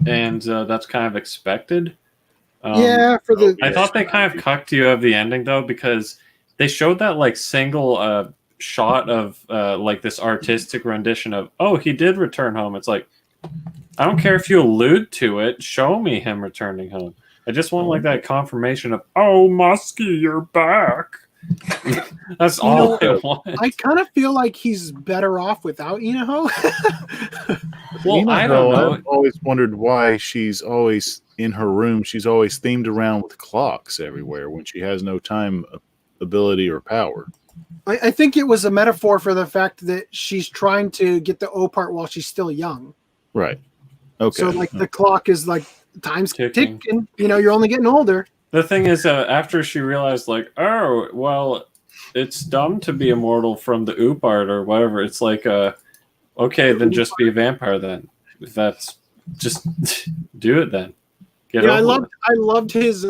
and that's kind of expected. I thought they kind of cucked you of the ending though, because they showed that like single shot of like this artistic rendition of he did return home. It's like, I don't care if you allude to it. Show me him returning home. I just want like that confirmation of, Muskie, you're back. That's all I want. I kind of feel like he's better off without Inaho. Well, I don't know. I've always wondered why she's always in her room. She's always themed around with clocks everywhere when she has no time, ability, or power. I think it was a metaphor for the fact that she's trying to get the O part while she's still young. Right. Okay. So like the clock is like time's Ticking. ticking. You're only getting older. The thing is, after she realized, like, it's dumb to be immortal from the oop art or whatever. It's like, okay, then just be a vampire then. If that's just do it then. I loved his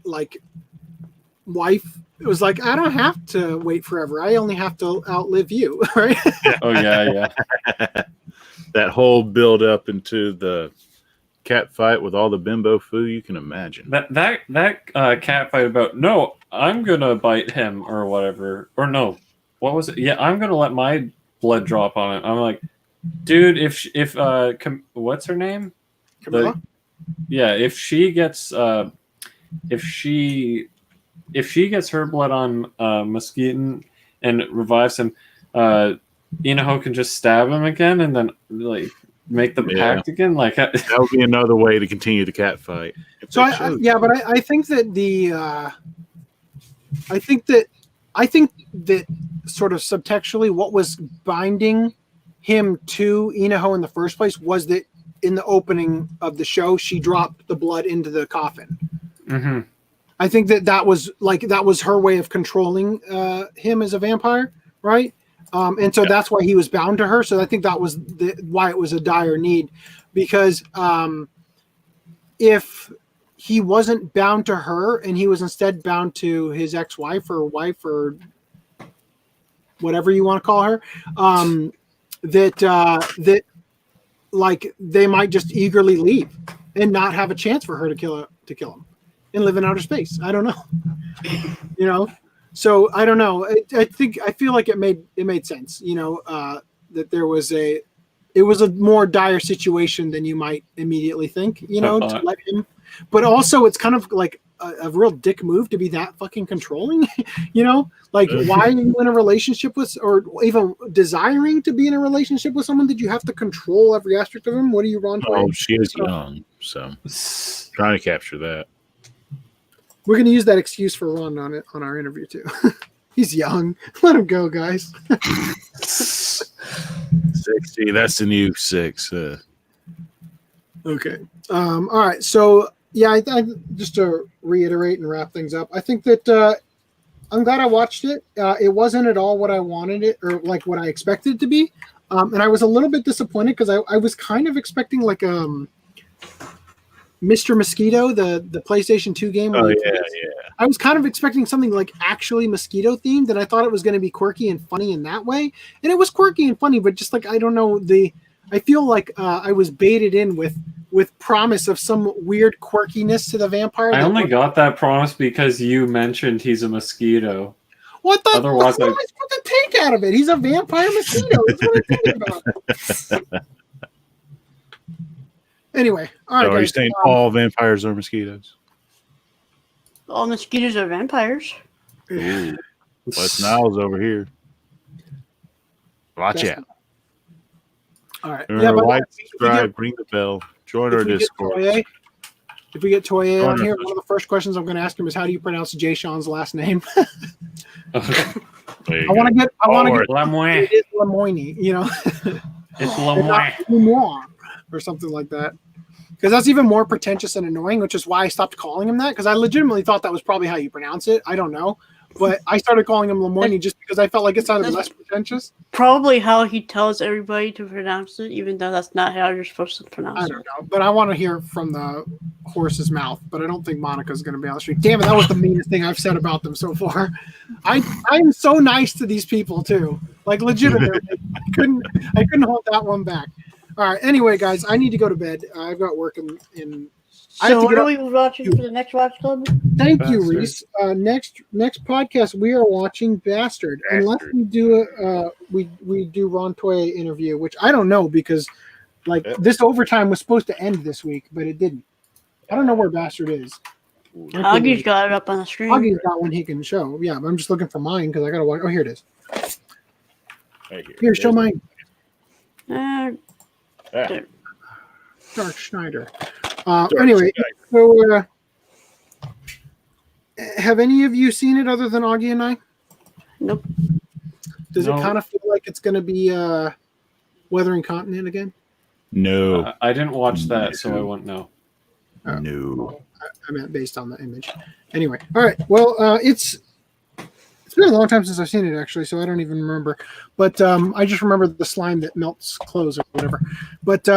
like wife. It was like, I don't have to wait forever. I only have to outlive you, right? Oh yeah. That whole build up into the cat fight with all the bimbo foo you can imagine. That cat fight about, no, I'm gonna bite him or whatever, or no, what was it? Yeah, I'm gonna let my blood drop on it. I'm like, dude, if what's her name? Camilla? If she gets her blood on Mosquito and revives him, Inaho can just stab him again and then like make the pact again. Like that would be another way to continue the cat fight. So I think that I think that sort of subtextually what was binding him to Inaho in the first place was that in the opening of the show she dropped the blood into the coffin. Mm-hmm. I think that was her way of controlling him as a vampire, right? And so that's why he was bound to her. So I think that was why it was a dire need, because if he wasn't bound to her and he was instead bound to his ex-wife or wife or whatever you want to call her, that like they might just eagerly leave and not have a chance for her to kill him and live in outer space. I don't know, So I don't know. I feel like it made sense. That it was a more dire situation than you might immediately think. To let him. But also, it's kind of like a real dick move to be that fucking controlling. Like why are you in a relationship with, or even desiring to be in a relationship with someone that you have to control every aspect of him? What are you wrong for? Oh, she is young, so trying to capture that. We're going to use that excuse for Ron on our interview too. He's young. Let him go, guys. 60. That's the new 6. Okay. All right. So yeah, I just to reiterate and wrap things up, I think that I'm glad I watched it. It wasn't at all what I wanted it, or like what I expected it to be, and I was a little bit disappointed because I was kind of expecting like Mr. Mosquito, the PlayStation 2 game. Oh, yeah. I was kind of expecting something like actually mosquito themed, and I thought it was going to be quirky and funny in that way. And it was quirky and funny, but just like, I don't know, I feel like I was baited in with promise of some weird quirkiness to the vampire. I only got that promise because you mentioned he's a mosquito. What the? Otherwise, what am I supposed to take out of it? He's a vampire mosquito. That's what I'm thinking about. Anyway, all right. So are you guys, saying all vampires are mosquitoes? All mosquitoes are vampires. Ooh, Wes Niles over here. Watch out. All right. Remember, but like, subscribe, ring the bell, join our Discord. If we get Toye on here, Join one of the first questions I'm going to ask him is, how do you pronounce Jay Sean's last name? There you I want to go. get. I want to get. Lemoyne. It is Lemoyne, It's Lemoyne. Lemoyne, or something like that. Because that's even more pretentious and annoying, which is why I stopped calling him that. Because I legitimately thought that was probably how you pronounce it. I don't know, but I started calling him Lemoyne just because I felt like it sounded less pretentious. Probably how he tells everybody to pronounce it, even though that's not how you're supposed to pronounce I it. don't know, but I want to hear from the horse's mouth. But I don't think Monica's going to be on the street. Damn it, that was the meanest thing I've said about them so far. I'm so nice to these people too. Like legitimately, I couldn't hold that one back. All right. Anyway, guys, I need to go to bed. I've got work in I have So to what get are up. we watching for the next Watch Club? Thank you, Bastard. Rhys. Next podcast we are watching Bastard. Unless we do we do Ron Toye interview, which I don't know because like this overtime was supposed to end this week, but it didn't. I don't know where Bastard is. Augie's got it up on the screen. Augie's got one he can show. Yeah, but I'm just looking for mine because I gotta watch. Oh, here it is. Right Here, show mine. Yeah. Dark Schneider. Dark Anyway, Schneider. so have any of you seen it other than Augie and I? Nope. Does No. it kind of feel like it's going to be Weathering Continent again? No. I didn't watch that, so I won't know. No. I meant based on the image. Anyway, all right. Well, it's been a long time since I've seen it actually, so I don't even remember. But I just remember the slime that melts clothes or whatever. But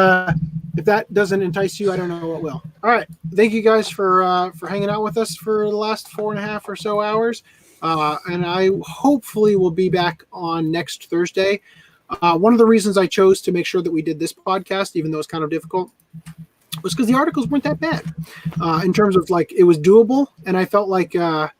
if that doesn't entice you, I don't know what will. All right. Thank you guys for hanging out with us for the last 4.5 or so hours. And I hopefully will be back on next Thursday. One of the reasons I chose to make sure that we did this podcast, even though it's kind of difficult, was because the articles weren't that bad in terms of like it was doable, and I felt like it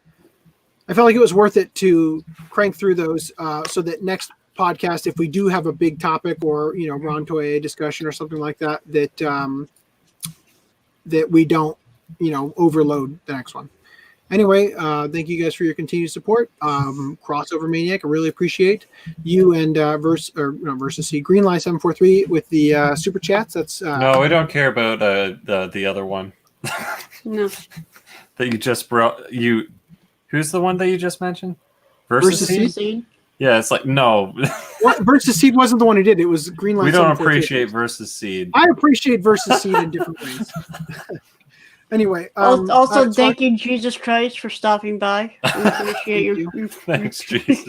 was worth it to crank through those so that next podcast, if we do have a big topic or Ron Toye discussion or something like that, that we don't overload the next one. Anyway, thank you guys for your continued support. Crossover Maniac, I really appreciate you and Versus C Greenline 743 with the super chats. That's No, we don't care about the other one No. that you just brought. Who's the one that you just mentioned? Versus Seed? Seed? Yeah, it's like no. Versus Seed wasn't the one who did it. It was Greenline. We don't 743. appreciate Versus Seed. I appreciate Versus Seed in different ways. Anyway, also, thank you, Jesus Christ, for stopping by. We appreciate your Thanks, Jesus.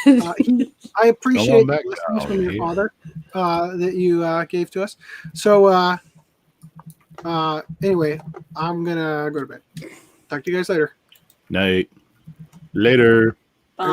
I appreciate Come on the back, blessings from your yeah. father that you gave to us. So anyway, I'm gonna go to bed. Talk to you guys later. Night. Later. Bye.